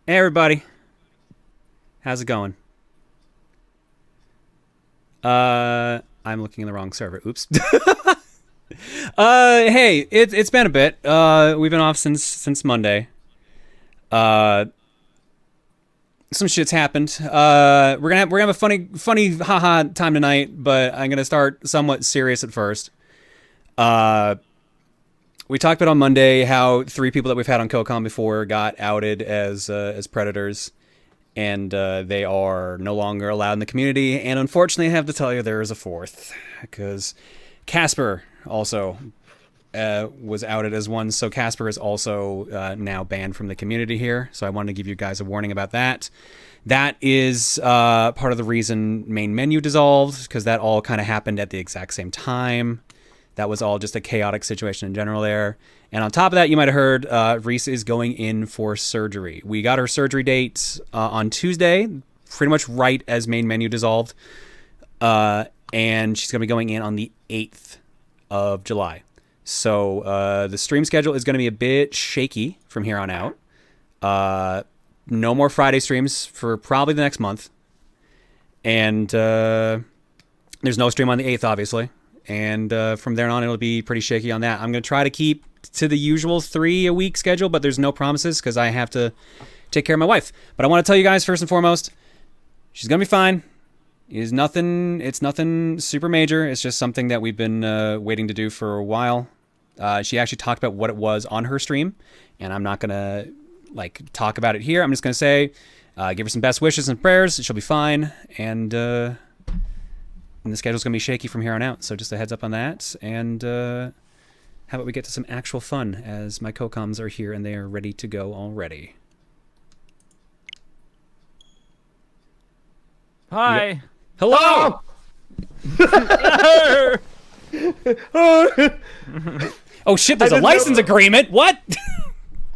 Hey everybody, how's it going? I'm looking in the wrong server. Oops. Hey, it's been a bit. We've been off since Monday. Some shit's happened. We're gonna have a funny haha time tonight, but I'm gonna start somewhat serious at first. We talked about on Monday how 3 people that we've had on CoCom before got outed as predators, and they are no longer allowed in the community. And unfortunately, I have to tell you there is a 4th, because Casper also was outed as one. So Casper is also now banned from the community here. So I wanted to give you guys a warning about that. That is part of the reason main menu dissolved, because that all kind of happened at the exact same time. That was all just a chaotic situation in general there. And on top of that, you might have heard Reese is going in for surgery. We got her surgery date on Tuesday, pretty much right as main menu dissolved. And she's going to be going in on the 8th of July. So the stream schedule is going to be a bit shaky from here on out. No more Friday streams for probably the next month. And there's no stream on the 8th, obviously. And from there on, it'll be pretty shaky on that. I'm going to try to keep to the usual 3-a-week schedule, but there's no promises because I have to take care of my wife. But I want to tell you guys, first and foremost, she's going to be fine. It's nothing super major. It's just something that we've been waiting to do for a while. She actually talked about what it was on her stream, and I'm not going to talk about it here. I'm just going to say, give her some best wishes and prayers. She'll be fine. And the schedule's going to be shaky from here on out, so just a heads up on that. And how about we get to some actual fun, as my co-coms are here and they are ready to go already. Hi. Hello! Oh shit, there's a license agreement! What?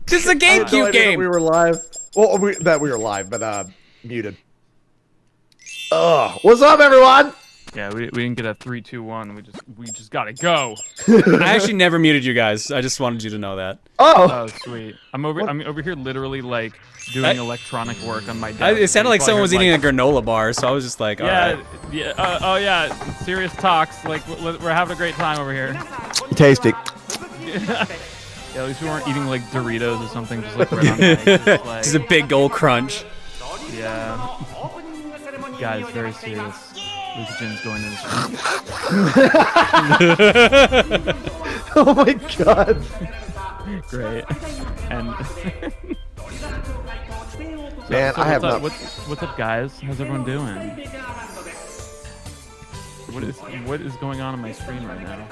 This is a GameCube game! We were live. Well, we were live, but muted. What's up, everyone? Yeah, we didn't get a 3, 2, 1. We just gotta go. I actually never muted you guys. I just wanted you to know that. Oh, sweet. I'm over here literally like doing electronic work on my desk. It sounded like someone was eating a granola bar, so I was just like, all right. Yeah. Oh yeah. Serious talks. Like we're having a great time over here. Tasty. Yeah, at least we weren't eating like Doritos or something, just like right on mic. Just a big gold crunch. Yeah. Guys, very serious. Lucagen's going to this room. Oh my god. Great. And man, I have not. What's up, guys? How's everyone doing? What is going on my screen right now?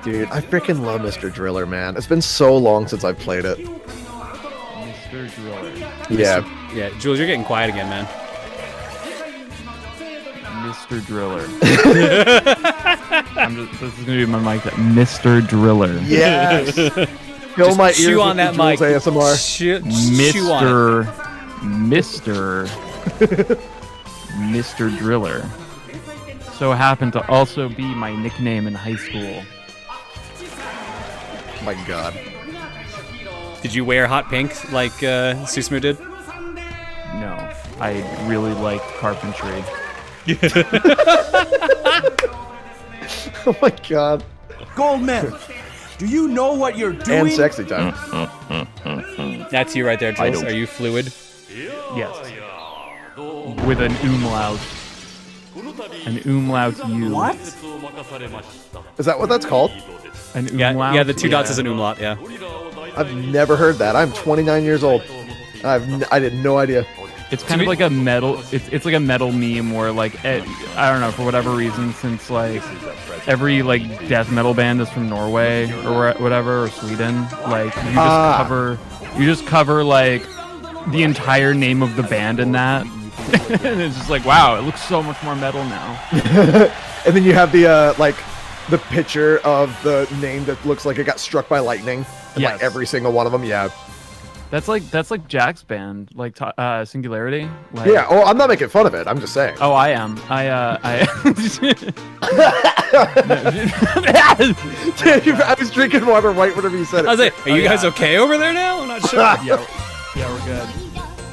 Dude, I freaking love Mr. Driller, man. It's been so long since I've played it. Mr. Driller. Yeah. Yeah, Jules, you're getting quiet again, man. Mr. Driller. This is gonna be my mic. Mr. Driller. Yes. Fill my ears chew on with that Jules mic. ASMR. Chew on it. Mr. Driller. So happened to also be my nickname in high school. Oh my god. Did you wear hot pink like Susumu did? No, I really liked carpentry. Oh my god. Goldman, do you know what you're doing? And sexy time. That's you right there, Jules. Are you fluid? Yes. With an umlaut. An umlaut U. What? Is that what that's called? An umlaut? Yeah, the two dots is an umlaut, yeah. I've never heard that. I'm 29 years old. I had no idea. It's kind of like a metal. It's like a metal meme where like I don't know, for whatever reason, since like every like death metal band is from Norway or whatever, or Sweden, like you just cover like the entire name of the band in that. And it's just like, wow, it looks so much more metal now. And then you have the like the picture of the name that looks like it got struck by lightning. And Yes. like every single one of them, yeah. That's like Jack's band, like Singularity. Like, Yeah, oh, I'm not making fun of it. I'm just saying. Oh, I am. I I was drinking water right whenever you said it. I was like, are you guys okay over there now? I'm not sure. yeah, we're good.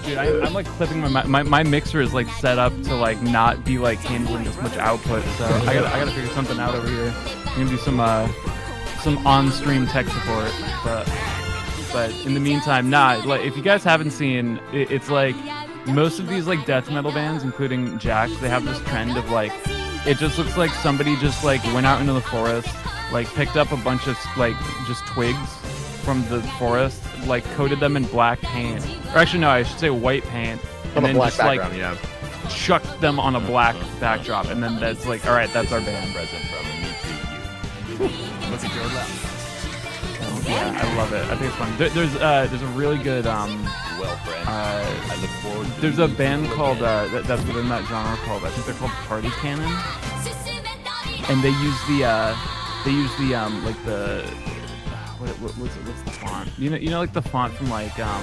Dude, I'm like clipping my mixer is like set up to like not be like handling as much output, so I gotta figure something out over here. I'm gonna do some on-stream tech support, but in the meantime, like if you guys haven't seen, it's like most of these like death metal bands, including Jack's, they have this trend of like it just looks like somebody just like went out into the forest, like picked up a bunch of like just twigs from the forest, like coated them in black paint, or actually no, I should say white paint, and then just like chucked them on a black backdrop, and then that's like, all right, that's our band. Present from me to you. Look at your left. Yeah, I love it. I think it's fun. There's a really good I look forward. There's a band called that's within that genre called, I think they're called Party Cannon, and they use the like the what's the font? You know like the font from like I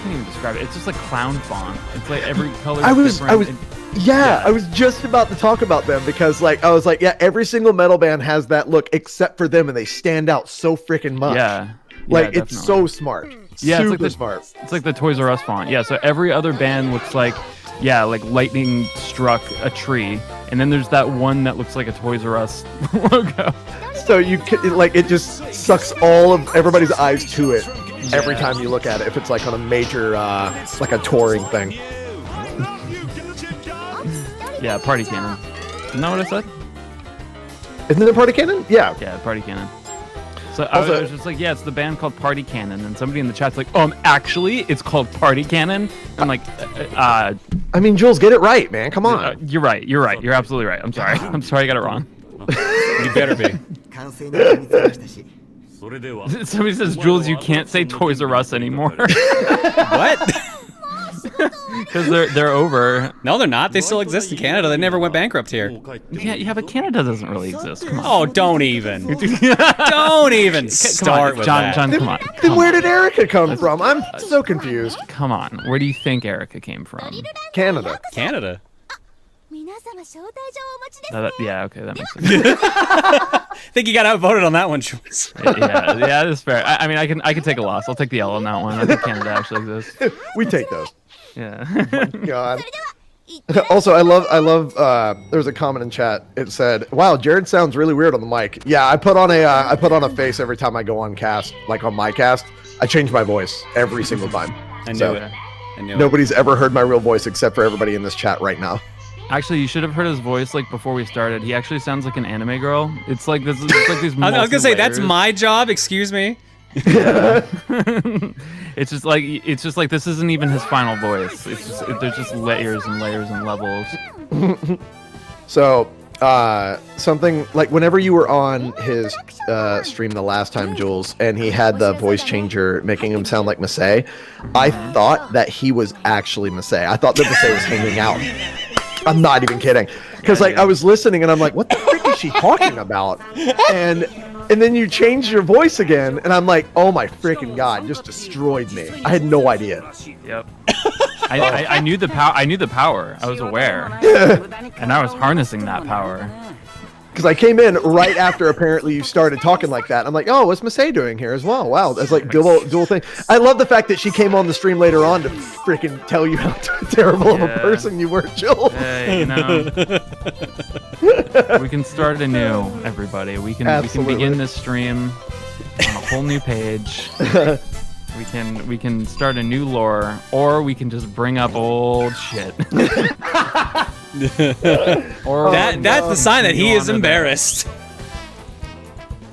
can't even describe it. It's just like clown font. It's like every color is different. I was just about to talk about them because like I was like, yeah, every single metal band has that look except for them, and they stand out so freaking much. Yeah. Like it's so smart. Yeah, super it's like smart. It's like the Toys R Us font. Yeah, so every other band looks like, yeah, like lightning struck a tree, and then there's that one that looks like a Toys R Us logo. So you can, like, it just sucks all of everybody's eyes to it every time you look at it. If it's like on a major, like a touring thing. Yeah, Party Cannon. Isn't that what I said? Isn't it a Party Cannon? Yeah. Yeah, Party Cannon. So I was just like, yeah, it's the band called Party Cannon, and somebody in the chat's like, actually, it's called Party Cannon. I'm like, I mean, Jules, get it right, man. Come on. You're right. You're absolutely right. I'm sorry. I got it wrong. You better be. Somebody says, Jules, you can't say Toys R Us anymore. What? Because they're over. No, they're not. They still exist in Canada. They never went bankrupt here. Yeah, but Canada doesn't really exist. Come on. Oh, don't even. Don't even start with that. John, come on. Then where did Erica come from? I'm so confused. Come on. Where do you think Erica came from? Canada. Canada. Yeah, okay, that makes sense. I think you got outvoted on that one, Jules. yeah, that's fair. I mean, I can take a loss. I'll take the L on that one. I think Canada actually exists. We take those. Yeah. God. Also, I love. There was a comment in chat. It said, "Wow, Jared sounds really weird on the mic." Yeah, I put on a face every time I go on cast, like on my cast. I change my voice every single time. I knew it. I knew Nobody's ever heard my real voice except for everybody in this chat right now. Actually, you should have heard his voice like before we started. He actually sounds like an anime girl. It's like this. It's like these. I was gonna say that's multi-layers. my job. Excuse me. It's just like this isn't even his final voice. It's just there's just layers and layers and levels. So, something like whenever you were on his stream the last time, Jules, and he had the voice changer making him sound like Masay, I thought that he was actually Masay. I thought that Masay was hanging out. I'm not even kidding. Because I was listening and I'm like, what the frick is she talking about? And then you changed your voice again, and I'm like, oh my freaking god, just destroyed me. I had no idea. Yep. I knew the power. I knew the power. I was aware, and I was harnessing that power. Because I came in right after apparently you started talking like that. I'm like, oh, what's Masay doing here as well? Wow, that's like dual thing. I love the fact that she came on the stream later on to freaking tell you how terrible of a person you were, Jill. Hey, we can start anew, everybody. We can begin this stream on a whole new page. We can start a new lore, or we can just bring up old shit. Or that's the sign that he is embarrassed.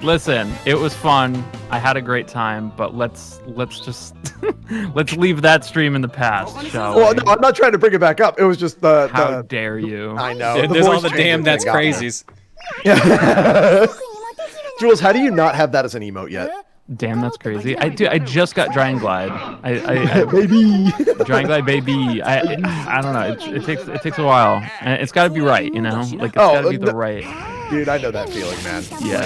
Listen, it was fun. I had a great time, but let's just let's leave that stream in the past, shall we? Well, no, I'm not trying to bring it back up. It was just How dare you? I know. Yeah, there's all the damn that's crazies. Yeah. Jules, how do you not have that as an emote yet? Damn, that's crazy. I just got Dry and Glide. Baby. Dry and Glide, baby. I don't know. It takes a while, and it's got to be right, you know. Like it's got to be the right. Dude, I know that feeling, man. Yeah.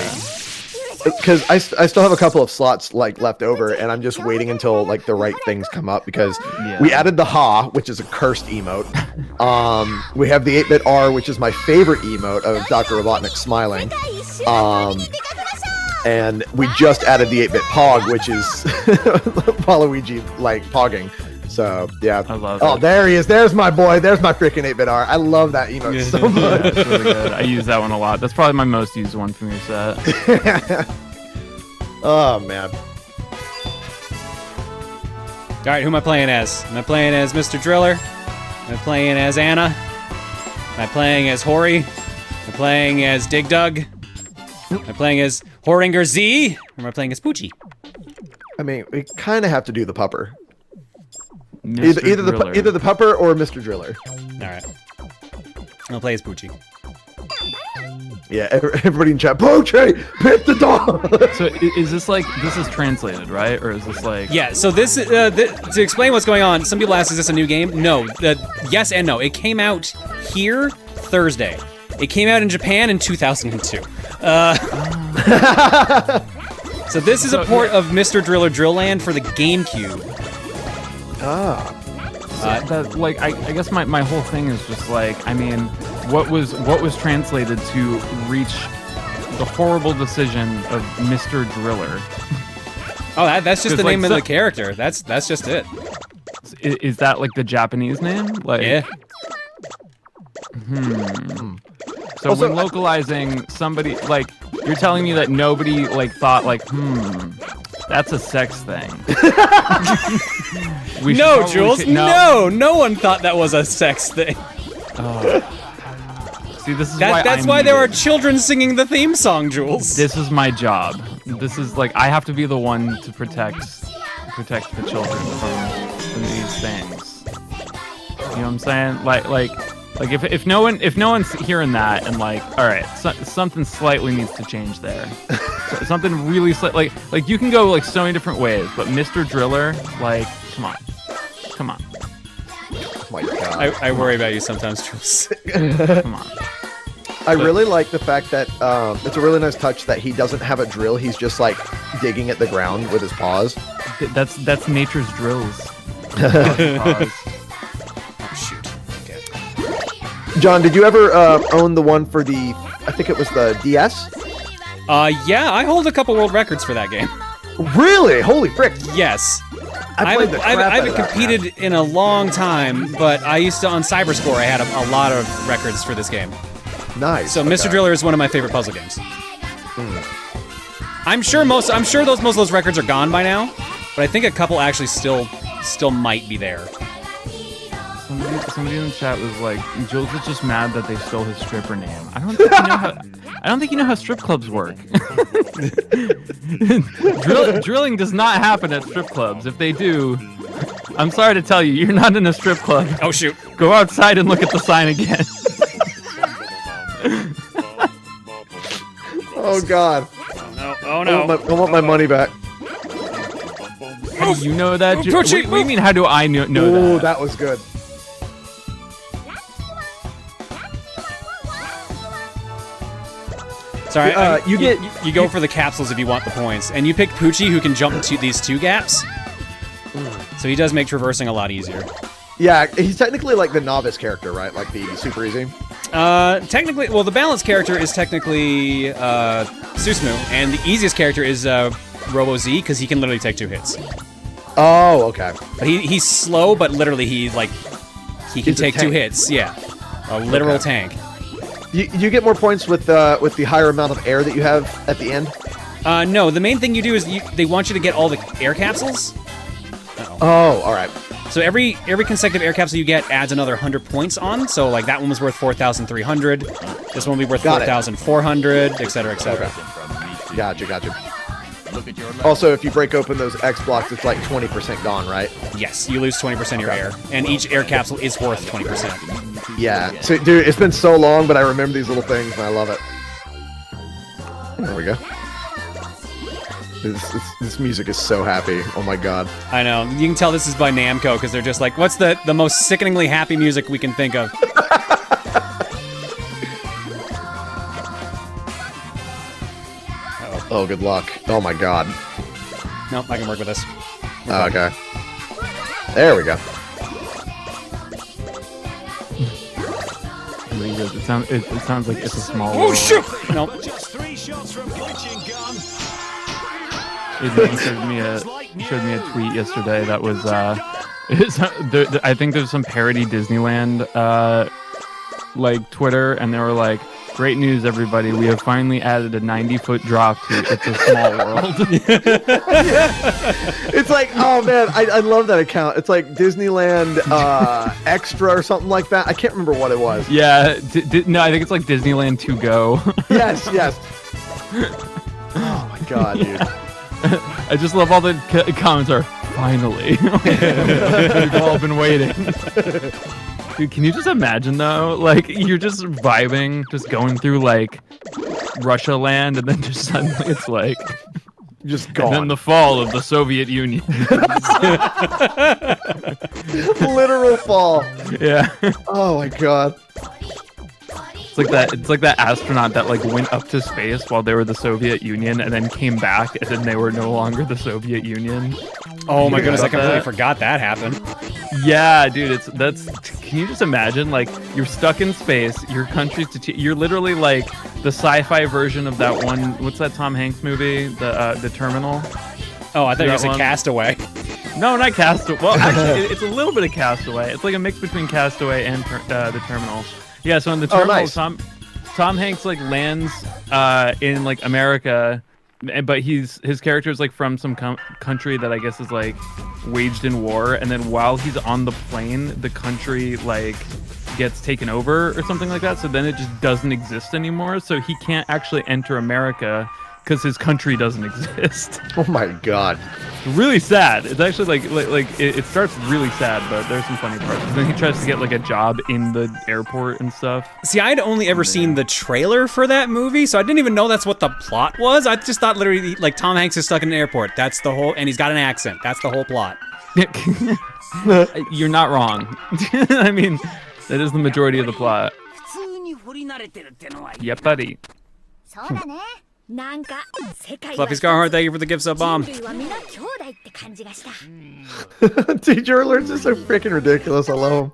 Because I still have a couple of slots like left over, and I'm just waiting until like the right things come up because we added the Ha, which is a cursed emote. We have the 8-bit R, which is my favorite emote of Dr. Robotnik smiling. And we just added the 8-bit Pog, which is Waluigi like pogging. So yeah. I love it. There he is. There's my boy. There's my freaking 8-bit R. I love that emote so much. Yeah, it's really good. I use that one a lot. That's probably my most used one from your set. Oh man. All right, who am I playing as? Am I playing as Mr. Driller? Am I playing as Anna? Am I playing as Hori? Am I playing as Dig Dug? Am I playing as Horinger Z? Or am I playing as Poochie? I mean, we kind of have to do the pupper. Mr. Either the pupper or Mr. Driller. All right. I'll play as Poochie. Yeah, everybody in chat, Poochie, pick the dog. So is this like, this is translated, right? Or is this like... Yeah, so this, to explain what's going on, some people ask, is this a new game? No, yes and no. It came out here Thursday. It came out in Japan in 2002. So this is a port of Mr. Driller Drill Land for the GameCube. I guess my whole thing is just like, I mean, what was translated to reach the horrible decision of Mr. Driller? Oh, that's just the name of the character. That's just it. Is that like the Japanese name? Like, yeah. So when localizing somebody, like, you're telling me that nobody like thought like, that's a sex thing. No, Jules. No one thought that was a sex thing. See, this is that's why there are children singing the theme song, Jules. This is my job. This is like, I have to be the one to protect the children from these things. You know what I'm saying? Like if no one's hearing that and like, all right, something slightly needs to change there. Something really like you can go like so many different ways, but Mr. Driller, like, come on. Oh my God. I worry about you sometimes, Jules. Come on. I really like the fact that it's a really nice touch that he doesn't have a drill. He's just like digging at the ground with his paws. That's nature's drills. Oh, shoot. Okay. John, did you ever own the one for the? I think it was the DS. Yeah, I hold a couple world records for that game. Really? Holy frick! Yes. I played the crap out haven't of that, competed man. in a long time, but I used to on Cyberscore. I had a lot of records for this game. Nice. So Mr. Driller is one of my favorite puzzle games. I'm sure most of those records are gone by now, but I think a couple actually still might be there. Somebody in the chat was like, Jules is just mad that they stole his stripper name. I don't think you know how strip clubs work. Drilling does not happen at strip clubs. If they do, I'm sorry to tell you, you're not in a strip club. Oh shoot! Go outside and look at the sign again. Oh God. Oh no! I want my money back. How do you know that? Move, What do you mean? How do I know Oh, that? that was good. Sorry, you go for the capsules if you want the points, and you pick Poochie, who can jump to these 2 gaps. So he does make traversing a lot easier. Yeah, he's technically like the novice character, right? Like the super easy. Technically, well, the balanced character is technically Susumu, and the easiest character is Robo Z because he can literally take 2 hits. Oh, okay. But he's slow, but literally he can He's a take 2 tank. hits. Yeah, a literal Okay. tank. You get more points with the higher amount of air that you have at the end. No, the main thing you do is they want you to get all the air capsules. Oh, all right. So every consecutive air capsule you get adds another 100 points on. So like that one was worth 4,300. This one will be worth Got it. 4,400, etc., etc. Gotcha. Also, if you break open those X blocks, it's like 20% gone, right? Yes, you lose 20% of your air, and each air capsule is worth 20%. Yeah. So, dude, it's been so long, but I remember these little things, and I love it. There we go. This music is so happy. Oh my God. I know. You can tell this is by Namco because they're just like, what's the most sickeningly happy music we can think of? Oh, good luck. Oh my God. Nope, I can work with this. Oh, okay. There we go. It sounds like it's a small Oh world. shoot! Nope. It showed me a tweet yesterday that was I think there's some parody Disneyland like Twitter, and they were like, "Great news, everybody! We have finally added a 90-foot drop to It's a Small World." It's like, oh man, I love that account. It's like Disneyland Extra or something like that. I can't remember what it was. Yeah, no, I think it's like Disneyland to go. Yes. Oh my God, dude. I just love all the comments are finally. We've all been waiting. Dude, can you just imagine though? Like you're just vibing, just going through like Russia land, and then just suddenly it's like Just gone. and then the fall of the Soviet Union. Literal fall. Yeah. Oh my God. It's like that astronaut that like went up to space while they were the Soviet Union and then came back and then they were no longer the Soviet Union. Oh my You goodness, I about completely that? forgot that happened. Yeah, dude, can you just imagine, like, you're stuck in space, your country's you're literally like the sci-fi version of that one, what's that Tom Hanks movie, the Terminal? Oh, I thought you That said one? Castaway. No, not Castaway. Well, actually, it's a little bit of Castaway. It's like a mix between Castaway and the Terminal. Yeah, so in the Terminal, nice. Tom Hanks like lands in like America, but his character is like from some country that I guess is like waged in war, and then while he's on the plane, the country like gets taken over or something like that. So then it just doesn't exist anymore. So he can't actually enter America because his country doesn't exist. Oh my God. Really sad. It's actually like it starts really sad, but there's some funny parts. And then he tries to get like a job in the airport and stuff. See, I'd only ever seen the trailer for that movie, so I didn't even know that's what the plot was. I just thought literally like Tom Hanks is stuck in an airport. That's the whole, and he's got an accent. That's the whole plot. You're not wrong. I mean, that is the majority of the plot. Yep, buddy. Fluffy Scarheart, thank you for the gift sub bomb. Teacher alerts are so freaking ridiculous. I love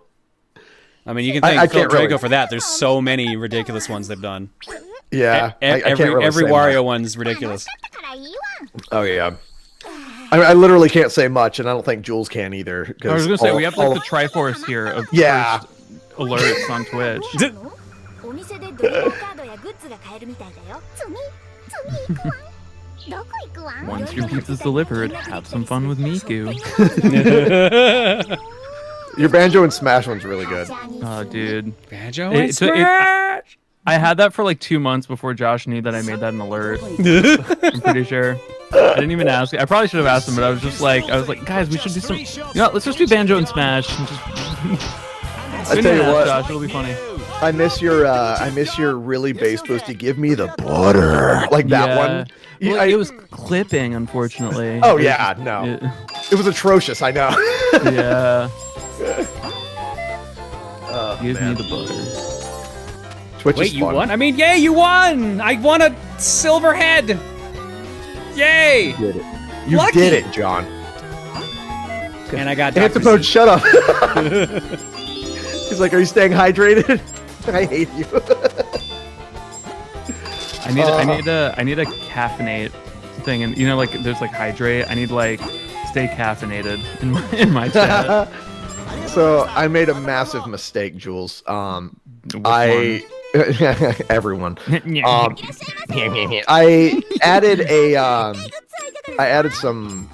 them. I mean, you can thank Phil can't Draco really. for that. There's so many ridiculous ones they've done. Yeah, I can't really Every say Wario much. one's ridiculous. Oh yeah. I literally can't say much, and I don't think Jules can either. I was gonna say we have like the Triforce here of Yeah. first alerts on Twitch. お店でドリームカードやグッズが買えるみたいだよ。次行くわ。どこ行くわ？ Once your pizza's delivered, have some fun with Miku. Your Banjo and Smash one's really good. Oh, dude. Banjo It- and so it- Smash! I had that for like 2 months before Josh knew that I made that an alert. I'm pretty sure. I didn't even ask. I probably should have asked him, but I was like, guys, we should do some. Let's just do Banjo and Smash. And just... I tell you what, Josh, it'll be funny. I miss your really bass boosty. Give me the butter, like that Yeah. one. Well, it was clipping, unfortunately. Oh yeah, no, it was atrocious. I know. Yeah. Oh, Give man. me the butter. Twitch Wait, is you fun. won? I mean, yay, you won! I won a silver head! Yay! You did it. You Lucky. did it, John. And I got Dr. Dr. Shut up. He's like, are you staying hydrated? I hate you. I need a caffeinate thing, and like there's like hydrate. I need like stay caffeinated in my chat. So I made a massive mistake, Jules. Everyone. I added some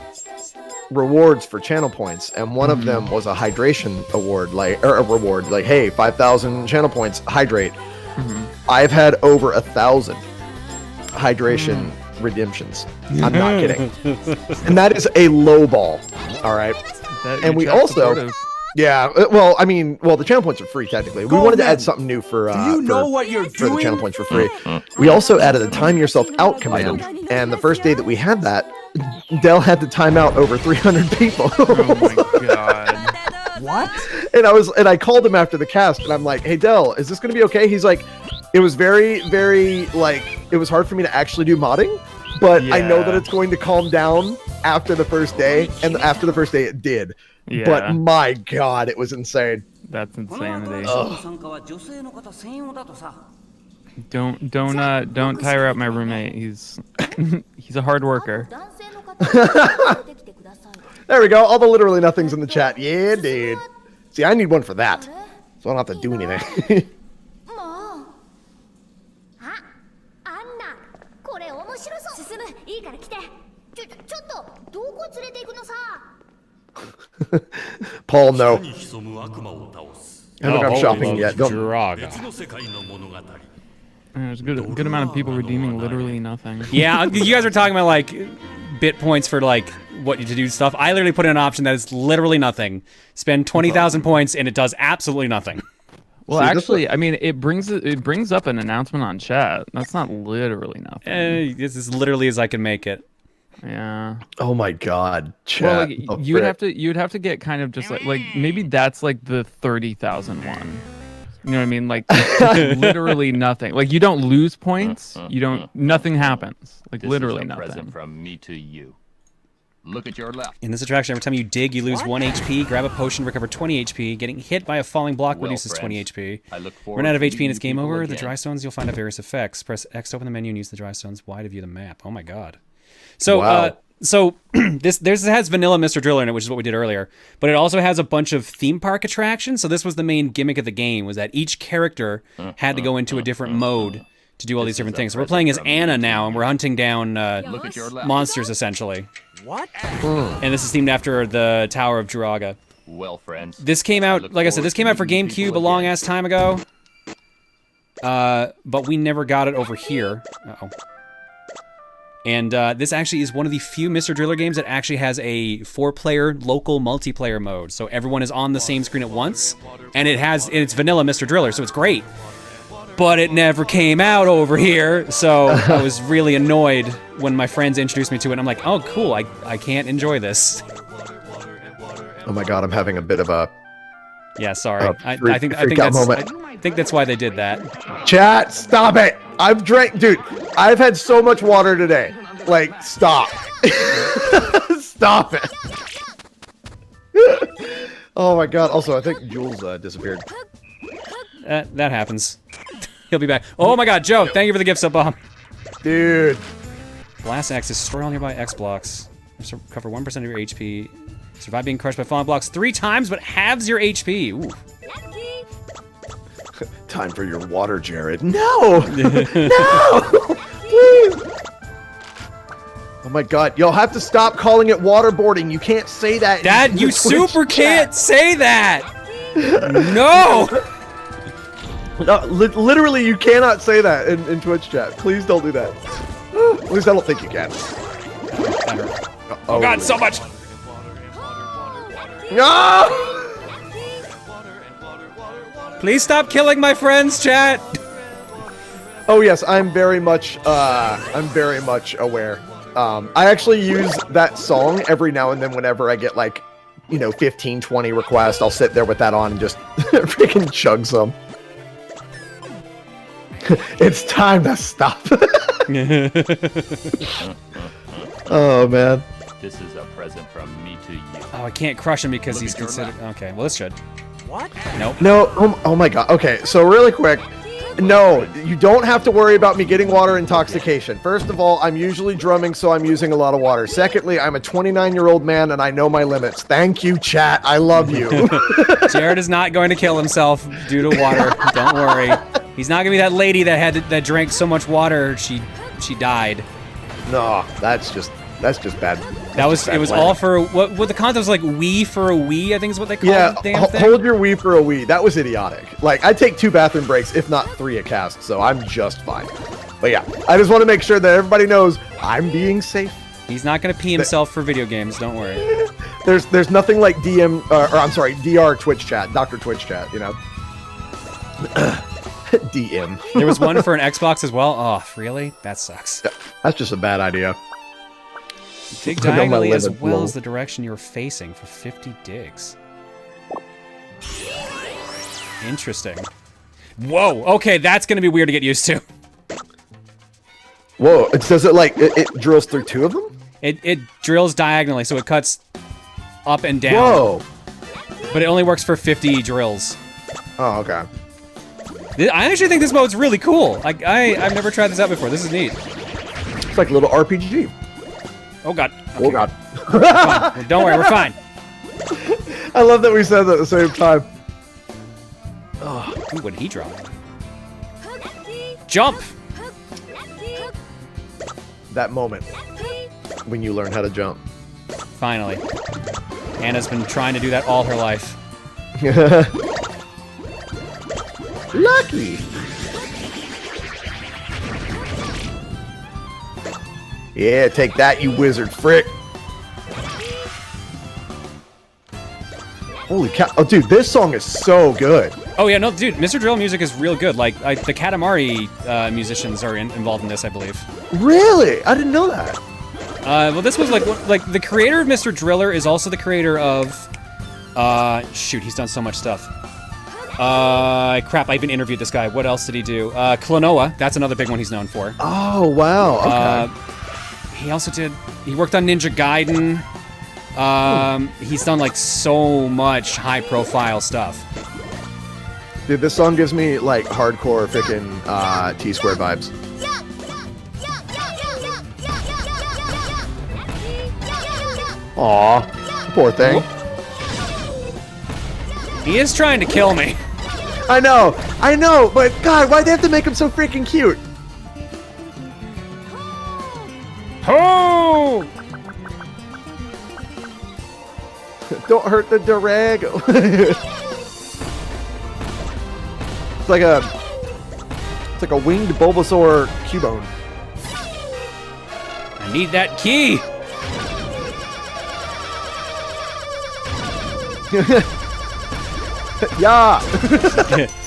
rewards for channel points, and one of them was a hydration award, or a reward, like, hey, 5,000 channel points, hydrate. I've had over 1,000 hydration redemptions. I'm not kidding. And that is a low ball. All right. And we also, yeah, well, I mean, the channel points are free technically. We wanted to add something new for Do you know what you're for the doing? channel points for free. We also added a time yourself out command, and the first day that we had that, Dell had to time out over 300 people. Oh my god. What? And I called him after the cast, and I'm like, hey Dell, is this gonna be okay? He's like, it was very, very, like, it was hard for me to actually do modding, but I know that Yeah. it's going to calm down after the first day, and after the first day it did. Yeah. But my god, it was insane. That's insanity. Ugh. Don't tire out my roommate. He's he's a hard worker. 男性の方は出てきてください。 There we go, all the literally nothings in the chat. Yeah, dude. See, I need one for that, so I don't have to do anything. もう。あ、アンナ、これ面白そう。進む、いいから来て。ちょっと、どこ連れて行くのさ。 Paul, no. I に潜む悪魔を倒す haven't gone shopping yet. Don't. 別の世界の物語 There's a good amount of people redeeming literally nothing. Yeah, you guys were talking about like bit points for like what you to do stuff. I literally put in an option that is literally nothing. Spend 20,000 points and it does absolutely nothing. Well, See, this actually, I mean, it brings up an announcement on chat. That's not literally nothing. This is literally as I can make it. Yeah. Oh my god, chat. Well, like Oh, you'd frick. have to get kind of just like maybe that's like the 30,000 one. You know what I mean? Like literally nothing. Like you don't lose points. You don't. Nothing happens. Like literally nothing. Present from me to you. Look at your left. In this attraction, every time you dig, you lose 1 HP. Grab a potion, recover 20 HP. Getting hit by a falling block Well, reduces 20 friends, HP. I look forward Run out of to HP and it's meeting game people over. The again. dry stones, you'll find out various effects. Press X to open the menu and use the dry stones Y to view the map. Oh my god. So, Wow. this has vanilla Mr. Driller in it, which is what we did earlier. But it also has a bunch of theme park attractions. So this was the main gimmick of the game, was that each character had to go into a different mode to do all these different things. So we're playing as Anna now, and we're hunting down Look at your left. monsters, essentially. What? And this is themed after the Tower of Jiraga. Well, friends. This came out, like I said, this came out for meeting GameCube people a long again. ass time ago. But we never got it over here. Uh-oh. And this actually is one of the few Mr. Driller games that actually has a 4-player local multiplayer mode. So everyone is on the same screen at once, and it's vanilla Mr. Driller, so it's great. But it never came out over here, so I was really annoyed when my friends introduced me to it. And I'm like, oh, cool, I can't enjoy this. Oh my god, I'm having a bit of a Yeah, sorry. I think freak out moment. I think that's why they did that. chat. Stop it! I've drank, dude. I've had so much water today. Like, stop. Stop it. Oh my god. Also, I think Jules disappeared. that happens. He'll be back. Oh my god, Joe, thank you for the gift sub bomb. Dude. Blast Axe, destroy all nearby X blocks. Cover 1% of your HP. Survive being crushed by falling blocks 3 times, but halves your HP. Ooh. Time for your water, Jared. No! No! Please! Oh my god, you'll have to stop calling it waterboarding. You can't say that. Dad, you super can't say that! No! No, literally, you cannot say that in Twitch chat. Please don't do that. At least I don't think you can. Oh god, so much! No! Please stop killing my friends, chat! Oh yes, I'm very much aware. I actually use that song every now and then whenever I get like, 15, 20 requests. I'll sit there with that on and just freaking chug some. It's time to stop. Oh man. This is a present from me to you. Oh, I can't crush him because he's considered. Okay, well this should. What? Nope. No. Oh my god. Okay, so really quick. No, you don't have to worry about me getting water intoxication. First of all, I'm usually drumming, so I'm using a lot of water. Secondly, I'm a 29-year-old man, and I know my limits. Thank you, chat. I love you. Jared is not going to kill himself due to water. Don't worry. He's not gonna be that lady that drank so much water she died. No, that's just bad. It was all for what the content was like. Wii for a Wii, I think is what they called the damn thing. Hold your Wii for a Wii. That was idiotic. Like, I take 2 bathroom breaks, if not 3 a cast, so I'm just fine. But yeah, I just want to make sure that everybody knows I'm being safe. He's not gonna pee himself for video games. Don't worry. There's nothing like DR Twitch chat, Dr. Twitch chat, DM. There was one for an Xbox as well. Oh, really? That sucks. That's just a bad idea. Dig I know my diagonally as limit well low. as the direction you're facing for 50 digs. Interesting. Whoa, okay, that's gonna be weird to get used to. Whoa, does it like, it drills through 2 of them? It drills diagonally, so it cuts up and down. Whoa. But it only works for 50 drills. Oh, okay. I actually think this mode's really cool. I've never tried this out before. This is neat. It's like a little RPG. Oh god. Okay. Oh god. Well, don't worry, we're fine. I love that we said that at the same time. Oh, ooh, what did he drop? Jump! That moment when you learn how to jump. Finally. Anna's been trying to do that all her life. Lucky. Yeah, take that, you wizard frick. Holy cow. Oh, dude, this song is so good. Oh yeah, no, dude, Mr. Drill music is real good. Like, the Katamari musicians are involved in this, I believe. Really? I didn't know that. Well, this was like the creator of Mr. Driller is also the creator of, shoot, he's done so much stuff. Crap, I even interviewed this guy. What else did he do? Klonoa, that's another big one he's known for. Oh, wow. Okay. He also he worked on Ninja Gaiden. He's done like so much high profile stuff. Dude, this song gives me like hardcore freaking T-Square vibes. Aw, poor thing. He is trying to kill me. I know, but God, why'd they have to make him so freaking cute? Oh! Don't hurt the Durago. It's like a winged Bulbasaur Cubone. I need that key. Yeah.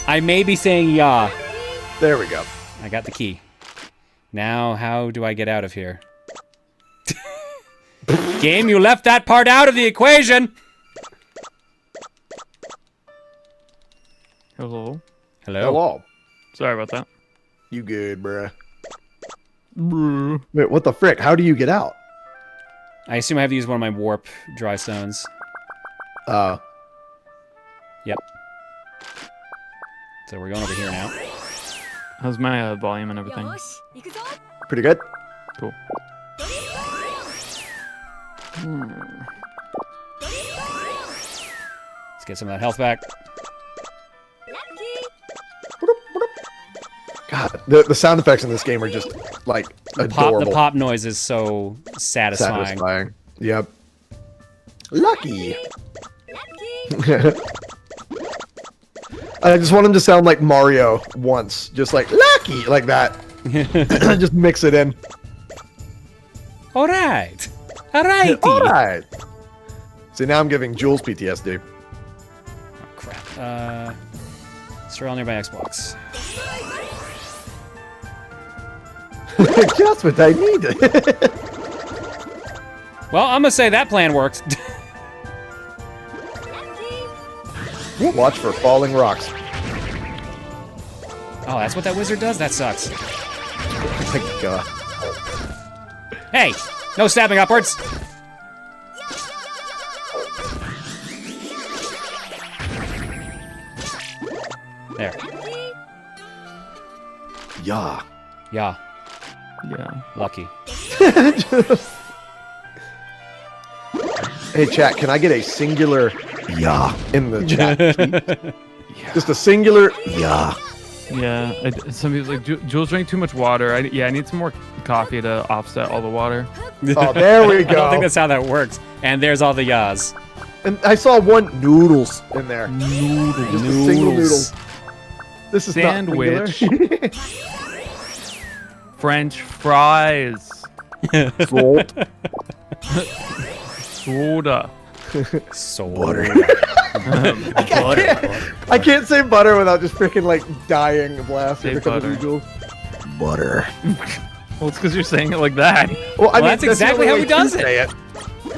I may be saying yeah. There we go. I got the key. Now, how do I get out of here? Game, you left that part out of the equation. Hello. Hello. Hello. Sorry about that. You good, bruh? Wait, what the frick? How do you get out? I assume I have to use one of my warp dry stones. Uh. Yep. So we're going over here now. How's my volume and everything? Pretty good. Cool. Let's get some of that health back. God, the sound effects in this game are just like adorable. The pop noise is so satisfying. Yep. Lucky. I just want him to sound like Mario once, just like Lucky, like that. Just mix it in. All right. All right. All right. See, now I'm giving Jules PTSD. Oh, crap. It's all near my Xbox. Just what I needed. Well, I'm gonna say that plan worked. Watch for falling rocks. Oh, that's what that wizard does? That sucks. Thank God. Hey! No stabbing upwards! There. Yeah. Yeah. Yeah. Lucky. Hey, chat, can I get a singular yeah in the chat? Just a singular yeah. Yeah. Some people's like, Jules drank too much water. I need some more coffee to offset all the water. Oh, there we I go. don't think that's how that works. And there's all the yas. And I saw one noodles in there. Noodles. Just a single noodle. This is Sandwich. not singular. French fries. Salt. Soda. So Butter. I can't say butter without just freaking like dying of laughter. Say because of butter. noodles. Butter. Well, it's because you're saying it like that. Well, I mean, that's exactly the how only he way to does it. say it.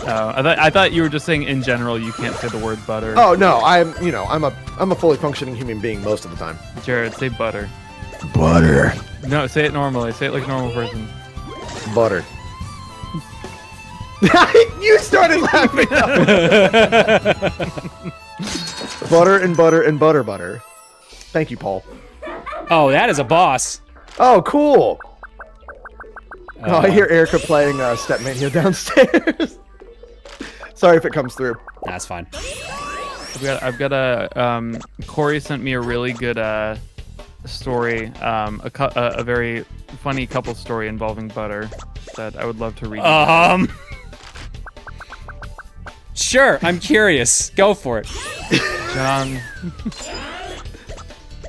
Oh, I thought you were just saying in general you can't say the word butter. Oh no, I'm a fully functioning human being most of the time. Jared, say butter. Butter. No, say it normally. Say it like a normal person. Butter. You started laughing. Butter and butter and butter. Thank you, Paul. Oh, that is a boss. Oh, cool. Oh, I hear Erica playing Stepmania downstairs. Sorry if it comes through. That's fine. I've got a Corey sent me a really good story, a very funny couple story involving butter that I would love to read. Sure, I'm curious. Go for it. John,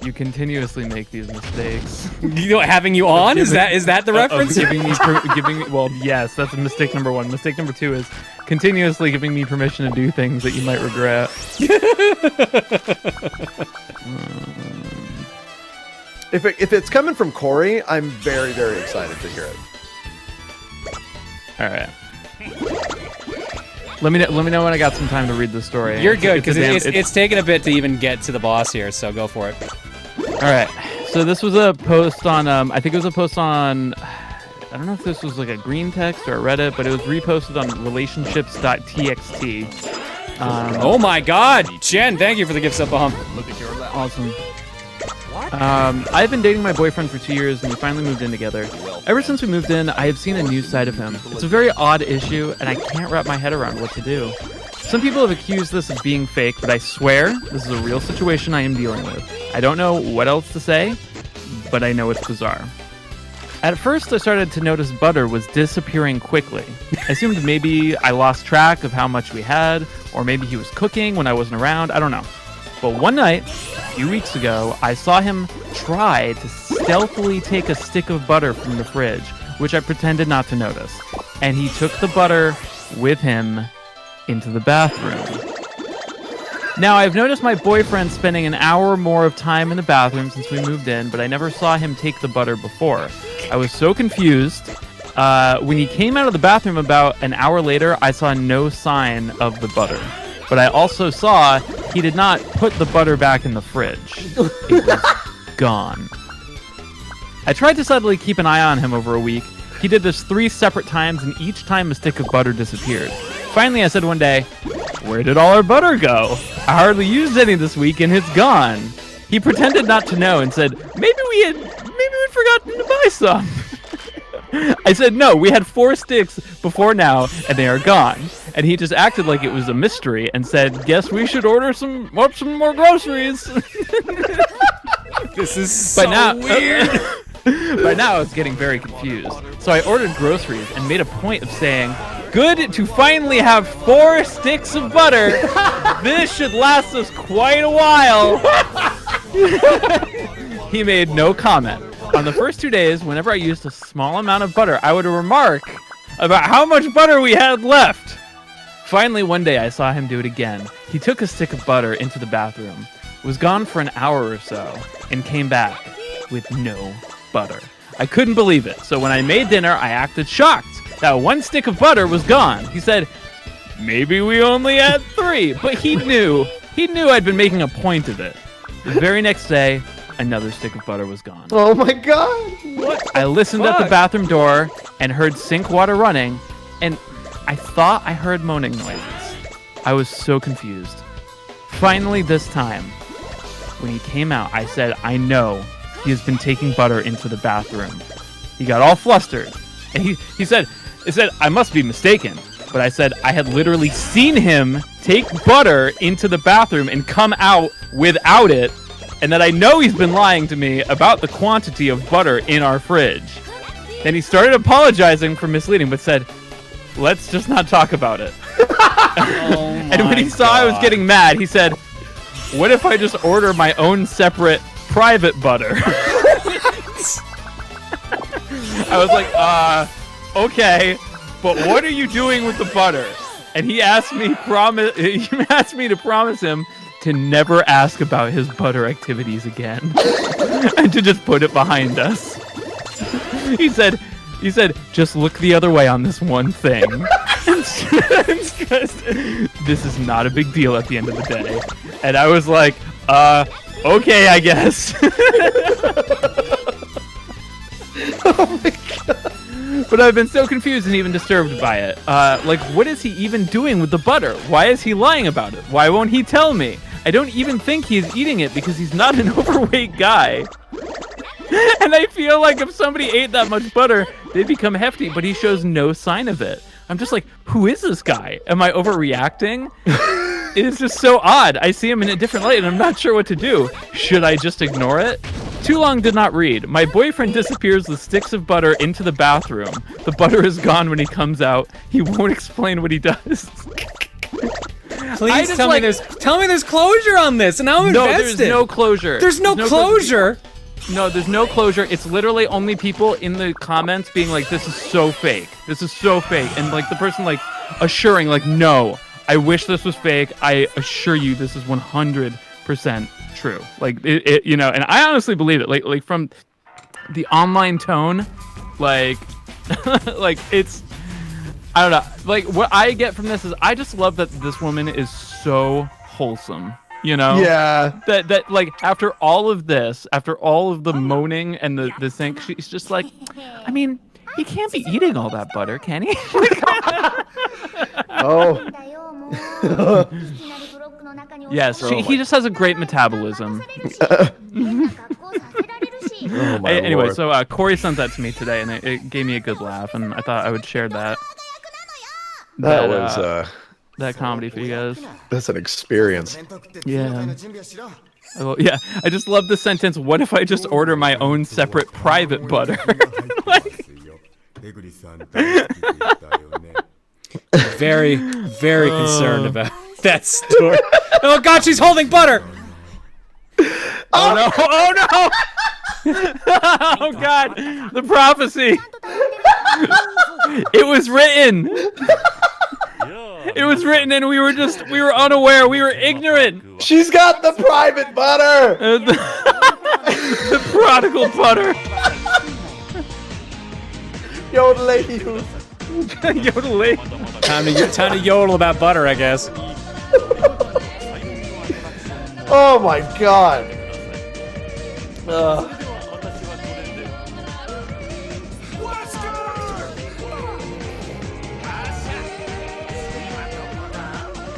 you continuously make these mistakes. Having you on? Is that the reference? Giving me, well, yes, that's mistake number one. Mistake number two is continuously giving me permission to do things that you might regret. If it's coming from Corey, I'm very, very excited to hear it. All right. Let me know when I got some time to read the story. You're good, because it's taken a bit to even get to the boss here, so go for it. All right. So this was a post on, I think it was a post on, I don't know if this was like a green text or a Reddit, but it was reposted on relationships.txt. Oh my God, Jen! Thank you for the gift sub bomb. Look at your left. Awesome. I've been dating my boyfriend for 2 years, and we finally moved in together. Ever since we moved in, I have seen a new side of him. It's a very odd issue, and I can't wrap my head around what to do. Some people have accused this of being fake, but I swear this is a real situation I am dealing with. I don't know what else to say, but I know it's bizarre. At first, I started to notice butter was disappearing quickly. I assumed maybe I lost track of how much we had, or maybe he was cooking when I wasn't around. I don't know. But one night, a few weeks ago, I saw him try to stealthily take a stick of butter from the fridge, which I pretended not to notice. And he took the butter with him into the bathroom. Now, I've noticed my boyfriend spending an hour or more of time in the bathroom since we moved in, but I never saw him take the butter before. I was so confused. When he came out of the bathroom about an hour later, I saw no sign of the butter. But I also saw he did not put the butter back in the fridge. It was gone. I tried to subtly keep an eye on him over a week. He did this 3 separate times, and each time a stick of butter disappeared. Finally, I said one day, "Where did all our butter go? I hardly used any this week, and it's gone." He pretended not to know and said, maybe we'd forgotten to buy some. I said, no, we had 4 sticks before now, and they are gone. And he just acted like it was a mystery and said, guess we should order some more groceries. This is so weird. By now, I was getting very confused. So I ordered groceries and made a point of saying, good to finally have 4 sticks of butter. This should last us quite a while. He made no comment. On the first 2 days, whenever I used a small amount of butter, I would remark about how much butter we had left. Finally, one day, I saw him do it again. He took a stick of butter into the bathroom, was gone for an hour or so, and came back with no butter. I couldn't believe it, so when I made dinner, I acted shocked that 1 stick of butter was gone. He said, maybe we only had 3, but he knew I'd been making a point of it. The very next day, another stick of butter was gone. Oh my god! What? I listened at the bathroom door and heard sink water running, and I thought I heard moaning noises. I was so confused. Finally, this time, when he came out, I said, I know he has been taking butter into the bathroom. He got all flustered, and he said, I must be mistaken. But I said, I had literally seen him take butter into the bathroom and come out without it, and that I know he's been lying to me about the quantity of butter in our fridge. Then he started apologizing for misleading, but said, let's just not talk about it. And when he saw I was getting mad, he said, what if I just order my own separate private butter? I was like, okay, but what are you doing with the butter? And he asked me to promise him to never ask about his butter activities again, and to just put it behind us. He said, just look the other way on this one thing. This is not a big deal at the end of the day. And I was like, okay, I guess. Oh my god. But I've been so confused and even disturbed by it. Like, what is he even doing with the butter? Why is he lying about it? Why won't he tell me? I don't even think he's eating it because he's not an overweight guy. And I feel like if somebody ate that much butter, they'd become hefty, but he shows no sign of it. I'm just like, who is this guy? Am I overreacting? It is just so odd. I see him in a different light and I'm not sure what to do. Should I just ignore it? Too long did not read. My boyfriend disappears with sticks of butter into the bathroom. The butter is gone when he comes out. He won't explain what he does. Please tell me there's closure on this, and I'm invested. No, there's no closure. There's no closure. No, there's no closure. It's literally only people in the comments being like, this is so fake. This is so fake. And like the person like assuring like, no, I wish this was fake. I assure you this is 100% true. Like it you know, and I honestly believe it. Like from the online tone, like like it's, I don't know. Like what I get from this is I just love that this woman is so wholesome. You know? Yeah. That like after all of this, after all of the moaning and the thing, she's just like, I mean, he can't be eating all that butter, can he? Oh. Yes, he just has a great metabolism. Oh my Anyway, Lord. so Corey sent that to me today, and it gave me a good laugh, and I thought I would share that. That was that comedy for you guys. that's an experience. Yeah. Well, yeah, I just love the sentence, what if I just order my own separate private butter? Like, Very, very concerned about that story. Oh god, she's holding butter. oh no! Oh no! Oh god! The prophecy! It was written! It was written and we were unaware, we were ignorant! She's got the private butter. The prodigal butter! Yodeling. Yodeling! Time to yodel about butter, I guess. Oh my god.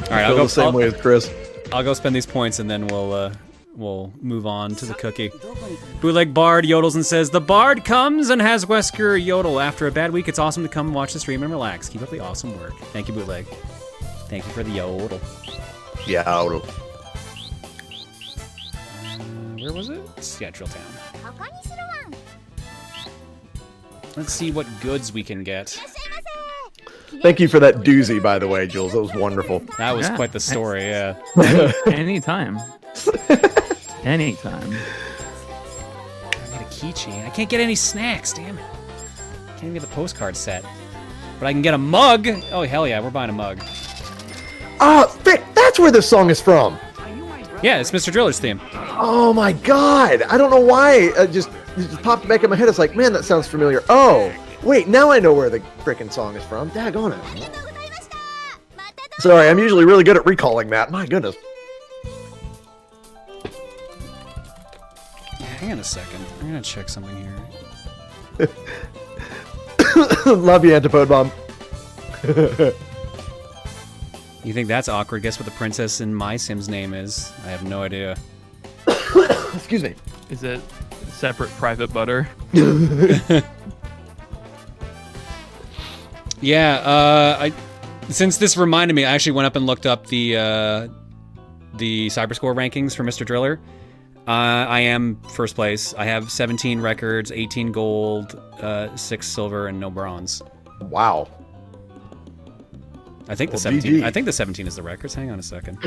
All right, Feel the same way as Chris. I'll go spend these points and then we'll we'll move on to the cookie. Bootleg Bard yodels and says, the Bard comes and has Wesker yodel. After a bad week, it's awesome to come and watch the stream and relax. Keep up the awesome work. Thank you, Bootleg. Thank you for the yodel. Yodel. Where was it? Yeah, Drill Town. Let's see what goods we can get. Thank you for that doozy, by the way, Jules. That was wonderful. That was quite the story, yeah. Anytime. Anytime. I got a keychain. I can't get any snacks, damn it. Can't even get the postcard set. But I can get a mug. Oh, hell yeah, we're buying a mug. Vic, that's where this song is from. Yeah, it's Mr. Driller's theme. Oh my god. I don't know why. It just popped back in my head. It's like, man, that sounds familiar. Oh, wait, now I know where the frickin' song is from. Daggone it. Sorry, I'm usually really good at recalling that. My goodness. Hang on a second. I'm gonna check something here. Love you, Antipode Bomb. You think that's awkward? Guess what the princess in My Sims name is? I have no idea. Excuse me. Is it separate private butter? Yeah, since this reminded me, I actually went up and looked up the Cyberscore rankings for Mr. Driller. I am first place. I have 17 records, 18 gold, 6 silver, and no bronze. Wow. I think the Well, 17. GG. I think the 17 is the records. Hang on a second.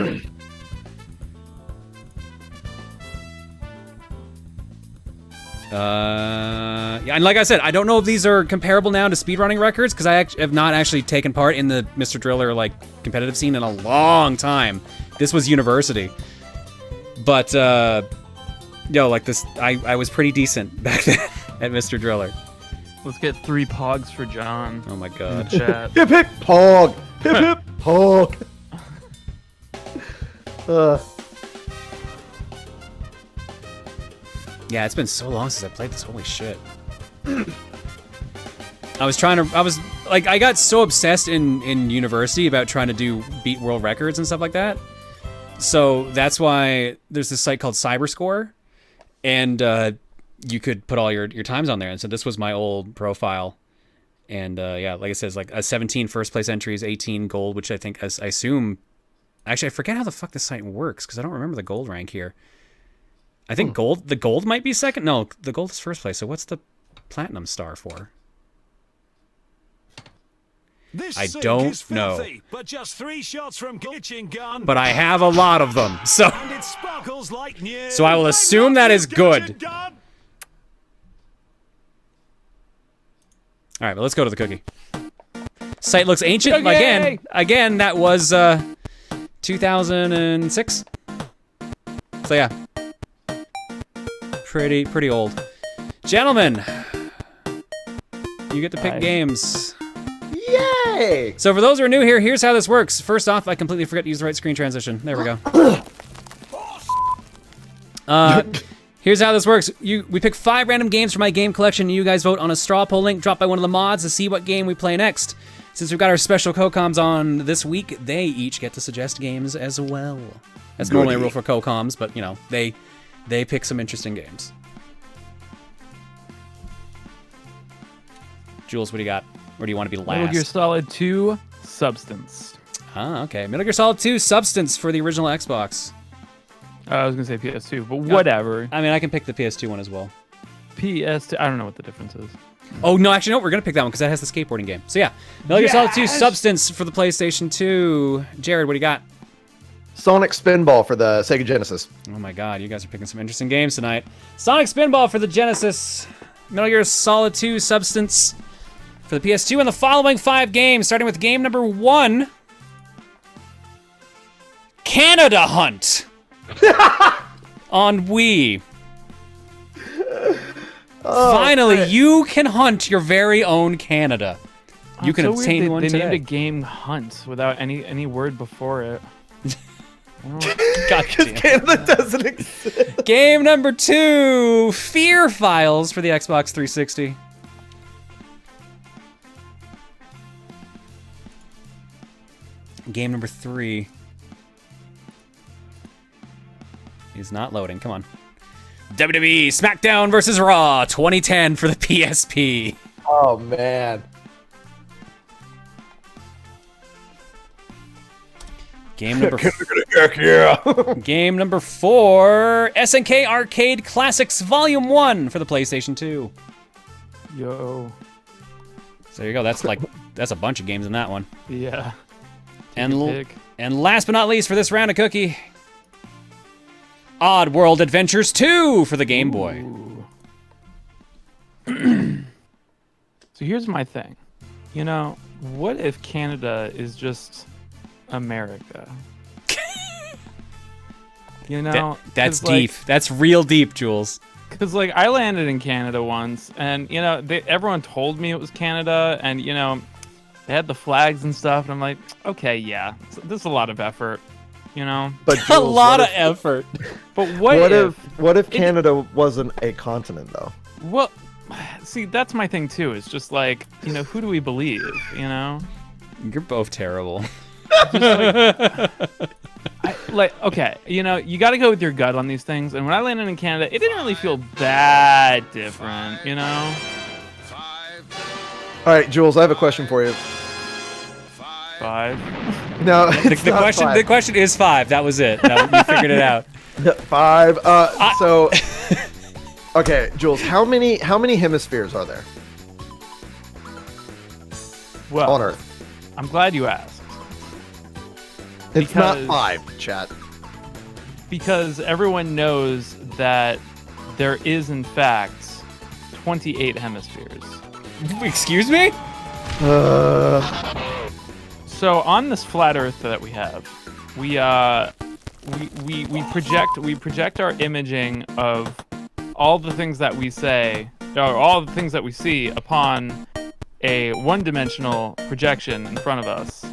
Yeah, and like I said, I don't know if these are comparable now to speedrunning records because I have not actually taken part in the Mr. Driller like competitive scene in a long time. This was university, but like this, I was pretty decent back then at Mr. Driller. Let's get 3 pogs for John. Oh my In the god. chat. Hip hip pog. Hip hip pog. Yeah, it's been so long since I played this. Holy shit. I got so obsessed in university about trying to beat world records and stuff like that. So that's why there's this site called Cyberscore, and you could put all your times on there. And so this was my old profile. And yeah, like it says, like a 17 first place entries, 18 gold, which I think, I assume, actually I forget how the fuck this site works because I don't remember the gold rank here. I think the gold might be second. No, the gold is first place. So what's the platinum star for? I don't know. But just 3 shots from kitchen gun. But I have a lot of them, so And it sparkles like new. so I will assume that is good. All right, but let's go to the cookie. Site looks ancient Cookie! again. That was 2006. So yeah, pretty old. Gentlemen, you get to pick Hi. games. Yay! So for those who are new here, here's how this works. First off, I completely forgot to use the right screen transition. There we go. Here's how this works. We pick 5 random games from my game collection, and you guys vote on a straw poll link dropped by one of the mods to see what game we play next. Since we've got our special co-coms on this week, they each get to suggest games as well. That's normally a rule for co-coms, but you know, they pick some interesting games. Jules, what do you got? Or do you want to be last? Metal Gear Solid 2 Substance. Ah, okay. Metal Gear Solid 2 Substance for the original Xbox. I was gonna say PS2, but whatever. I mean, I can pick the PS2 one as well. PS2. I don't know what the difference is. Oh, no, actually, no, we're going to pick that one because that has the skateboarding game. So yeah, Metal Gear Solid 2 Substance for the PlayStation 2. Jared, what do you got? Sonic Spinball for the Sega Genesis. Oh my god, you guys are picking some interesting games tonight. Sonic Spinball for the Genesis. Metal Gear Solid 2 Substance for the PS2, and the following 5 games, starting with game number 1, Canada Hunt on Wii. Finally, you can hunt your very own Canada. You can so obtain weird one they today. named a game Hunt without any word before it. God damn. Canada doesn't exist. Game number 2, Fear Files for the Xbox 360. Game number 3 He's not loading. Come on. WWE SmackDown versus Raw 2010 for the PSP. Oh man. Game number yeah. Game number 4, SNK Arcade Classics Volume 1 for the PlayStation 2. Yo. So there you go. That's a bunch of games in that one. Yeah. And last but not least for this round of Cookie, Odd World Adventures 2 for the Game Boy. So here's my thing. You know, what if Canada is just America? You know, that's deep. That's real deep, Jules. Because like I landed in Canada once, and you know, everyone told me it was Canada, and you know, they had the flags and stuff, and I'm like, okay, yeah, this is a lot of effort, you know. But A Jules, lot of effort. But what if Canada wasn't a continent though? Well, see, that's my thing too. It's just like, you know, who do we believe? You know, You're both terrible. Okay, you know, you got to go with your gut on these things. And when I landed in Canada, it didn't really feel that different, you know. All right, Jules, I have a question for you. 5. No, The question is 5. That was it. You figured it out. 5. So, okay, Jules, how many hemispheres are there Well, on Earth? I'm glad you asked. It's not 5, chat. Because everyone knows that there is, in fact, 28 hemispheres. Excuse me? So on this flat Earth that we have, we project our imaging of all the things that we say, or all the things that we see upon a one-dimensional projection in front of us.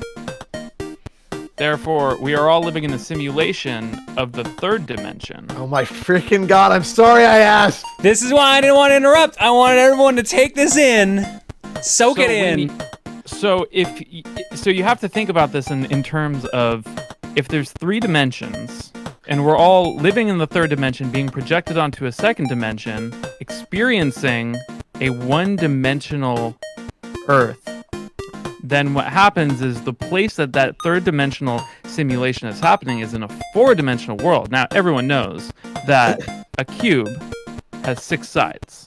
Therefore, we are all living in a simulation of the third dimension. Oh my freaking god, I'm sorry I asked. This is why I didn't want to interrupt. I wanted everyone to take this in. Soak it in. So you have to think about this in terms of if there's 3 dimensions and we're all living in the third dimension being projected onto a second dimension, experiencing a one-dimensional Earth, then what happens is the place that third dimensional simulation is happening is in a 4-dimensional world. Now, everyone knows that a cube has 6 sides,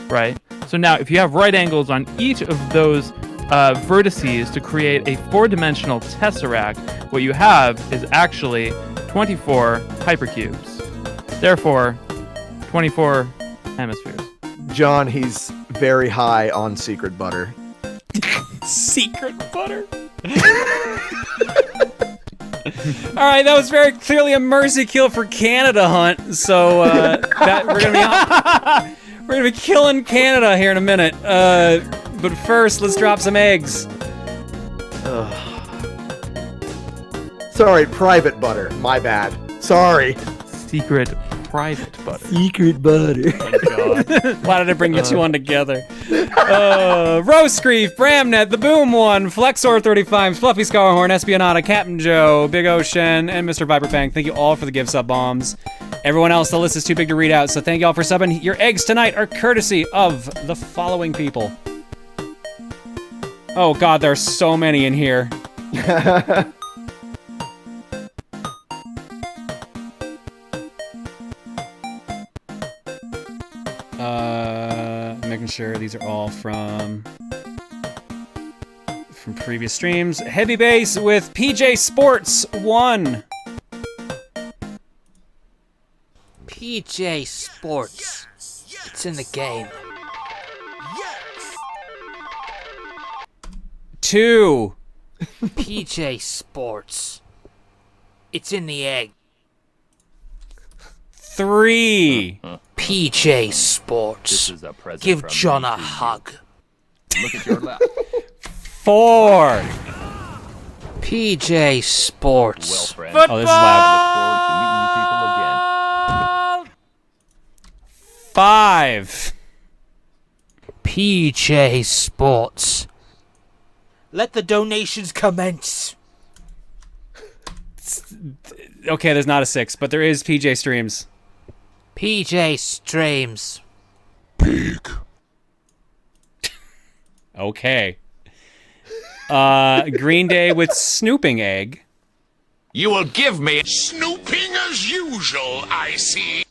right? So now if you have right angles on each of those vertices to create a 4-dimensional tesseract, what you have is actually 24 hypercubes. Therefore, 24 hemispheres. John, he's very high on secret butter. Secret butter. All right, that was very clearly a mercy kill for Canada Hunt. So we're gonna be killing Canada here in a minute. But first, let's drop some eggs. Sorry, private butter. My bad. Sorry. Secret private butter. Secret butter. Oh God. Why did I bring you two on together? Roast Grief, Bramnet, The Boom One, Flexor 35, Fluffy Scarhorn, Espionata, Captain Joe, Big Ocean, and Mr. Viperfang. Thank you all for the gift sub bombs. Everyone else, the list is too big to read out, so thank you all for subbing. Your eggs tonight are courtesy of the following people. Oh God, there are so many in here. Making sure these are all from previous streams. Heavy Bass with PJ Sports 1. PJ Sports. It's in the game. 2. PJ Sports. It's in the egg. 3. PJ Sports. This is a present Give from John me a to you. hug. Look at your left. 4. PJ Sports. Well, friend. Oh, this is loud. I look forward to meeting you people again. 5. PJ Sports. Let the donations commence. Okay, there's not a 6, but there is PJ Streams. PJ Streams. Okay. Green Day with Snooping Egg. You will give me snooping as usual, I see.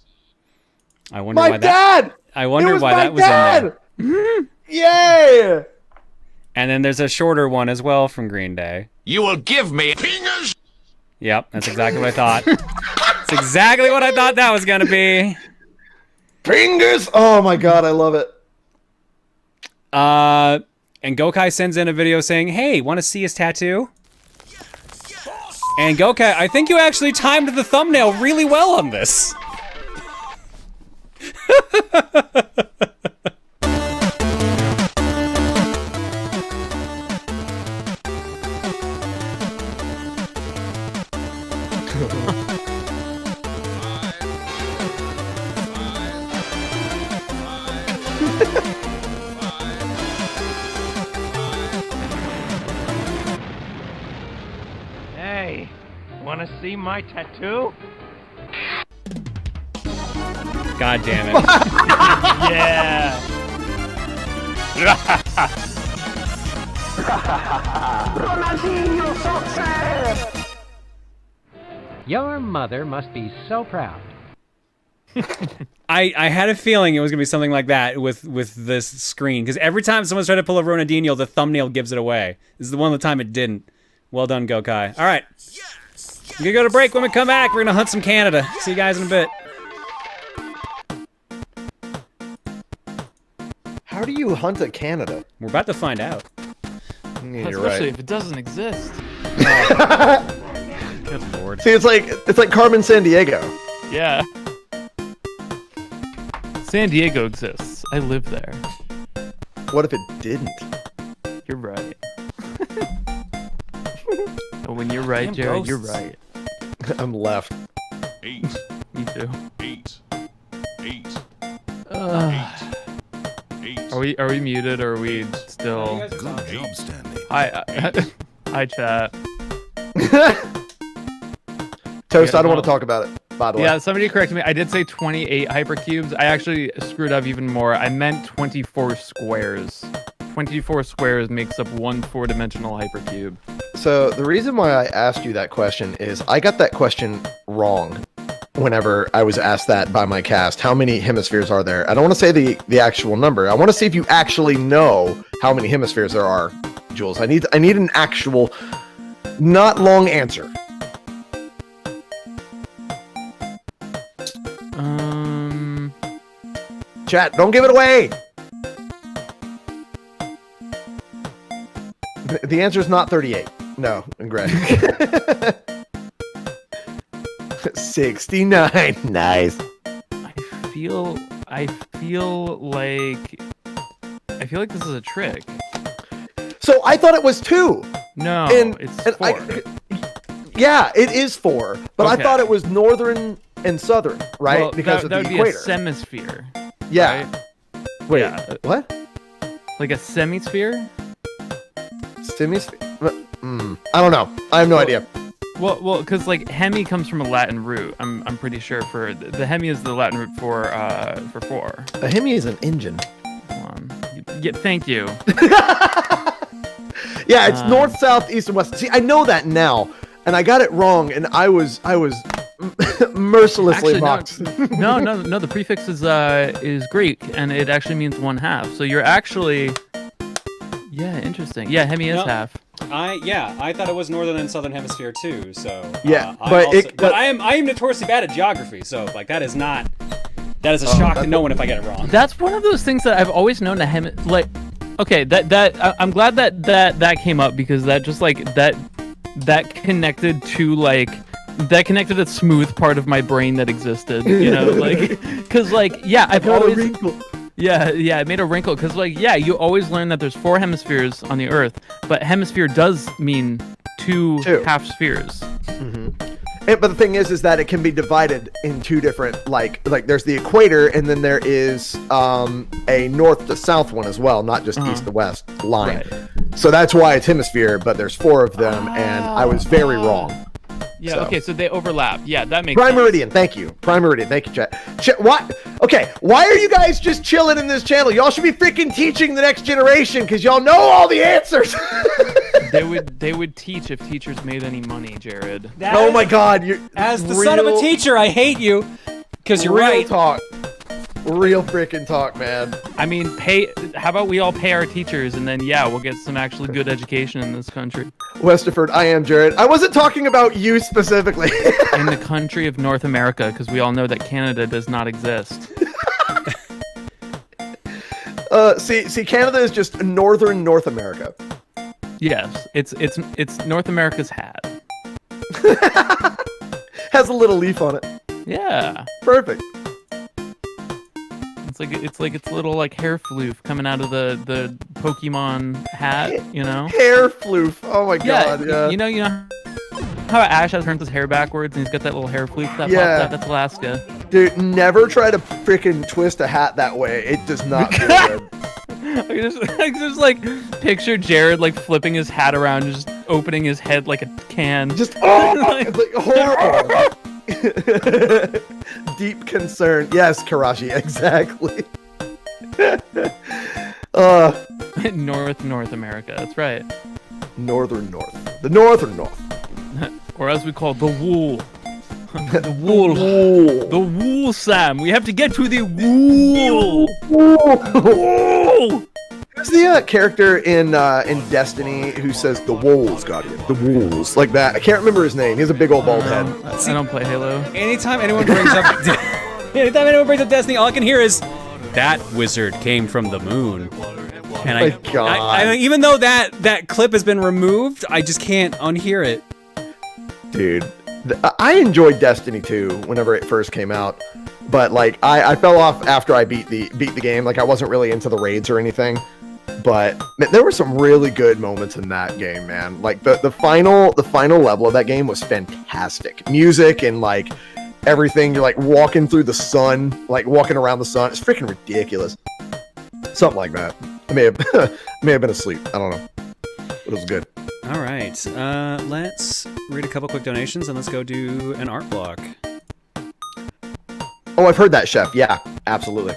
I wonder My why dad! I wonder It was why my that was dad! in there. Yay! And then there's a shorter one as well from Green Day. You will give me fingers. Yep, that's exactly what I thought. That's exactly what I thought that was gonna be. Fingers! Oh my god, I love it. And Gokai sends in a video saying, "Hey, want to see his tattoo?" And Gokai, I think you actually timed the thumbnail really well on this. Hey, wanna see my tattoo? God damn it. Yeah! Your mother must be so proud. I had a feeling it was gonna be something like that with this screen, because every time someone's trying to pull a Ronaldinho, the thumbnail gives it away. This is the one of the time it didn't. Well done, Gokai. All right, we're gonna go to break. When we come back, we're gonna hunt some Canada. See you guys in a bit. How do you hunt a Canada? We're about to find out. You're Especially right. if it doesn't exist. Good lord. See, it's like Carmen San Diego. Yeah. San Diego exists. I live there. What if it didn't? You're right. When you're right, Jared, you're right. I'm left. 8. Me too. 8. 8. 8. Are we muted or are we still? Good job, Stanley. Hi chat. Toast, Yeah, I don't no. want to talk about it, by the way. Yeah, somebody corrected me. I did say 28 hypercubes. I actually screwed up even more. I meant 24 squares. 24 squares makes up one 4-dimensional hypercube. So the reason why I asked you that question is I got that question wrong whenever I was asked that by my cast. How many hemispheres are there? I don't want to say the actual number. I want to see if you actually know how many hemispheres there are, Jules. I need an actual, not long answer. Chat, don't give it away. The answer is not 38. No, Greg. 69. Nice. I feel like this is a trick. So I thought it was 2. No, And- it's and 4. Yeah, it is 4. But I Okay. thought it was northern and southern, right? Well, because that of would the be equator. a semisphere. Yeah. Right? Wait, Yeah. what? Like a semisphere? Semisphere? I don't know. I have no idea. Well, because like hemi comes from a Latin root. I'm pretty sure for the hemi is the Latin root for 4. A Hemi is an engine. Hold on. Yeah, thank you. Yeah, it's north, south, east, and west. See, I know that now, and I got it wrong, and I was mercilessly mocked. No. The prefix is Greek, and it actually means 1/2. So you're actually, yeah, interesting. Yeah, hemi is No. half. I thought it was northern and southern hemisphere too. So Yeah, but I am notoriously bad at geography. So like that is a shock to no one if I get it wrong. That's one of those things that I've always known a hemi. Like, okay, I'm glad that came up because that just like that connected to like. That connected a smooth part of my brain that existed, you know, like, cause like, yeah, I've always, yeah, it made a wrinkle, cause like, yeah, you always learn that there's 4 hemispheres on the Earth, but hemisphere does mean two half spheres. But the thing is that it can be divided in 2 different, like there's the equator, and then there is a north to south one as well, not just east to west line. Right. So that's why it's hemisphere, but there's 4 of them, and I was very wrong. Yeah, So. okay, so they overlap. Yeah, that makes Prime sense. Meridian, thank you. Prime Meridian, thank you, chat. What? Okay, why are you guys just chilling in this channel? Y'all should be freaking teaching the next generation because y'all know all the answers. They would teach if teachers made any money, Jared. Oh my God, you're As the son of a teacher, I hate you because you're right. Talk. Real freaking talk, man. I mean, how about we all pay our teachers and then, yeah, we'll get some actually good education in this country. Westerford, I am Jared. I wasn't talking about you specifically. In the country of North America, because we all know that Canada does not exist. See, Canada is just northern North America. Yes, it's North America's hat. Has a little leaf on it. Yeah. Perfect. It's like its little like hair floof coming out of the Pokemon hat, you know? Hair floof. Oh my God. Yeah. You know how Ash has turns his hair backwards and he's got that little hair floof that pops out? That's Alaska. Dude, never try to freaking twist a hat that way. It does not feel good. I just like picture Jared like flipping his hat around, just opening his head like a can. Just it's like horrible. Deep concern. Yes, Karashi, exactly. North America. That's right. Northern North. The northern North. Or as we call it, the wool. The wool. The wool, Sam. We have to get to the wool. Wool. Who's the character in Destiny who says the wolves, Guardian? The wolves, like that. I can't remember his name. He has a big old bald head. I don't play Halo. Anytime anyone brings up Destiny, all I can hear is that wizard came from the moon. And I even though that clip has been removed, I just can't unhear it. Dude, I enjoyed Destiny 2 whenever it first came out, but like I fell off after I beat the game. Like I wasn't really into the raids or anything, but there were some really good moments in that game, man. Like the final level of that game was fantastic. Music and like everything. You're like walking through the sun, like walking around the sun. It's freaking ridiculous. Something like that. I may have been asleep. I don't know, but it was good. All right, let's read a couple quick donations and let's go do an art block. Oh, I've heard that, Chef. Yeah, absolutely.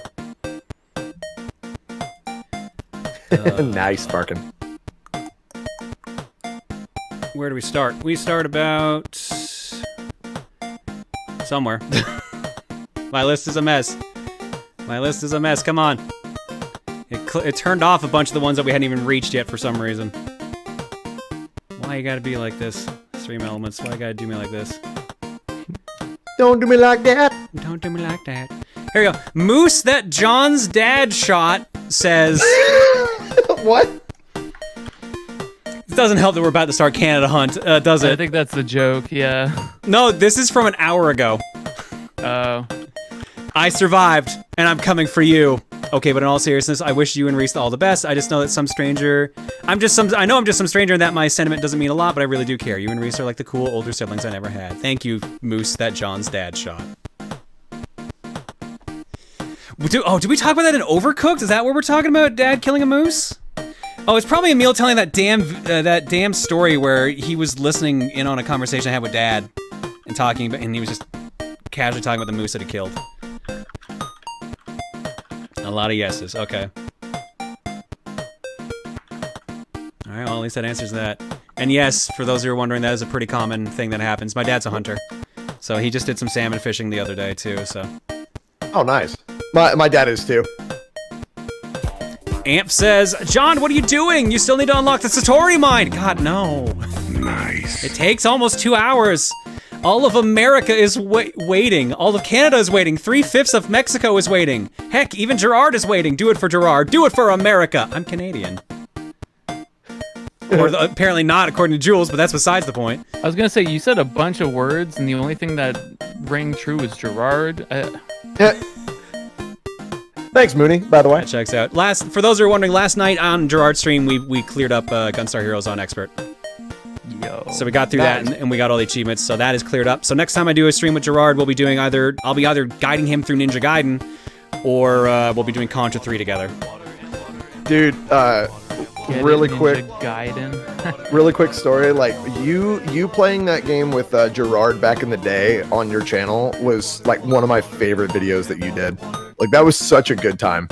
Nice, Sparkin. Where do we start? We start about somewhere. My list is a mess. Come on. It turned off a bunch of the ones that we hadn't even reached yet for some reason. Why you gotta be like this? Stream Elements, why you gotta do me like this? Don't do me like that. Don't do me like that. Here we go. Moose that John's dad shot says... What? It doesn't help that we're about to start Canada Hunt, does it? I think that's the joke, yeah. No, this is from an hour ago. Oh. I survived, and I'm coming for you. Okay, but in all seriousness, I wish you and Reese all the best. I just know that some stranger... I know I'm just some stranger and that my sentiment doesn't mean a lot, but I really do care. You and Reese are like the cool older siblings I never had. Thank you, Moose, that John's dad shot. Did we talk about that in Overcooked? Is that what we're talking about, Dad killing a moose? Oh, it's probably Emil telling that damn story where he was listening in on a conversation I had with Dad and talking about, and he was just casually talking about the moose that he killed. A lot of yeses. Okay. All right. Well, at least that answers that. And yes, for those who are wondering, that is a pretty common thing that happens. My dad's a hunter, so he just did some salmon fishing the other day too. So. Oh, nice. My dad is too. Amp says, John, what are you doing? You still need to unlock the Satori mine. God, no. Nice. It takes almost 2 hours. All of America is waiting. All of Canada is waiting. 3/5 of Mexico is waiting. Heck, even Gerard is waiting. Do it for Gerard. Do it for America. I'm Canadian. Or apparently not, according to Jules, but that's besides the point. I was gonna say, you said a bunch of words, and the only thing that rang true was Gerard. Thanks, Mooney, by the way. That checks out. For those who are wondering, last night on Gerard's stream, we cleared up Gunstar Heroes on Expert. Yo. So we got through that, and we got all the achievements, so that is cleared up. So next time I do a stream with Gerard, I'll be either guiding him through Ninja Gaiden, or we'll be doing Contra 3 together. Dude, really Ninja quick, Gaiden. really quick story. Like you playing that game with Gerard back in the day on your channel was like one of my favorite videos that you did. Like that was such a good time.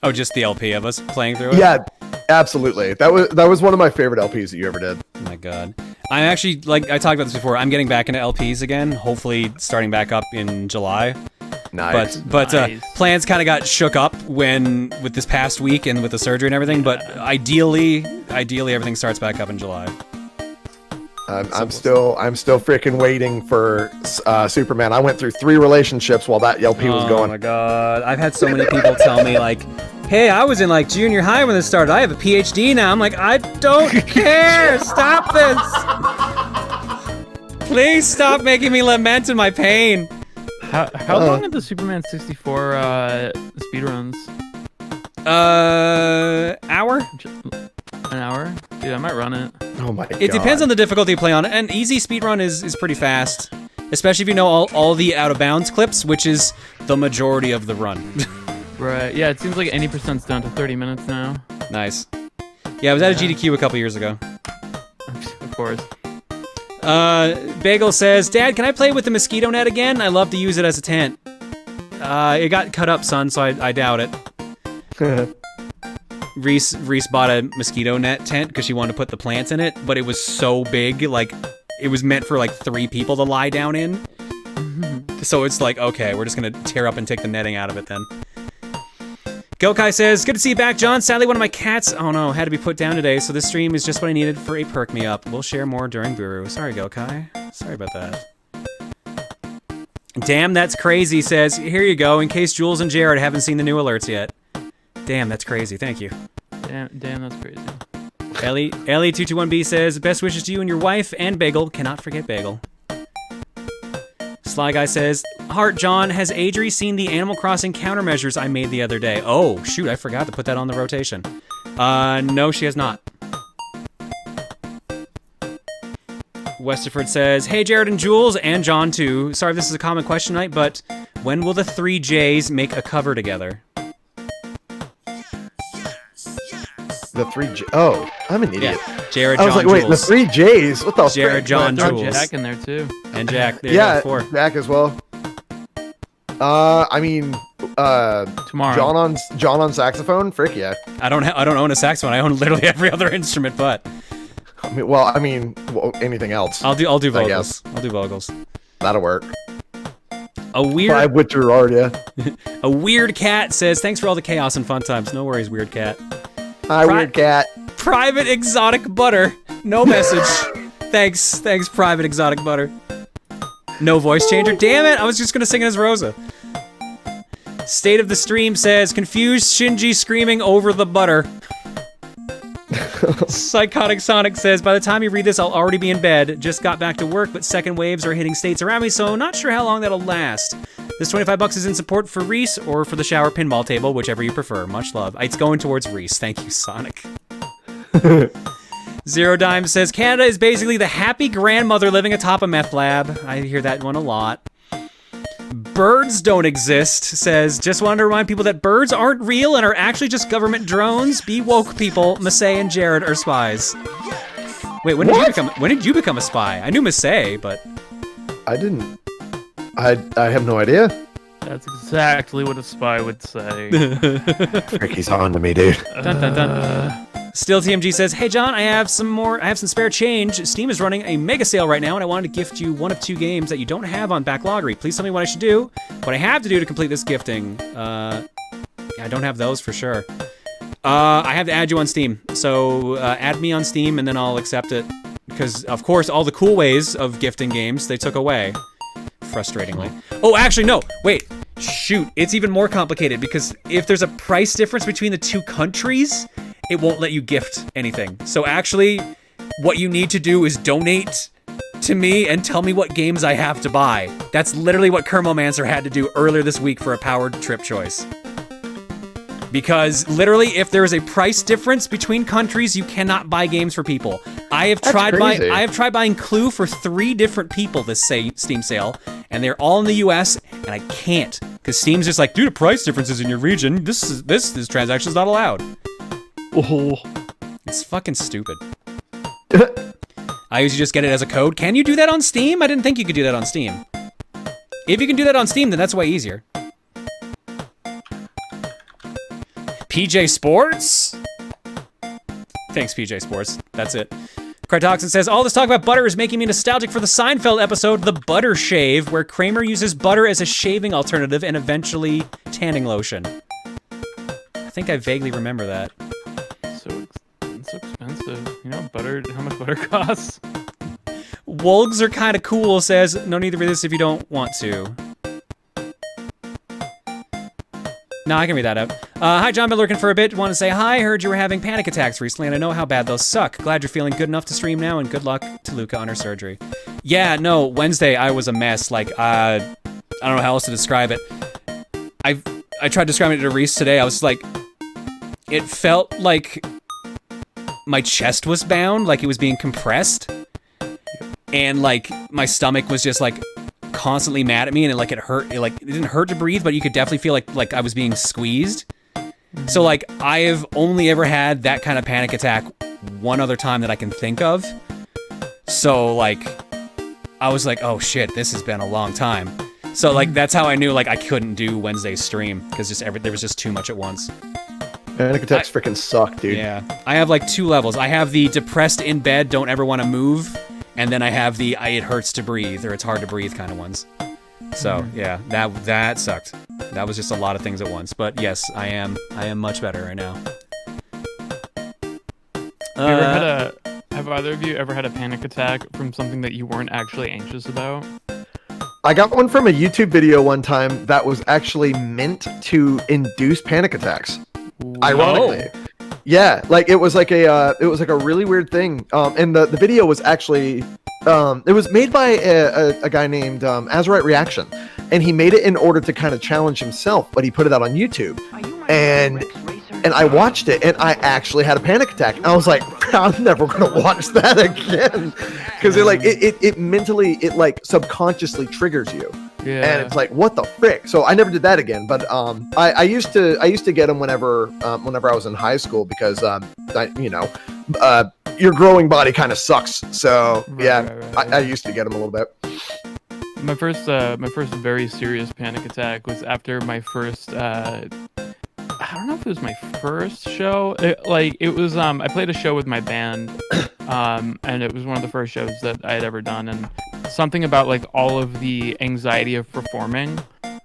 Oh, just the LP of us playing through it? Yeah, absolutely. That was one of my favorite LPs that you ever did. Oh my god. I'm actually, like I talked about this before, I'm getting back into LPs again, hopefully starting back up in July. Nice. But Nice. plans kind of got shook up with this past week and with the surgery and everything, but ideally everything starts back up in July. I'm still freaking waiting for Superman. I went through 3 relationships while that LP was going. Oh my god. I've had so many people tell me like, hey, I was in like junior high when this started. I have a PhD now. I'm like, I don't care. Stop this. Please stop making me lament in my pain. How long are the Superman 64 speedruns? Hour? An hour? Dude, I might run it. Oh my god. It depends on the difficulty you play on. An easy speedrun is pretty fast. Especially if you know all the out of bounds clips, which is the majority of the run. Right, yeah, it seems like any percent's down to 30 minutes now. Nice. Yeah, I was at a GDQ a couple years ago. Of course. Bagel says, Dad, can I play with the mosquito net again? I love to use it as a tent. It got cut up, son, so I doubt it. Reese bought a mosquito net tent because she wanted to put the plants in it, but it was so big, like, it was meant for, like, 3 people to lie down in. So it's like, okay, we're just gonna tear up and take the netting out of it then. Gokai says, good to see you back, John. Sadly, one of my cats, oh no, had to be put down today, so this stream is just what I needed for a perk me up. We'll share more during Booru. Sorry, Gokai. Sorry about that. Damn, that's crazy, says, here you go, in case Jules and Jared haven't seen the new alerts yet. Damn, that's crazy. Thank you. Damn, that's crazy. Ellie221B says, best wishes to you and your wife and Bagel. Cannot forget Bagel. Sly Guy says, Heart John, has Adri seen the Animal Crossing countermeasures I made the other day? Oh, shoot, I forgot to put that on the rotation. No, she has not. Westerford says, hey, Jared and Jules, and John too. Sorry if this is a common question tonight, but when will the 3 J's make a cover together? The 3 J. Oh, I'm an idiot. Yeah. Jared, I was John, like, wait, Jules. the 3 J's? What the Jared, frick? John, Throw Jules. Jack in there too. And Jack. There Yeah, you go, 4. Jack as well. I mean, Tomorrow. John on saxophone. Frick yeah. I don't own a saxophone. I own literally every other instrument, but I mean, anything else. I'll do I vocals. guess. I'll do vocals. That'll work. A weird 5 with Gerard, yeah. A weird cat says, thanks for all the chaos and fun times. No worries, weird cat. Hi, weird cat. Private exotic butter. No message. Thanks, private exotic butter. No voice changer. Damn it! I was just gonna sing it as Rosa. State of the stream says, confused Shinji screaming over the butter. Psychotic Sonic says, by the time you read this, I'll already be in bed. Just got back to work, but second waves are hitting states around me, so not sure how long that'll last. This $25 is in support for Reese or for the shower pinball table, whichever you prefer. Much love. It's going towards Reese. Thank you, Sonic. Zero Dime says, Canada is basically the happy grandmother living atop a meth lab. I hear that one a lot. Birds don't exist says, just wanted to remind people that birds aren't real and are actually just government drones. Be woke, people. Massey and Jared are spies. Wait, when did you become a spy? I knew Massey, but I didn't. I have no idea. That's exactly what a spy would say. Frick, he's on to me, dude. Dun, dun, dun. Still TMG says, hey John, I have some spare change. Steam is running a mega sale right now, and I wanted to gift you one of 2 games that you don't have on Backloggery. Please tell me what I should do, what I have to do to complete this gifting. I don't have those for sure. I have to add you on Steam, so add me on Steam and then I'll accept it. Because, of course, all the cool ways of gifting games, they took away. Frustratingly. Oh, actually, no, wait. Shoot, it's even more complicated because if there's a price difference between the 2 countries, it won't let you gift anything. So actually, what you need to do is donate to me and tell me what games I have to buy. That's literally what Kermomancer had to do earlier this week for a powered trip choice. Because literally, if there is a price difference between countries, you cannot buy games for people. I have tried buying Clue for 3 different people this Steam sale, and they're all in the US, and I can't. Because Steam's just like, due to price differences in your region, this transaction's not allowed. Oh. It's fucking stupid. I usually just get it as a code. Can you do that on Steam? I didn't think you could do that on Steam. If you can do that on Steam, then that's way easier. PJ Sports? Thanks, PJ Sports. That's it. Krytoxin says, all this talk about butter is making me nostalgic for the Seinfeld episode, The Butter Shave, where Kramer uses butter as a shaving alternative and eventually tanning lotion. I think I vaguely remember that. It's so expensive. You know, butter, how much butter costs? Wolgs are kind of cool, says, no need for this if you don't want to. No, I can read that out. Hi, John, been lurking for a bit. Want to say hi. Heard you were having panic attacks recently, and I know how bad those suck. Glad you're feeling good enough to stream now, and good luck to Luca on her surgery. Yeah, no, Wednesday I was a mess. Like, I don't know how else to describe it. I tried describing it to Reese today. I was like, it felt like my chest was bound, like it was being compressed, and like my stomach was just like constantly mad at me, and it hurt. It didn't hurt to breathe, but you could definitely feel like I was being squeezed. So like I have only ever had that kind of panic attack one other time that I can think of. So like I was like, oh shit, this has been a long time. So like that's how I knew like I couldn't do Wednesday's stream, because there was just too much at once. Panic attacks freaking suck, dude. Yeah, I have like 2 levels. I have the depressed in bed, don't ever want to move, and then I have the it hurts to breathe or it's hard to breathe kind of ones. So yeah, that sucked. That was just a lot of things at once. But yes, I am much better right now. Have either of you ever had a panic attack from something that you weren't actually anxious about? I got one from a YouTube video one time that was actually meant to induce panic attacks. Ironically. Yeah, like it was like a really weird thing. And the video was actually it was made by a guy named Azurite Reaction, and he made it in order to kind of challenge himself, but he put it out on YouTube. And I watched it, and I actually had a panic attack. I was like, I'm never gonna watch that again, because it mentally, subconsciously triggers you. Yeah. And it's like, what the frick? So I never did that again. But I used to get them whenever I was in high school, because your growing body kind of sucks. So I used to get them a little bit. My first very serious panic attack was after my first. I don't know if it was my first show. It was. I played a show with my band, and it was one of the first shows that I had ever done. And something about like all of the anxiety of performing,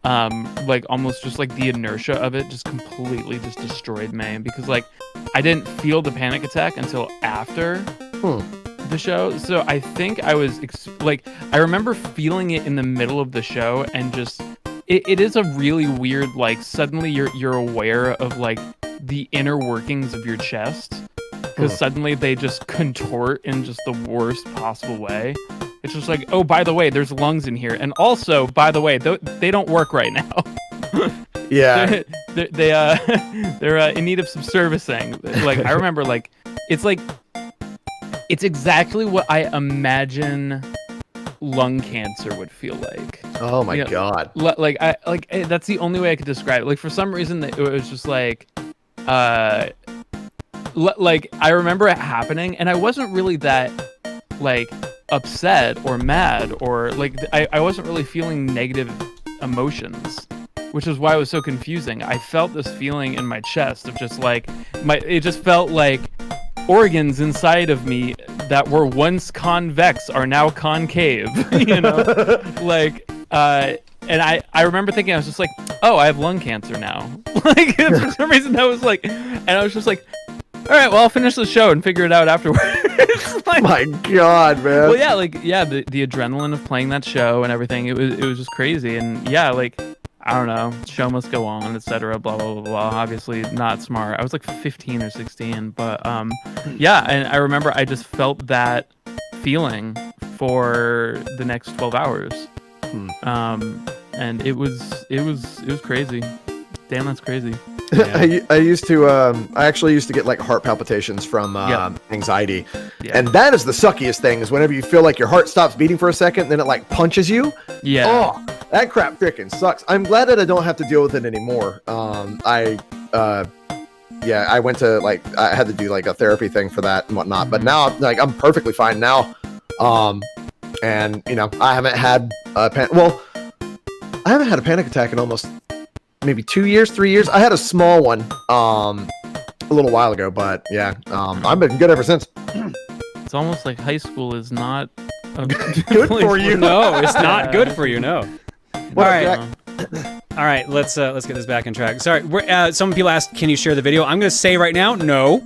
almost just like the inertia of it, just completely just destroyed me. Because like I didn't feel the panic attack until after the show. So I think I was I remember feeling it in the middle of the show, and just. It is a really weird, like, suddenly you're aware of, like, the inner workings of your chest, because suddenly they just contort in just the worst possible way. It's just like, oh, by the way, there's lungs in here, and also, by the way, they don't work right now. Yeah. They're in need of some servicing. Like, I remember, like, it's exactly what I imagine lung cancer would feel like. Oh my god. That's the only way I could describe it. Like, for some reason it was just like I remember it happening, and I wasn't really that like upset or mad, or like I wasn't really feeling negative emotions, which is why it was so confusing. I felt this feeling in my chest of just like it just felt like organs inside of me that were once convex are now concave, you know? And I remember thinking, I was just like, oh, I have lung cancer now. Like, for some reason that was like, and I was just like, all right, well, I'll finish the show and figure it out afterwards. Like, my god, man. Well, yeah, the adrenaline of playing that show and everything, it was just crazy. And yeah, like, I don't know, show must go on, etc. Blah blah blah blah. Obviously not smart. I was like 15 or 16, but yeah. And I remember I just felt that feeling for the next 12 hours, and it was crazy. Damn, that's crazy. Yeah. I actually used to get like heart palpitations from anxiety, and that is the suckiest thing. Is whenever you feel like your heart stops beating for a second, then it like punches you. Yeah. Oh, that crap freaking sucks. I'm glad that I don't have to deal with it anymore. yeah, I went to like I had to do like a therapy thing for that and whatnot. But now like I'm perfectly fine now. And you know, I haven't had a I haven't had a panic attack in almost maybe 2 years, 3 years. I had a small one a little while ago, but yeah, I've been good ever since. It's almost like high school is not Good for you. No, it's not good for you. No. What All up, right. Jack? All right, let's get this back on track. Sorry, some people asked, "Can you share the video?" I'm gonna say right now, no.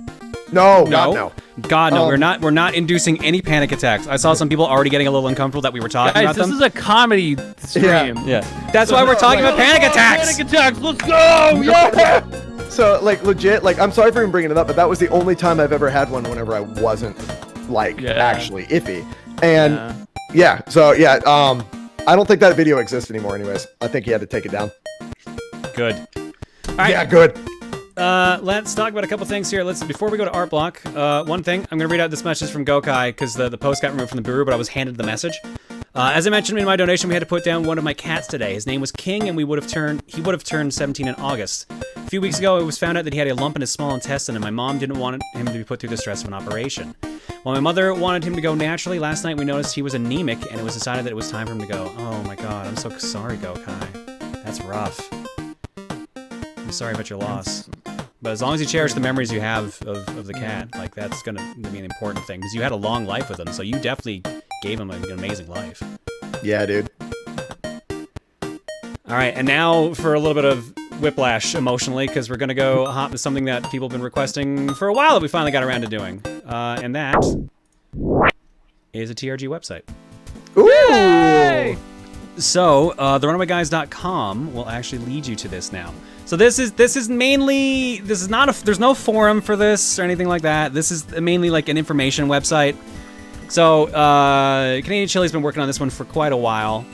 No, God, no. God, no. We're not inducing any panic attacks. I saw some people already getting a little uncomfortable that we were talking Guys, about this them. is a comedy stream. Yeah. That's why we're talking about panic attacks. Panic attacks. Let's go. Yeah. So like legit, like I'm sorry for even bringing it up, but that was the only time I've ever had one whenever I wasn't like actually iffy. And so I don't think that video exists anymore. Anyways, I think he had to take it down. Good. All right. Yeah, good. Let's talk about a couple things here. Before we go to Art Block, one thing, I'm gonna read out this message from Gokai because the post got removed from the Booru, but I was handed the message. As I mentioned in my donation, we had to put down one of my cats today. His name was King, and he would have turned 17 in August. A few weeks ago, it was found out that he had a lump in his small intestine, and my mom didn't want him to be put through the stress of an operation. While my mother wanted him to go naturally, last night we noticed he was anemic, and it was decided that it was time for him to go. Oh my god, I'm so sorry, Gokai. That's rough. I'm sorry about your loss. But as long as you cherish the memories you have of the cat, like that's gonna be an important thing, because you had a long life with him, so you definitely gave him an amazing life. Yeah, dude. All right, and now for a little bit of whiplash emotionally, because we're gonna go hop to something that people have been requesting for a while that we finally got around to doing, and that is a TRG website. Ooh! Yay! So, therunawayguys.com will actually lead you to this now. So this is mainly, there's no forum for this or anything like that. This is mainly like an information website. So, Canadian Chili's been working on this one for quite a while.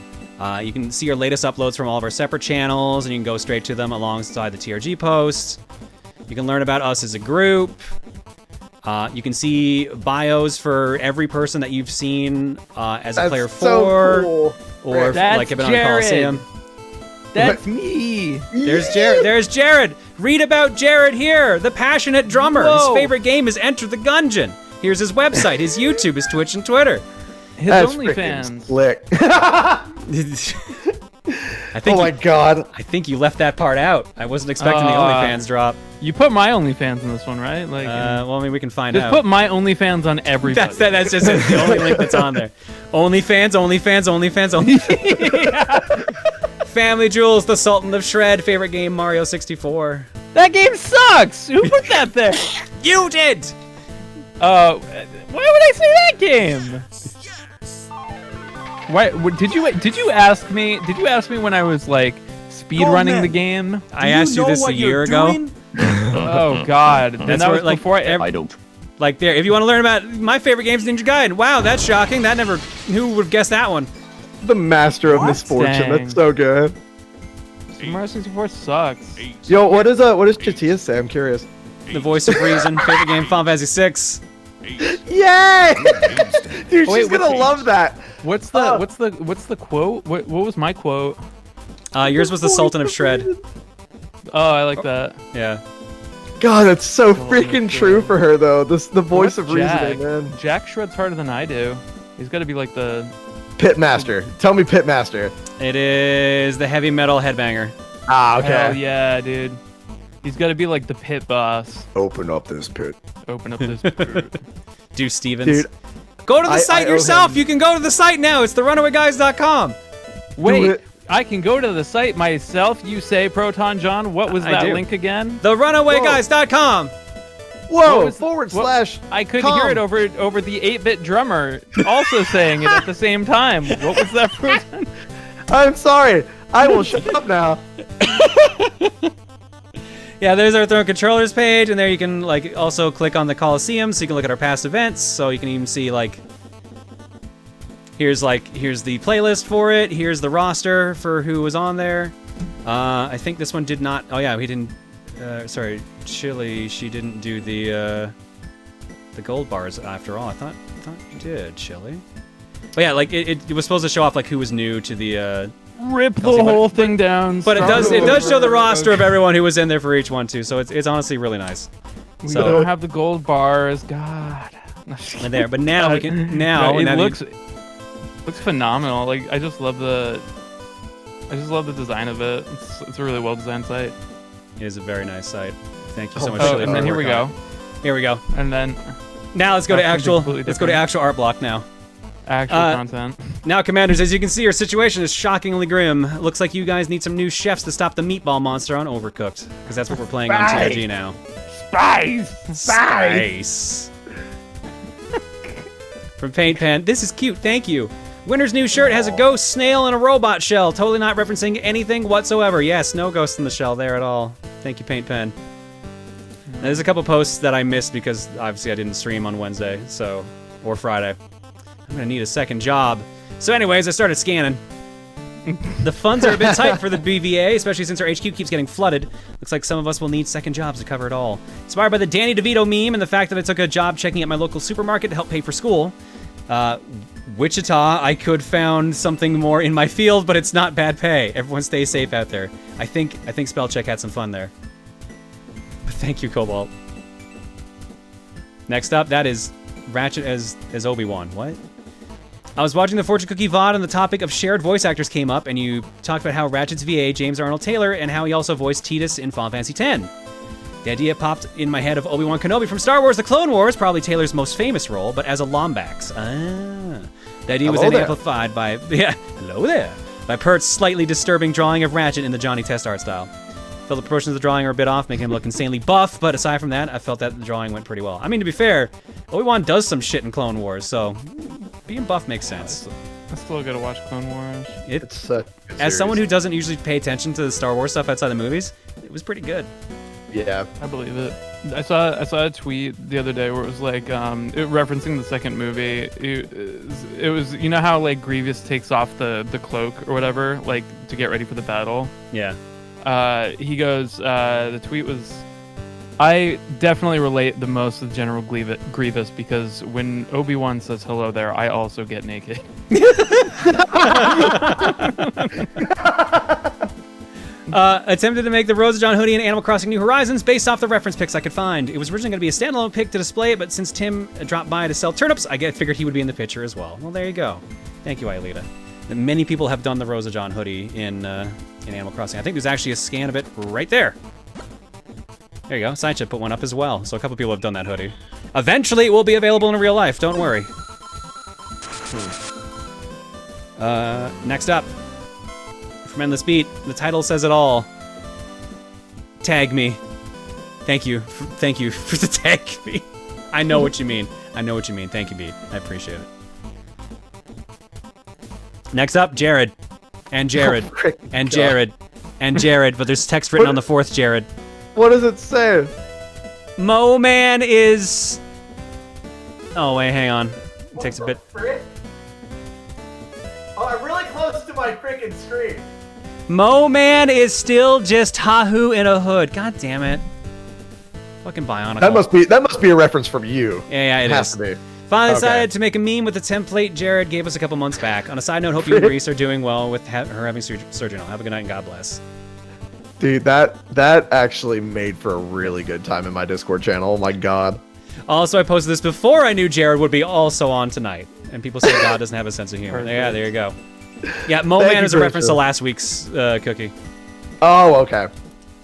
You can see our latest uploads from all of our separate channels, and you can go straight to them alongside the TRG posts. You can learn about us as a group. You can see bios for every person that you've seen as a player for, cool. or like have been on the Coliseum. That's me. There's Jared. There's Jared. Read about Jared here, the passionate drummer. Whoa. His favorite game is Enter the Gungeon. Here's his website, his YouTube, his Twitch, and Twitter. His OnlyFans. Slick. I think oh my god. I think you left that part out. I wasn't expecting the OnlyFans drop. You put my OnlyFans in this one, right? Like, well, I mean, we can find just out. put my OnlyFans on everybody. That's just the only link that's on there. OnlyFans. Family Jewels, the Sultan of Shred, favorite game, Mario 64. That game sucks! Who put that there? You did! Why would I say that game? Why did you ask me? Did you ask me when I was like speedrunning the game? I asked you this a year ago. Oh god, that's that where, was like, before I don't. Like there, if you want to learn about my favorite games, Ninja Gaiden. Wow, that's shocking. That never. Who would have guessed that one? The master of misfortune. Dang. That's so good. Mario 64 sucks. Yo, what does Chatias say? I'm curious. The voice of reason. Favorite game, Final Fantasy 6. Yay! Dude, she's gonna love that. What's the quote? What was my quote? Yours was the Sultan of Shred. Oh, I like that. Yeah. God, that's so freaking true for her though. The voice of reasoning, man. Jack shreds harder than I do. He's got to be like the Pitmaster. Tell me Pitmaster. It is the heavy metal headbanger. Ah, okay. Hell yeah, dude. He's got to be like the pit boss. Open up this pit. Open up this pit. Do Stevens. Dude, go to the site I yourself. You can go to the site now. It's therunawayguys.com. Wait, I can go to the site myself. You say, Proton John. What was that do. link again? Therunawayguys.com. Whoa! // I couldn't hear it over the 8-bit drummer also saying it at the same time. What was that, Proton? I'm sorry. I will shut up now. Yeah, there's our Throne Controllers page, and there you can like also click on the Coliseum, so you can look at our past events. So you can even see like here's the playlist for it. Here's the roster for who was on there. I think this one did not. Oh yeah, we didn't. Sorry, Chili. She didn't do the gold bars after all. I thought you did, Chili. But yeah, like it was supposed to show off like who was new to the rip the whole thing down. But it does show the roster of everyone who was in there for each one too. So it's honestly really nice. We don't have the gold bars. God. And there, but now we can now. It looks phenomenal. Like I just love the design of it. It's a really well designed site. It is a very nice site. Thank you so much. Oh, and then here we go. Here we go. And then now let's go to actual art block now. Actual content. Now, Commanders, as you can see, your situation is shockingly grim. Looks like you guys need some new chefs to stop the meatball monster on Overcooked, because that's what we're playing on TRG now. Spice. From Paint Pen, this is cute, thank you. Winter's new shirt has a ghost, snail, and a robot shell. Totally not referencing anything whatsoever. Yes, no ghost in the shell there at all. Thank you, Paint Pen. Now, there's a couple posts that I missed because obviously I didn't stream on Wednesday, or Friday. I'm gonna need a second job. So anyways, I started scanning. The funds are a bit tight for the BVA, especially since our HQ keeps getting flooded. Looks like some of us will need second jobs to cover it all. Inspired by the Danny DeVito meme and the fact that I took a job checking at my local supermarket to help pay for school. Wichita, I could found something more in my field, but it's not bad pay. Everyone stay safe out there. I think Spellcheck had some fun there. But thank you, Cobalt. Next up, that is Ratchet as Obi-Wan. What? I was watching the Fortune Cookie VOD and the topic of shared voice actors came up, and you talked about how Ratchet's VA, James Arnold Taylor, and how he also voiced Tidus in Final Fantasy X. The idea popped in my head of Obi-Wan Kenobi from Star Wars The Clone Wars, probably Taylor's most famous role, but as a Lombax. The idea was then amplified by, hello there, by Pert's slightly disturbing drawing of Ratchet in the Johnny Test art style. I felt the proportions of the drawing are a bit off, making him look insanely buff, but aside from that, I felt that the drawing went pretty well. I mean, to be fair, Obi-Wan does some shit in Clone Wars, so being buff makes sense. I still gotta watch Clone Wars. It's as someone who doesn't usually pay attention to the Star Wars stuff outside the movies, it was pretty good. Yeah, I believe it. I saw a tweet the other day where it was like referencing the second movie. It was you know how like Grievous takes off the cloak or whatever like to get ready for the battle. Yeah. He goes. The tweet was, I definitely relate the most with General Grievous because when Obi-Wan says hello there, I also get naked. Attempted to make the Rosa John hoodie in Animal Crossing New Horizons based off the reference pics I could find. It was originally going to be a standalone pic to display it, but since Tim dropped by to sell turnips, I figured he would be in the picture as well. Well, there you go. Thank you, Aelita. Many people have done the Rosa John hoodie in Animal Crossing. I think there's actually a scan of it right there. There you go. Sidechip put one up as well, so a couple people have done that hoodie. Eventually, it will be available in real life. Don't worry. Next up. From Endless Beat, the title says it all. Tag me. Thank you for the tag me. I know what you mean. Thank you, Beat. I appreciate it. Next up, Jared. And Jared. And Jared. And Jared, but there's text written on the fourth Jared. What does it say? Mo Man is... Oh, wait, hang on. It takes a bit... Oh, I'm really close to my freaking screen. Mo Man is still just Hahu in a hood. God damn it. Fucking Bionicle. That must be a reference from you. Yeah, it has is. to be. Finally decided to make a meme with the template Jared gave us a couple months back. On a side note, hope you and Reese are doing well with her having surgery. Have a good night and God bless. Dude, that actually made for a really good time in my Discord channel. Oh my god. Also, I posted this before I knew Jared would be also on tonight. And people say God doesn't have a sense of humor. Yeah, there you go. Yeah, Mo Man is a reference to last week's cookie. Oh, okay.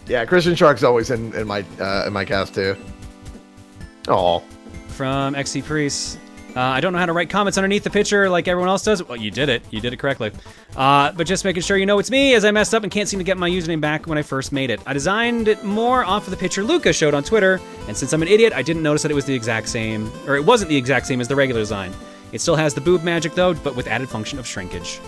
Yeah, Christian Shark's always in my cast too. Oh. From XC Priest. I don't know how to write comments underneath the picture like everyone else does. Well, you did it. You did it correctly. But just making sure you know it's me, as I messed up and can't seem to get my username back when I first made it. I designed it more off of the picture Luca showed on Twitter, and since I'm an idiot, I didn't notice that it was the exact same, or it wasn't the exact same as the regular design. It still has the boob magic though, but with added function of shrinkage.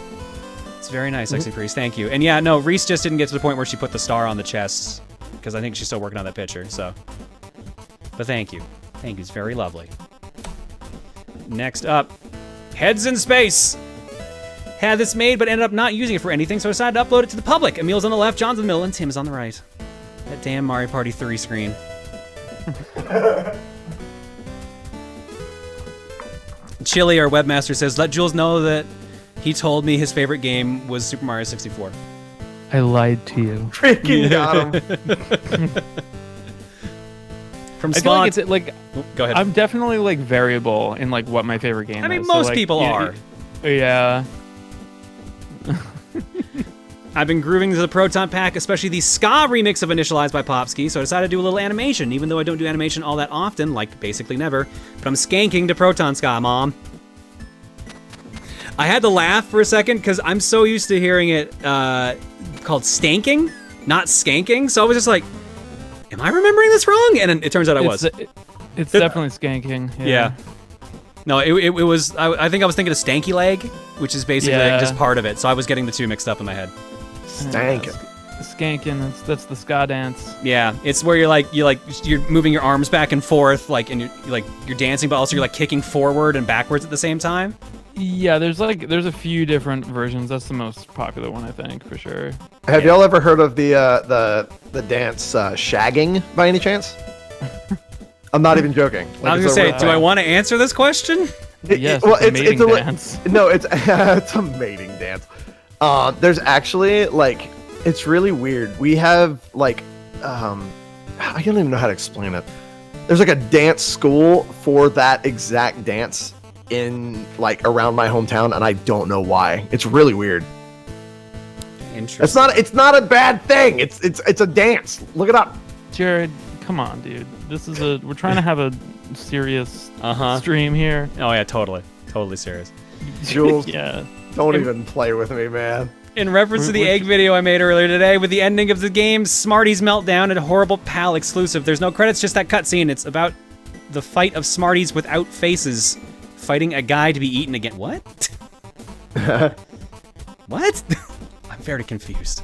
It's very nice, XC Priest. Thank you. And yeah, no, Reese just didn't get to the point where she put the star on the chest, because I think she's still working on that picture, so. But thank you. Thank you. It's very lovely. Next up, Heads in Space. Had this made, but ended up not using it for anything, so I decided to upload it to the public. Emil's on the left, John's in the middle, and Tim's on the right. That damn Mario Party 3 screen. Chili, our webmaster, says, let Jules know that He told me his favorite game was Super Mario 64. I lied to you. Freaking got him. From I feel Spawn. like it's like Go ahead. I'm definitely like variable in like what my favorite game is. I mean, So, most like, people are. Yeah. I've been grooving to the Proton pack, especially the ska remix of Initialized by Popsky, so I decided to do a little animation, even though I don't do animation all that often, like basically never. But I'm skanking to Proton ska, Mom. I had to laugh for a second, because I'm so used to hearing it called stanking, not skanking, so I was just like, am I remembering this wrong? And it turns out I was. It's definitely skanking. Yeah. No, it was, I think I was thinking of stanky leg, which is basically like just part of it, so I was getting the two mixed up in my head. Stankin'. Skanking, that's the ska dance. Yeah, it's where you're moving your arms back and forth, like, and you're dancing, but also you're like kicking forward and backwards at the same time. Yeah, there's a few different versions. That's the most popular one, I think, for sure. Have y'all ever heard of the dance shagging by any chance? I'm not even joking. Like, I was gonna say, do I want to answer this question? Yes, well, it's a mating dance. No, it's it's a mating dance. There's actually like, it's really weird. We have like, I don't even know how to explain it. There's like a dance school for that exact dance in like around my hometown, and I don't know why. It's really weird. Interesting. It's not a bad thing. It's a dance. Look it up. Jared, come on, dude. We're trying to have a serious stream here. Oh yeah, totally serious. Jules, yeah. Don't even play with me, man. In reference to the egg video I made earlier today, with the ending of the game, Smarty's meltdown and a horrible PAL exclusive. There's no credits, just that cutscene. It's about the fight of Smarties without faces, fighting a guy to be eaten again. What? What? I'm very confused.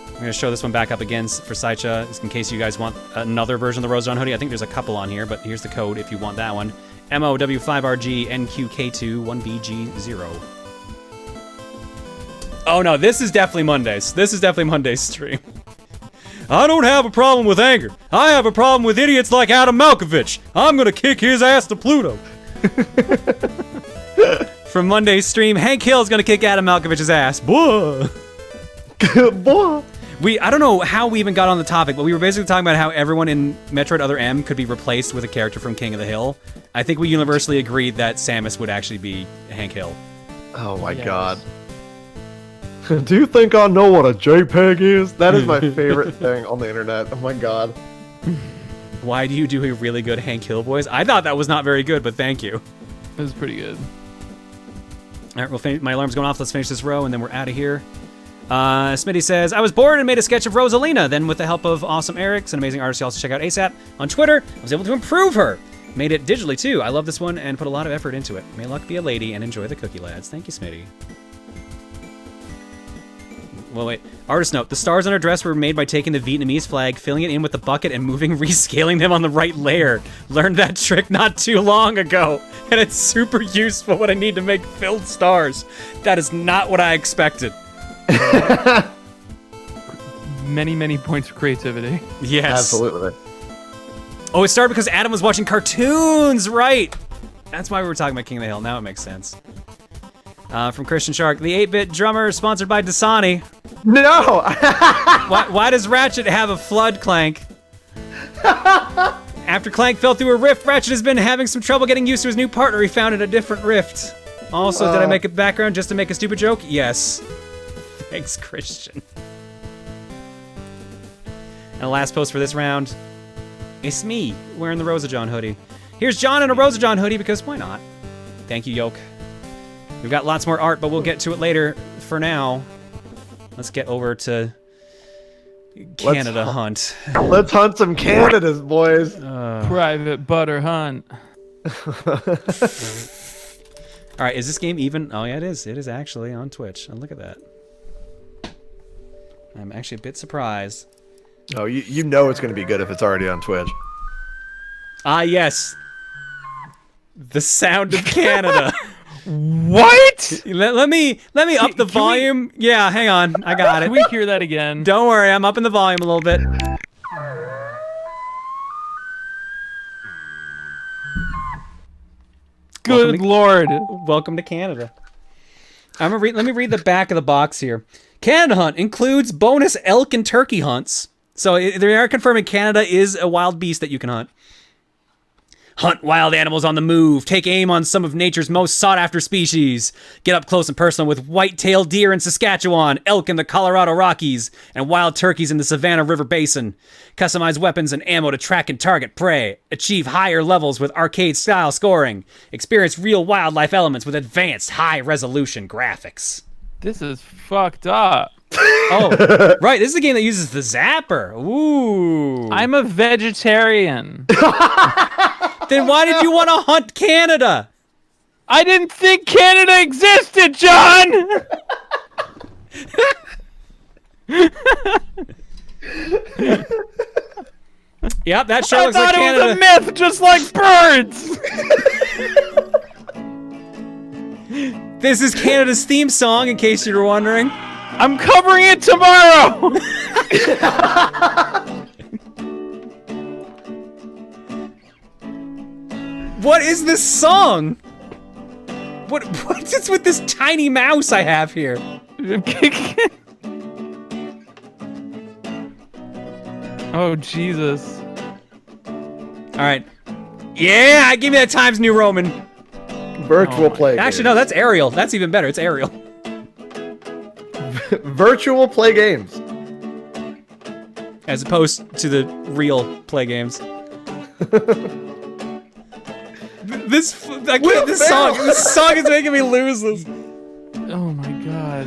I'm going to show this one back up again for Saicha, just in case you guys want another version of the Rose Dawn hoodie. I think there's a couple on here, but here's the code if you want that one. MOW5RG NQK2 1BG0. Oh no, this is definitely Monday's. This is definitely Monday's stream. I don't have a problem with anger. I have a problem with idiots like Adam Malkovich. I'm gonna kick his ass to Pluto. From Monday's stream, Hank Hill's gonna kick Adam Malkovich's ass. Boy. Boy. I don't know how we even got on the topic, but we were basically talking about how everyone in Metroid Other M could be replaced with a character from King of the Hill. I think we universally agreed that Samus would actually be Hank Hill. Oh my god. Do you think I know what a JPEG is? That is my favorite thing on the internet. Oh my god. Why do you do a really good Hank Hill voice? I thought that was not very good, but thank you. It was pretty good. All right, my alarm's going off. Let's finish this row, and then we're out of here. Smitty says, I was bored and made a sketch of Rosalina. Then with the help of Awesome Eric's, an amazing artist you also check out ASAP on Twitter, I was able to improve her. Made it digitally too. I love this one and put a lot of effort into it. May luck be a lady and enjoy the cookie, lads. Thank you, Smitty. Well, wait. Artist note, the stars on her dress were made by taking the Vietnamese flag, filling it in with the bucket, and moving, rescaling them on the right layer. Learned that trick not too long ago, and it's super useful when I need to make filled stars. That is not what I expected. Many points of creativity. Yes. Absolutely. Oh, it started because Adam was watching cartoons, right? That's why we were talking about King of the Hill. Now it makes sense. From Christian Shark, the 8-bit drummer sponsored by Dasani. No! why does Ratchet have a flood clank? After Clank fell through a rift, Ratchet has been having some trouble getting used to his new partner he found in a different rift. Also, did I make a background just to make a stupid joke? Yes. Thanks, Christian. And the last post for this round, it's me wearing the Rosa John hoodie. Here's John in a Rosa John hoodie because why not? Thank you, Yoke. We've got lots more art, but we'll get to it later. For now, let's get over to Canada Hunt. Let's hunt some Canadas, boys. Private butter hunt. All right, is this game even? Oh yeah, it is. It is actually on Twitch. And look at that. I'm actually a bit surprised. Oh, you know it's going to be good if it's already on Twitch. Ah, yes. The sound of Canada. What? Let me up the volume. Yeah, hang on. I got it. Can we hear that again? Don't worry, I'm upping the volume a little bit. Good lord. Welcome to Canada. Let me read the back of the box here. Canada Hunt includes bonus elk and turkey hunts. So they are confirming Canada is a wild beast that you can hunt. Hunt wild animals on the move. Take aim on some of nature's most sought-after species. Get up close and personal with white-tailed deer in Saskatchewan, elk in the Colorado Rockies, and wild turkeys in the Savannah River Basin. Customize weapons and ammo to track and target prey. Achieve higher levels with arcade-style scoring. Experience real wildlife elements with advanced high-resolution graphics. This is fucked up. Oh, right. This is a game that uses the zapper. Ooh. I'm a vegetarian. Then why did you want to hunt Canada? I didn't think Canada existed, John! Yep, that sure looks like Canada. I thought it was a myth, just like birds! This is Canada's theme song, in case you were wondering. I'm covering it tomorrow! What is this song? What's this with this tiny mouse I have here? Oh, Jesus. Alright. Yeah, give me that Times New Roman. Virtual play Actually, games. no, that's Ariel. That's even better. It's Ariel. Virtual play games. As opposed to the real play games. This song is making me lose this. Oh my god.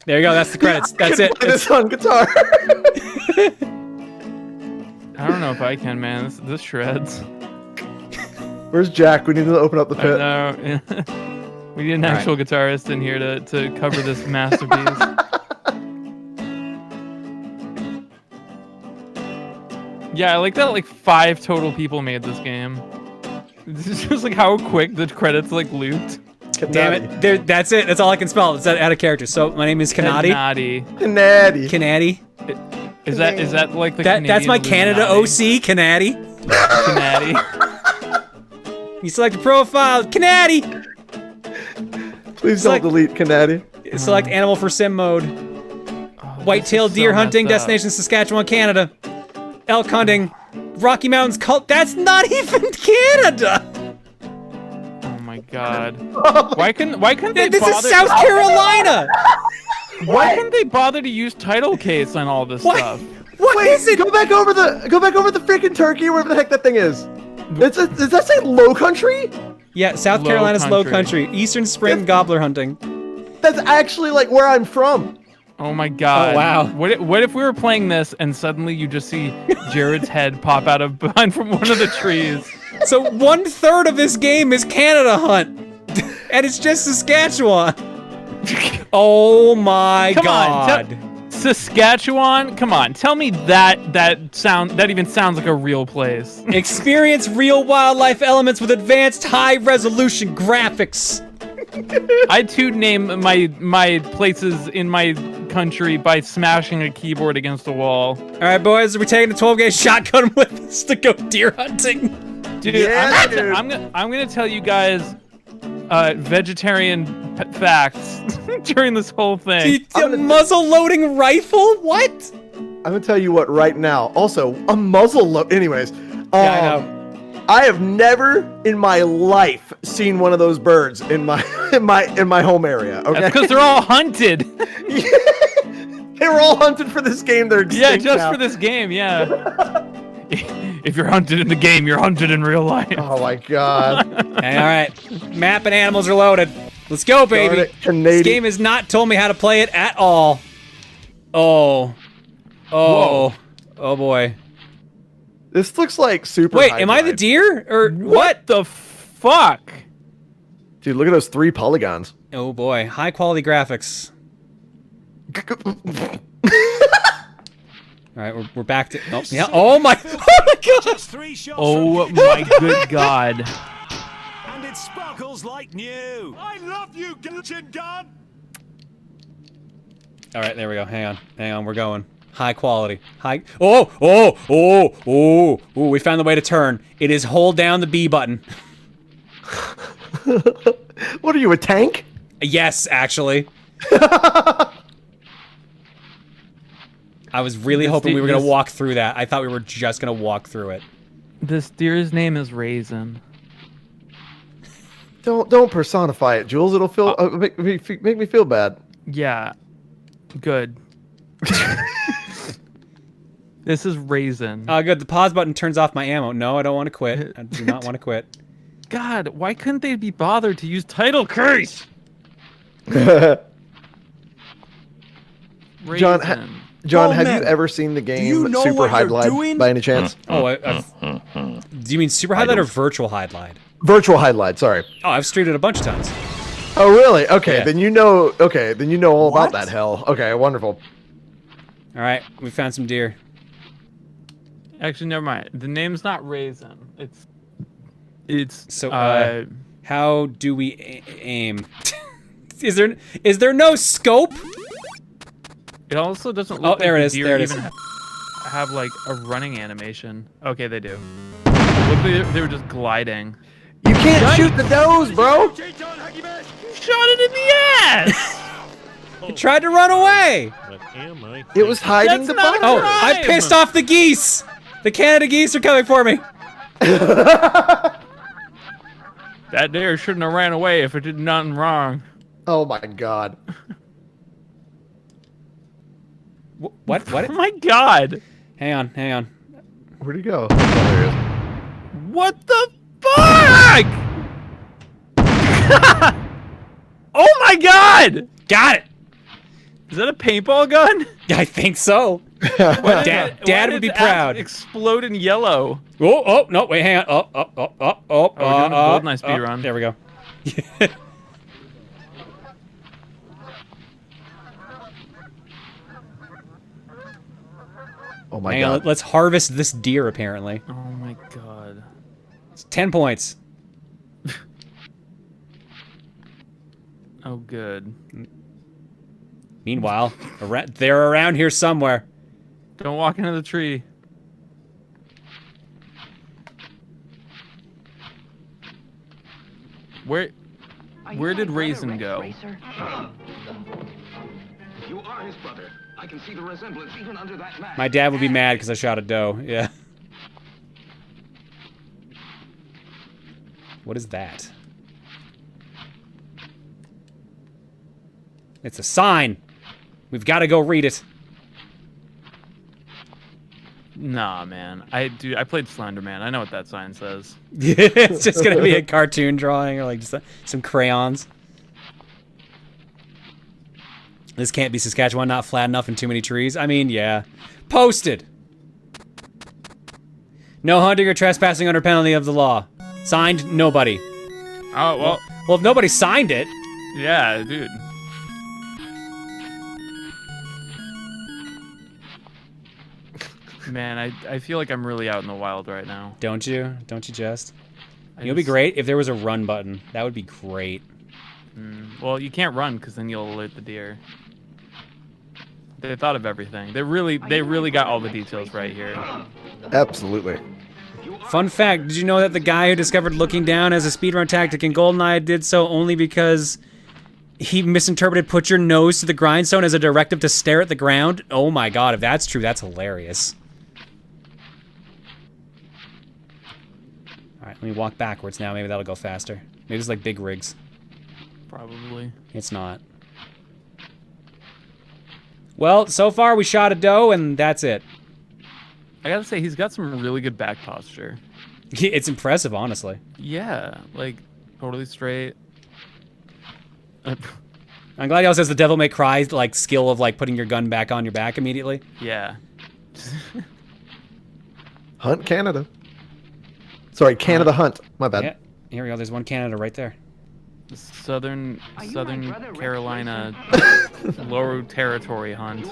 There you go. That's the credits. That's it. Play this on guitar. I don't know if I can, man. This shreds. Where's Jack? We need to open up the pit. I know. We need an actual guitarist in here to cover this masterpiece. Yeah, I like that like 5 total people made this game. This is just like how quick the credits like looped. Damn it. That's it. That's all I can spell. It's out of character. So my name is Kanadi. Kanadi. Is that like the That's my Canada OC, Kanadi. Kanadi. You select a profile, Kanadi. Please don't delete Kanadi. Select animal for sim mode. White-tailed deer hunting, destination Saskatchewan, Canada. Elk hunting, Rocky Mountains cult. That's not even Canada. Oh my god. Why couldn't they This bother? is South Carolina. Why couldn't they bother to use title case on all this stuff? What is it? Go back over the freaking turkey, wherever the heck that thing is. Does that say low country? Yeah, South Carolina's low country. Eastern spring gobbler hunting. That's actually like where I'm from. Oh my god. Oh, wow. What if we were playing this and suddenly you just see Jared's head pop out of behind from one of the trees? So 1/3 of this game is Canada Hunt. And it's just Saskatchewan. Oh my god. Saskatchewan? Come on, tell me that even sounds like a real place. Experience real wildlife elements with advanced high-resolution graphics. I'd too name my places in my country by smashing a keyboard against a wall. All right, boys, we're taking the 12-gauge shotgun with us to go deer hunting. Dude, Yeah, I'm gonna tell you guys vegetarian facts during this whole thing. A muzzle-loading rifle? What? I'm gonna tell you what right now. Also, a muzzle load. Anyways, Yeah, I know. I have never in my life seen one of those birds in my home area. Okay, That's because they're all hunted. They were all hunted for this game. They're extinct Yeah, just now. for this game. Yeah. If you're hunted in the game, you're hunted in real life. Oh my god. Hey, all right, map and animals are loaded. Let's go, baby. Darn it, Canadian. This game has not told me how to play it at all. Oh. Whoa. Oh boy. This looks like super. Wait, am I the deer or what? The fuck? Dude, look at those 3 polygons. Oh boy, high quality graphics. All right, we're back to. Oh, yeah. Oh my god. Just 3 shots Oh from my good god. and it sparkles like new. I love you, Gilchin Gun. All right, there we go. Hang on, we're going. High quality. High. Oh! We found the way to turn. It is hold down the B button. What are you, a tank? Yes, actually. I was really hoping we were gonna walk through that. I thought we were just gonna walk through it. This deer's name is Raisin. Don't personify it, Jules. It'll feel make me feel bad. Yeah. Good. This is Raisin. Good. The pause button turns off my ammo. No, I don't want to quit. I do not want to quit. God, why couldn't they be bothered to use title case? John, Oh, have man. you ever seen the game you know Super what you're Highlight doing? by any chance? Oh, do you mean Super Highlight or Virtual Highlight? Virtual Highlight, sorry. Oh, I've streamed it a bunch of times. Oh, really? Okay, Yeah. then you know. Okay, then you know all What? about that hell. Okay, wonderful. All right, we found some deer. Actually, never mind. The name's not Raisin. It's So, how do we aim? Is there no scope? It also doesn't look there like it the is, deer there it is. even have like a running animation. Okay, they do. Look, they were just gliding. You can't shoot the does, bro. Shot it in the ass! It tried to run away. It was hiding That's the not button. Oh, I pissed off the geese. The Canada geese are coming for me. That deer shouldn't have ran away if it did nothing wrong. Oh my god. What? Oh my god! Hang on. Where'd he go? Oh, there he is. What the fuck? Oh my god! Got it. Is that a paintball gun? I think so. Dad would be proud. Explode in yellow. Oh, no, wait, hang on. Oh. we're doing a GoldenEye speed run. There we go. Oh my Hang god. on, let's harvest this deer, apparently. Oh my god. It's 10 points. Oh, good. Meanwhile, they're around here somewhere. Don't walk into the tree. Where did Raisin go? You are his brother. I can see the resemblance even under that mask. My dad would be mad because I shot a doe. Yeah. What is that? It's a sign. We've got to go read it. Nah, man. I played Slender Man. I know what that sign says. It's just gonna be a cartoon drawing or like just some crayons. This can't be Saskatchewan, not flat enough and too many trees. I mean, yeah. Posted. No hunting or trespassing under penalty of the law. Signed, nobody. Oh, well. Well, if nobody signed it. Yeah, dude. Man, I feel like I'm really out in the wild right now. Don't you? Don't you just? It would be great if there was a run button. That would be great. Well, you can't run because then you'll alert the deer. They thought of everything. They really got all the details right here. Absolutely. Fun fact, did you know that the guy who discovered looking down as a speedrun tactic in GoldenEye did so only because he misinterpreted put your nose to the grindstone as a directive to stare at the ground? Oh my god, if that's true, that's hilarious. Alright, let me walk backwards now. Maybe that'll go faster. Maybe it's like big rigs. Probably. It's not. Well, so far we shot a doe, and that's it. I gotta say, he's got some really good back posture. It's impressive, honestly. Yeah, like, totally straight. I'm glad he also has the Devil May Cry like skill of like putting your gun back on your back immediately. Yeah. Hunt Canada. Sorry, Canada Hunt. My bad. Yeah, here we go. There's one Canada right there. Southern Carolina Lower Territory hunt.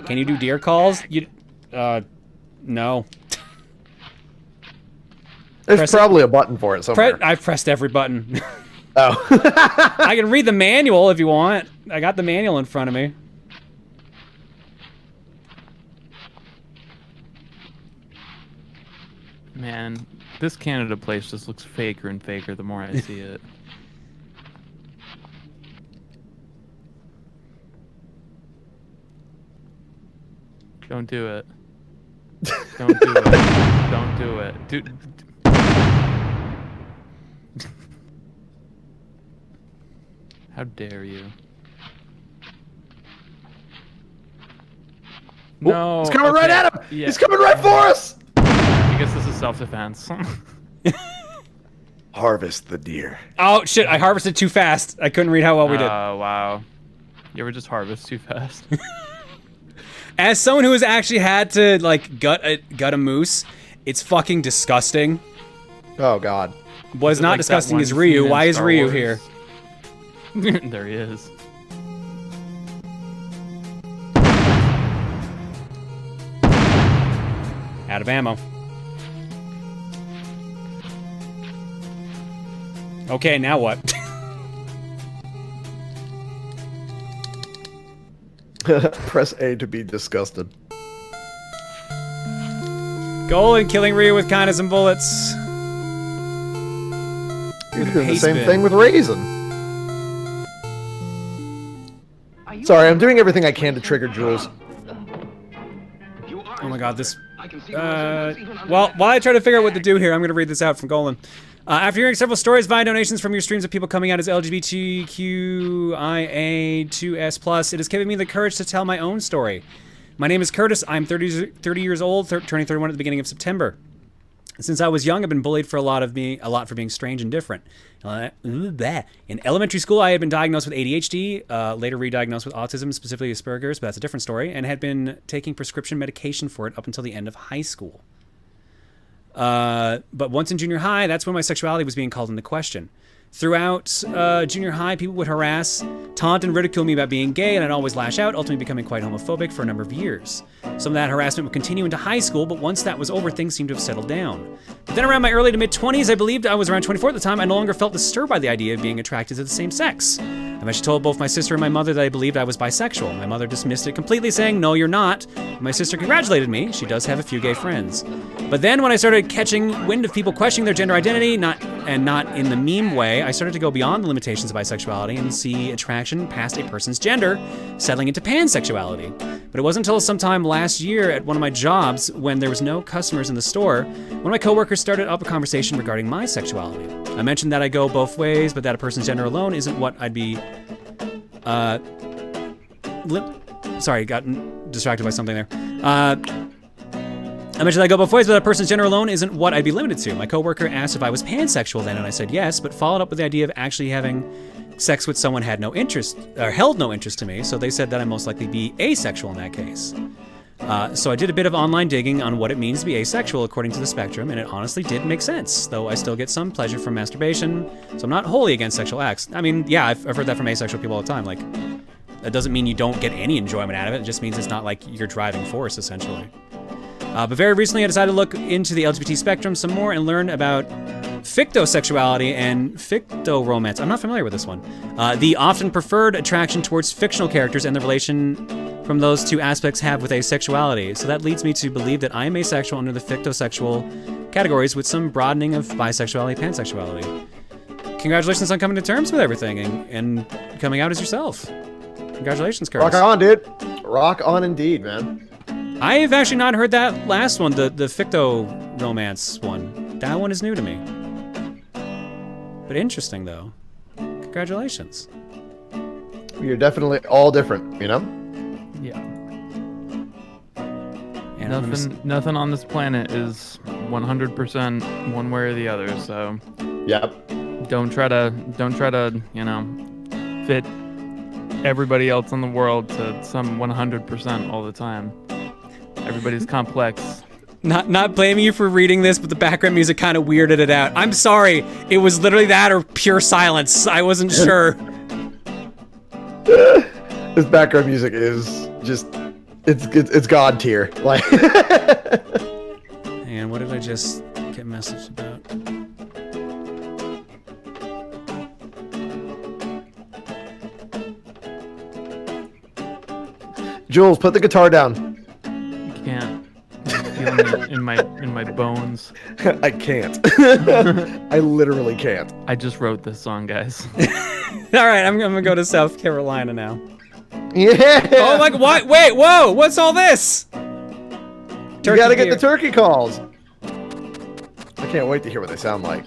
Can you do deer calls? You, no. There's probably a button for it somewhere. I've pressed every button. Oh. I can read the manual if you want. I got the manual in front of me. Man, this Canada place just looks faker and faker the more I see it. Don't do it. Don't do it. Don't do it. How dare you? No. He's coming right at him! Yeah. He's coming right for us! I guess this is self-defense. Harvest the deer. Oh shit! I harvested too fast. I couldn't read how well we did. Oh wow. You ever just harvest too fast? As someone who has actually had to like gut a moose, it's fucking disgusting. Oh god. What is not like disgusting is one Ryu. scene in Why is Star Ryu Wars? here? There he is. Out of ammo. Okay, now what? Press A to be disgusted. Goal in killing Ryu with kindness and bullets. You're With doing the paste same bin. thing with Raisin. Sorry, I'm doing everything I can to trigger Jules. Oh my god, this... well, while I try to figure out what to do here, I'm going to read this out from Golan. After hearing several stories via donations from your streams of people coming out as LGBTQIA2S+, it has given me the courage to tell my own story. My name is Curtis. I'm 30 years old, turning 31 at the beginning of September. Since I was young, I've been bullied for a lot for being strange and different. In elementary school, I had been diagnosed with ADHD, later re-diagnosed with autism, specifically Asperger's, but that's a different story, and had been taking prescription medication for it up until the end of high school. But once in junior high, that's when my sexuality was being called into question. Throughout junior high, people would harass, taunt, and ridicule me about being gay, and I'd always lash out, ultimately becoming quite homophobic for a number of years. Some of that harassment would continue into high school, but once that was over, things seemed to have settled down. But then around my early to mid-20s, I believed I was around 24 at the time, I no longer felt disturbed by the idea of being attracted to the same sex. I've actually told both my sister and my mother that I believed I was bisexual. My mother dismissed it completely, saying, "No, you're not." My sister congratulated me. She does have a few gay friends. But then when I started catching wind of people questioning their gender identity, not in the meme way, I started to go beyond the limitations of bisexuality and see attraction past a person's gender, settling into pansexuality. But it wasn't until sometime last year at one of my jobs, when there was no customers in the store, one of my coworkers started up a conversation regarding my sexuality. I mentioned that I go both ways, but that a person's gender alone isn't what I'd be... Sorry, got distracted by something there. I mentioned that I go both ways, but a person's gender alone isn't what I'd be limited to. My coworker asked if I was pansexual then, and I said yes, but followed up with the idea of actually having sex with someone had no interest, or held no interest to me, so they said that I'd most likely be asexual in that case. So I did a bit of online digging on what it means to be asexual according to the spectrum, and it honestly did make sense, though I still get some pleasure from masturbation, so I'm not wholly against sexual acts. I mean, yeah, I've heard that from asexual people all the time, like, that doesn't mean you don't get any enjoyment out of it, it just means it's not like your driving force, essentially. But very recently I decided to look into the LGBT spectrum some more and learn about fictosexuality and fictoromance. I'm not familiar with this one. The often preferred attraction towards fictional characters and the relation from those two aspects have with asexuality. So that leads me to believe that I am asexual under the fictosexual categories with some broadening of bisexuality, pansexuality. Congratulations on coming to terms with everything and coming out as yourself. Congratulations, Curtis. Rock on, dude. Rock on indeed, man. I've actually not heard that last one, the ficto-romance one. That one is new to me. But interesting, though. Congratulations. You're definitely all different, you know? Yeah. And Nothing on this planet is 100% one way or the other, so... Yep. Don't try to, you know, fit everybody else in the world to some 100% all the time. Everybody's complex. Not blaming you for reading this, but the background music kind of weirded it out. I'm sorry. It was literally that or pure silence. I wasn't sure. This background music is just it's god tier. Like And what did I just get messaged about? Jules, put the guitar down. You can't. I'm feeling in my bones. I can't. I literally can't. I just wrote this song, guys. All right, I'm gonna go to South Carolina now. Yeah. Oh my God! What? Wait! Whoa! What's all this? You gotta get the turkey calls. I can't wait to hear what they sound like.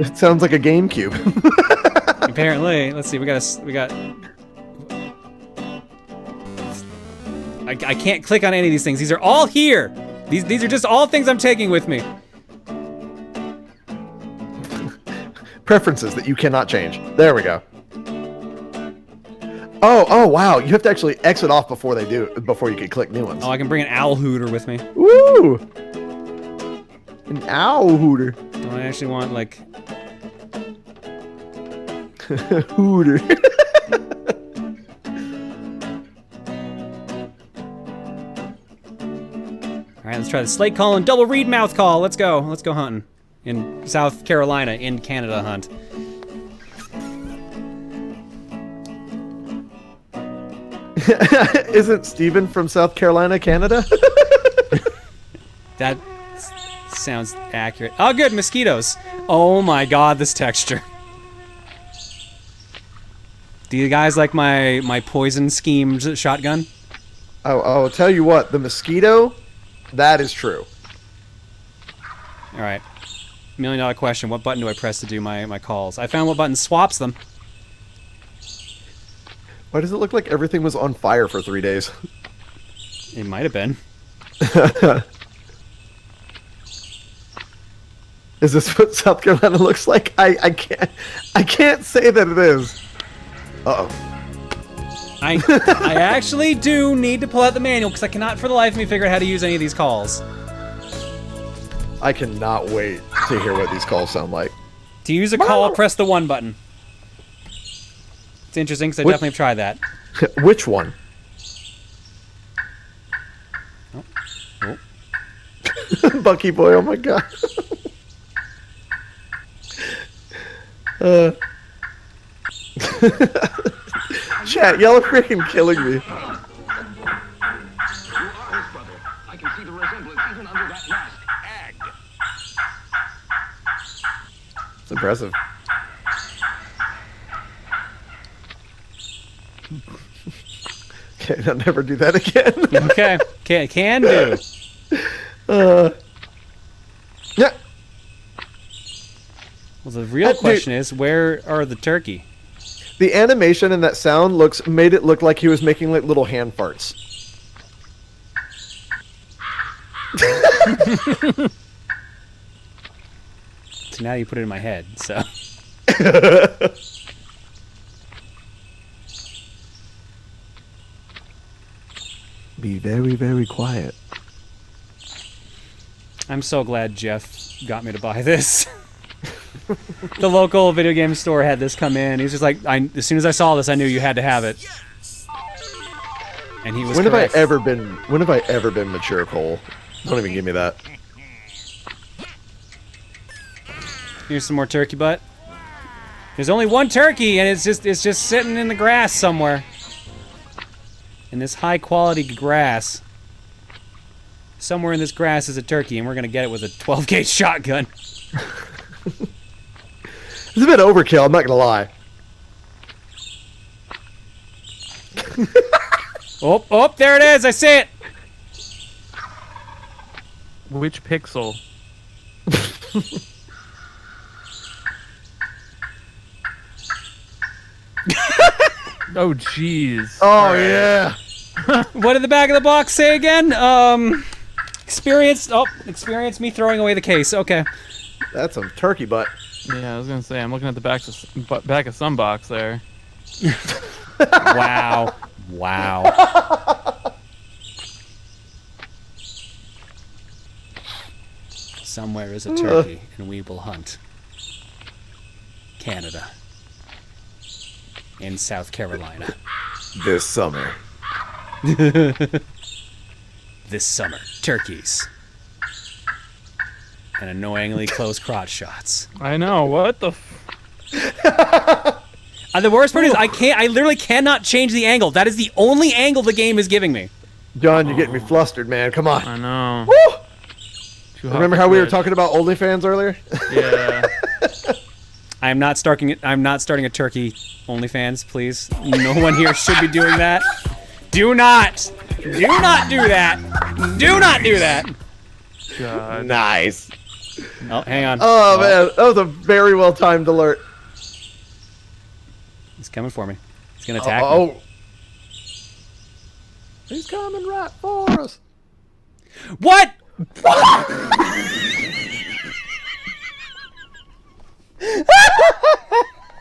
It sounds like a GameCube. Apparently, let's see. We got. I can't click on any of these things. These are all here. These are just all things I'm taking with me. Preferences that you cannot change. There we go. Oh, wow. You have to actually exit off before you can click new ones. Oh, I can bring an owl hooter with me. Woo! An owl hooter. Do I actually want, like... Hooter. Alright, let's try the slate call and double reed mouth call. Let's go. Let's go hunting. In South Carolina, in Canada hunt. Isn't Steven from South Carolina, Canada? That sounds accurate. Oh, good, mosquitoes. Oh my God, this texture. Do you guys like my poison schemed shotgun? I'll tell you what, the mosquito, that is true. All right. $1 million question. What button do I press to do my calls? I found what button swaps them. Why does it look like everything was on fire for 3 days? It might have been. Is this what South Carolina looks like? I can't say that it is. Uh-oh. I actually do need to pull out the manual because I cannot for the life of me figure out how to use any of these calls. I cannot wait to hear what these calls sound like. To use a call, press the 1 button. It's interesting because I definitely have tried that. Which one? Oh. Bucky boy, oh my God. Chat, y'all are freaking killing me. I can see the resemblance even under that mask. It's impressive. Okay, I'll never do that again. Okay, can do. Yeah. Well, the real question is, where are the turkey? The animation and that sound made it look like he was making like little hand farts. So now you put it in my head, so. Be very, very quiet. I'm so glad Jeff got me to buy this. The local video game store had this come in. He's just like, as soon as I saw this, I knew you had to have it. And he was correct. When have I ever been mature, Cole? Don't even give me that. Here's some more turkey butt. There's only one turkey, and it's just sitting in the grass somewhere. In this high quality grass. Somewhere in this grass is a turkey, and we're gonna get it with a 12-gauge shotgun. It's a bit overkill, I'm not gonna lie. Oh, there it is, I see it! Which pixel? Oh, jeez. Oh, yeah. What did the back of the box say again? Experience me throwing away the case. Okay. That's some turkey butt. Yeah, I was gonna say, I'm looking at the back of some box there. Wow. Wow. Somewhere is a turkey, and we will hunt. Canada. In South Carolina. This summer. This summer. Turkeys. And annoyingly close crotch shots. I know, what the The worst part is I literally cannot change the angle. That is the only angle the game is giving me. John, you're getting me flustered, man. Come on. I know. Woo! Remember how we were talking about OnlyFans earlier? Yeah. I'm not starting a turkey OnlyFans, please. No one here should be doing that. Do not do that. Do not do that. God. Nice. Oh, hang on. Oh, man, that was a very well timed alert. He's coming for me. He's gonna attack me. He's coming right for us. What?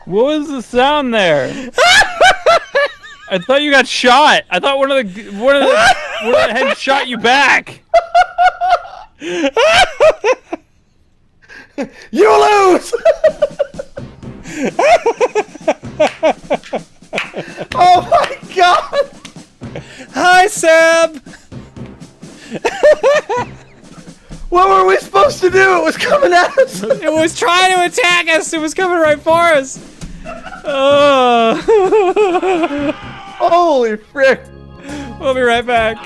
What was the sound there? I thought you got shot. I thought one of the heads shot you back. You lose. Oh my God. Hi, Seb. What were we supposed to do? It was coming at us. It was trying to attack us. It was coming right for us. Oh. Holy frick. We'll be right back.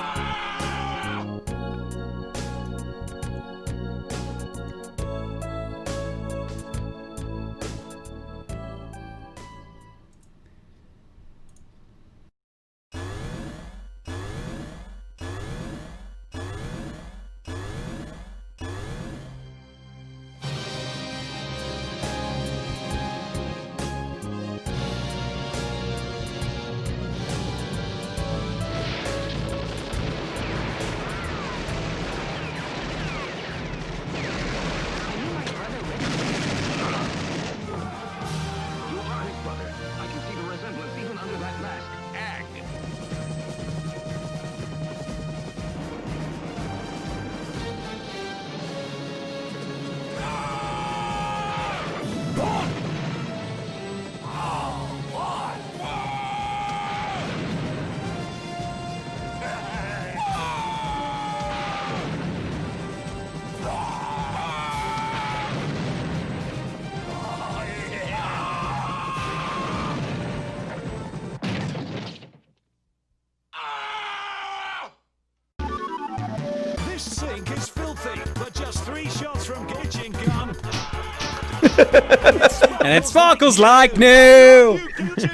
And it sparkles like new.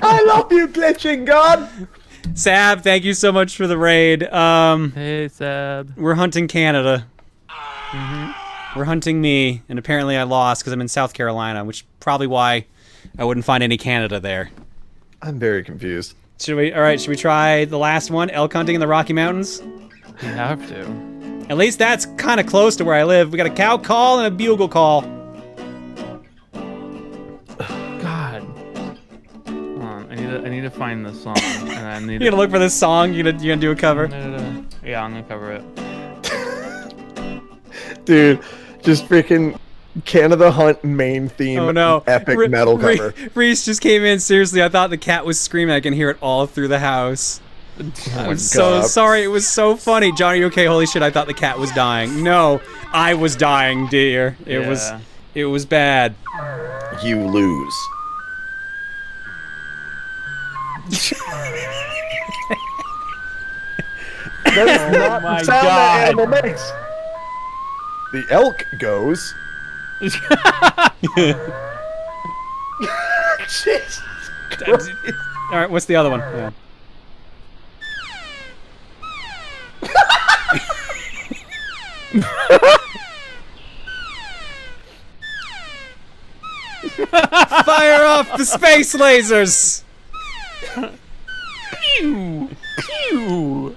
I love you, glitching god. Sab, thank you so much for the raid. Hey, Sab. We're hunting Canada. We're hunting me, and apparently I lost because I'm in South Carolina, which is probably why I wouldn't find any Canada there. I'm very confused. Should we? All right, should we try the last one, elk hunting in the Rocky Mountains? You have to. At least that's kind of close to where I live. We got a cow call and a bugle call. God. Hold on, I need to find this song, and I need. You gonna look for this song? You gonna do a cover? Yeah, I'm gonna cover it. Dude, just freaking Canada Hunt main theme. Oh no! Epic metal cover. Reese just came in. Seriously, I thought the cat was screaming. I can hear it all through the house. I'm so sorry. It was so funny. Johnny, you okay? Holy shit! I thought the cat was dying. No, I was dying, dear. It was bad. You lose. That is not the sound that animal makes. The elk goes. Jesus Christ. All right, what's the other one? Yeah. Fire off the space lasers! Pew! Pew!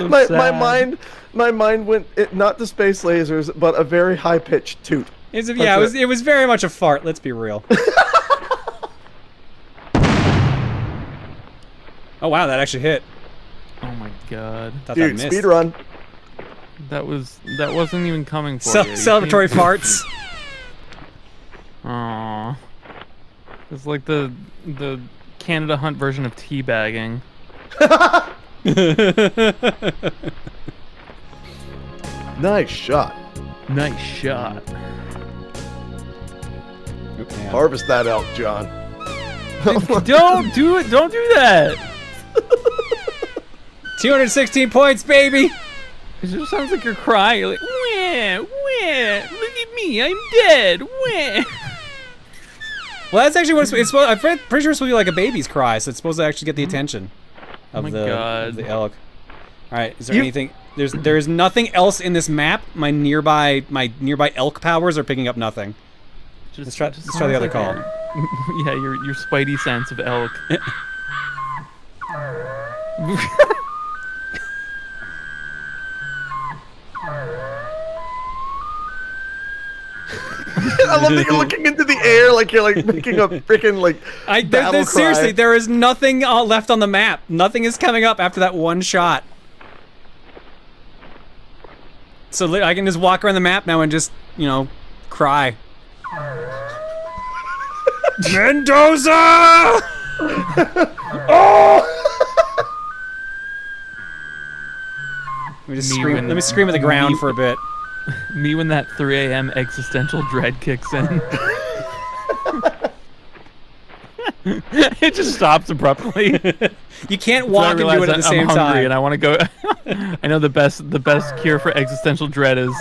My mind went not to space lasers, but a very high pitched toot. It was very much a fart. Let's be real. Oh wow, that actually hit. Oh my god. Dude, speed run. That wasn't even coming for you. Celebratory farts. Aww. It's like the Canada Hunt version of teabagging. Nice shot. Nice shot. Yeah. Harvest that elk, John. Don't do it. Don't do that. 216 points, baby. It just sounds like you're crying. You're like, wah, wah, look at me, I'm dead. Wah. Well, that's actually what it's supposed. I'm pretty sure it's supposed to be like a baby's cry, so it's supposed to actually get the attention of, of the elk. All right, is there anything? There's nothing else in this map. My nearby elk powers are picking up nothing. Let's try the other call. Yeah, your spidey sense of elk. I love that you're looking into the air like you're like making a freaking like battle cry. Seriously, there is nothing left on the map. Nothing is coming up after that one shot. So I can just walk around the map now and just, you know, cry. Mendoza! Oh! Let me scream at the ground for a bit. Me when that 3 a.m. existential dread kicks in. It just stops abruptly. You can't walk and do it at the same I'm hungry time. And I want to go. I know the best cure for existential dread is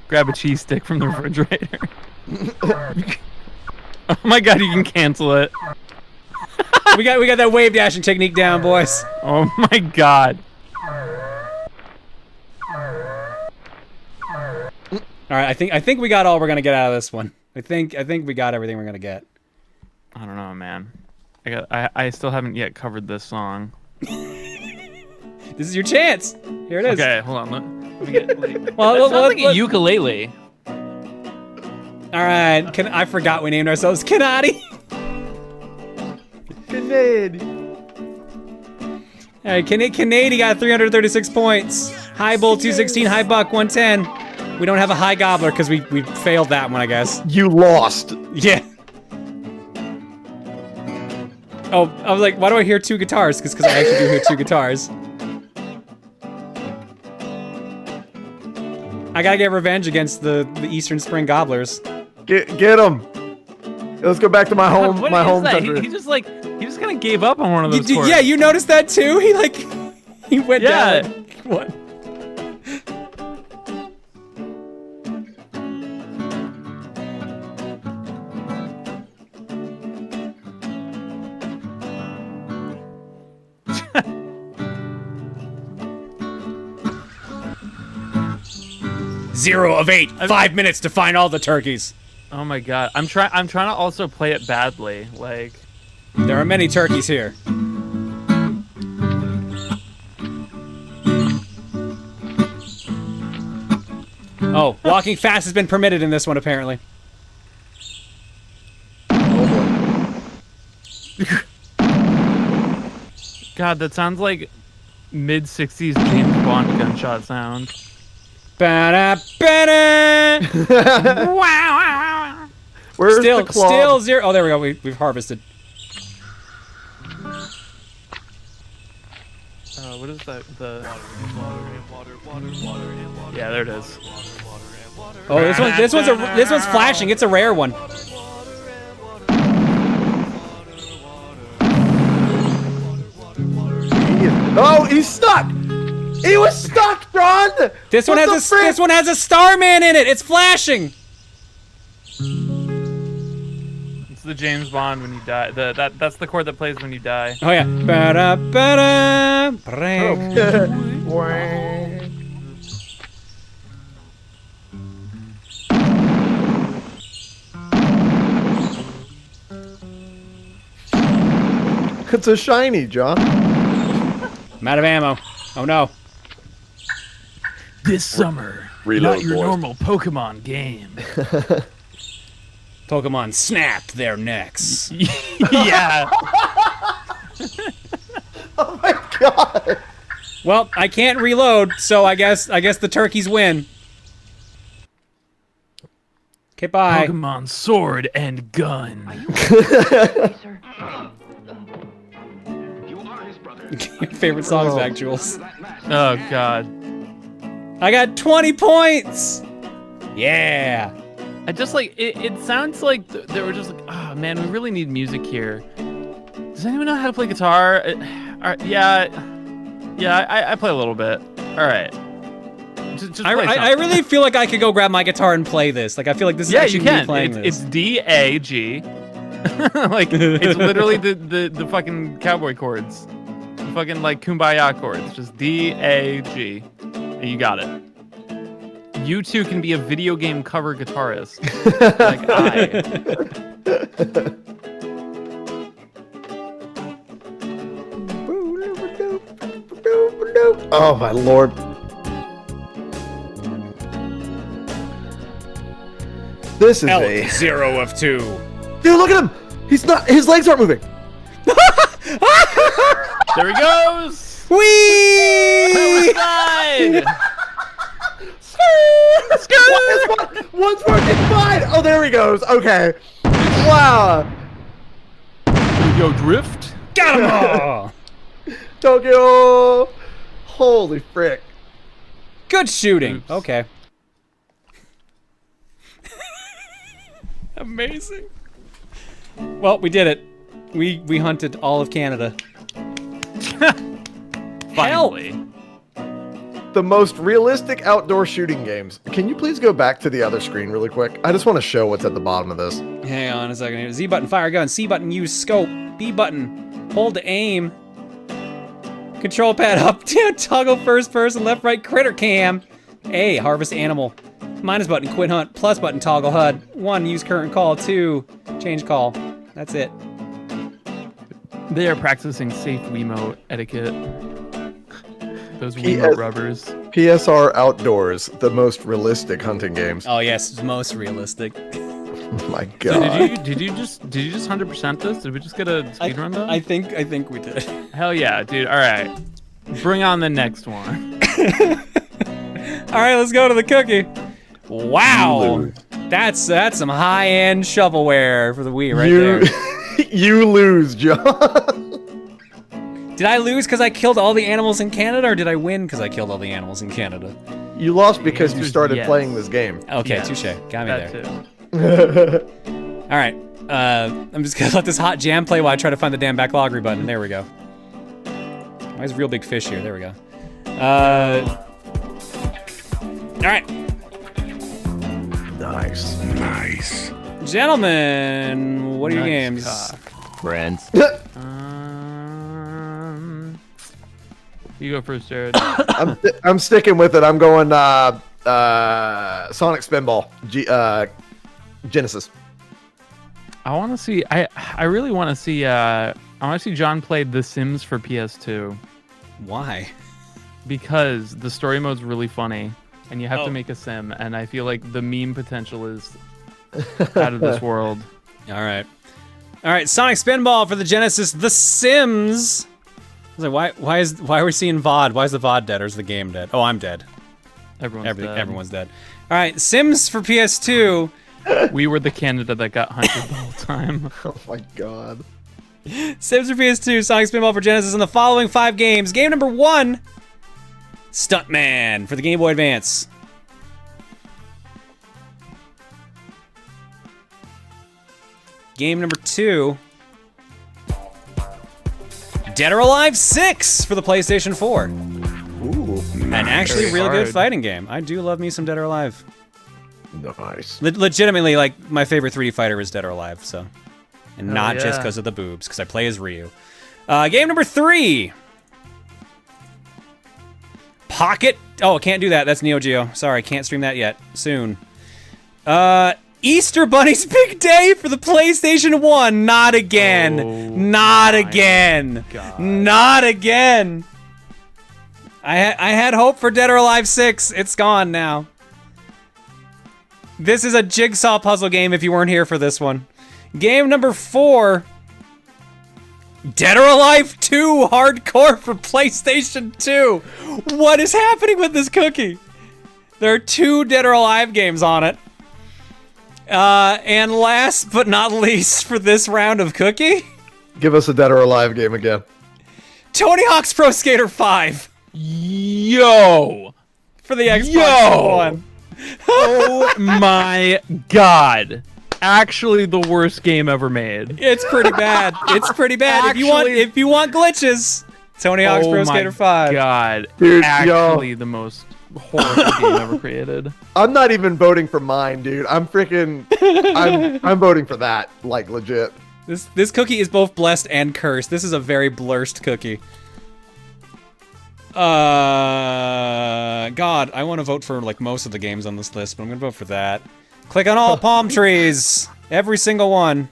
grab a cheese stick from the refrigerator. Oh my god, you can cancel it. we got that wave dashing technique down, boys. Oh my god. All right, I think we got all we're gonna get out of this one. I think we got everything we're gonna get. I don't know, man. I still haven't yet covered this song. This is your chance. Here it is. Okay, hold on. Let me get. Well, sounds like a ukulele. All right, I forgot we named ourselves Kanadi. Kanadi. All right, Kanadi got 336 points. High Bull 216, High Buck 110. We don't have a High Gobbler because we failed that one, I guess. You lost. Yeah. Oh, I was like, why do I hear two guitars? Because I actually do hear two guitars. I gotta get revenge against the Eastern Spring Gobblers. Get them. Let's go back to my home. What my is home that? country. He just kind of gave up on one of those. Yeah, you noticed that too. He went down. What? Zero of 8. 5 minutes to find all the turkeys. Oh my god, I'm trying to also play it badly. Like, there are many turkeys here. Oh, walking fast has been permitted in this one apparently. God, that sounds like mid-60s James Bond gunshot sound. Wow. Where's the claw? Still 0. Oh, there we go. We've harvested. What is that? Yeah, there it is. Oh, this one's flashing. It's a rare one. Oh, he's stuck. He was stuck, John. This one has a Starman in it. It's flashing. It's the James Bond when you die. That's the chord that plays when you die. Oh yeah. It's a shiny, John. I'm out of ammo. Oh no. This summer, Reload, not your boys. normal Pokemon game. Pokemon snapped their necks. Yeah. Oh my god. Well, I can't reload, so I guess the turkeys win. Okay, bye. Pokemon Sword and Gun. Favorite songs back, Jules. Oh god. I got 20 points. Yeah. I just like it sounds like they were just like, oh man, we really need music here. Does anyone know how to play guitar? Yeah, I play a little bit. All right. Just play I really feel like I could go grab my guitar and play this. Like I feel like this is actually you can. me playing this. It's D-A-G. Like it's literally the fucking cowboy chords. The fucking like kumbaya chords. Just D-A-G. And you got it. You two can be a video game cover guitarist. Like Oh my lord. This is a 0 of 2. Dude, look at him! His legs aren't moving. there he goes! Whee! Side! One's working fine! Oh, there he goes. Okay. Wow. Yo, drift? Got him all! Tokyo! Holy frick. Good shooting. Oops. Okay. Amazing. Well, we did it. We hunted all of Canada. Finally. The most realistic outdoor shooting games. Can you please go back to the other screen really quick? I just want to show what's at the bottom of this. Hang on a second here. Z button, fire gun. C button, use scope. B button, hold to aim. Control pad up, down, toggle first person, left, right, critter cam. A, harvest animal. Minus button, quit hunt. Plus button, toggle HUD. 1, use current call. 2, change call. That's it. They are practicing safe Wiimote etiquette. Those Wiimote rubbers. PSR Outdoors, the most realistic hunting games. Oh yes, it's most realistic. Oh my So god. did you just 100% this? Did we just get a speedrun though? I think we did. Hell yeah, dude. All right. Bring on the next one. All right, let's go to the cookie. Wow. That's some high-end shovelware for the Wii right there. You lose, John. Did I lose because I killed all the animals in Canada, or did I win because I killed all the animals in Canada? You lost because you answer's started yes. playing this game. Okay, Yes. touche. Got me That there. too. All right. I'm just gonna let this hot jam play while I try to find the damn backloggery button. There we go. Why is a real big fish here? There we go. All right. Nice. Gentlemen, what are your games? Friends. You go first, Jared. I'm sticking with it. I'm going Sonic Spinball. Genesis. I want to see. I really want to see. I want to see John play The Sims for PS2 Why? because the story mode's really funny, and you have Oh. to make a sim, and I feel like the meme potential is out of this world. All right. Sonic Spinball for the Genesis. The Sims. I was like, why are we seeing VOD? Why is the VOD dead, or is the game dead? Oh, I'm dead. Everyone's dead. All right, Sims for PS2. We were the Canada that got hunted the whole time. Oh my god. Sims for PS2, Sonic Spinball for Genesis, and the following 5 games. Game number 1, Stuntman for the Game Boy Advance. Game number 2, Dead or Alive 6 for the PlayStation 4. Ooh. An actually Very really good hard. fighting game. I do love me some Dead or Alive. Nice. Legitimately, like, my favorite 3D fighter is Dead or Alive, so. And Hell not just yeah. because of the boobs, because I play as Ryu. Game number 3. Pocket. Oh, can't do that. That's Neo Geo. Sorry, can't stream that yet. Soon. Easter Bunny's Big Day for the PlayStation 1. Not again. Oh Not again. God. Not again. I had hope for Dead or Alive 6. It's gone now. This is a jigsaw puzzle game if you weren't here for this one. Game number 4. Dead or Alive 2 Hardcore for PlayStation 2. What is happening with this cookie? There are 2 Dead or Alive games on it. And last but not least for this round of cookie, Give us a Dead or Alive game again. Tony Hawk's Pro Skater 5 Yo! for the Xbox Yo! One. Oh my god. Actually the worst game ever made. It's pretty bad. It's pretty bad. Actually, if you want glitches, Tony Hawk's Pro Skater 5. Oh my god. Dude, actually the most horrible game ever created. I'm not even voting for mine, dude. I'm voting for that, like legit. This cookie is both blessed and cursed. This is a very blurst cookie. God, I want to vote for like most of the games on this list, but I'm gonna vote for that. Click on all palm trees. Every single one.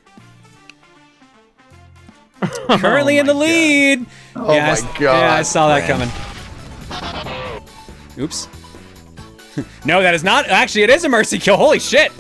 Currently in the lead. Oh my god. Yeah, I saw that coming. Oops. No, that is not. Actually, it is a mercy kill. Holy shit.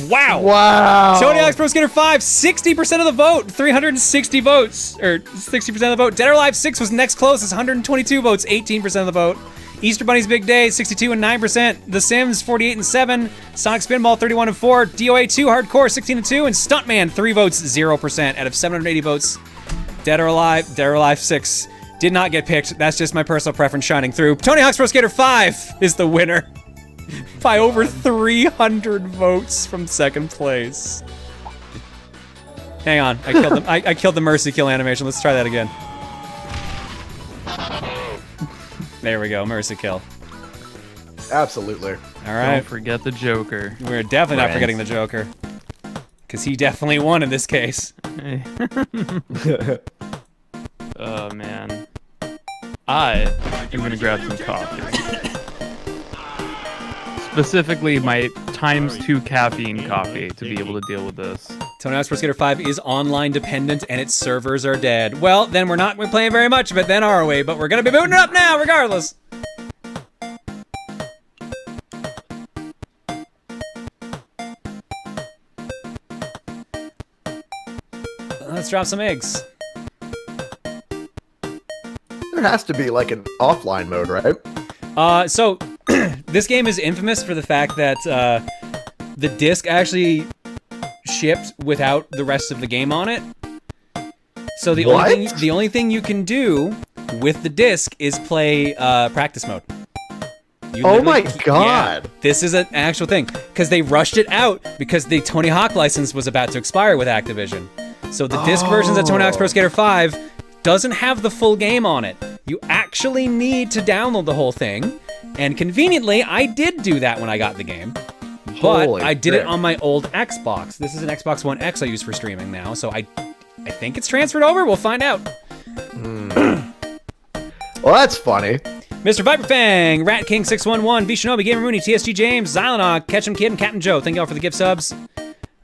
Wow. Wow. Tony Hawk's Pro Skater 5, 60% of the vote, 360 votes, or 60% of the vote. Dead or Alive 6 was next closest, 122 votes, 18% of the vote. Easter Bunny's Big Day, 62 and 9%. The Sims, 48 and 7. Sonic Spinball, 31 and 4. DOA 2 Hardcore, 16 and 2. And Stuntman, 3 votes, 0% out of 780 votes. Dead or Alive 6 did not get picked. That's just my personal preference shining through. Tony Hawk's Pro Skater 5 is the winner by over 300 votes from second place. Hang on, I killed the mercy kill animation. Let's try that again. There we go, mercy kill. Absolutely. All right. Don't forget the Joker. We're definitely not forgetting the Joker. Because he definitely won in this case. Hey. Oh, man. I am going to grab some coffee. Specifically, my ×2 caffeine coffee to be able to deal with this. Tony Hawk's Pro Skater 5 is online dependent and its servers are dead. Well, then we're not playing very much of it then, are we? But we're going to be booting it up now, regardless. Let's drop some eggs. There has to be like an offline mode, right? So this game is infamous for the fact that the disc actually shipped without the rest of the game on it. So the only thing you can do with the disc is play practice mode. Oh my god! Yeah, this is an actual thing because they rushed it out because the Tony Hawk license was about to expire with Activision. So the disc versions of Tony Hawk's Pro Skater 5 doesn't have the full game on it. You actually need to download the whole thing. And conveniently, I did do that when I got the game. But Holy I did frick. it on my old Xbox. This is an Xbox One X I use for streaming now. So I think it's transferred over. We'll find out. Well, that's funny. Mr. Viperfang, Rat King 611, V Shinobi, Gamer Mooney, TSG James, Xylonog, Ketchum Kid, and Captain Joe. Thank y'all for the gift subs.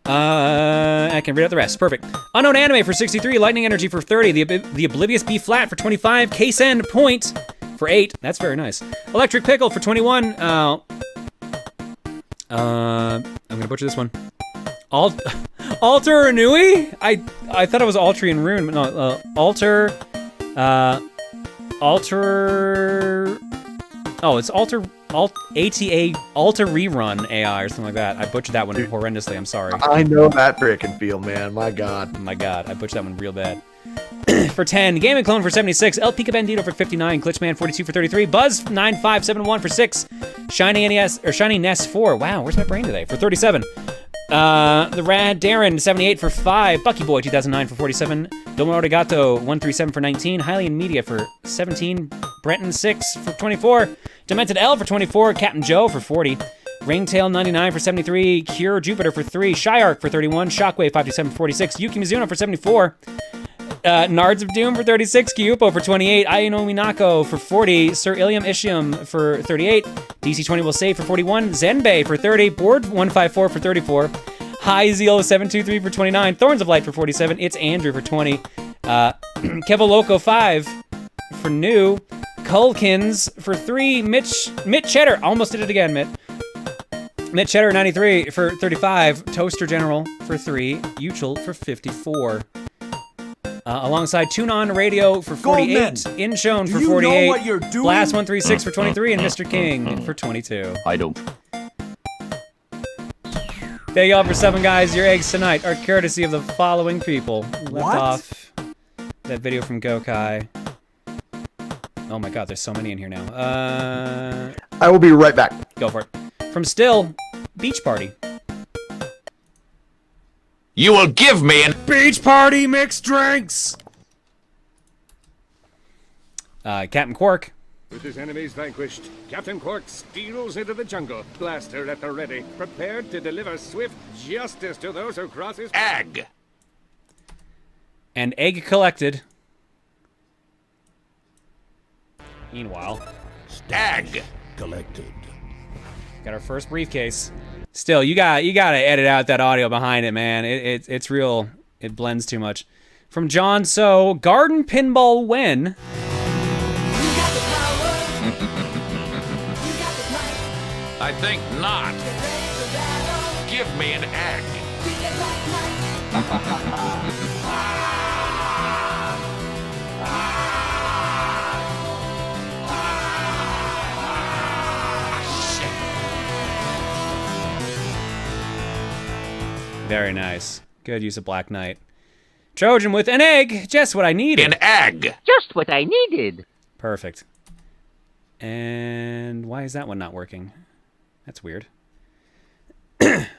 I can read out the rest. Perfect. Unknown Anime for 63, Lightning Energy for 30, the Oblivious B Flat for 25, Case End Point for 8. That's very nice. Electric Pickle for 21. I'm gonna butcher this one. Alter Renui? I thought it was Altrian Rune, but no. Alter. Oh, it's ATA Alter Rerun AI or something like that. I butchered that one horrendously. I'm sorry. I know that freaking feel, man. My god. My god, I butchered that one real bad. For 10, Gaming Clone for 76, El Pica Bandito for 59, Glitchman 42 for 33, Buzz 9571 for 6, Shiny NES or Shiny NES 4. Wow, where's my brain today? For 37. The Rad Darren 78 for 5, Bucky Boy 2009 for 47, Domo Arigato 137 for 19, Hylian Media for 17, Brenton 6 for 24, Demented L for 24, Captain Joe for 40, Raintail 99 for 73, Cure Jupiter for 3, Shyark for 31, Shockwave 527 for 46, Yuki Mizuno for 74, Nards of Doom for 36, Kyupo for 28, Ayano Minako for 40, Sir Ilium Ishium for 38, DC20 will save for 41, Zenbei for 30, Board 154 for 34, High Zeal 723 for 29, Thorns of Light for 47, It's Andrew for 20, Kevo Loco 5 for new, Culkins for 3, Mitch Cheddar, almost did it again, Mitt Cheddar 93 for 35, Toaster General for 3, Uchel for 54. Alongside Tunon Radio for 48, Inshone for 48, Blast 136 for 23, and Mr. King for 22. I don't. Thank y'all for 7, guys. Your eggs tonight are courtesy of the following people. Left off that video from Gokai. Oh my god, there's so many in here now. I will be right back. Go for it. From Still, Beach Party. You will give me an Beach Party mixed drinks! Captain Quark. With his enemies vanquished, Captain Quark steals into the jungle, blaster at the ready, prepared to deliver swift justice to those who cross his path. egg. And egg collected. Meanwhile, Egg. Collected. got our first briefcase. Still, you gotta edit out that audio behind it, man. It's real. It blends too much. From John So, Garden Pinball when? I think not. Give me an egg. Very nice. Good use of Black Knight. Trojan with an egg, just what I needed. An egg. Just what I needed. Perfect. And why is that one not working? That's weird. Hang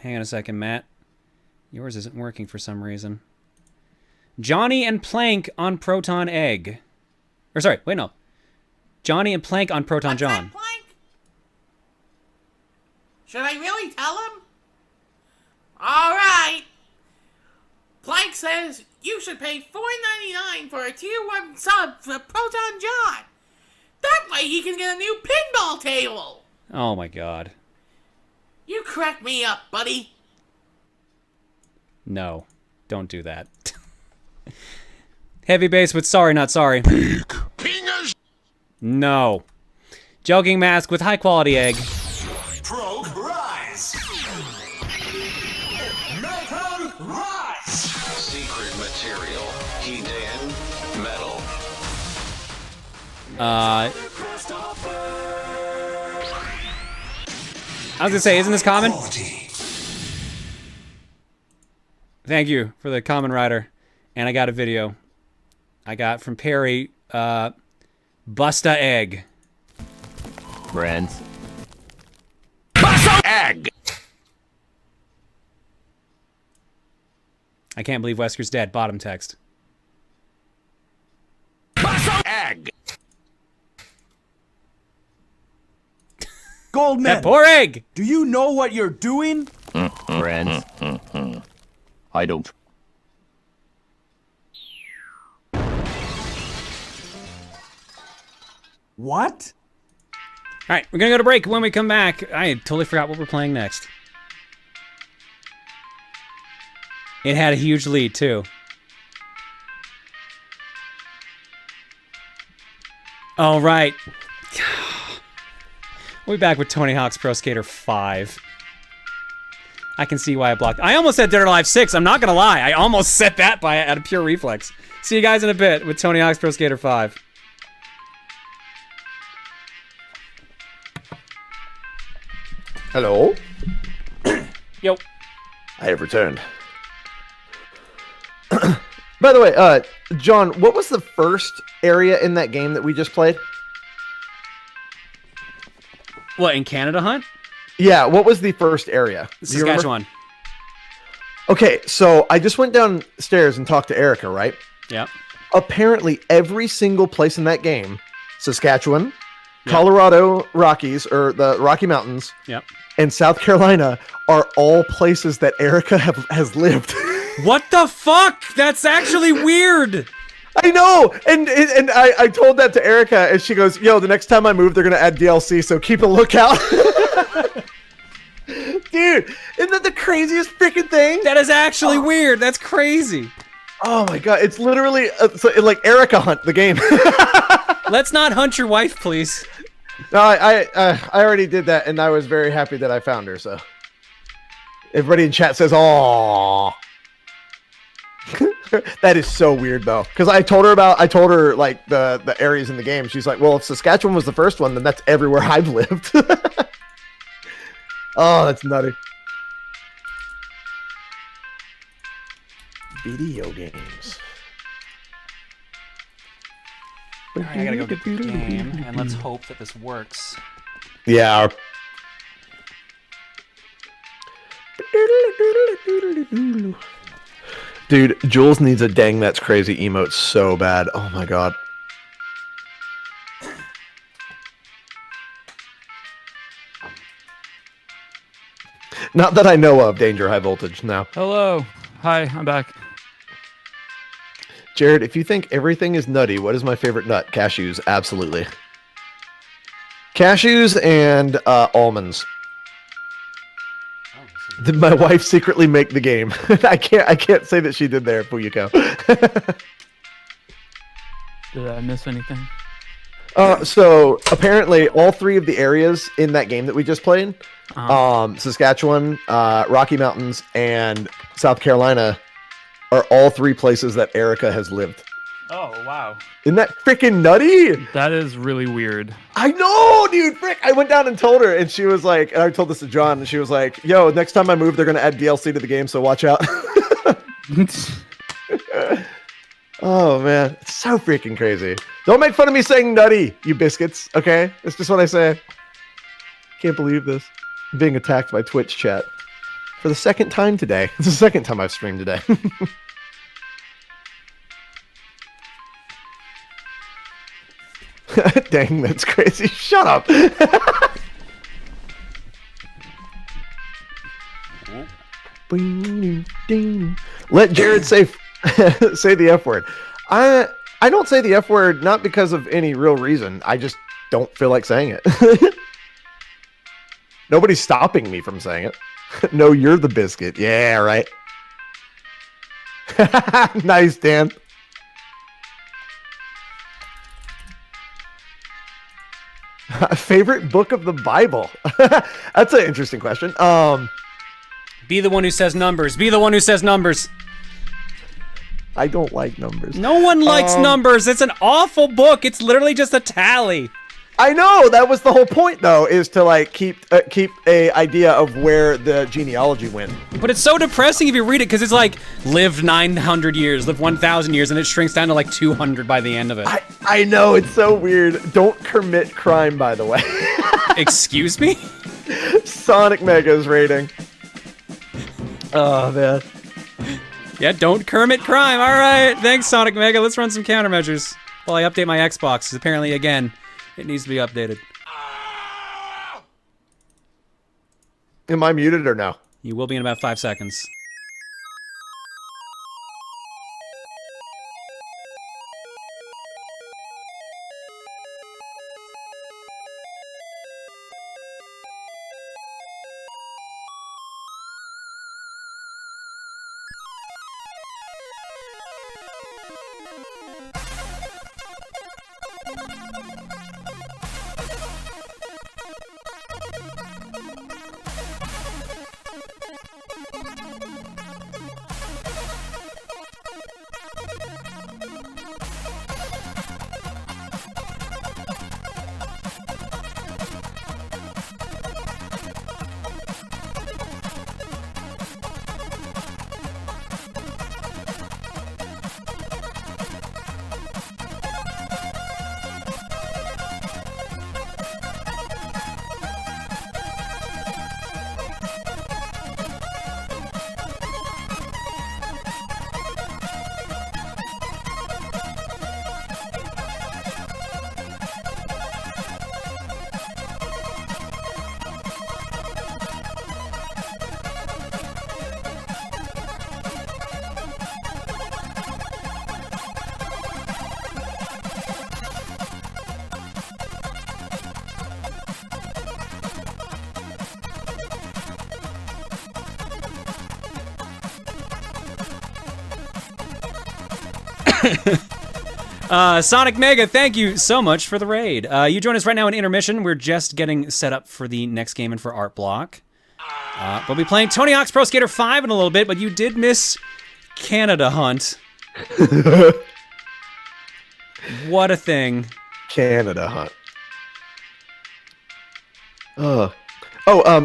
on a second, Matt. Yours isn't working for some reason. Johnny and Plank on Proton Egg. Or sorry, wait, no. Johnny and Plank on Proton John. Plank? Should I really tell him? All right. Plank says you should pay $4.99 for a tier 1 sub for Proton John. That way he can get a new pinball table. Oh my god. You crack me up, buddy. No, don't do that. Heavy bass with sorry, not sorry. Pingers. No. Joking mask with high quality egg. Prog rise. Metal rise. Secret material. Hedan. Metal. I was gonna say, isn't this common? Thank you for the common rider. And I got a video. I got from Perry, Busta Egg. Friends. Egg. I can't believe Wesker's dead. Bottom text. Egg. Goldman, That poor egg! do you know what you're doing? Friends. I don't. What? Alright, we're gonna go to break. When we come back, I totally forgot what we're playing next. It had a huge lead, too. All right. We'll be back with Tony Hawk's Pro Skater 5. I can see why I blocked. I almost said Dead or Alive 6. I'm not going to lie. I almost said that out of pure reflex. See you guys in a bit with Tony Hawk's Pro Skater 5. Hello? Yo. I have returned. By the way, John, what was the first area in that game that we just played? What, in Canada Hunt? Yeah, what was the first area? Saskatchewan. Okay, so I just went downstairs and talked to Erica, right? Yep. Apparently, every single place in that game, Saskatchewan, Colorado Rockies, or the Rocky Mountains, Yep. and South Carolina are all places that Erica has lived. What the fuck? That's actually weird. I know, and I told that to Erica, and she goes, "Yo, the next time I move, they're gonna add DLC, so keep a lookout." Dude, isn't that the craziest freaking thing? That is actually weird. That's crazy. Oh my god, it's literally like Erica Hunt, the game. Let's not hunt your wife, please. No, I already did that, and I was very happy that I found her. So everybody in chat says, "Aww." That is so weird though, because I told her like the areas in the game. She's like, well, if Saskatchewan was the first one, then that's everywhere I've lived. Oh, that's nutty. Video games. Alright, I gotta go get the game, and let's hope that this works. Yeah. Dude, Jules needs a dang that's crazy emote so bad. Oh my god. Not that I know of, Danger High Voltage, no. Hello. Hi, I'm back. Jared, if you think everything is nutty, what is my favorite nut? Cashews, absolutely. Cashews and almonds. Did my wife secretly make the game? I can't say that she did there, Fuyuko. Did I miss anything? So apparently all 3 of the areas in that game that we just played, Saskatchewan, Rocky Mountains, and South Carolina, are all 3 places that Erica has lived. Oh, wow. Isn't that freaking nutty? That is really weird. I know, dude. Frick. I went down and told her, and she was like, and I told this to John, and she was like, yo, next time I move, they're going to add DLC to the game, so watch out. Oh, man. It's so freaking crazy. Don't make fun of me saying nutty, you biscuits, okay? That's just what I say. Can't believe this. I'm being attacked by Twitch chat for the 2nd time today. It's the 2nd time I've streamed today. Dang, that's crazy. Shut up. Let Jared say say the F word. I don't say the F word not because of any real reason. I just don't feel like saying it. Nobody's stopping me from saying it. No, you're the biscuit. Yeah, right. Nice, Dan. Favorite book of the Bible? That's an interesting question. Be the one who says numbers. Be the one who says numbers. I don't like numbers. No one likes numbers. It's an awful book. It's literally just a tally. I know. That was the whole point, though, is to like keep a idea of where the genealogy went. But it's so depressing if you read it because it's like lived 900 years, lived 1,000 years, and it shrinks down to like 200 by the end of it. I know. It's so weird. Don't commit crime, by the way. Excuse me? Sonic Mega's rating. Oh, man. Yeah, don't commit crime. All right. Thanks, Sonic Mega. Let's run some countermeasures while I update my Xbox, because apparently, again, it needs to be updated. Am I muted or no? You will be in about 5 seconds. Sonic Mega, thank you so much for the raid. You join us right now in intermission. We're just getting set up for the next game and for Art Block. We'll be playing Tony Hawk's Pro Skater 5 in a little bit, but you did miss Canada Hunt. What a thing. Canada Hunt.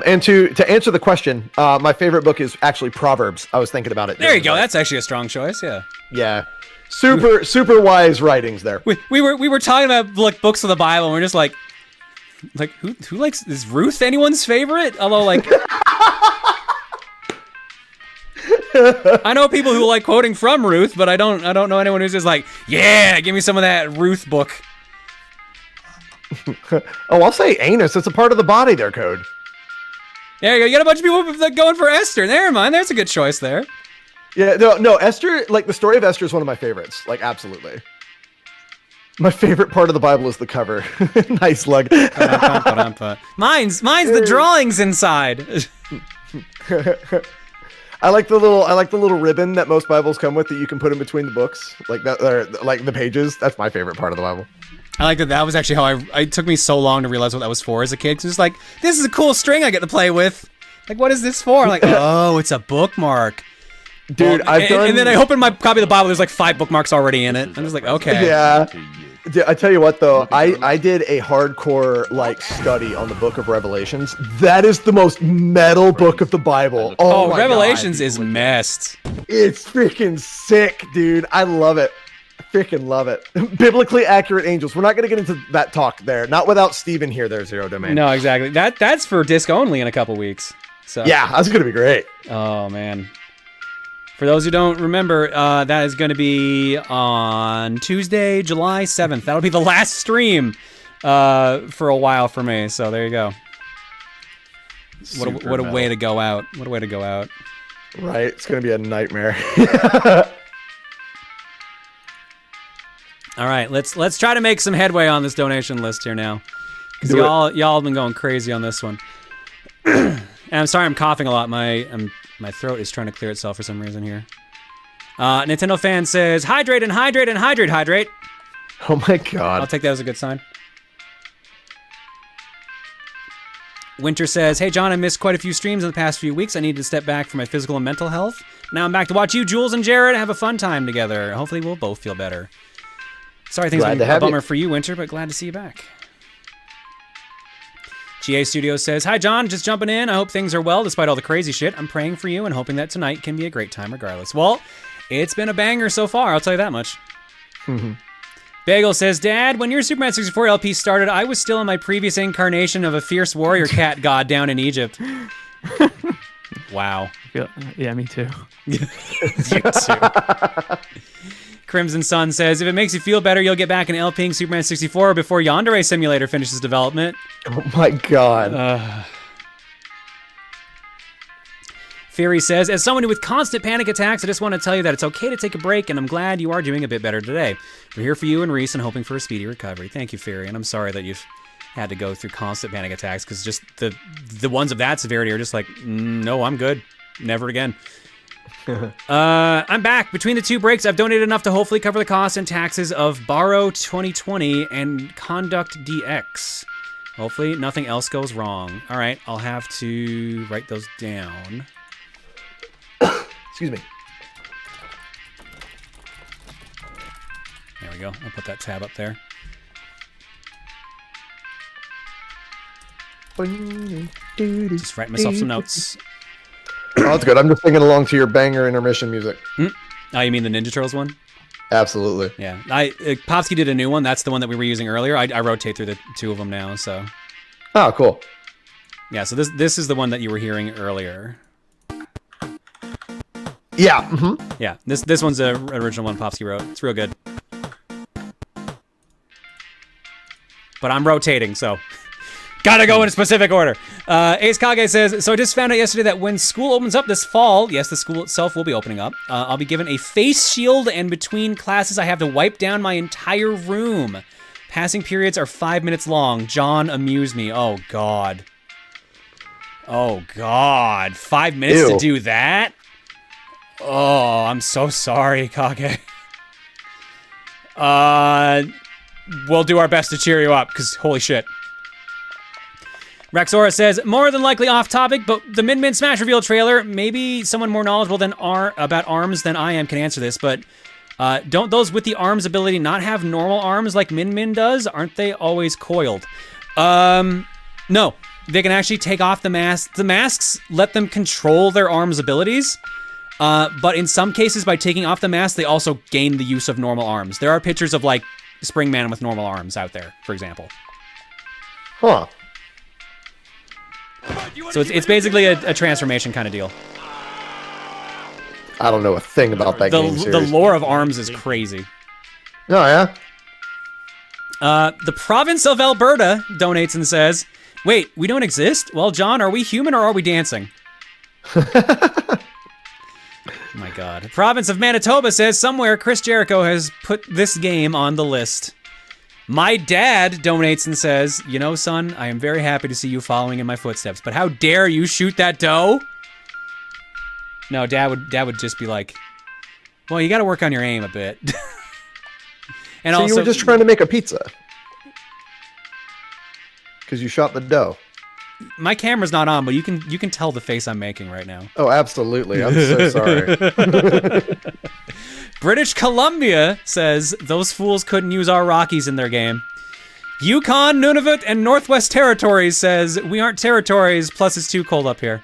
And to answer the question, my favorite book is actually Proverbs. I was thinking about it. There you go. That's actually a strong choice, yeah. Yeah. super wise writings there. We were talking about like books of the Bible, and we're just like who likes, is Ruth anyone's favorite? Although like I know people who like quoting from Ruth, but I don't know anyone who's just like, yeah, give me some of that Ruth book. Oh, I'll say anus. It's a part of the body there, Code. There you go. You got a bunch of people going for Esther. Never mind. There's a good choice there. Yeah, no, Esther, like the story of Esther is one of my favorites. Like, absolutely. My favorite part of the Bible is the cover. Nice lug. Mine's the drawings inside. I like the little ribbon that most Bibles come with that you can put in between the books, like that, or like the pages. That's my favorite part of the Bible. I like that. That was actually how it took me so long to realize what that was for as a kid. Cause it's like, this is a cool string I get to play with. Like, what is this for? I'm like, oh, it's a bookmark. Dude, and then I open my copy of the Bible. There's like 5 bookmarks already in it. I'm just like, okay. Yeah. I tell you what, though, I did a hardcore like study on the Book of Revelations. That is the most metal book of the Bible. Oh, my Revelations God. is messed. It's freaking sick, dude. I love it. I freaking love it. Biblically accurate angels. We're not going to get into that talk there. Not without Steven here there, Zero Domain. No, exactly. That's for disc only in a couple weeks. So yeah, that's going to be great. Oh, man. For those who don't remember, that is going to be on Tuesday, July 7th. That'll be the last stream for a while for me. So there you go. What a way to go out. What a way to go out. Right. It's going to be a nightmare. All right. Let's try to make some headway on this donation list here now. Because y'all have been going crazy on this one. And I'm sorry I'm coughing a lot. My throat is trying to clear itself for some reason here. Nintendo fan says, hydrate and hydrate and hydrate. Oh my God. I'll take that as a good sign. Winter says, hey John, I missed quite a few streams in the past few weeks. I needed to step back for my physical and mental health. Now I'm back to watch you, Jules and Jared, have a fun time together. Hopefully we'll both feel better. Sorry things are a bummer for you, Winter, but glad to see you back. GA Studio says, hi John, just jumping in. I hope things are well despite all the crazy shit. I'm praying for you and hoping that tonight can be a great time regardless. Well, it's been a banger so far, I'll tell you that much. Bagel says, Dad, when your Superman 64 LP started, I was still in my previous incarnation of a fierce warrior cat god down in Egypt. Wow. Yeah, me too. You too. Crimson Sun says, if it makes you feel better, you'll get back in LPing Superman 64 before Yandere Simulator finishes development. Oh my God. Fury says, as someone with constant panic attacks, I just want to tell you that it's okay to take a break, and I'm glad you are doing a bit better today. We're here for you and Reese and hoping for a speedy recovery. Thank you, Fury, and I'm sorry that you've had to go through constant panic attacks, because just the ones of that severity are just like, no, I'm good. Never again. I'm back. Between the two breaks, I've donated enough to hopefully cover the costs and taxes of Borrow 2020 and Conduct DX. Hopefully nothing else goes wrong. All right, I'll have to write those down. Excuse me. There we go. I'll put that tab up there. Just write myself some notes. Oh, that's good. I'm just singing along to your banger intermission music. Oh, you mean the Ninja Turtles one? Absolutely. Yeah. Popsky did a new one. That's the one that we were using earlier. I rotate through the two of them now, so. Oh, cool. Yeah, so this is the one that you were hearing earlier. Yeah. Yeah, this one's the original one Popsky wrote. It's real good. But I'm rotating, so gotta go in a specific order. Ace Kage says, so I just found out yesterday that when school opens up this fall, yes, the school itself will be opening up, I'll be given a face shield, and between classes I have to wipe down my entire room. Passing periods are 5 minutes long. John, amuse me. Oh, God. Oh, God. 5 minutes to do that? Oh, I'm so sorry, Kage. We'll do our best to cheer you up, because holy shit. Rexora says, more than likely off topic, but the Min Min Smash reveal trailer, maybe someone more knowledgeable about arms than I am can answer this, but don't those with the arms ability not have normal arms like Min Min does? Aren't they always coiled? No. They can actually take off the masks. The masks let them control their arms' abilities. But in some cases, by taking off the mask, they also gain the use of normal arms. There are pictures of, like, Springman with normal arms out there, for example. Huh. So it's basically a transformation kind of deal. I don't know a thing about that game series. The lore of arms is crazy. Oh, yeah? The province of Alberta donates and says, wait, we don't exist? Well, John, are we human or are we dancing? Oh my god. Province of Manitoba says, somewhere Chris Jericho has put this game on the list. My dad donates and says, you know, son, I am very happy to see you following in my footsteps, but how dare you shoot that doe? No, dad would just be like, well, you gotta work on your aim a bit. And so also, you were just trying to make a pizza. Because you shot the dough. My camera's not on, but you can tell the face I'm making right now. Oh, absolutely. I'm so sorry. British Columbia says, those fools couldn't use our Rockies in their game. Yukon, Nunavut, and Northwest Territories says, we aren't territories, plus it's too cold up here.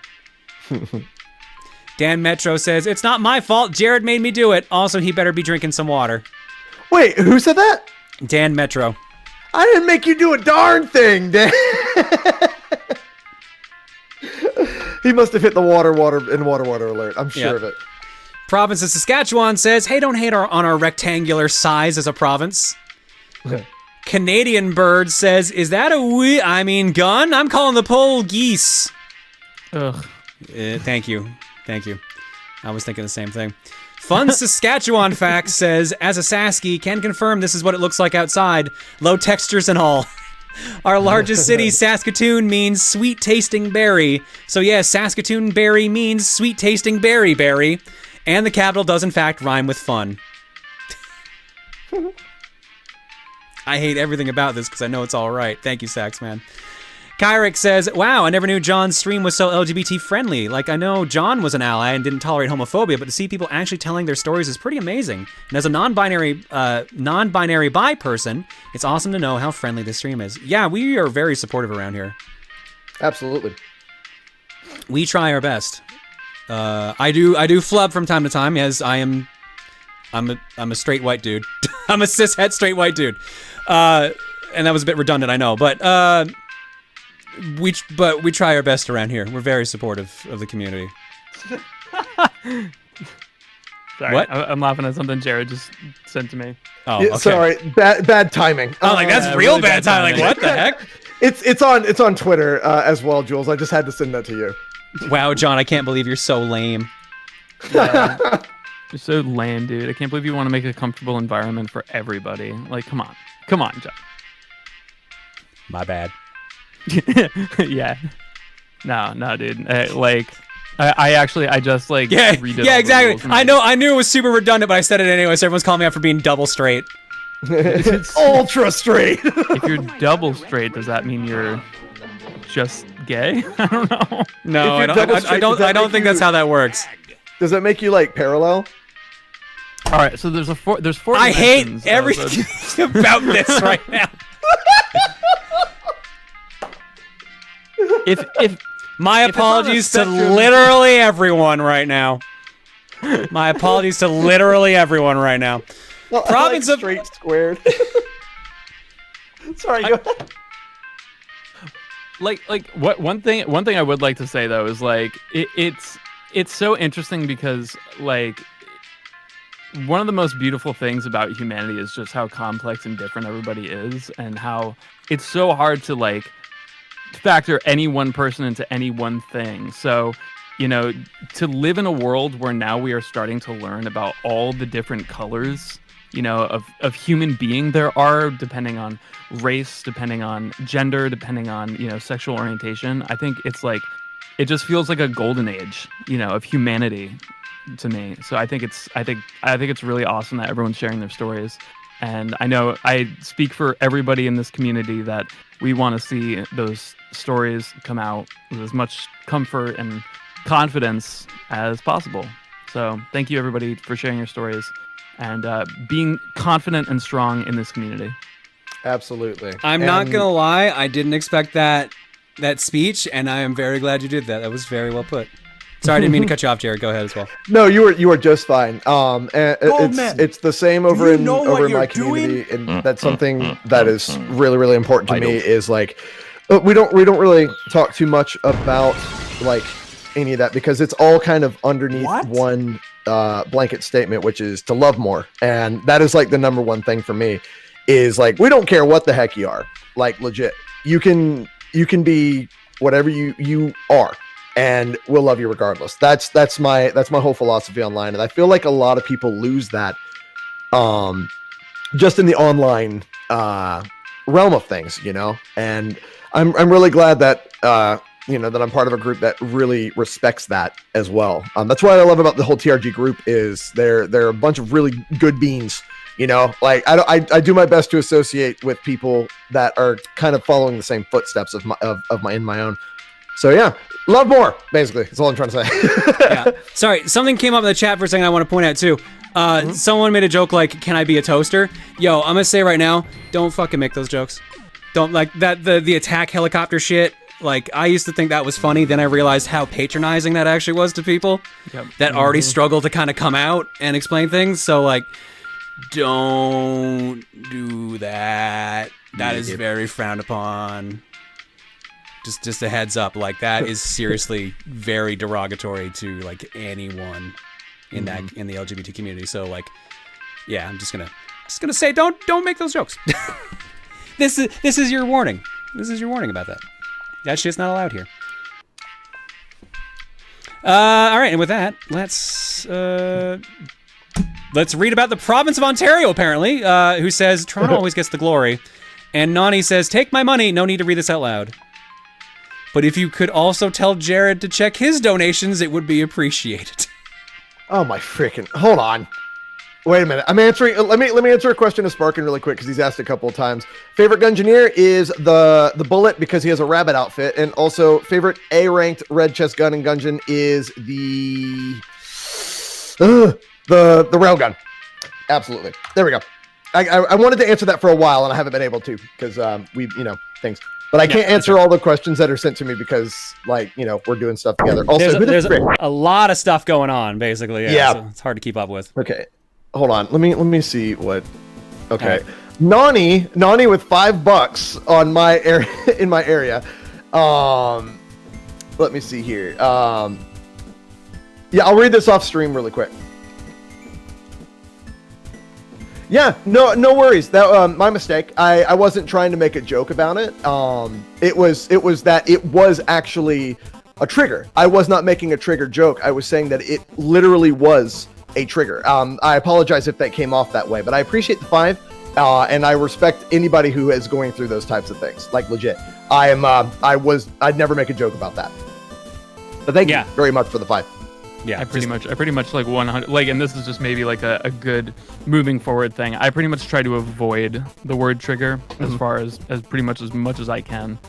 Dan Metro says, it's not my fault, Jared made me do it. Also, he better be drinking some water. Wait, who said that? Dan Metro. I didn't make you do a darn thing, Dan. He must have hit the water alert. I'm sure of it. Province of Saskatchewan says, hey, don't hate on our rectangular size as a province. Canadian Bird says, is that a gun? I'm calling the pole geese. Ugh. Thank you. I was thinking the same thing. Fun Saskatchewan Fact says, as a Sasky, can confirm this is what it looks like outside. Low textures and all. Our largest city, Saskatoon, means sweet-tasting berry. So yes, Saskatoon berry means sweet-tasting berry. And the capital does in fact rhyme with fun. I hate everything about this because I know it's all right. Thank you, Saxman. Kyrick says, wow, I never knew John's stream was so LGBT friendly. Like, I know John was an ally and didn't tolerate homophobia, but to see people actually telling their stories is pretty amazing. And as a non-binary bi person, it's awesome to know how friendly this stream is. Yeah, we are very supportive around here. Absolutely. We try our best. I do flub from time to time, as I'm a straight white dude. I'm a cishet straight white dude. And that was a bit redundant, I know, but we try our best around here. We're very supportive of the community. Sorry, what? I'm laughing at something Jared just sent to me. Oh, okay. Sorry, bad timing. Oh, like that's real really bad timing. Like, what the heck? It's on Twitter as well, Jules. I just had to send that to you. Wow, John, I can't believe you're so lame. Yeah. You're so lame, dude. I can't believe you want to make a comfortable environment for everybody. Like, come on, John. My bad. Yeah. No, dude. I just like redid yeah, exactly. I knew it was super redundant, but I said it anyway. So everyone's calling me out for being double straight. Ultra straight. If you're double straight, does that mean you're just gay? I don't know. No, I don't think that's how that works. Does that make you like parallel? All right, so there's four. I hate everything about this right now. If my apologies to literally everyone right now. My apologies to literally everyone right now. Well, Province like of straight squared. Sorry, go ahead. What one thing I would like to say though is like it's so interesting because like one of the most beautiful things about humanity is just how complex and different everybody is, and how it's so hard to like factor any one person into any one thing. So, you know, to live in a world where now we are starting to learn about all the different colors, you know, of human being there are, depending on race, depending on gender, depending on, you know, sexual orientation. I think it's like, it just feels like a golden age, you know, of humanity to me. So I think it's really awesome that everyone's sharing their stories. And I know I speak for everybody in this community that we want to see those stories come out with as much comfort and confidence as possible. So thank you everybody for sharing your stories and being confident and strong in this community. Absolutely. I'm not going to lie. I didn't expect that speech, and I am very glad you did that. That was very well put. Sorry, I didn't mean to cut you off, Jared. Go ahead as well. No, you are just fine. And it's the same over in my community, and that's something that is really, really important to me. Is like, we don't really talk too much about like any of that because it's all kind of underneath one blanket statement, which is to love more, and that is like the number one thing for me. Is like we don't care what the heck you are, like legit. You can be whatever you are. And we'll love you regardless. That's my whole philosophy online, and I feel like a lot of people lose that, just in the online realm of things, you know. And I'm really glad that that I'm part of a group that really respects that as well. That's what I love about the whole TRG group is they're a bunch of really good beans, you know. Like I do my best to associate with people that are kind of following the same footsteps of my own. So yeah, love more, basically. That's all I'm trying to say. Yeah. Sorry, something came up in the chat for a second I want to point out too. Someone made a joke like, can I be a toaster? Yo, I'm gonna say right now, don't fucking make those jokes. Don't like that, the attack helicopter shit. Like, I used to think that was funny, then I realized how patronizing that actually was to people that already struggle to kind of come out and explain things. So like, don't do that. That is very frowned upon. Just a heads up, like that is seriously very derogatory to like anyone in that in the LGBT community. So like, yeah, I'm just gonna say don't make those jokes. This is your warning. This is your warning about that. That shit's not allowed here. All right, and with that, let's read about the province of Ontario. Apparently, who says Toronto always gets the glory, and Nani says take my money. No need to read this out loud. But if you could also tell Jared to check his donations, it would be appreciated. Oh my freaking! Hold on. Wait a minute. I'm answering. Let me answer a question to Sparkin really quick because he's asked a couple of times. Favorite Gungeoneer is the Bullet because he has a rabbit outfit, and also favorite A-ranked red chest gun in Gungeon is the railgun. Absolutely. There we go. I wanted to answer that for a while, and I haven't been able to because things. But I can't answer all the questions that are sent to me because, like, we're doing stuff together. Also, there's a lot of stuff going on, basically. Yeah. So it's hard to keep up with. Okay, hold on. Let me see what. Okay, right. Nani with $5 on my area in my area. Let me see here. Yeah, I'll read this off stream really quick. Yeah, no worries. That my mistake. I wasn't trying to make a joke about it. It was actually a trigger. I was not making a trigger joke. I was saying that it literally was a trigger. I apologize if that came off that way, but I appreciate the 5, and I respect anybody who is going through those types of things. Like legit, I'd never make a joke about that. But thank you very much for the 5. Yeah, I pretty much like 100 like, and this is just maybe like a good moving forward thing. I pretty much try to avoid the word trigger as far as pretty much as I can,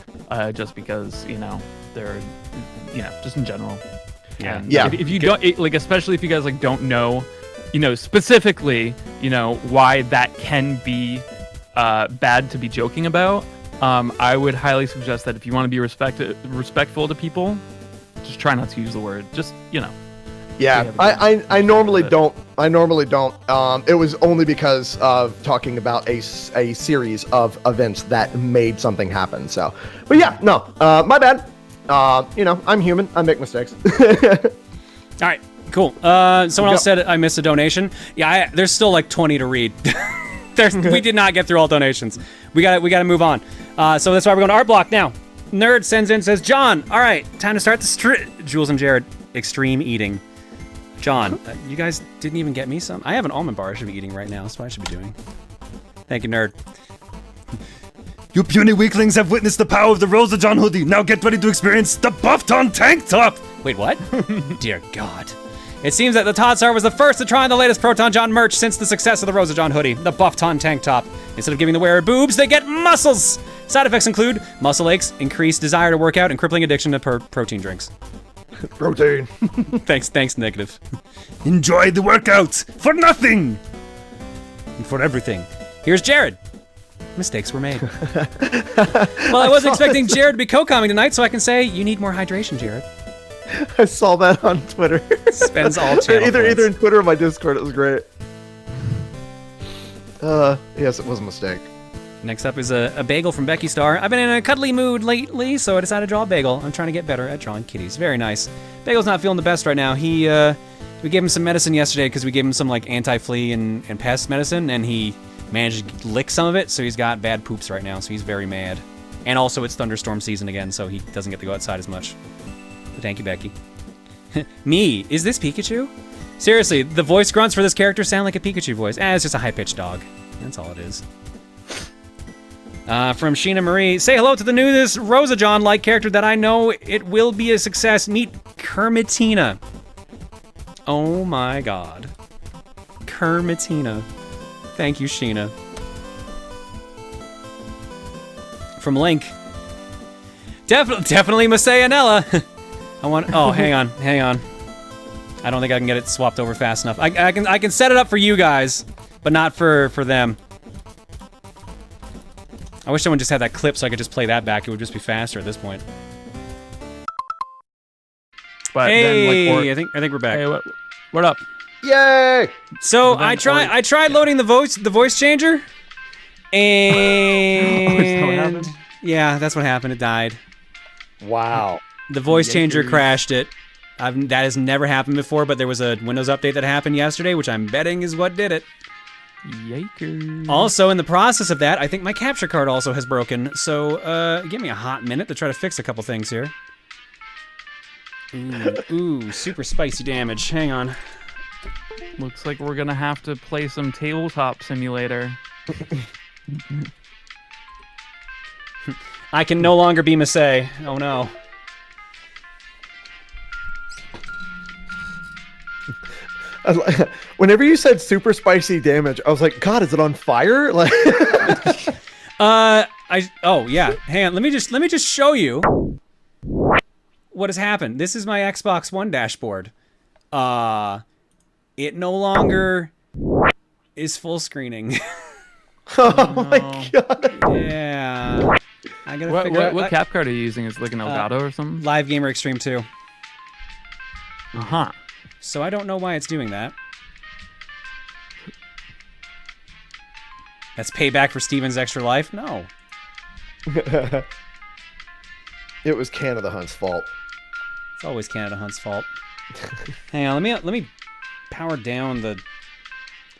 just because they're just in general. Yeah. If you don't like, especially if you guys like don't know, specifically, why that can be bad to be joking about. I would highly suggest that if you want to be respectful to people, just try not to use the word. Just Yeah, I normally don't. It was only because of talking about a series of events that made something happen. So, but yeah, no, my bad. I'm human. I make mistakes. All right, cool. Someone else said I missed a donation. Yeah, there's still like 20 to read. We did not get through all donations. We got to move on. So that's why we're going to Art Block now. Nerd sends in, says, John, all right, time to start the Jules and Jared extreme eating. John, you guys didn't even get me some? I have an almond bar I should be eating right now. That's what I should be doing. Thank you, Nerd. You puny weaklings have witnessed the power of the Rose of John hoodie. Now get ready to experience the Proton tank top. Wait, what? Dear God. It seems that the Todstar was the first to try on the latest Proton John merch since the success of the Rose of John hoodie, the Buffton tank top. Instead of giving the wearer boobs, they get muscles. Side effects include muscle aches, increased desire to work out, and crippling addiction to protein drinks. Protein. Thanks, negative. Enjoy the workout for nothing and for everything. Here's Jared. Mistakes were made. Well, I wasn't expecting Jared to be co-commenting tonight, so I can say you need more hydration, Jared. I saw that on Twitter. Spends all channel either points. in Twitter or my Discord. It was great. Yes, it was a mistake. Next up is a bagel from Becky Star. I've been in a cuddly mood lately, so I decided to draw a bagel. I'm trying to get better at drawing kitties. Very nice. Bagel's not feeling the best right now. We gave him some medicine yesterday because we gave him some like anti-flea and pest medicine, and he managed to lick some of it, so he's got bad poops right now, so he's very mad. And also it's thunderstorm season again, so he doesn't get to go outside as much. But thank you, Becky. Me, is this Pikachu? Seriously, the voice grunts for this character sound like a Pikachu voice. It's just a high-pitched dog. That's all it is. From Sheena Marie, say hello to the newest Rosa John-like character that I know it will be a success. Meet Kermitina. Oh my god. Kermitina. Thank you, Sheena. From Link. Definitely Masay Anella. Oh, hang on. I don't think I can get it swapped over fast enough. I can set it up for you guys, but not for them. I wish someone just had that clip so I could just play that back. It would just be faster at this point. But hey, then, like, I think we're back. Hey, what up? Yay! So I tried loading the voice changer, and yeah, that's what happened. It died. Wow. The voice changer crashed it. That has never happened before, but there was a Windows update that happened yesterday, which I'm betting is what did it. Yikers. Also, in the process of that, I think my capture card also has broken. So, give me a hot minute to try to fix a couple things here. Ooh, super spicy damage. Hang on. Looks like we're gonna have to play some tabletop simulator. I can no longer be Masay. Oh no. Whenever you said super spicy damage, I was like, God, is it on fire? Like, oh yeah. Hang on. Let me just show you what has happened. This is my Xbox One dashboard. It no longer is full screening. Oh my god. Yeah. I gotta figure out what cap card are you using? Is it like an Elgato or something? Live Gamer Extreme 2. Uh-huh. So I don't know why it's doing that. That's payback for Steven's extra life? No. It was Canada Hunt's fault. It's always Canada Hunt's fault. Hang on, let me power down the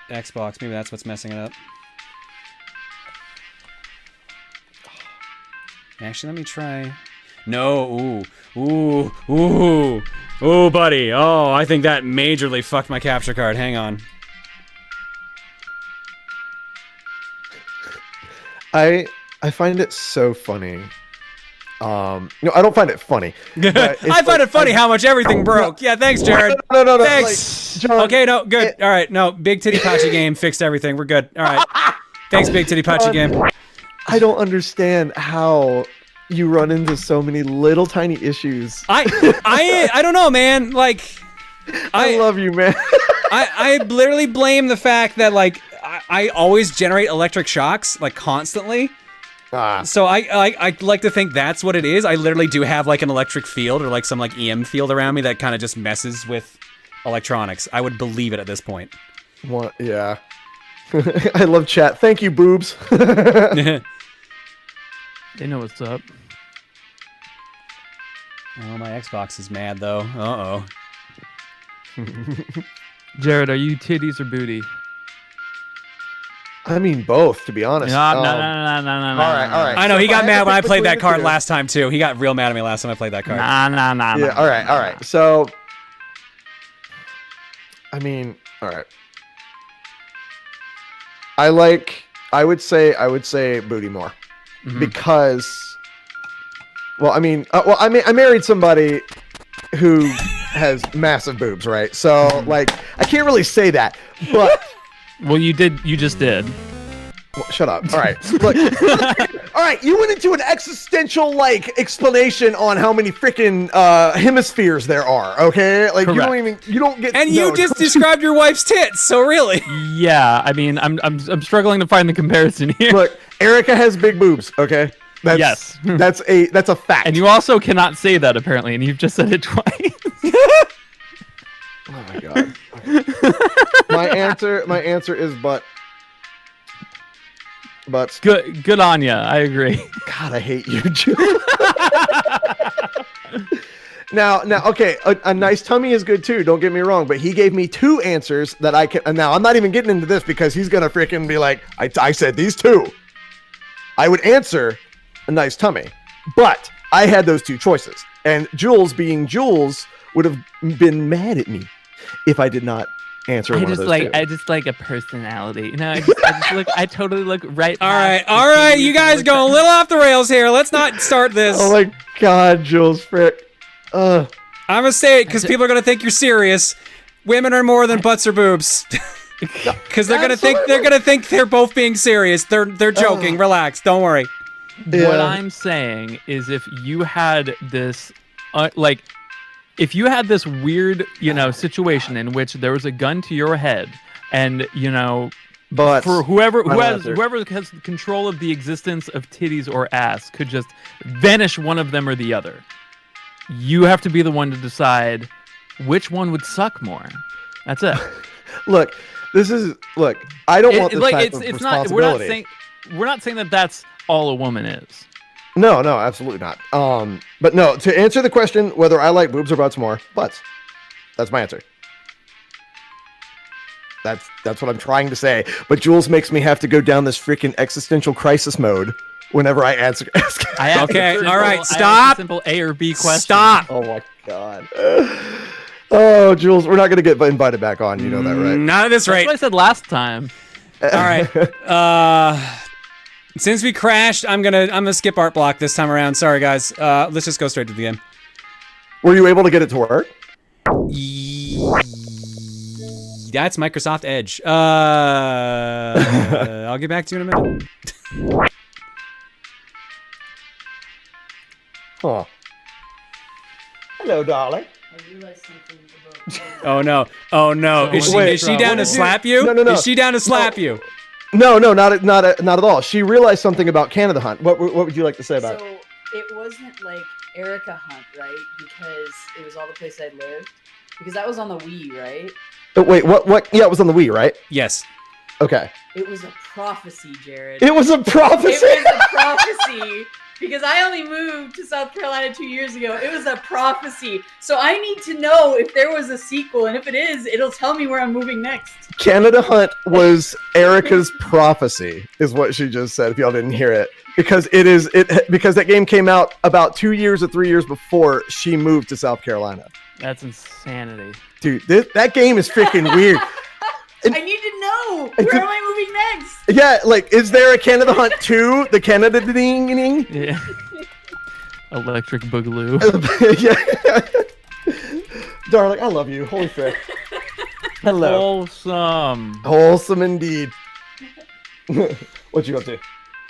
Xbox. Maybe that's what's messing it up. Actually, let me try. No, ooh, buddy. Oh, I think that majorly fucked my capture card. Hang on. I find it so funny. No, I don't find it funny. I find it funny how much everything broke. Yeah, thanks, Jared. No. Thanks. Like, John, okay, no, good. All right, no, Big Titty Pachi Game fixed everything. We're good. All right. Thanks, Big Titty Pachi Game. I don't understand how you run into so many little tiny issues. I don't know, man. Like, I love you, man. I literally blame the fact that like I always generate electric shocks like constantly. So I like to think that's what it is. I literally do have like an electric field or like some like EM field around me that kind of just messes with electronics. I would believe it at this point. What? Yeah. I love chat. Thank you, boobs. They know what's up. Oh, my Xbox is mad though. Uh-oh. Jared, are you titties or booty? I mean both, to be honest. No. All right. I know, he got mad when I played that card last time too. He got real mad at me last time I played that card. Nah. Yeah, all right. So, I mean, all right. I would say booty more. Because, well, I mean, I married somebody who has massive boobs, right? So, like, I can't really say that, but... Well, you just did. Well, shut up. All right. Look, all right, you went into an existential, like, explanation on how many freaking hemispheres there are, okay? Like, Correct. you don't get... And you just described your wife's tits, so really? Yeah, I mean, I'm struggling to find the comparison here. Look, Erica has big boobs, okay? Yes. That's a fact. And you also cannot say that apparently, and you've just said it twice. Oh my god. Okay. My answer is but. Good on ya. I agree. God, I hate you, Jules. Now, okay, a nice tummy is good too. Don't get me wrong, but he gave me 2 answers that I can. And now I'm not even getting into this because he's gonna freaking be like, I said these 2. I would answer a nice tummy, but I had those 2 choices, and Jules, being Jules, would have been mad at me if I did not answer one of those 2. I just like a personality. You know, I totally look right. All right, you guys go a little off the rails here. Let's not start this. Oh my god, Jules, frick. I'm gonna say it because people are gonna think you're serious. Women are more than butts or boobs. Because they're gonna think they're both being serious. They're joking. Relax. Don't worry. Yeah. What I'm saying is, if you had this, if you had this weird, situation in which there was a gun to your head, and but for whoever has control of the existence of titties or ass could just vanish one of them or the other, you have to be the one to decide which one would suck more. That's it. Look, I don't want this type of responsibility. We're not saying that that's all a woman is. No, absolutely not. But no, to answer the question whether I like boobs or butts more, butts. That's my answer. That's what I'm trying to say. But Jules makes me have to go down this freaking existential crisis mode whenever I ask. Okay, all right, stop. Simple A or B question. Stop. Oh my god. Oh, Jules, we're not gonna get invited back on. You know that, right? Not at this rate. That's what I said last time. All right. Since we crashed, I'm gonna skip art block this time around. Sorry, guys. Let's just go straight to the end. Were you able to get it to work? That's Microsoft Edge. I'll get back to you in a minute. Huh. Hello, darling. I realized something about. Oh no! Is she down to slap you? No. Is she down to slap you? No, not at all. She realized something about Canada Hunt. What would you like to say about it? So it wasn't like Erica Hunt, right? Because it was all the place I lived. Because that was on the Wii, right? Wait, what? Yeah, it was on the Wii, right? Yes. Okay. It was a prophecy, Jared. It was a prophecy? It was a prophecy. Because I only moved to South Carolina 2 years ago. It was a prophecy. So I need to know if there was a sequel. And if it is, it'll tell me where I'm moving next. Canada Hunt was Erica's prophecy, is what she just said, if y'all didn't hear it. Because because that game came out about 2 years or 3 years before she moved to South Carolina. That's insanity. Dude, that game is freaking weird. I need to know. Where am I moving next? Yeah, like, is there a Canada Hunt 2? The Canada ding? Yeah. Electric Boogaloo. Yeah. Darling, I love you. Holy frick. Hello. Wholesome indeed. What you up to?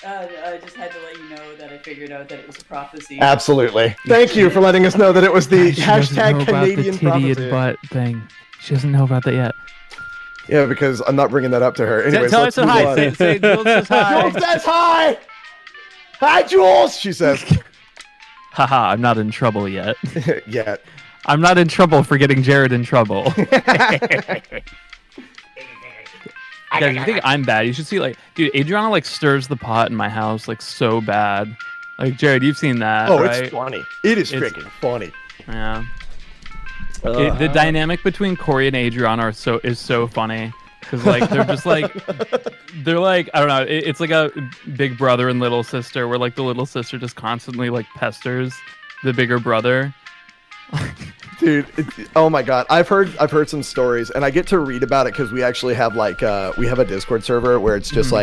I just had to let you know that I figured out that it was a prophecy. Absolutely. Thank you for letting us know that it was the hashtag Canadian prophecy. Butt thing. She doesn't know about that yet. Yeah, because I'm not bringing that up to her. Anyways, tell her to hi. Say Jules says hi. Jules says hi. Hi, Jules. She says. Haha, I'm not in trouble yet. Yet. I'm not in trouble for getting Jared in trouble. Guys, you think I'm bad? You should see, dude, Adriana stirs the pot in my house so bad. Jared, you've seen that. Oh, right? It's funny. It's freaking funny. Yeah. The dynamic between Corey and Adriana is so funny because they're just they're I don't know. It's like a big brother and little sister where the little sister just constantly pesters the bigger brother. Dude, oh my god, I've heard some stories, and I get to read about it because we actually have we have a Discord server where it's just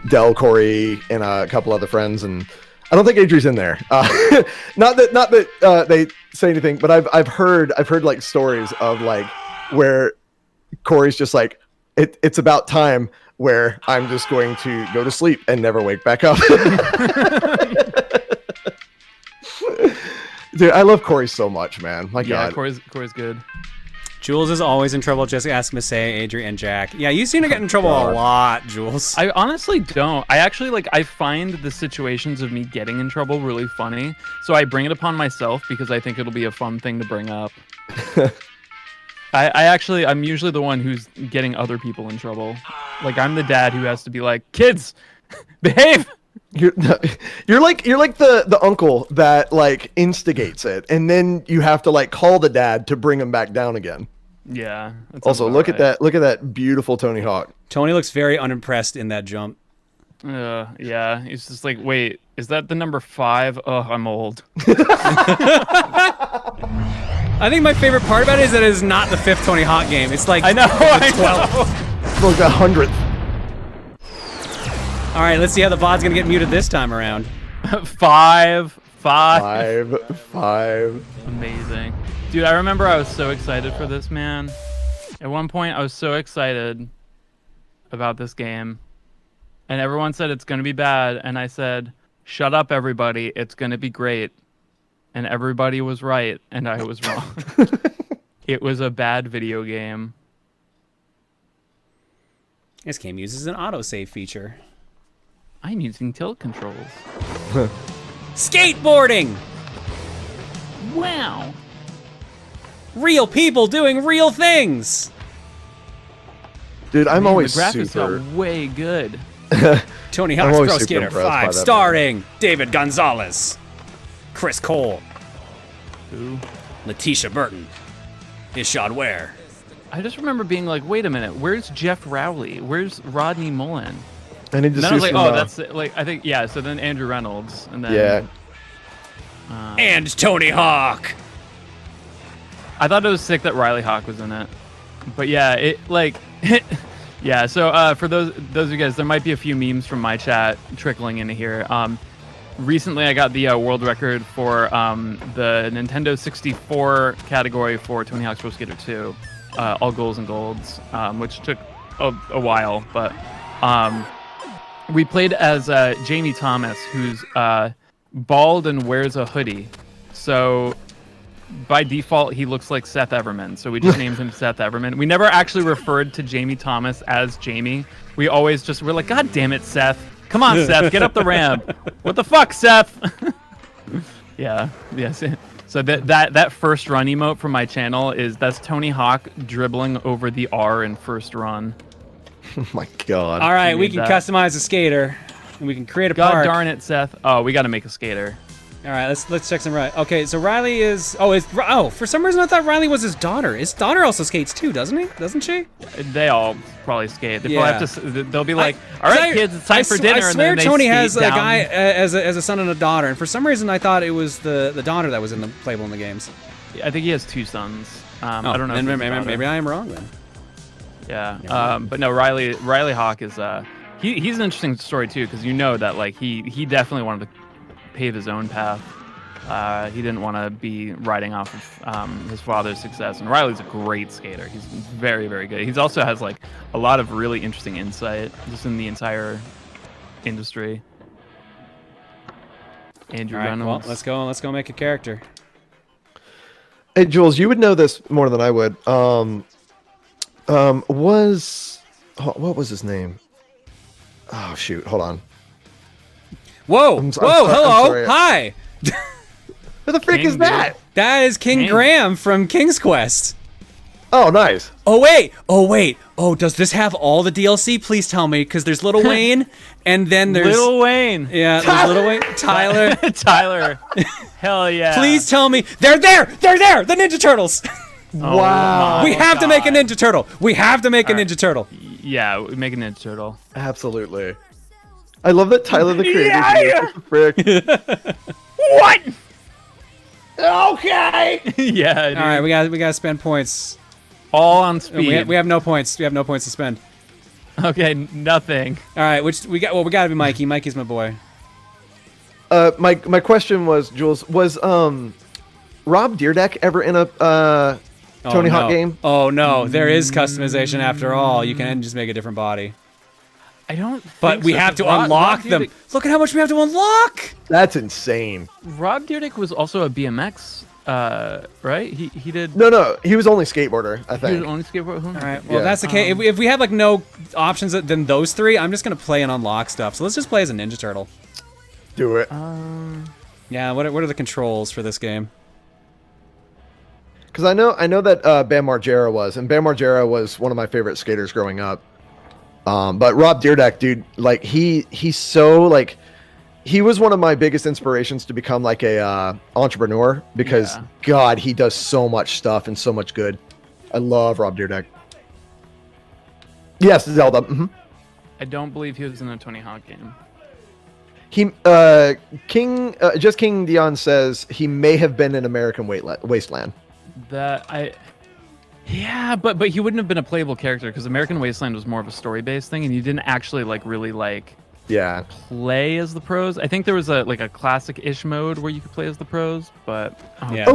Del, Corey, and a couple other friends, and I don't think Adri's in there. Not that they say anything, but I've heard stories of where Corey's just it's about time where I'm just going to go to sleep and never wake back up. Dude, I love Corey so much, man. My God. Corey's good. Jules is always in trouble. Just ask Miss A, Adri, and Jack. Yeah, you seem to get in trouble a lot, Jules. I honestly don't. I actually I find the situations of me getting in trouble really funny, so I bring it upon myself because I think it'll be a fun thing to bring up. I'm usually the one who's getting other people in trouble. Like I'm the dad who has to be like, kids, behave. You're like the uncle that like instigates it, and then you have to like call the dad to bring him back down again. Yeah. Also, look at that! Look at that beautiful Tony Hawk. Tony looks very unimpressed in that jump. Yeah. He's just like, wait, is that the number 5? Oh, I'm old. I think my favorite part about it is that it is not the 5th Tony Hawk game. It's like I know. the 12th. It's like the 100th. All right, let's see how the VOD's gonna get muted this time around. 5. Amazing. Dude, I remember I was so excited for this, man. At one point, I was so excited about this game. And everyone said it's going to be bad. And I said, shut up, everybody. It's going to be great. And everybody was right. And I was wrong. It was a bad video game. This game uses an autosave feature. I'm using tilt controls. Skateboarding! Wow. Real people doing real things! Dude, I'm always the graphics super... are way good. Tony Hawk's Pro Skater 5, starring David Gonzalez, Chris Cole, Letitia Burton, Ishad Ware. I just remember being like, wait a minute, where's Jeff Rowley? Where's Rodney Mullen? I need to see I was like, some, oh, that's like, I think, yeah, so then Andrew Reynolds, and then... Yeah. And Tony Hawk! I thought it was sick that Riley Hawk was in it. But yeah, it, like... yeah, so for those of you guys, there might be a few memes from my chat trickling into here. Recently, I got the world record for the Nintendo 64 category for Tony Hawk's Pro Skater 2. All goals and golds, which took a while, but... we played as Jamie Thomas, who's bald and wears a hoodie. So by default, he looks like Seth Everman. So we just named him Seth Everman. We never actually referred to Jamie Thomas as Jamie. We always just were like, God damn it, Seth. Come on, Seth, get up the ramp. What the fuck, Seth? Yeah, yes. So that first run emote from my channel that's Tony Hawk dribbling over the R in first run. Oh my god. All right, we can customize a skater, and we can create a God park. darn it, Seth. Oh, we got to make a skater. All right, let's check some Riley. Okay, so Riley is... for some reason I thought Riley was his daughter. His daughter also skates too, doesn't she? They all probably skate. They Yeah. probably have to. They'll be like, all right, kids, it's time for dinner. I swear and then Tony they has skate a down. guy as a son and a daughter, and for some reason I thought it was the daughter that was in the playable in the games. I think he has 2 sons. I don't know. Then if maybe I am wrong then. Yeah. But no, Riley Hawk is he's an interesting story too, because you know that like he definitely wanted to pave his own path. He didn't want to be riding off of his father's success. And Riley's a great skater. He's very, very good. He also has like a lot of really interesting insight just in the entire industry. Andrew Reynolds. Well, let's go make a character. Hey Jules, you would know this more than I would. What was his name? Oh shoot, hold on. Whoa! Hello! Hi! Who the frick is that? That is King Graham from King's Quest. Oh, nice. Oh wait! Oh, does this have all the DLC? Please tell me, because there's Little Wayne, and then there's Little Wayne. Yeah, there's Little Wayne. Tyler. Tyler. Hell yeah. Please tell me they're there. The Ninja Turtles. Wow. We have to make a Ninja Turtle. We have to make a Ninja Turtle. Yeah, we make a Ninja Turtle. Absolutely. I love that Tyler the creator. Frick. What? Okay. Yeah. Dude. All right, we got to spend points. All on speed. We have no points. We have no points to spend. Okay, nothing. All right, we got to be Mikey. Mikey's my boy. My question was, Jules, was Rob Dyrdek ever in a Tony Hawk game? Oh no, there is customization after all. You can just make a different body. I don't. But we have to unlock them. Look at how much we have to unlock. That's insane. Rob Dyrdek was also a BMX right? He did. No, he was only skateboarder, I He think. was only skateboarder. All right. Well, if that's the case. If we have like no options than those three, I'm just gonna play and unlock stuff. So let's just play as a Ninja Turtle. Do it. Yeah. What are the controls for this game? Because I know that Bam Margera was, and Bam Margera was one of my favorite skaters growing up. But Rob Dyrdek, dude, like he's so like he was one of my biggest inspirations to become like a entrepreneur because God, he does so much stuff and so much good. I love Rob Dyrdek. Yes, Zelda. I don't believe he was in a Tony Hawk game. He King Dion says he may have been in American Wasteland. Yeah, but he wouldn't have been a playable character because American Wasteland was more of a story-based thing, and you didn't actually like really like play as the pros. I think there was a classic-ish mode where you could play as the pros, but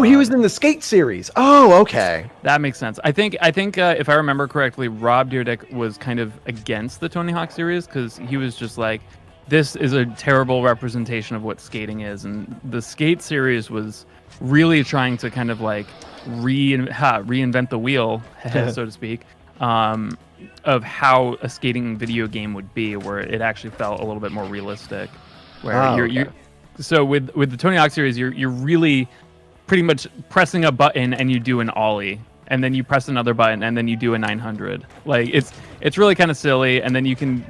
he was in the Skate series. Oh, okay, that makes sense. I think if I remember correctly, Rob Dyrdek was kind of against the Tony Hawk series because he was just like, this is a terrible representation of what skating is, and the Skate series was really trying to kind of like reinvent the wheel, so to speak, of how a skating video game would be, where it actually felt a little bit more realistic. Where so with the Tony Hawk series, you're really pretty much pressing a button and you do an ollie, and then you press another button and then you do a 900. Like it's really kind of silly, and then you can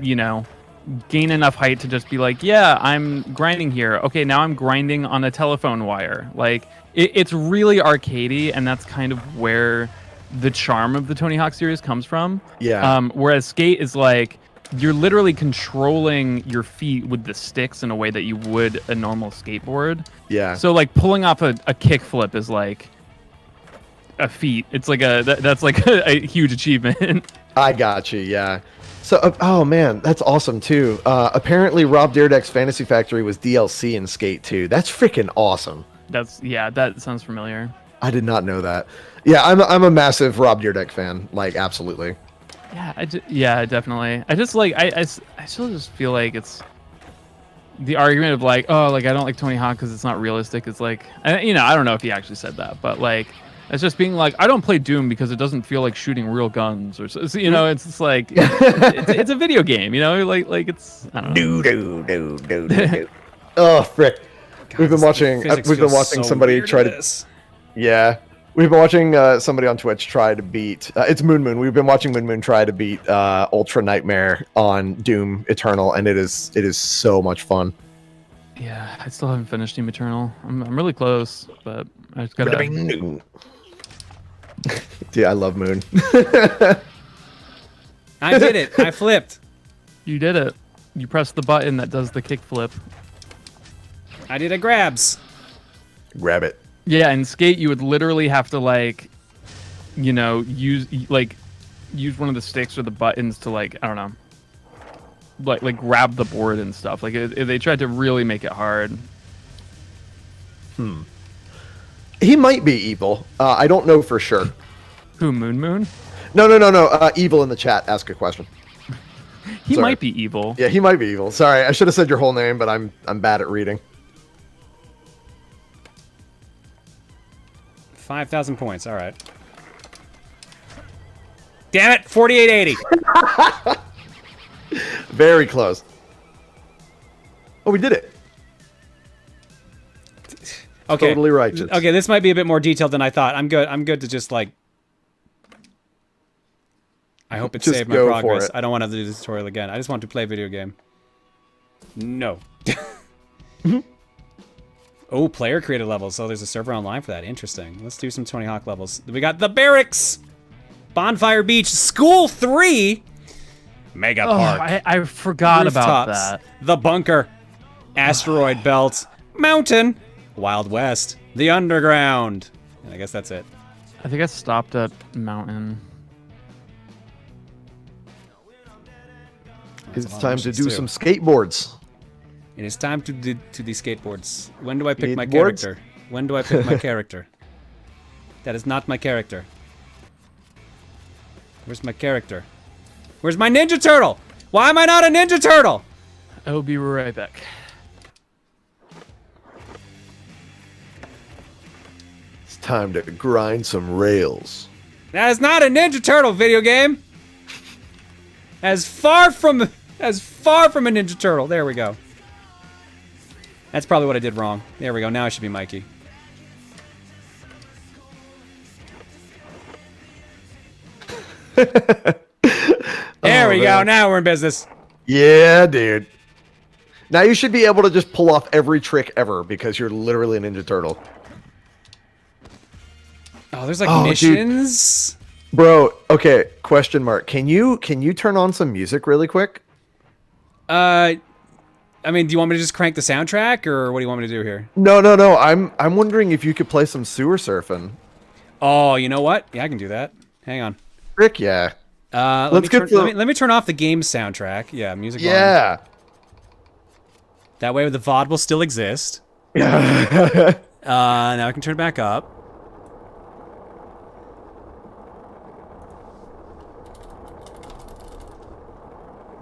gain enough height to just be like, yeah, I'm grinding here. Okay, now I'm grinding on a telephone wire. Like it's really arcadey, and that's kind of where the charm of the Tony Hawk series comes from. Yeah. Whereas Skate is like you're literally controlling your feet with the sticks in a way that you would a normal skateboard. Yeah. So like pulling off a kickflip is like a feat. It's like that's like a huge achievement. I got you. Yeah. So, oh man, that's awesome too. Apparently, Rob Dyrdek's Fantasy Factory was DLC in Skate 2. That's freaking awesome. That sounds familiar. I did not know that. Yeah, I'm a massive Rob Dyrdek fan. Like, absolutely. Yeah, definitely. I just like I still just feel like it's the argument of like, oh, like I don't like Tony Hawk because it's not realistic. It's like, I don't know if he actually said that, but like. It's just being like, I don't play Doom because it doesn't feel like shooting real guns, or it's just like it's a video game, like it's I don't know. Oh frick! God, we've been watching so somebody try to. this. Yeah, we've been watching somebody on Twitch try to beat. It's Moon. We've been watching Moon try to beat Ultra Nightmare on Doom Eternal, and it is so much fun. Yeah, I still haven't finished Doom Eternal. I'm really close, but I just gotta. Yeah, I love Moon. I did it. I flipped. You did it. You pressed the button that does the kickflip. I did a grabs. Grab it. Yeah, in Skate you would literally have to use one of the sticks or the buttons to I don't know, like grab the board and stuff. Like they tried to really make it hard. He might be evil. I don't know for sure. Who, Moon? No. Evil in the chat. Ask a question. He might be evil. Yeah, he might be evil. Sorry, I should have said your whole name, but I'm bad at reading. 5,000 points. All right. Damn it! 4880. Very close. Oh, we did it. Okay. Totally righteous. Okay, this might be a bit more detailed than I thought. I'm good to just like. I hope it Just saved my go progress. for it. I don't want to do this tutorial again. I just want to play video game. No. Oh, player created levels. So there's a server online for that. Interesting. Let's do some Tony Hawk levels. We got the barracks, Bonfire Beach, School 3, Mega Park. I forgot about Rooftops, that. The bunker, Asteroid Belt, Mountain, Wild West, the Underground. And I guess that's it. I think I stopped at Mountain. It's time to do some skateboards. It is time to the skateboards. When do I pick my Skateboards? character? When do I pick my character? That is not my character. Where's my character? Where's my Ninja Turtle? Why am I not a Ninja Turtle? I will be right back. Time to grind some rails. That is not a Ninja Turtle video game. As far from a Ninja Turtle. There we go. That's probably what I did wrong. There we go. Now I should be Mikey. There we go. Now we're in business. Yeah, dude. Now you should be able to just pull off every trick ever because you're literally a Ninja Turtle. Oh, there's like missions. Dude. Bro, okay, question mark. Can you turn on some music really quick? I mean, do you want me to just crank the soundtrack or what do you want me to do here? No. I'm wondering if you could play some sewer surfing. Oh, you know what? Yeah, I can do that. Hang on. Frick yeah. Let me turn off the game soundtrack. Yeah, music. Yeah. Volume. That way the VOD will still exist. Yeah. Now I can turn it back up.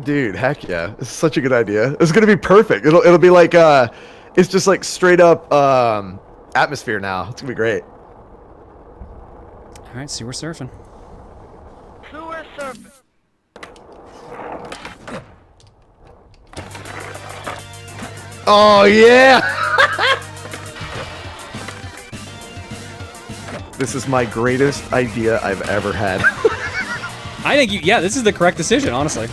Dude, heck yeah. It's such a good idea. It's gonna be perfect. It'll be like it's just like straight up atmosphere now. It's gonna be great. Alright, sewer surfing. Sewer surfing. Oh yeah! This is my greatest idea I've ever had. I think this is the correct decision, honestly.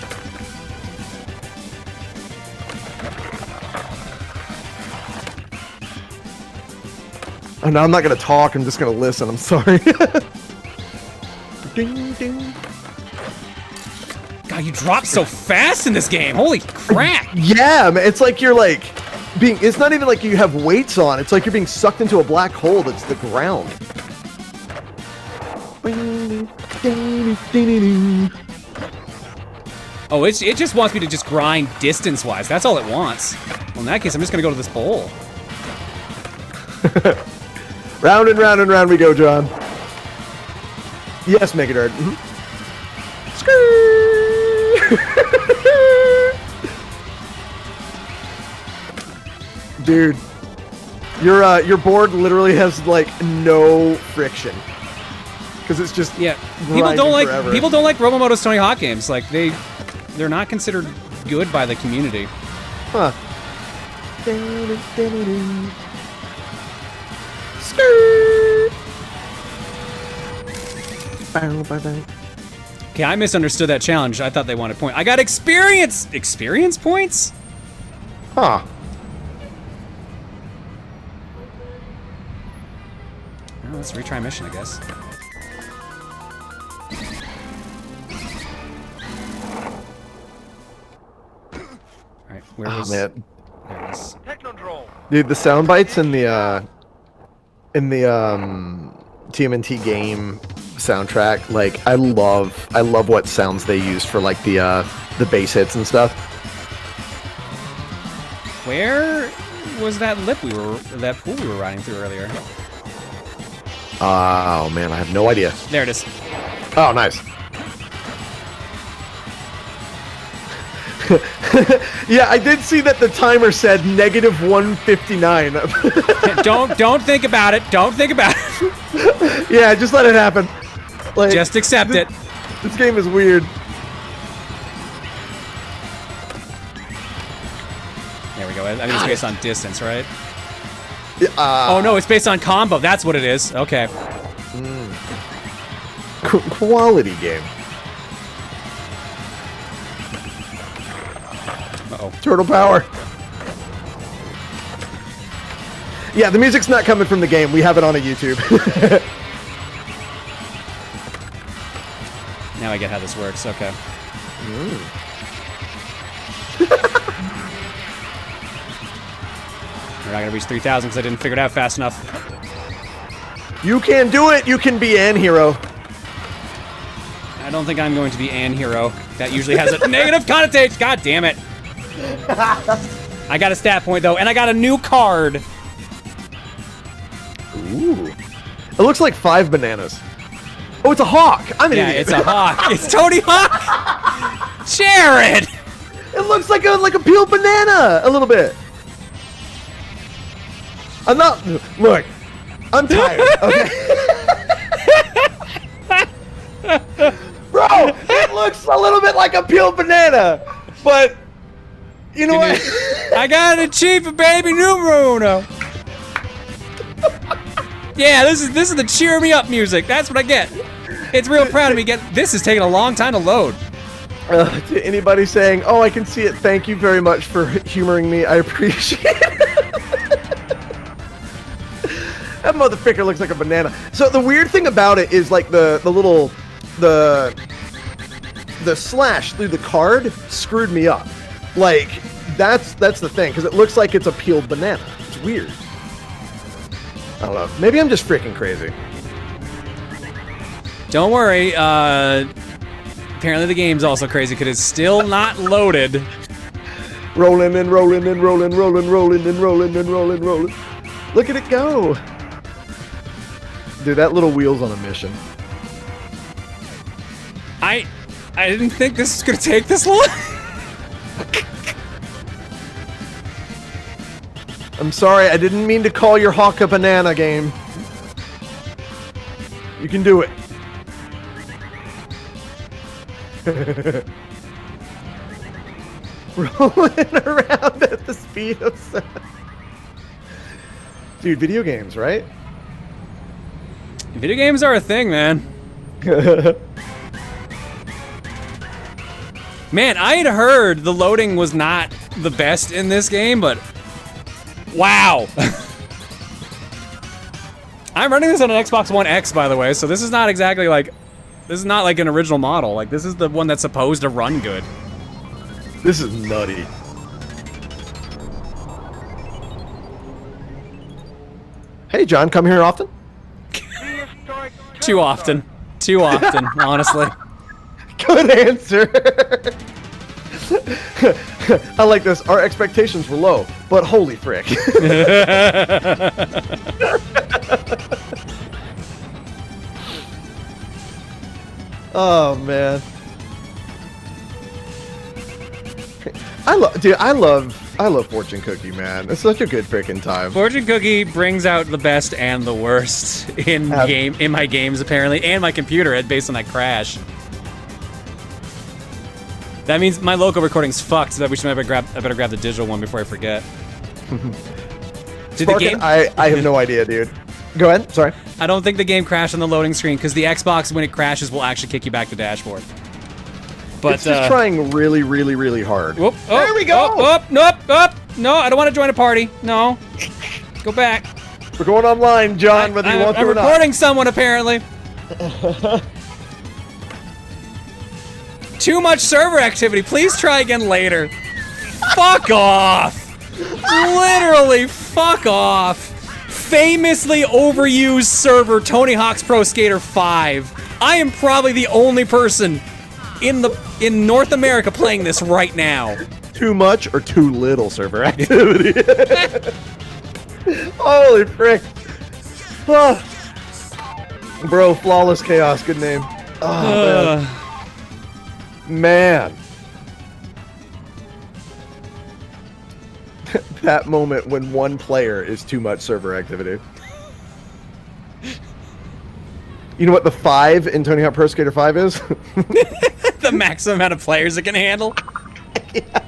Oh, no, I'm not gonna talk, I'm just gonna listen, I'm sorry. Ding, ding. God, you drop so fast in this game. Holy crap. Yeah, man, it's like you're like it's not even like you have weights on, it's like you're being sucked into a black hole that's the ground. Oh, it just wants me to just grind distance-wise. That's all it wants. Well, in that case, I'm just gonna go to this bowl. Round and round and round we go, John. Yes, make it hard. Dude, your board literally has like no friction because it's just People don't like Robomoto's Tony Hawk games. Like they're not considered good by the community. Huh. Okay, I misunderstood that challenge. I thought they wanted points. I got experience points? Huh. Oh, let's retry mission, I guess. Alright, where was... man. There it is. Dude, the sound bites in the TMNT game soundtrack, like I love what sounds they use for like the bass hits and stuff. Where was that pool we were riding through earlier? Oh man, I have no idea. There it is. Oh, nice. Yeah, I did see that the timer said -159. Don't think about it. Don't think about it. Yeah, just let it happen. Like, just accept it. This game is weird. There we go. I think it's based on distance, right? Yeah, oh no, it's based on combo. That's what it is. Okay. Quality game. Uh-oh. Turtle power. Yeah, the music's not coming from the game. We have it on a YouTube. Now I get how this works. Okay. We're not gonna reach 3,000 because I didn't figure it out fast enough. You can do it. You can be an hero. I don't think I'm going to be an hero. That usually has a negative connotation. God damn it. I got a stat point though, and I got a new card. Ooh. It looks like 5 bananas. Oh, it's a hawk. I'm an idiot. It's a hawk. It's Tony Hawk. Jared. It looks like a peeled banana a little bit. I'm not. Look, I'm tired. Okay. Bro, it looks a little bit like a peeled banana, but you know what? I got it cheap for baby numero uno. Yeah, this is the cheer me up music. That's what I get. It's real proud of me. This is taking a long time to load. To anybody saying, "Oh, I can see it. Thank you very much for humoring me. I appreciate it." That motherfucker looks like a banana. So the weird thing about it is like the slash through the card screwed me up. Like that's the thing, because it looks like it's a peeled banana. It's weird. I don't know. Maybe I'm just freaking crazy. Don't worry. Apparently the game's also crazy because it's still not loaded. Rolling and rolling and rolling, rolling, rolling and rolling and rolling, rolling. Look at it go. Dude, that little wheel's on a mission. I didn't think this was gonna take this long. I'm sorry, I didn't mean to call your hawk a banana game. You can do it. Rolling around at the speed of sound. Dude, video games, right? Video games are a thing, man. Man, I had heard the loading was not the best in this game, but wow. I'm running this on an Xbox One X, by the way, so this is not exactly like, this is not like an original model. Like, this is the one that's supposed to run good. This is nutty. Hey, John, come here often? Too often. Too often, honestly. Good answer. I like this. Our expectations were low, but holy frick. Oh man. I love Fortune Cookie, man. It's such a good freaking time. Fortune Cookie brings out the best and the worst in my games apparently, and my computer based on that crash. That means my local recording's fucked, so that I better grab the digital one before I forget. Did the game? I have no idea, dude. Go ahead. Sorry. I don't think the game crashed on the loading screen because the Xbox, when it crashes, will actually kick you back to dashboard. But it's just trying really, really, really hard. Whoop, oh, there we go. Nope. No, I don't want to join a party. No. Go back. We're going online, John, whether you want to or not. I'm recording someone, apparently. Too much server activity. Please try again later. Fuck off. Literally, fuck off. Famously overused server Tony Hawk's Pro Skater 5. I am probably the only person in North America playing this right now. Too much or too little server activity? Holy frick. Oh. Bro, Flawless Chaos, good name. Oh, man. That moment when one player is too much server activity. You know what the 5 in Tony Hawk Pro Skater 5 is? The maximum amount of players it can handle. Yeah.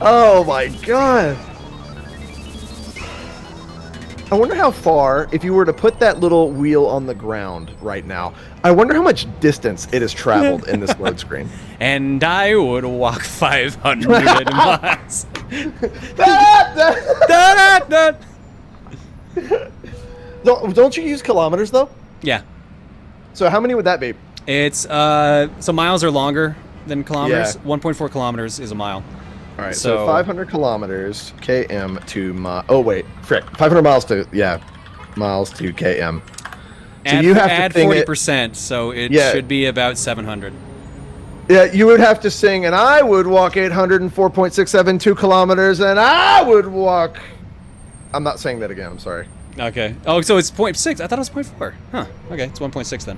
Oh my god. I wonder how far, if you were to put that little wheel on the ground right now, I wonder how much distance it has traveled in this load screen. And I would walk 500 miles. Don't you use kilometers, though? Yeah. So how many would that be? It's, so miles are longer than kilometers. Yeah. 1.4 kilometers is a mile. All right, so 500 kilometers, km to oh wait, frick, 500 miles to, miles to km. So you have add to add 40%, so it should be about 700. Yeah, you would have to sing, and I would walk 804.672 kilometers, and I would walk... I'm not saying that again, I'm sorry. Okay. Oh, so it's 0.6. I thought it was 0.4. Huh. Okay, it's 1.6 then.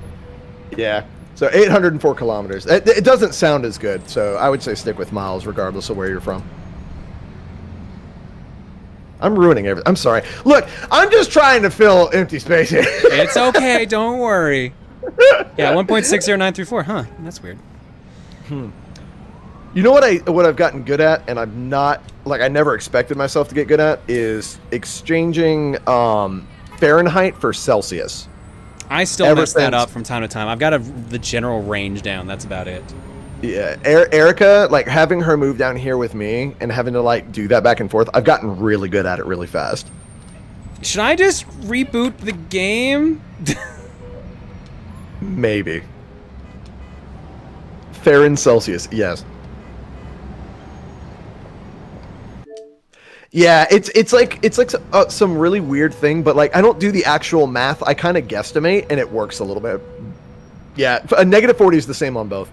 Yeah. So 804 kilometers. It doesn't sound as good, so I would say stick with miles regardless of where you're from. I'm ruining everything. I'm sorry. Look, I'm just trying to fill empty space here. It's okay. Don't worry. Yeah, 1.60934. Huh? That's weird. You know what I've gotten good at, and I'm not like I never expected myself to get good at, is exchanging Fahrenheit for Celsius. I still mess that up from time to time. I've got the general range down. That's about it. Yeah, Erica, like having her move down here with me and having to like do that back and forth, I've gotten really good at it really fast. Should I just reboot the game? Maybe. Fahrenheit Celsius, yes. Yeah, it's like some really weird thing, but like I don't do the actual math. I kind of guesstimate, and it works a little bit. Yeah, a -40 is the same on both.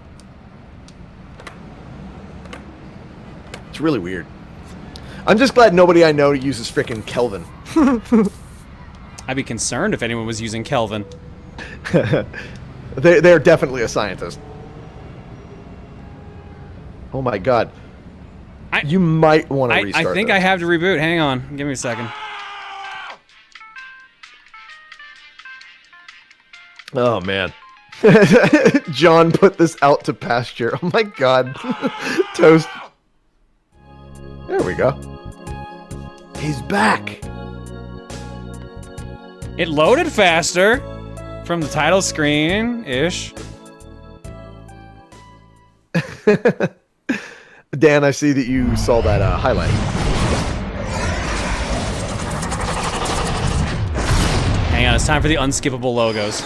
It's really weird. I'm just glad nobody I know uses frickin' Kelvin. I'd be concerned if anyone was using Kelvin. They're definitely a scientist. Oh my god. You might want to restart I think I have to reboot. Hang on. Give me a second. Oh, man. John put this out to pasture. Oh my god. Toast. There we go. He's back. It loaded faster from the title screen-ish. Dan, I see that you saw that highlight. Hang on, it's time for the unskippable logos.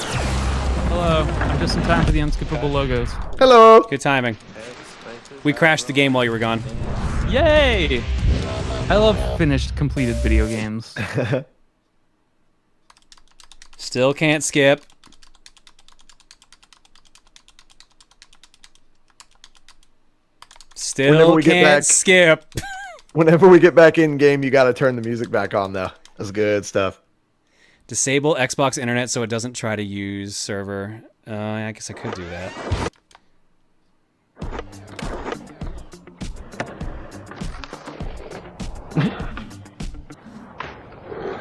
Hello, I'm just in time for the unskippable logos. Hello. Good timing. We crashed the game while you were gone. Yay! I love finished, completed video games. Still can't skip. Still can't skip. Whenever we get back in game, you got to turn the music back on, though. That's good stuff. Disable Xbox Internet so it doesn't try to use server. I guess I could do that.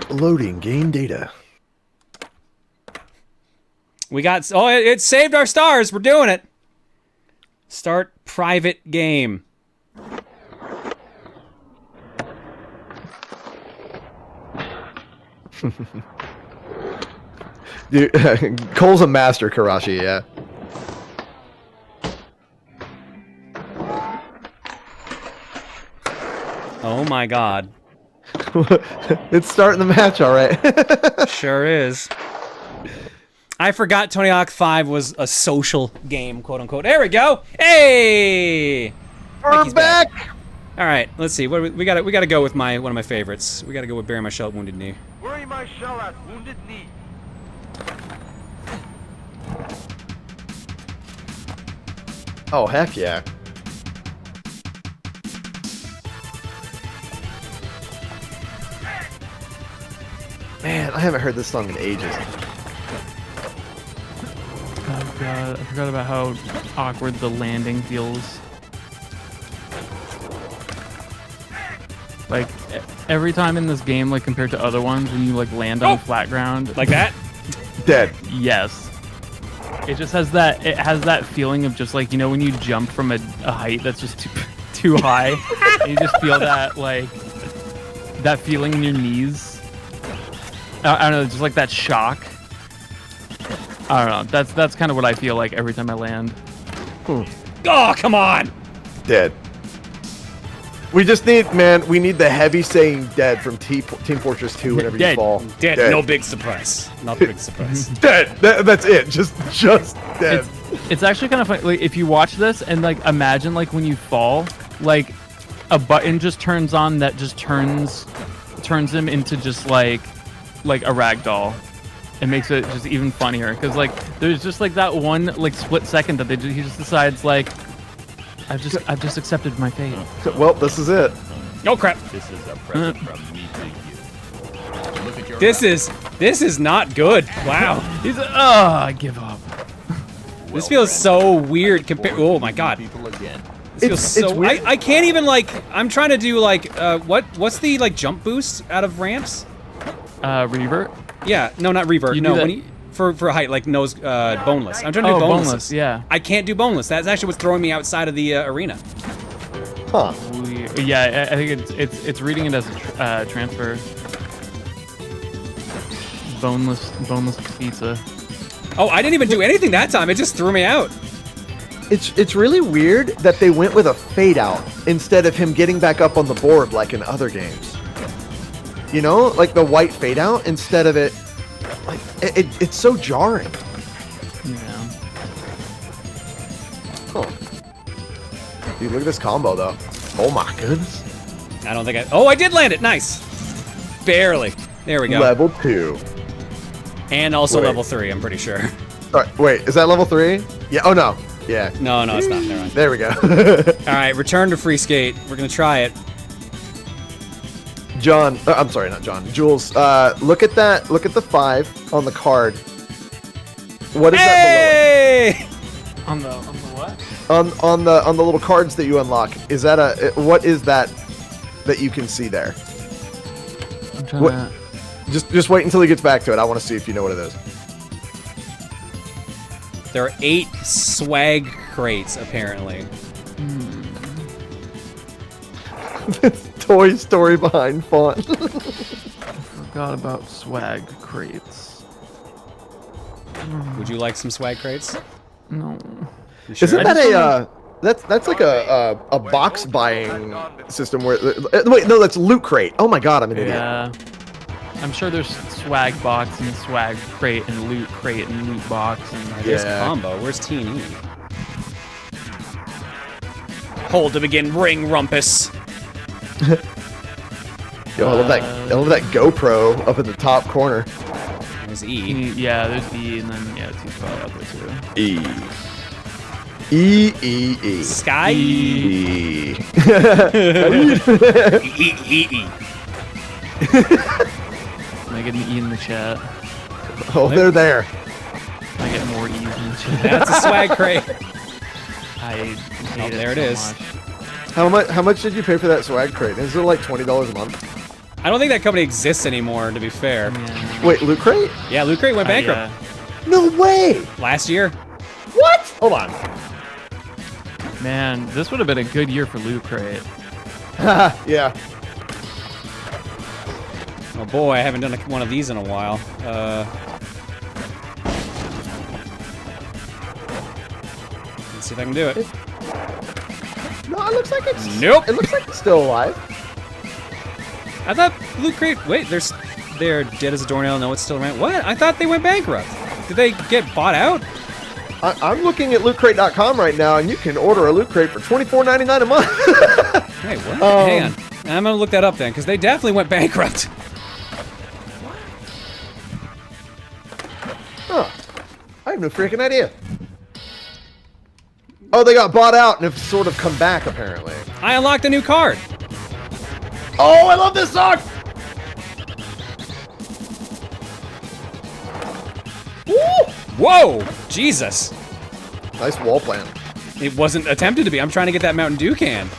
Loading game data. We got... Oh, it saved our stars. We're doing it. Start private game. Dude, Cole's a master, Karashi, yeah. Oh my god. It's starting the match, alright. Sure is. I forgot Tony Hawk 5 was a social game, quote unquote. There we go. Hey! We're back! Alright, let's see. What we gotta go with one of my favorites. We gotta go with Bury My Shell at Wounded Knee. Bury my shell at Wounded Knee. Oh, heck yeah. Man, I haven't heard this song in ages. Oh god, I forgot about how awkward the landing feels. Like, every time in this game, like, compared to other ones, when you, like, land on flat ground... Like that? Dead. Yes. It just has that, feeling of just, like, you know, when you jump from a height that's just too high, and you just feel that, like, that feeling in your knees. I don't know, just like that shock. I don't know, that's kind of what I feel like every time I land. Oh, come on! Dead. We just need, man, we need the heavy saying dead from Team Fortress 2 whenever you fall. Dead. No big surprise. Not a big surprise. Dead. That's it. Just dead. It's actually kind of funny. Like, if you watch this and, like, imagine, like, when you fall, like, a button just turns on that just turns him into just, like a rag doll. It makes it just even funnier. Because, like, there's just, like, that one, like, split second that he just decides, like, I've just accepted my fate. Well, this is it. Oh crap! This is a present from me to you. Look at your This is not good. Wow. He's I give up. This feels so weird compared. Oh my god. people again. It's weird. I can't even like. I'm trying to do like what's the like jump boost out of ramps? Revert. Yeah, no, not revert. You No, do when that- you, for height like nose boneless. I'm trying to do boneless. boneless. Yeah. I can't do boneless. That's actually what's throwing me outside of the arena. Huh. Yeah, I think it's reading it as a transfer. Boneless pizza. Oh, I didn't even do anything that time. It just threw me out. It's really weird that they went with a fade out instead of him getting back up on the board like in other games. You know, like the white fade out instead of it. Like it's so jarring. Yeah. Huh. Dude, look at this combo though. Oh my goodness. I don't think I. Oh, I did land it. Nice. Barely. There we go. Level 2. And also Wait. level 3. I'm pretty sure. Sorry, wait, is that level 3? Yeah. Oh no. Yeah. No, it's not. Never mind. There we go. All right, return to free skate. We're gonna try it. John, I'm sorry, not John. Jules, look at that. Look at the 5 on the card. What is that Hey! On the what? below it? On the little cards that you unlock. Is that what is that you can see there? I'm trying What- to. Just wait until he gets back to it. I want to see if you know what it is. There are 8 swag crates apparently. Toy Story behind font. Forgot about swag crates. Would you like some swag crates? No. You sure? Isn't that that's like a box buying system where wait, no, that's Loot Crate. Oh my god, I'm an idiot. Yeah. I'm sure there's swag box and swag crate and loot crate and loot box and There's combo. Where's T&E? Hold to begin ring rumpus. Yo, I love that GoPro up in the top corner. There's E. Yeah, there's E and then yeah, T's probably up there too. E. Sky. E. E. Can I get an E in the chat? Oh, they're there. Can I get more E's in the chat? That's a swag crate. I hate it there it so is. much. How much did you pay for that swag crate? Is it like $20 a month? I don't think that company exists anymore, to be fair. Yeah. Wait, Loot Crate? Yeah, Loot Crate went bankrupt Yeah. No way! last year. What? Hold on. Man, this would have been a good year for loot crate. Yeah. Oh boy, I haven't done one of these in a while. Let's see if I can do it. No, it looks like it's. Nope. It looks like it's still alive. I thought Loot Crate. Wait, they're dead as a doornail. No, it's still around. What? I thought they went bankrupt. Did they get bought out? I'm looking at lootcrate.com right now, and you can order a Loot Crate for $24.99 a month. Hey, what? Hang on. I'm gonna look that up then, because they definitely went bankrupt. Huh. I have no freaking idea. Oh, they got bought out and have sort of come back, apparently. I unlocked a new card. Oh, I love this song! Woo! Whoa! Jesus. Nice wall plant. It wasn't attempted to be. I'm trying to get that Mountain Dew can.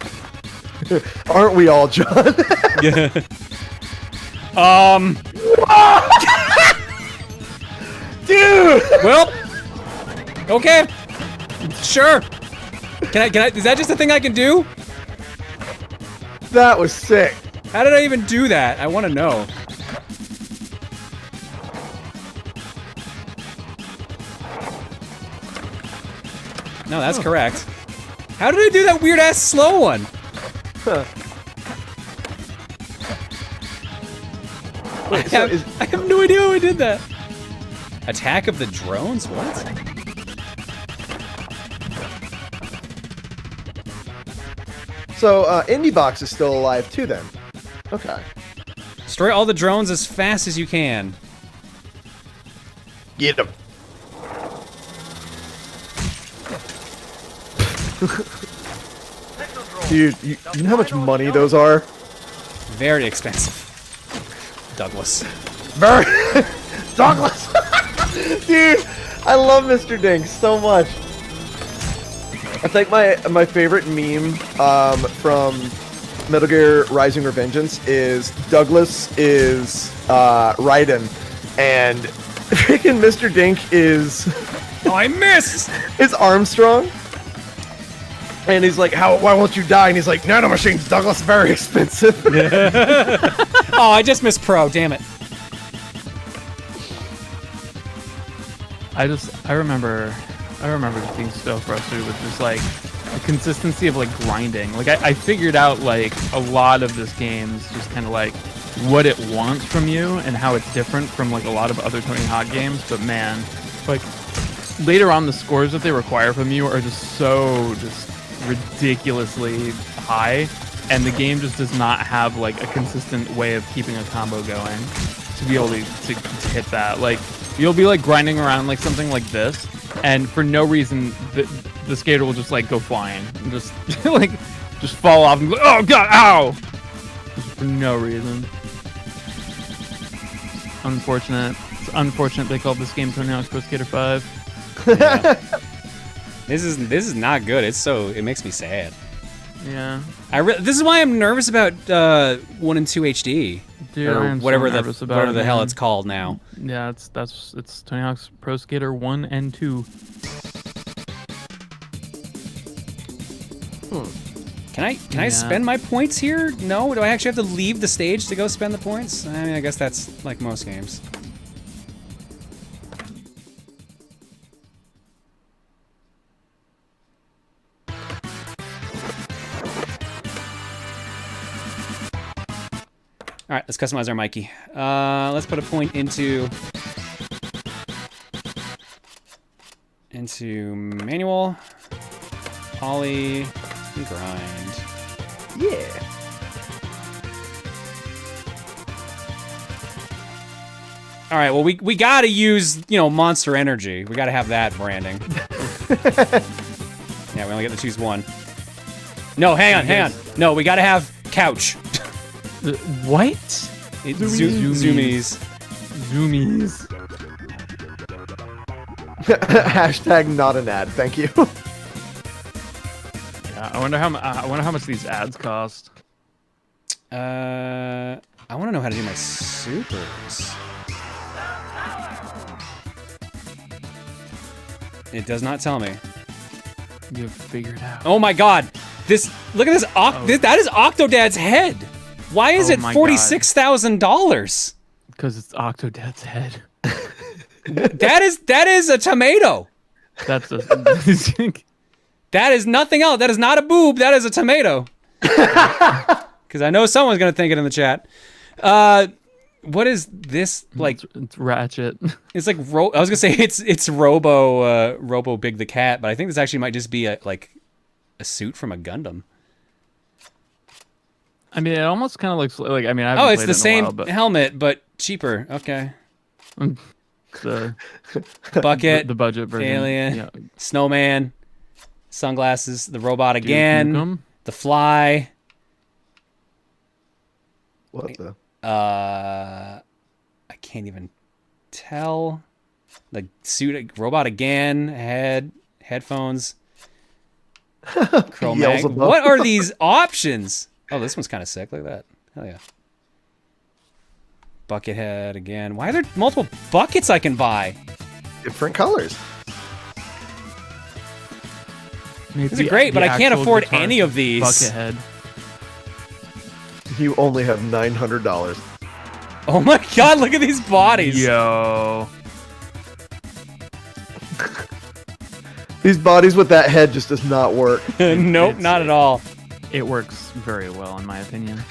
Aren't we all, John? Yeah. Dude! Well. Okay. Sure. Can I? Is that just a thing I can do? That was sick. How did I even do that? I want to know. No, that's correct. How did I do that weird ass slow one? Huh. I have no idea how I did that. Attack of the drones? What? So, Indie Box is still alive too, then. Okay. Destroy all the drones as fast as you can. Get them. Dude, you know how much money those are? Very expensive. Douglas. Very Douglas. Dude, I love Mr. Dinks so much. I think my favorite meme from Metal Gear Rising Revengeance is Douglas is Raiden, and freaking Mr. Dink is oh, I missed! is Armstrong. And he's like, why won't you die? And he's like, nanomachines, Douglas, very expensive. Oh, I just missed Pro, damn it. I remember just being so frustrated with just like the consistency of like grinding. Like I figured out like a lot of this game's just kind of like what it wants from you and how it's different from like a lot of other Tony Hawk games. But man, like later on the scores that they require from you are just so ridiculously high, and the game just does not have like a consistent way of keeping a combo going to be able to hit that. Like you'll be like grinding around like something like this, and for no reason the skater will just like go flying and just like just fall off and go, oh god, ow, just for no reason. Unfortunate. It's unfortunate they called this game Tony Hawk's Pro Skater 5. Yeah. This is not good. It makes me sad. Yeah. This is why I'm nervous about 1 and 2 HD. Dude, or whatever the hell it's called now. Yeah, it's Tony Hawk's Pro Skater 1 and 2. Can I spend my points here? No? Do I actually have to leave the stage to go spend the points? I mean, I guess that's like most games. All right, let's customize our Mikey. Let's put a point into manual, poly, and grind. Yeah. All right, well we gotta use Monster Energy. We gotta have that branding. Yeah, we only get to choose one. No, hang on. No, we gotta have couch. What? Zoomies. Hashtag not an ad. Thank you. Yeah, I wonder how much these ads cost. I want to know how to do my supers. It does not tell me. You've figured out. Oh my god! Look at this. That is Octodad's head. Why is it $46,000? Because it's Octodad's head. that is a tomato. That is nothing else. That is not a boob. That is a tomato. Because I know someone's gonna think it in the chat. What is this like? It's Ratchet. It's like I was gonna say it's Robo Big the Cat, but I think this actually might just be a suit from a Gundam. I mean, it almost kind of looks like. I mean, I it's the same helmet but cheaper. Okay. The bucket, the budget version, alien, snowman, sunglasses, the robot again, the fly. What the? I can't even tell. The suit, robot again, headphones. What are these options? Oh, this one's kind of sick. Look at that. Hell yeah. Buckethead again. Why are there multiple buckets I can buy? Different colors. These are great, but I can't afford any of these. Buckethead. You only have $900. Oh my god, look at these bodies. Yo. These bodies with that head just does not work. Nope, not at all. It works very well, in my opinion.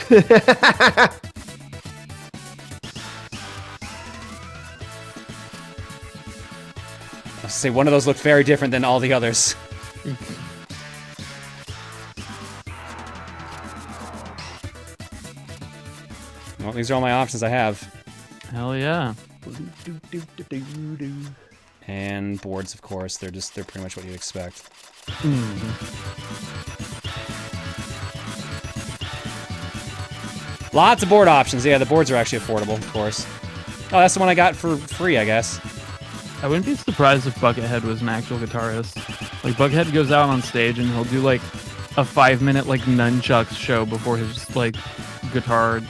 I'll say one of those looked very different than all the others. Well, these are all my options I have. Hell yeah. And boards, of course. They're pretty much what you'd expect. Lots of board options. Yeah, the boards are actually affordable, of course. Oh, that's the one I got for free, I guess. I wouldn't be surprised if Buckethead was an actual guitarist. Like Bughead goes out on stage and he'll do like a 5-minute like nunchucks show before his like guitar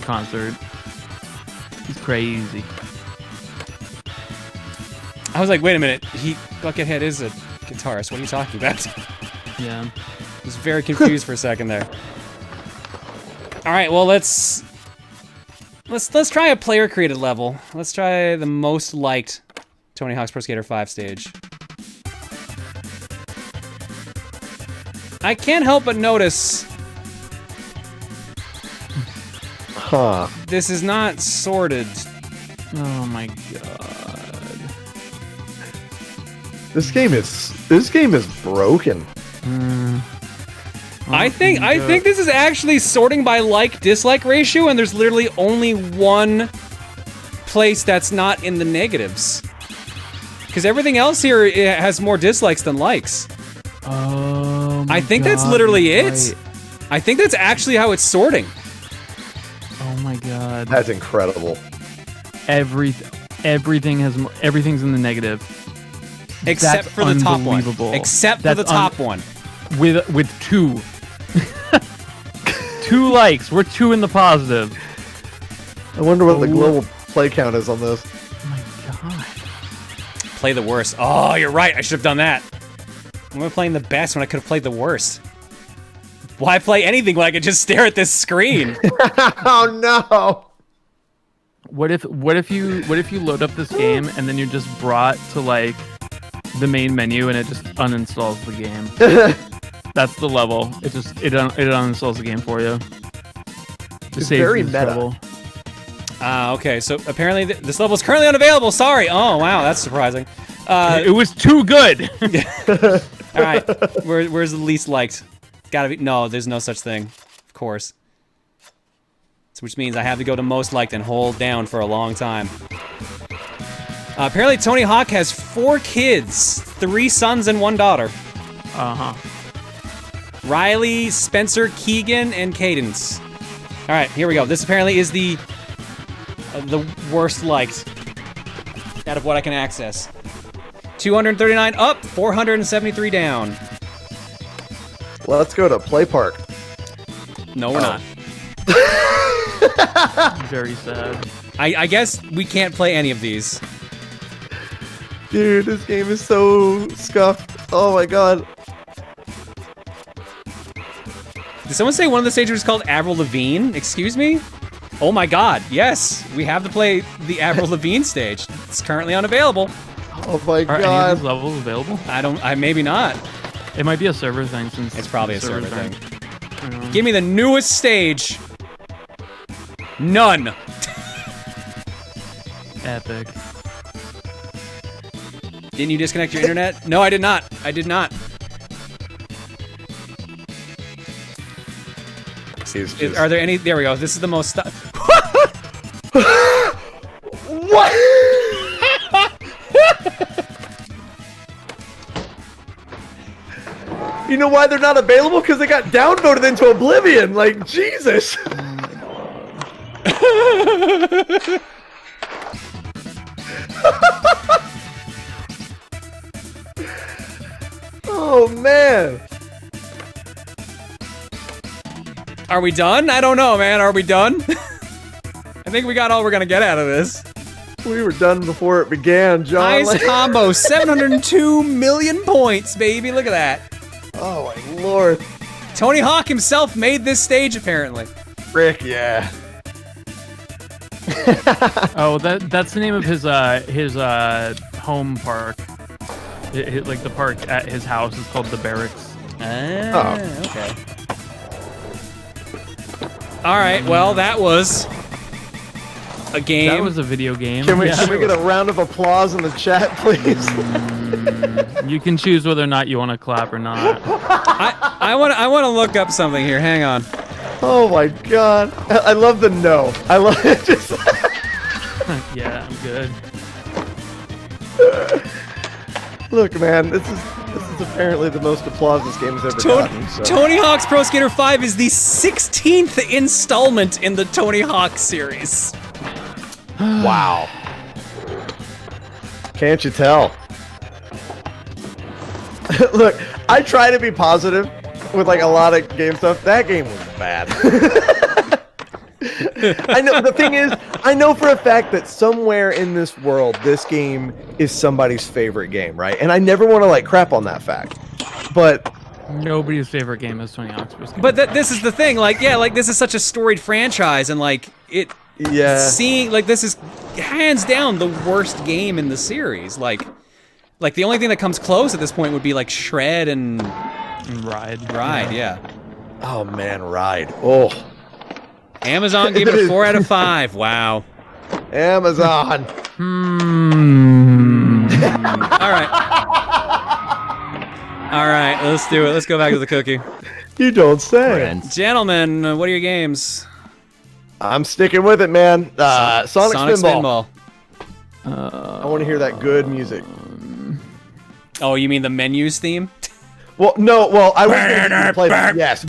concert. He's crazy. I was like, wait a minute, Buckethead is a guitarist. What are you talking about? Yeah. I was very confused for a second there. All right, well let's try a player created level. Let's try the most liked Tony Hawk's Pro Skater 5 stage. I can't help but notice. Huh. This is not sorted. Oh my god. This game is broken. I think this is actually sorting by like-dislike ratio, and there's literally only one place that's not in the negatives. Because everything else here has more dislikes than likes. Oh my I think god, that's literally it. right. I think that's actually how it's sorting. Oh my god. That's incredible. Everything's in the negative. Except That's for the top one. unbelievable. Except for the top one. With 2. 2 likes. We're 2 in the positive. I wonder what the global play count is on this. Oh my god. Play the worst. Oh, you're right. I should have done that. I'm playing the best when I could have played the worst. Why play anything when I could just stare at this screen? Oh no! What if you load up this game and then you're just brought to like the main menu and it just uninstalls the game? That's the level. It uninstalls the game for you. It's very meta. Okay, so apparently this level is currently unavailable. Sorry. Oh wow, that's surprising. It was too good. All right, where's the least liked? It's gotta be. No, there's no such thing. Of course. So which means I have to go to most liked and hold down for a long time. Apparently Tony Hawk has 4 kids, 3 sons and 1 daughter. Riley, Spencer, Keegan, and Cadence. All right, here we go. This apparently is the worst liked out of what I can access. 239 up, 473 down. Let's go to Play Park. No, we're not. Very sad. I guess we can't play any of these. Dude, this game is so scuffed. Oh my god. Did someone say one of the stages was called Avril Lavigne? Excuse me? Oh my god, yes. We have to play the Avril Lavigne stage. It's currently unavailable. Oh my Are god. any of these levels available? Maybe not. It might be a server thing since It's probably a server thing. thing. Give me the newest stage. None. Epic. Didn't you disconnect your internet? No, I did not. I did not. Are there any? There we go. This is the most. What? You know why they're not available? Because they got downvoted into oblivion. Like, Jesus. Oh, man. Are we done? I don't know, man. Are we done? I think we got all we're gonna get out of this. We were done before it began, John. Nice combo. 702 million points, baby. Look at that. Oh, my lord. Tony Hawk himself made this stage, apparently. Rick, yeah. Oh, that's the name of his home park. Like the park at his house is called the Barracks. Okay. All right. Well, that was a game. That was a video game. Can we get a round of applause in the chat, please? You can choose whether or not you want to clap or not. I want to look up something here. Hang on. Oh my god. I love the no. I love it. Just Yeah, I'm good. Look, man, this is apparently the most applause this game has ever gotten. So. Tony Hawk's Pro Skater 5 is the 16th installment in the Tony Hawk series. Wow. Can't you tell? Look, I try to be positive with like a lot of game stuff. That game was bad. I know. The thing is, I know for a fact that somewhere in this world, this game is somebody's favorite game, right? And I never want to like crap on that fact, but nobody's favorite game is Tony Hawk's first game. But this is the thing, like, yeah, like this is such a storied franchise, and like seeing like this is hands down the worst game in the series. Like the only thing that comes close at this point would be like Shred and Ride. Yeah. Oh man, Ride. Oh. Amazon gave it a 4 out of 5. Wow. Amazon. All right, let's do it. Let's go back to the cookie. You don't say. Gentlemen, what are your games? I'm sticking with it, man. Sonic Spinball. I want to hear that good music. Oh, you mean the menus theme? Well, no. Well, I was going to play. Yes.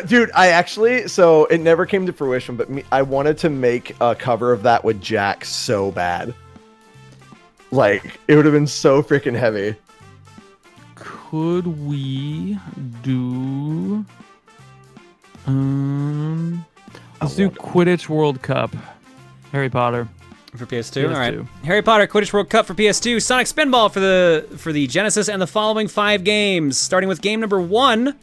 Dude, I actually, so it never came to fruition, but I wanted to make a cover of that with Jack so bad. Like, it would have been so freaking heavy. Could we do... let's do Quidditch World Cup. Harry Potter. For PS2? All right. Harry Potter Quidditch World Cup for PS2. Sonic Spinball for the Genesis, and the following 5 games, starting with game number 1.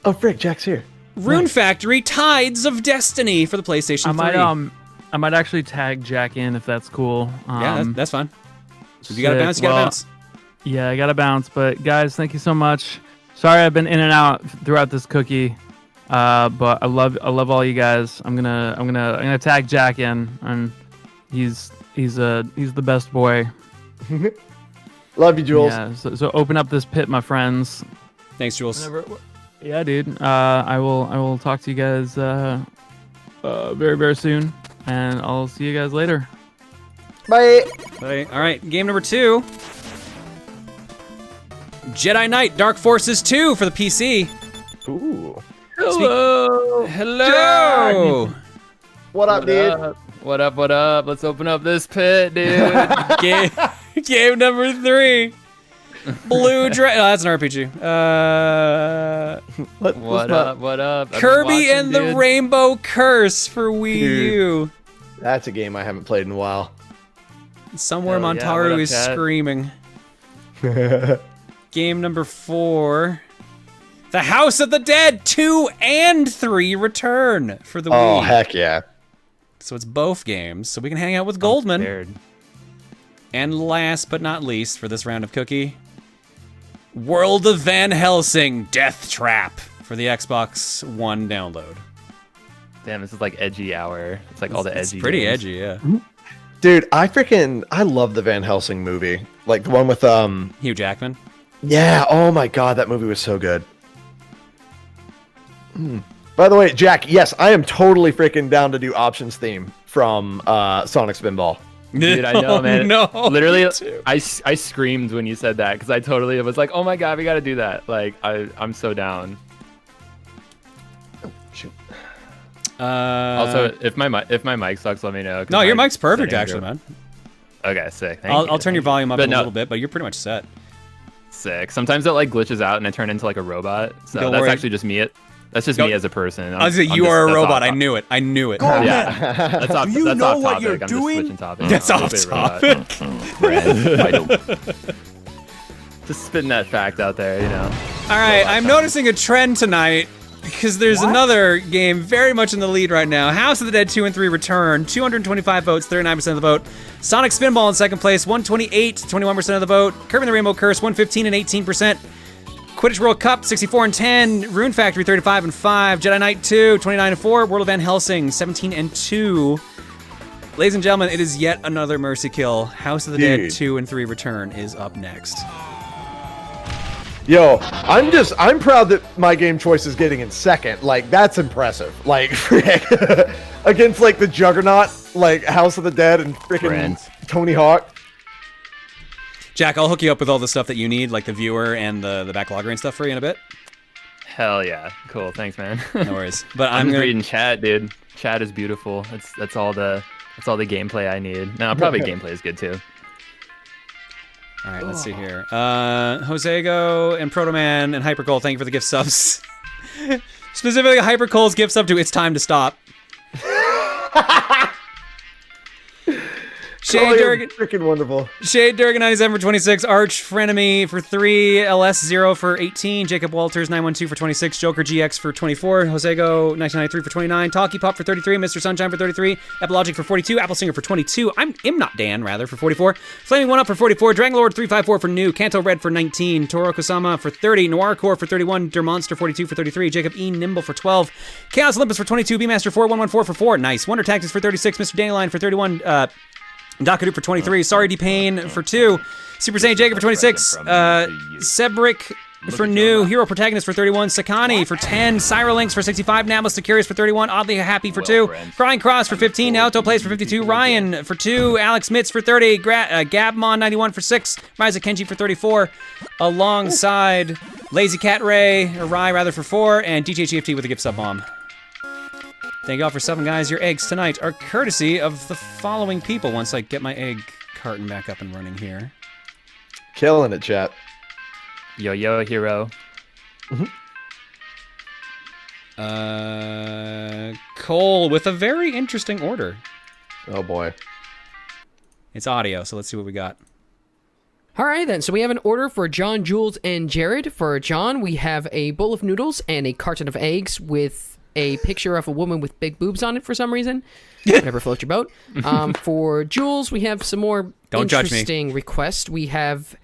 Oh, frick, Jack's here. Rune Factory Tides of Destiny for the PlayStation 3. I might actually tag Jack in if that's cool. Yeah, that's fine. So if you gotta bounce, you gotta bounce. Yeah, I gotta bounce. But guys, thank you so much. Sorry I've been in and out throughout this cookie. But I love all you guys. I'm gonna tag Jack in, and he's the best boy. Love you, Jules. Yeah, so open up this pit, my friends. Thanks, Jules. Yeah, dude. I will talk to you guys very, very soon, and I'll see you guys later. Bye. Bye. All right, game number 2. Jedi Knight Dark Forces 2 for the PC. Ooh. Hello. Hello. Jack. What up, dude? What up? Let's open up this pit, dude. Game number 3. Blue Dragon. Oh, that's an RPG. What up? Kirby and the Rainbow Curse for Wii U. That's a game I haven't played in a while. Somewhere Montaru is screaming. Game number 4. The House of the Dead 2 and 3 return for the Wii. Oh, heck yeah. So it's both games, so we can hang out with Goldman. And last but not least for this round of cookie, World of Van Helsing Death Trap for the Xbox One download. Damn, this is like edgy hour. It's like all the edgy. It's pretty games. edgy, yeah. Dude, I love the Van Helsing movie. Like the one with Hugh Jackman. Yeah, oh my god, that movie was so good. By the way, Jack, yes, I am totally freaking down to do options theme from Sonic Spinball. Dude, I know, man. No, literally, I screamed when you said that because I totally was like, oh my god, we got to do that. Like, I'm so down. Oh, shoot. Also, if my mic sucks, let me know. No, your mic's perfect, actually, man. Okay, sick. I'll turn your volume up a little bit, but you're pretty much set. Sick. Sometimes it like glitches out and I turn into like a robot. So Don't that's worry. actually just me. That's just me as a person. You are a robot. I knew it. Yeah. That's off, Do you that's know off what topic. you're I'm doing? just switching topics. That's I'm a off bit robot. topic. Just spitting that fact out there, you know. All right, I'm noticing a trend tonight because there's another game very much in the lead right now. House of the Dead 2 and 3 return, 225 votes, 39% of the vote. Sonic Spinball in second place, 128, 21% of the vote. Kirby and the Rainbow Curse, 115 and 18%. Quidditch World Cup, 64 and 10. Rune Factory, 35 and 5. Jedi Knight 2, 29 and 4. World of Van Helsing, 17 and 2. Ladies and gentlemen, it is yet another mercy kill. House of the Dead 2 and 3 return is up next. Yo, I'm proud that my game choice is getting in second. Like, that's impressive. Like, against like the juggernaut, like House of the Dead and freaking Tony Hawk. Jack, I'll hook you up with all the stuff that you need, like the viewer and the backlogger and stuff for you in a bit. Hell yeah. Cool. Thanks, man. No worries. But I'm just reading chat, dude. Chat is beautiful. That's all the gameplay I need. No, probably gameplay is good too. All right, let's see here. Josego and Protoman and Hypercole, thank you for the gift subs. Specifically, Hypercole's gift sub to It's Time to Stop. Shade Durgan, freaking wonderful. Shade Durgan 97 for 26, Arch Frenemy for 3, LS 0 for 18, Jacob Walters 912 for 26, Joker GX for 24, Josego 1993 for 29, Talkie Pop for 33, Mr. Sunshine for 33, Epilogic for 42, Apple Singer for 22, I'm not Dan rather for 44, Flaming One Up for 44, Dragon Lord 354 for new, Kanto Red for 19, Toro Kusama for 30, Noir Core for 31, Dermonster 42 for 33, Jacob E Nimble for 12, Chaos Olympus for 22, Beemaster 4114 for 4, nice, Wonder Tactics for 36, Mr. Dandelion for 31, Dakadu for 23, Sorry D-Pain for 2, Super Saiyan Jacob for 26, Sebrick for new, Hero Protagonist for 31, Sakani for 10, Cyrolinks for 65, Nameless Curious for 31, Oddly Happy for 2, Crying Cross for 15, Naoto Plays for 52, Ryan for 2, Alex Mitz for 30, Gabmon 91 for 6, Ryza Kenji for 34, alongside Lazy Cat Ray, or Rai rather for 4, and DJ GFT with a gift sub bomb. Thank you all for subbing, guys. Your eggs tonight are courtesy of the following people once I get my egg carton back up and running here. Killing it, chat. Yo, hero. Cole with a very interesting order. Oh, boy. It's audio, so let's see what we got. All right, then. So we have an order for John, Jules, and Jared. For John, we have a bowl of noodles and a carton of eggs with a picture of a woman with big boobs on it for some reason. Whatever floats your boat. For Jules, we have some more interesting requests. We have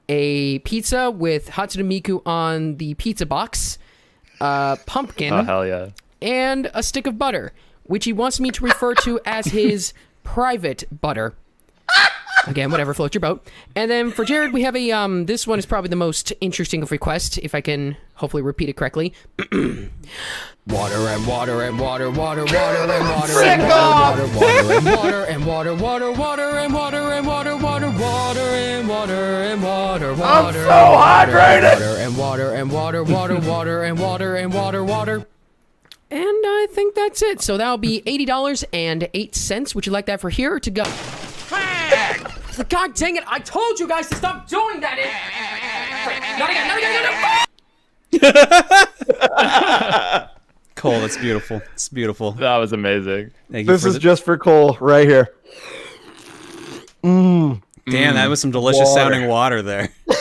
a pizza with Hatsune Miku on the pizza box, pumpkin, oh, hell yeah, and a stick of butter, which he wants me to refer to as his private butter. Again, whatever floats your boat. And then for Jared, we have a, this one is probably the most interesting of requests, if I can hopefully repeat it correctly. Water and water and water, water, water and water and water, water and water and water, water, water and water and water, water, water and water and water, water. I'm so hydrated. Water and water and water, water, water and water and water, water. And I think that's it. So that'll be $80.08. Would you like that for here or to go? God dang it! I told you guys to stop doing that! Cole, that's beautiful. It's beautiful. That was amazing. This is just for Cole right here. Damn, that was some delicious sounding water there. It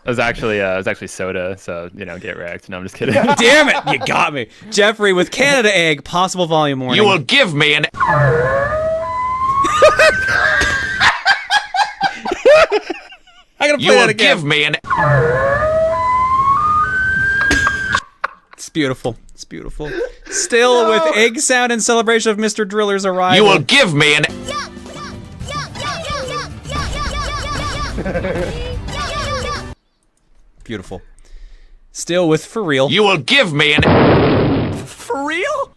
was actually soda, so get wrecked. No, I'm just kidding. Damn it, you got me. Jeffrey with Canada Egg, possible volume warning. You will give me an. I gotta play that again. You will give me an. It's beautiful. It's beautiful. Still with egg sound in celebration of Mr. Driller's arrival. You will give me an. Beautiful. Still with for real. You will give me an. For real?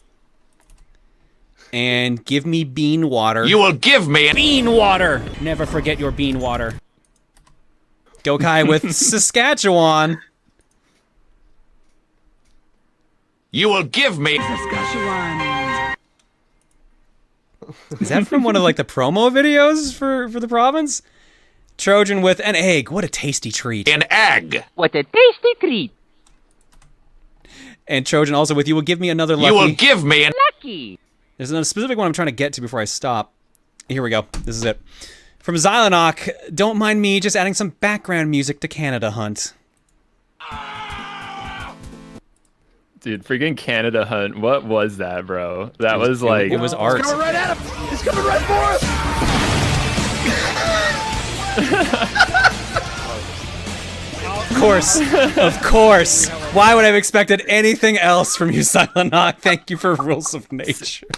And give me bean water. You will give me an. Bean water. Never forget your bean water. Gokai with Saskatchewan. You will give me. Saskatchewan. Is that from one of the promo videos for the province? Trojan with an egg. What a tasty treat. An egg. What a tasty treat. And Trojan also with you will give me another lucky. You will give me an. Lucky. There's a specific one I'm trying to get to before I stop. Here we go. This is it. From Xylanok, don't mind me just adding some background music to Canada Hunt. Dude, freaking Canada Hunt. What was that, bro? That was like... It was art. He's coming right at him! He's coming right for Of course. Of course. Why would I have expected anything else from you, Xylanok? Thank you for Rules of Nature.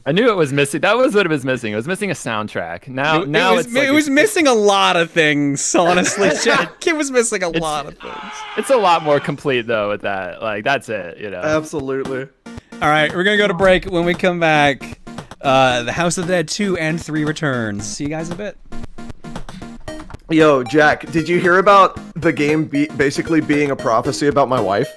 I knew it was missing. That was what it was missing. It was missing a soundtrack. Now it was missing a lot of things, honestly. It was missing a lot of things. It's a lot more complete though with that. Like that's it, Absolutely. All right, we're gonna go to break. When we come back, the House of the Dead 2 and 3 returns. See you guys in a bit. Yo, Jack, did you hear about the game basically being a prophecy about my wife?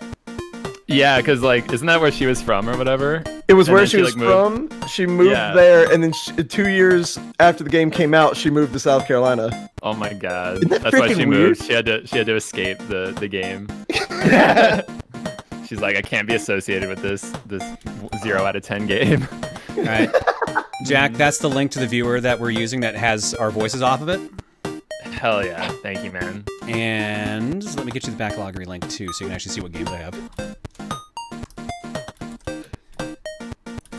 Yeah, because isn't that where she was from or whatever? It was And where then she was like, moved. from. She moved Yeah. there, and then 2 years after the game came out, she moved to South Carolina. Oh my god. Isn't that That's why she freaking moved. weird? She had to escape the game. She's like, I can't be associated with this 0 out of 10 game. All right, Jack, that's the link to the viewer that we're using that has our voices off of it. Hell yeah. Thank you, man. And let me get you the backloggery link too, so you can actually see what games I have.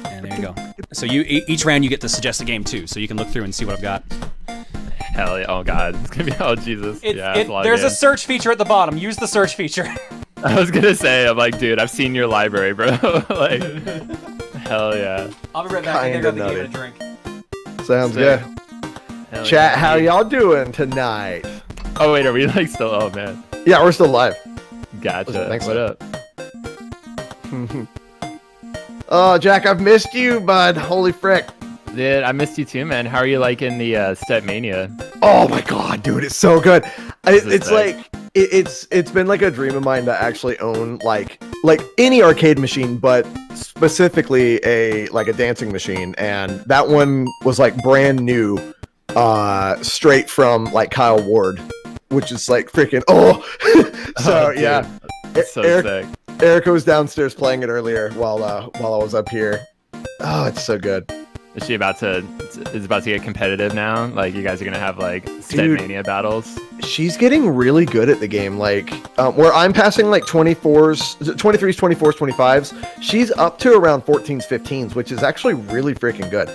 And there you go. So each round you get to suggest a game too, so you can look through and see what I've got. Hell yeah. Oh god. It's gonna be, oh Jesus. Yeah, it's a lot of There's a games. search feature at the bottom. Use the search feature. I was gonna say, I'm like, dude, I've seen your library, bro. Like, hell yeah. I'll be right back. I think Kinda I'll give it a nutty. drink. Sounds Sick. good. Hell Chat, yeah. how y'all doing tonight? Oh wait, are we like still? Oh man. Yeah, we're still live. Gotcha. Thanks, What man. up? Oh, Jack, I've missed you, bud. Holy frick. Dude, I missed you too, man. How are you liking the Step Mania? Oh my god, dude, it's so good. This is It's sick. like it's been like a dream of mine to actually own like any arcade machine, but specifically a dancing machine, and that one was like brand new, straight from like Kyle Ward, which is like freaking so Oh, dude, yeah. that's so sick. Erica was downstairs playing it earlier while I was up here. Oh, it's so good. Is she about to get competitive now? Like, you guys are gonna have like Step Mania battles? She's getting really good at the game. Like, where I'm passing like 23s, 24s, 25s, she's up to around 14s, 15s, which is actually really freaking good.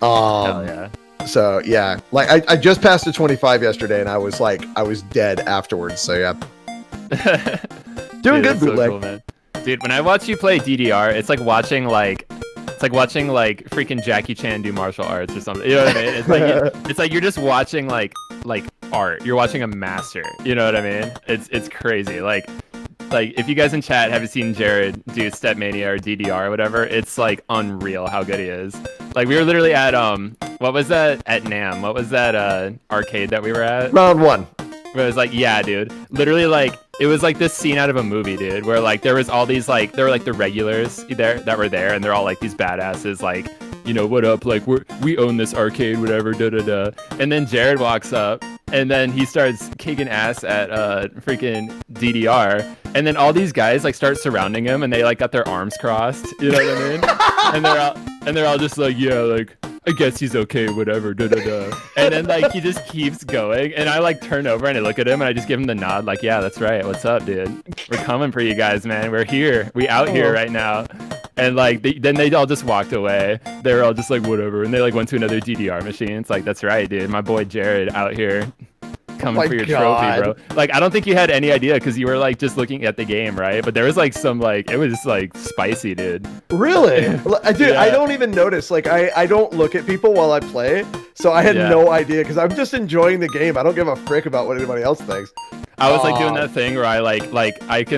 Hell yeah. So yeah, like I just passed a 25 yesterday, and I was dead afterwards. So yeah, doing Dude, good that's so bootleg. cool, man. Dude, when I watch you play DDR, it's like watching freaking Jackie Chan do martial arts or something. You know what I mean? It's like you're just watching like art. You're watching a master. You know what I mean? It's crazy. Like if you guys in chat haven't seen Jared do Step Mania or DDR or whatever, it's like unreal how good he is. Like, we were literally at what was that at NAMM? What was that arcade that we were at? Round 1. Where it was like, yeah, dude. Literally, like, it was like this scene out of a movie, dude, where like there was all these like there were like the regulars that were there, and they're all like these badasses, like, you know, what up, like we own this arcade, whatever, da da da. And then Jared walks up, and then he starts kicking ass at freaking DDR, and then all these guys like start surrounding him, and they like got their arms crossed, you know what I mean? and they're all just like, yeah, like, I guess he's okay, whatever, da da da. And then like he just keeps going, and I like turn over and I look at him and I just give him the nod, like, yeah, that's right. What's up, dude? We're coming for you guys, man. We're here. We out here right now. And like then they all just walked away. They were all just like, whatever, and they like went to another DDR machine. It's like, that's right, dude. My boy Jared out here. Coming for your trophy, bro. Like, I don't think you had any idea because you were like just looking at the game, right? But there was like some like, it was like spicy, dude. Really? Dude, Yeah. I don't even notice. Like, I don't look at people while I play, so I had no idea because I'm just enjoying the game. I don't give a frick about what anybody else thinks. I was like doing that thing where I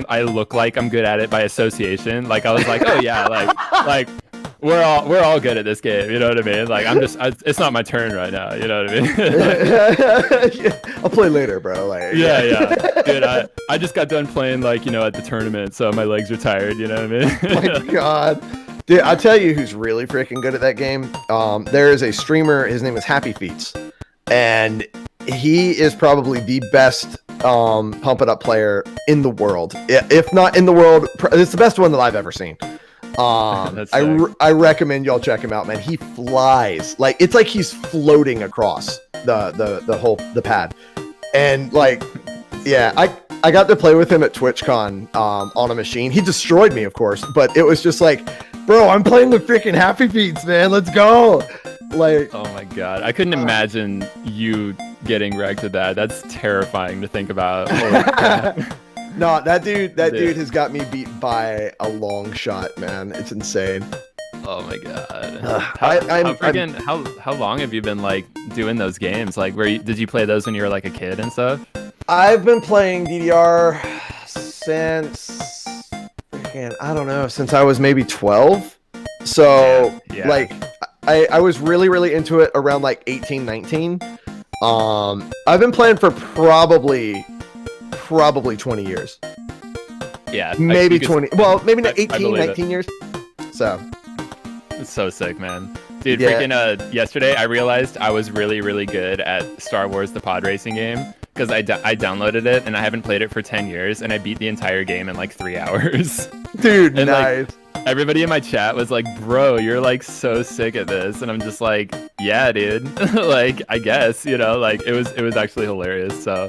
I look like I'm good at it by association. Like, I was like, oh yeah, like we're all good at this game. You know what I mean? Like, it's not my turn right now. You know what I mean? I'll play later, bro. Like, yeah. Dude, I just got done playing, like, you know, at the tournament, so my legs are tired. You know what I mean? My God. Dude, I'll tell you who's really freaking good at that game. There is a streamer, his name is Happy Feets, and he is probably the best pump it up player in the world. If not in the world, it's the best one that I've ever seen. I recommend y'all check him out, man. He flies. Like, it's like he's floating across the pad. And like, yeah, I got to play with him at TwitchCon on a machine. He destroyed me, of course, but it was just like, bro, I'm playing with freaking Happy Feets, man. Let's go. Like, oh my God, I couldn't imagine you getting wrecked at that. That's terrifying to think about. Holy crap. No, that dude has got me beat by a long shot, man. It's insane. Oh my God. How long have you been like doing those games? Like, did you play those when you were like a kid and stuff? I've been playing DDR since freaking, I don't know, since I was maybe 12. So Yeah. like I was really into it around like 18, 19. I've been playing for probably 20 years. Yeah. Maybe 20. Well, maybe not I 18, believe 19 years. So It's so sick, man. Dude, Yeah. freaking yesterday I realized I was really, really good at Star Wars the pod racing game because I downloaded it and I haven't played it for 10 years and I beat the entire game in like 3 hours. Dude, and nice. Like, everybody in my chat was like, bro, you're like so sick at this. And I'm just like, yeah, dude. Like, I guess, you know, like it was actually hilarious. So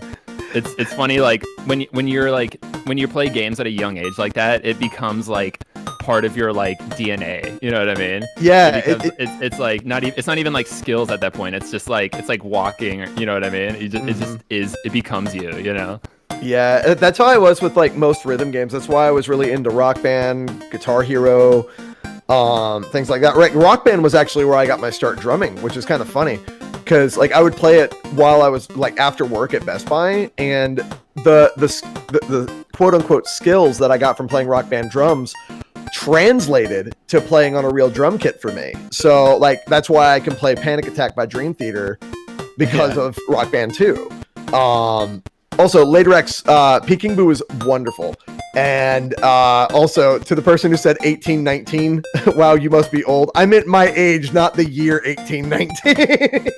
it's funny, like when you play games at a young age like that, it becomes like part of your like DNA, you know what I mean? Yeah, it's like it's not even like skills at that point. It's just like walking, you know what I mean? It becomes you, you know? Yeah, that's how I was with like most rhythm games. That's why I was really into Rock Band, Guitar Hero, things like that. Right, Rock Band was actually where I got my start drumming, which is kind of funny because like I would play it while I was like after work at Best Buy, and the quote unquote skills that I got from playing Rock Band drums translated to playing on a real drum kit for me. So like that's why I can play Panic Attack by Dream Theater because of Rock Band 2. Also, Later X, Peking Boo is wonderful. And also, to the person who said 1819, wow, you must be old. I meant my age, not the year 1819.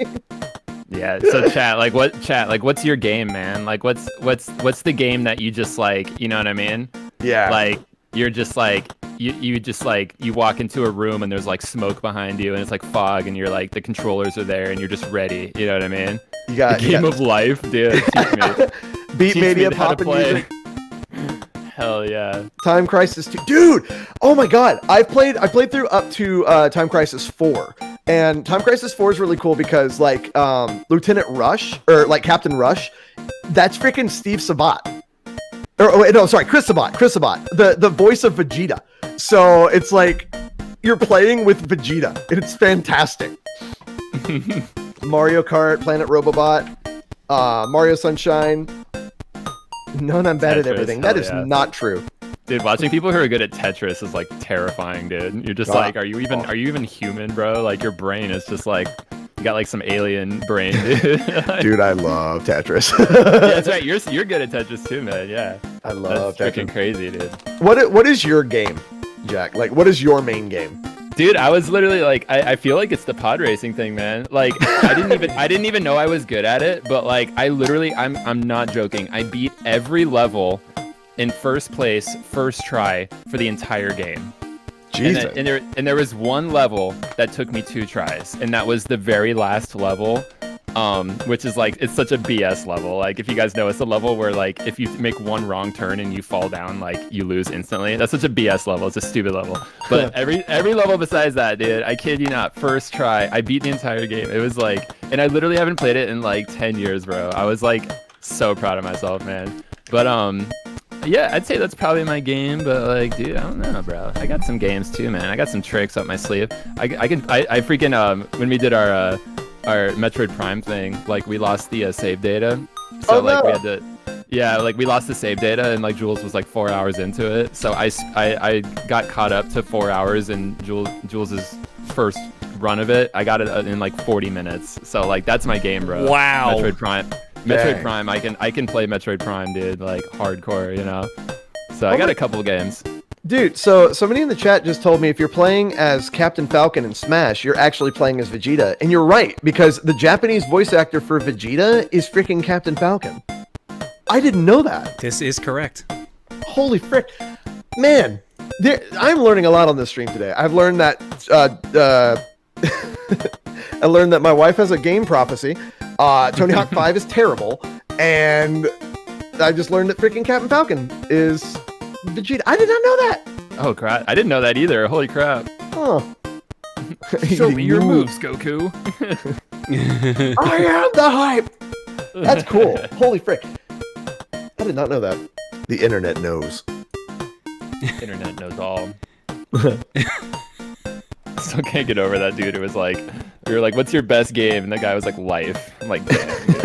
Yeah, so what's your game, man? Like what's the game that you just like, you know what I mean? Yeah. Like you're just like you walk into a room and there's like smoke behind you and it's like fog and you're like the controllers are there and you're just ready, you know what I mean? You got the game of life, dude. Teach me. Beat Teach Mania me how to poppin' play. music. Hell yeah. Time Crisis 2. Dude! Oh my god. I played through up to Time Crisis 4. And Time Crisis 4 is really cool because like Lieutenant Rush or like Captain Rush, that's freaking Steve Sabat. Chris Sabat. The voice of Vegeta. So it's like you're playing with Vegeta. It's fantastic. Mario Kart, Planet Robobot, Mario Sunshine. None, I'm bad at Tetris, everything. That hell is yeah. not true. Dude, watching people who are good at Tetris is like terrifying, dude. You're just like, are you even human, bro? Like your brain is just like you got like some alien brain, dude. Dude, I love Tetris. Yeah, that's right. You're good at Tetris too, man. Yeah. I love that's Tetris. Freaking crazy, dude. What is your game, Jack? Like, what is your main game? Dude, I was literally like, I feel like it's the pod racing thing, man. Like, I didn't even know I was good at it, but like, I'm not joking. I beat every level in first place, first try for the entire game. Jesus. And there was one level that took me 2 tries, and that was the very last level, which is like, it's such a BS level. Like, if you guys know, it's a level where like, if you make one wrong turn and you fall down, like you lose instantly. That's such a BS level. It's a stupid level. But every level besides that, dude, I kid you not, first try, I beat the entire game. It was like, and I literally haven't played it in like 10 years, bro. I was like so proud of myself, man. But yeah, I'd say that's probably my game, but like, dude, I don't know, bro. I got some games too, man. I got some tricks up my sleeve. I freaking when we did our Metroid Prime thing, like we lost the save data, so like we had to, like we lost the save data, and like Jules was like 4 hours into it, so I got caught up to 4 hours in Jules's first run of it. I got it in like 40 minutes, so like that's my game, bro. Wow. Metroid Prime, I can play Metroid Prime, dude, like hardcore, you know. So I got a couple games. Dude, so somebody in the chat just told me if you're playing as Captain Falcon in Smash, you're actually playing as Vegeta. And you're right, because the Japanese voice actor for Vegeta is freaking Captain Falcon. I didn't know that. This is correct. Holy frick. Man, I'm learning a lot on this stream today. I've learned that I learned that my wife has a game prophecy. Tony Hawk 5 is terrible. And I just learned that freaking Captain Falcon is Vegeta. I did not know that. Oh crap! I didn't know that either. Holy crap! Huh. Show me your moves, Goku. I am the hype. That's cool. Holy frick! I did not know that. The internet knows. Internet knows all. Still can't get over that dude. It was like, we were like, "What's your best game?" And the guy was like, "Life." I'm like, "Damn." Dude.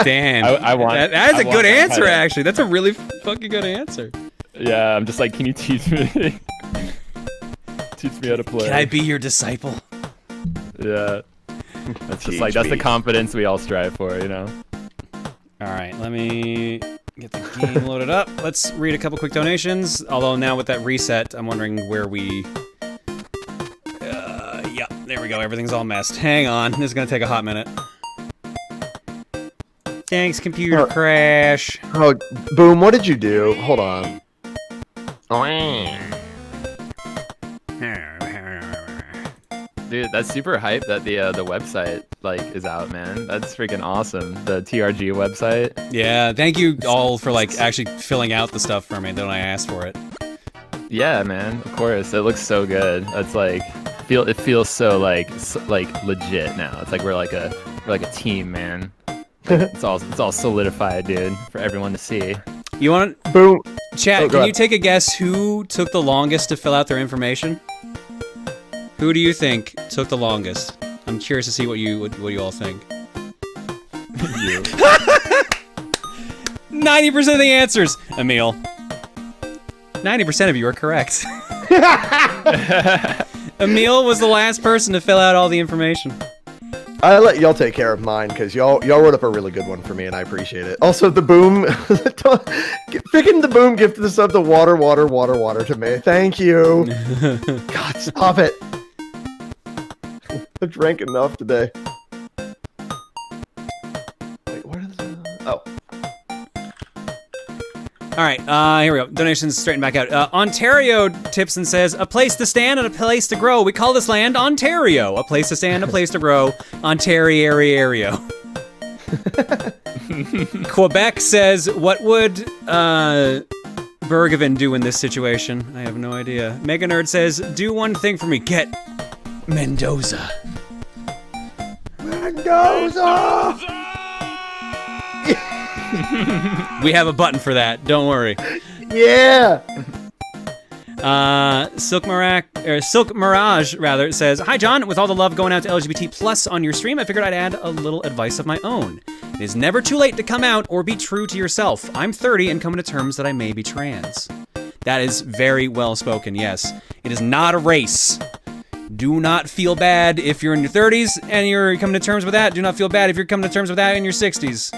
Damn. I want. That's a good answer, that. actually. That's a really fucking good answer. Yeah, I'm just like, can you teach me? Teach me how to play. Can I be your disciple? Yeah. That's just like, that's the confidence we all strive for, you know? All right, let me get the game loaded up. Let's read a couple quick donations. Although now with that reset, I'm wondering where we... we go. Everything's all messed. Hang on. This is gonna take a hot minute. Thanks, computer crash. Oh, Boom, what did you do? Hold on. Dude, that's super hype that the website like is out, man. That's freaking awesome. The TRG website. Yeah, thank you all for like actually filling out the stuff for me. Then I asked for it. Yeah, man. Of course, it looks so good. It's like it feels so like legit now. It's like we're like a team, man. It's all solidified, dude, for everyone to see. You want Boom, chat? Can you take a guess who took the longest to fill out their information? Who do you think took the longest? I'm curious to see what you all think. You. 90% of the answers, Emil. 90% of you are correct. Emil was the last person to fill out all the information. I let y'all take care of mine because y'all wrote up a really good one for me, and I appreciate it. Also, the Boom, freaking the Boom gifted us up the water to me. Thank you. God, stop it. I drank enough today. Wait, what is oh. Alright, here we go. Donations straighten back out. Ontario tips and says, a place to stand and a place to grow. We call this land Ontario. A place to stand, a place to grow. Ontario. Quebec says, what would Bergevin do in this situation? I have no idea. Mega Nerd says, do one thing for me. Get Mendoza. Mendoza! We have a button for that. Don't worry. Yeah. Silk Mirage rather says, hi John, with all the love going out to LGBT plus on your stream, I figured I'd add a little advice of my own. It is never too late to come out or be true to yourself. I'm 30 and coming to terms that I may be trans. That is very well spoken, yes. It is not a race. Do not feel bad if you're in your 30s and you're coming to terms with that. Do not feel bad if you're coming to terms with that in your 60s.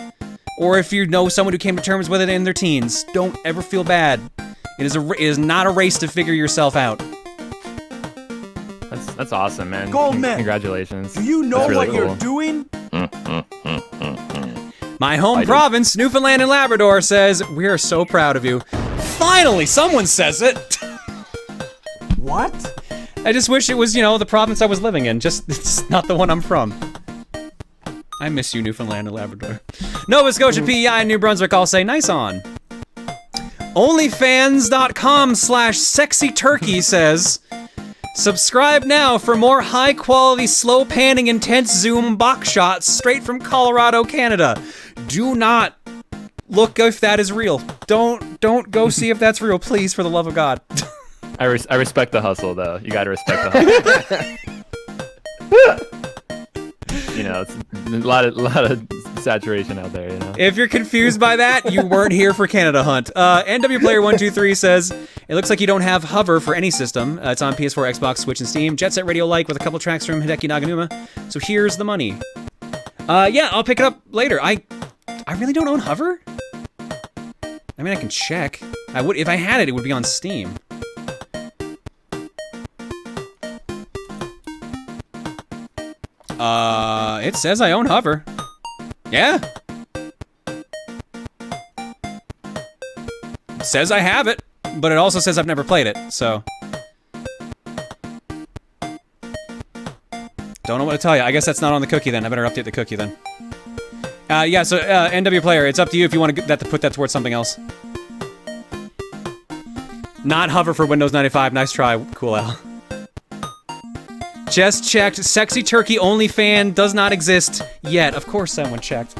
Or if you know someone who came to terms with it in their teens. Don't ever feel bad. It is not a race to figure yourself out. That's awesome, man. Goldman, congratulations. Do you know really what cool. you're doing? My home province, Newfoundland and Labrador, says, we are so proud of you. Finally, someone says it. What? I just wish it was, the province I was living in. Just, it's not the one I'm from. I miss you, Newfoundland and Labrador. Nova Scotia, PEI, and New Brunswick all say, nice on. Onlyfans.com/sexyturkey says, subscribe now for more high-quality, slow-panning, intense zoom box shots straight from Colorado, Canada. Do not look if that is real. Don't go see if that's real, please, for the love of God. I respect the hustle, though. You gotta respect the hustle. It's a lot of saturation out there, If you're confused by that, you weren't here for Canada Hunt. NW Player 123 says, it looks like you don't have hover for any system. It's on PS4, Xbox, Switch, and Steam. Jet Set Radio Like with a couple tracks from Hideki Naganuma. So here's the money. Yeah, I'll pick it up later. I really don't own hover. I mean, I can check. I would if I had it. It would be on Steam. It says I own hover. Yeah. It says I have it, but it also says I've never played it, so. Don't know what to tell you. I guess that's not on the cookie then. I better update the cookie then. Yeah, so NW Player, it's up to you if you want to put that towards something else. Not hover for Windows 95. Nice try, Cool Al. Just checked. Sexy Turkey Only Fan does not exist yet. Of course someone checked.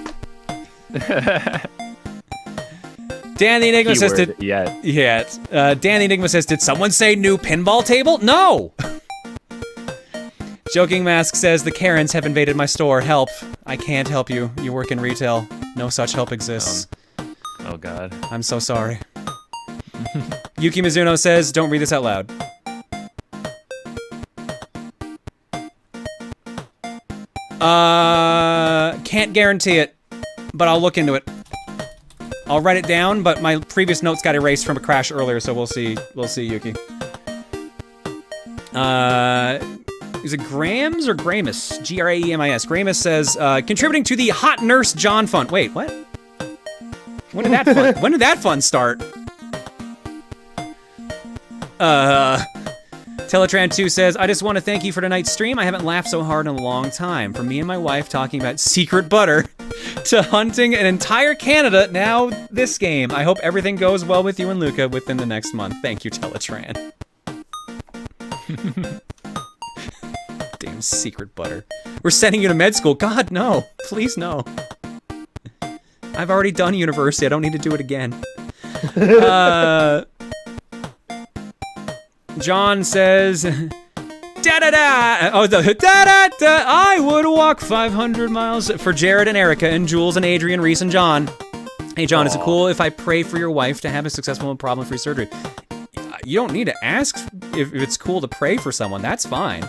Dan the Enigma says, Dan the Enigma says, did someone say new pinball table? No! Joking Mask says, the Karens have invaded my store. Help. I can't help you. You work in retail. No such help exists. Oh God. I'm so sorry. Yuki Mizuno says, don't read this out loud. Can't guarantee it, but I'll look into it. I'll write it down, but my previous notes got erased from a crash earlier, so we'll see. We'll see, Yuki. is it Grams or Gramus? Graemis. Gramus says, contributing to the Hot Nurse John Fund. Wait, what? When did that fund? When did that fund start? Teletran2 says, I just want to thank you for tonight's stream. I haven't laughed so hard in a long time. From me and my wife talking about secret butter to hunting an entire Canada, now this game. I hope everything goes well with you and Luca within the next month. Thank you, Teletran. Damn secret butter. We're sending you to med school. God, no. Please, no. I've already done university. I don't need to do it again. John says, da-da-da, oh, the da-da-da, I would walk 500 miles for Jared and Erica and Jules and Adrian, Reese and John. Hey, John, is it cool if I pray for your wife to have a successful and problem-free surgery? You don't need to ask if it's cool to pray for someone. That's fine.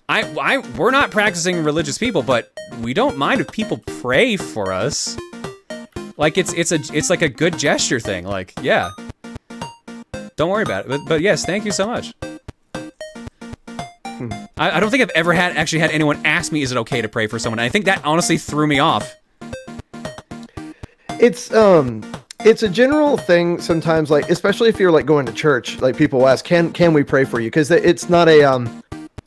We're not practicing religious people, but we don't mind if people pray for us. Like, it's like a good gesture thing. Like, yeah. Don't worry about it. But yes, thank you so much. I don't think I've ever actually had anyone ask me, is it okay to pray for someone? And I think that honestly threw me off. It's a general thing sometimes, like, especially if you're like going to church, like people will ask, can we pray for you? Because it's not a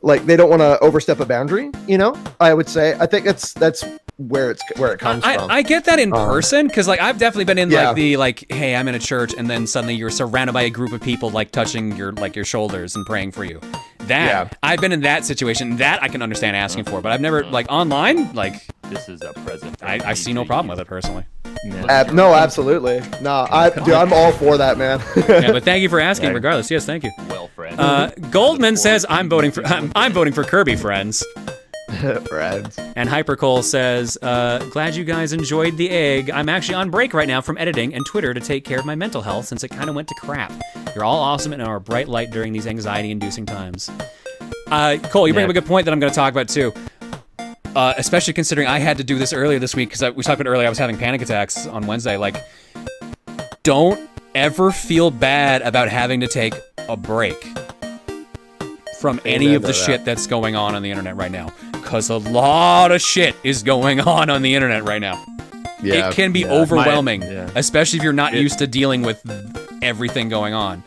like they don't want to overstep a boundary, you know? I would say. I think that's where it comes from. I get that in person, because like I've definitely been in like hey, I'm in a church, and then suddenly you're surrounded by a group of people like touching your shoulders and praying for you. I've been in that situation. That I can understand asking for, but I've never like online like. This is a present. I see no problem with it personally. No, absolutely. No, I'm all for that, man. Yeah, but thank you for asking, regardless. Yes, thank you. Well, friend. Goldman says I'm voting for Kirby, friends. Friends. And Hypercole says, glad you guys enjoyed the egg. I'm actually on break right now from editing and Twitter to take care of my mental health since it kind of went to crap. You're all awesome and are a bright light during these anxiety-inducing times. Cole, you bring up a good point that I'm going to talk about too. Especially considering I had to do this earlier this week, because we talked about earlier I was having panic attacks on Wednesday. Like, don't ever feel bad about having to take a break from any of the shit that's going on the internet right now. Because a lot of shit is going on the internet right now. Yeah, it can be overwhelming, especially if you're not used to dealing with everything going on.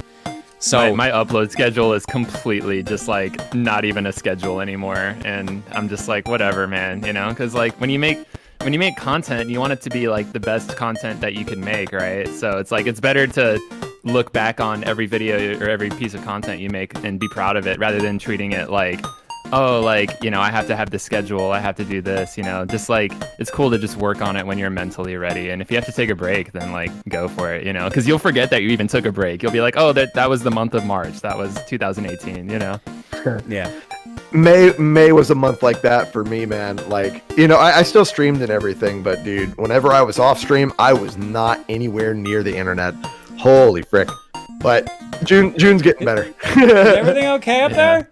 So my upload schedule is completely just like not even a schedule anymore, and I'm just like, whatever, man, you know, because like when you make content, you want it to be like the best content that you can make, right? So it's like it's better to look back on every video or every piece of content you make and be proud of it, rather than treating it like, oh, like, you know, I have to have this schedule, I have to do this, you know, just like, it's cool to just work on it when you're mentally ready. And if you have to take a break, then like, go for it, you know, because you'll forget that you even took a break. You'll be like, oh, that was the month of March. That was 2018, you know? Yeah. May was a month like that for me, man. Like, you know, I still streamed and everything, but dude, whenever I was off stream, I was not anywhere near the internet. Holy frick. But June's getting better. Is everything okay up there?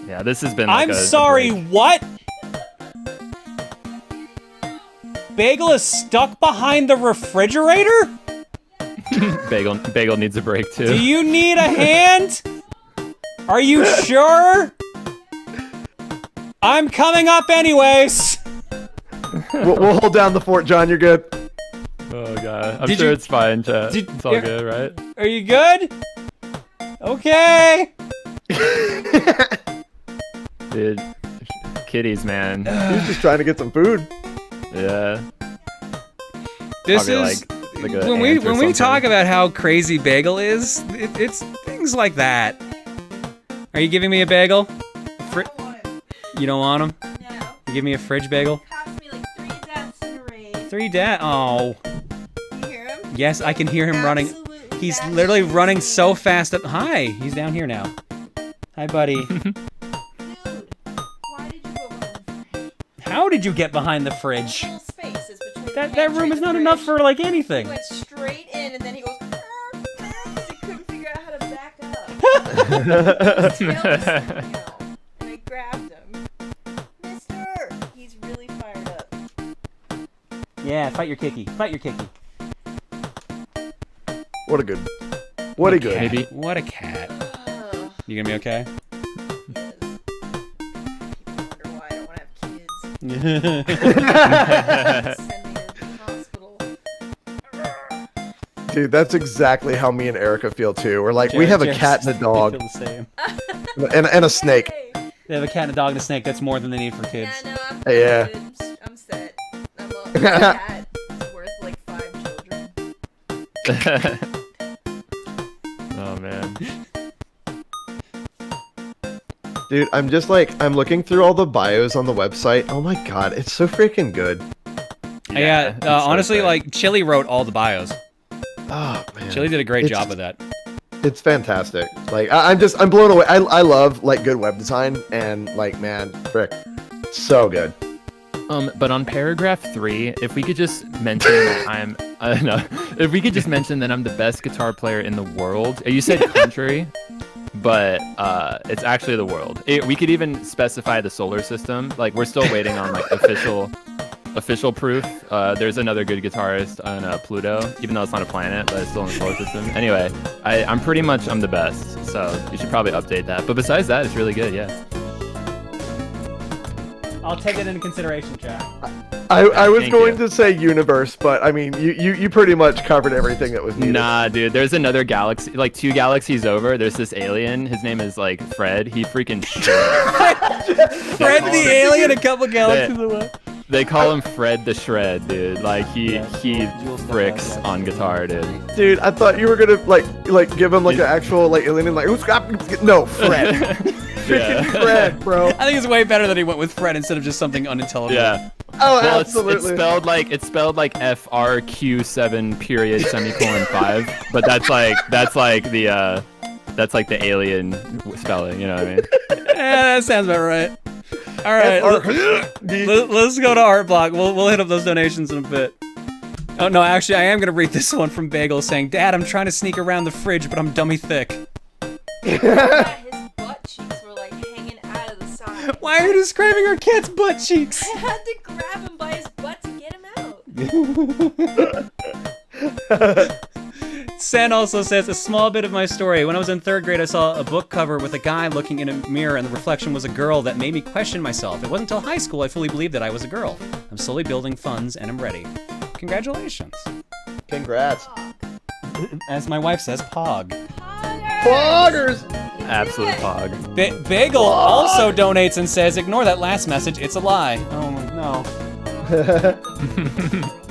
Yeah, this has been like I'm sorry, what? Bagel is stuck behind the refrigerator? Bagel needs a break too. Do you need a hand? Are you sure? I'm coming up anyways. We'll hold down the fort, John. You're good. Oh god, I'm sure it's fine, chat. It's all good, right? Are you good? Okay. Dude, kitties, man. He's just trying to get some food. Yeah. This is like when we talk about how crazy Bagel is. It's things like that. Are you giving me a bagel? You don't want him? No. You give me a fridge bagel? It cost me like 3 deaths in a race. 3 deaths? Oh. You hear him? Yes, I can hear him running. He's literally running so fast up. Hi, he's down here now. Hi, buddy. How did you get behind the fridge? That room is not enough for like anything. He went straight in and then he goes, because he couldn't figure out how to back up. His tail was sticking out, and I grabbed him. Mister! He's really fired up. Yeah, fight your kicky. Fight your kicky. What a good. What a good. Maybe. What a cat. You gonna be okay? Dude, that's exactly how me and Erica feel too. We're like, we have a cat and a dog. They feel the same. and a snake. They have a cat and a dog and a snake. That's more than they need for kids. Yeah, no, Yeah. I'm set. I'm a cat. It's worth like 5 children. Oh man. Dude, I'm just like, I'm looking through all the bios on the website. Oh my god, it's so freaking good. Yeah, honestly, like, Chili wrote all the bios. Oh, man. Chili did a great job with that. It's fantastic. Like, I'm blown away. I love, like, good web design, and, like, man, frick, so good. But on paragraph 3, if we could just mention that no, if we could just mention that I'm the best guitar player in the world. You said country, but it's actually the world. We could even specify the solar system. Like, we're still waiting on like official proof. There's another good guitarist on Pluto, even though it's not a planet, but it's still in the solar system. Anyway, I'm the best, so you should probably update that. But besides that, it's really good, yeah. I'll take it into consideration, Jack. I was going to say universe, but I mean, you pretty much covered everything that was needed. Nah, dude, there's another galaxy, like 2 galaxies over. There's this alien. His name is like Fred. He freaking Fred the alien, a couple galaxies away. They call him Fred the Shred, dude. Like he fricks on guitar, dude. Dude, I thought you were gonna like give him like an actual like alien, like who's got no Fred. Yeah. Fred, bro. I think it's way better that he went with Fred instead of just something unintelligible. Yeah. Oh, well, absolutely. It's spelled like FRQ7 period semicolon 5, but that's like the alien spelling. You know what I mean? Yeah, that sounds about right. All right, let's go to Art Block. We'll hit up those donations in a bit. Oh no, actually, I am gonna read this one from Bagel saying, "Dad, I'm trying to sneak around the fridge, but I'm dummy thick." Yeah, his butt cheeks were like hanging out of the side. Why are you describing our cat's butt cheeks? I had to grab him by his butt to get him out. Sen also says, a small bit of my story. When I was in 3rd grade, I saw a book cover with a guy looking in a mirror, and the reflection was a girl that made me question myself. It wasn't until high school I fully believed that I was a girl. I'm slowly building funds, and I'm ready. Congratulations. Congrats. As my wife says, pog. Poggers! Absolute pog. Bagel also donates and says, ignore that last message, it's a lie. Oh no.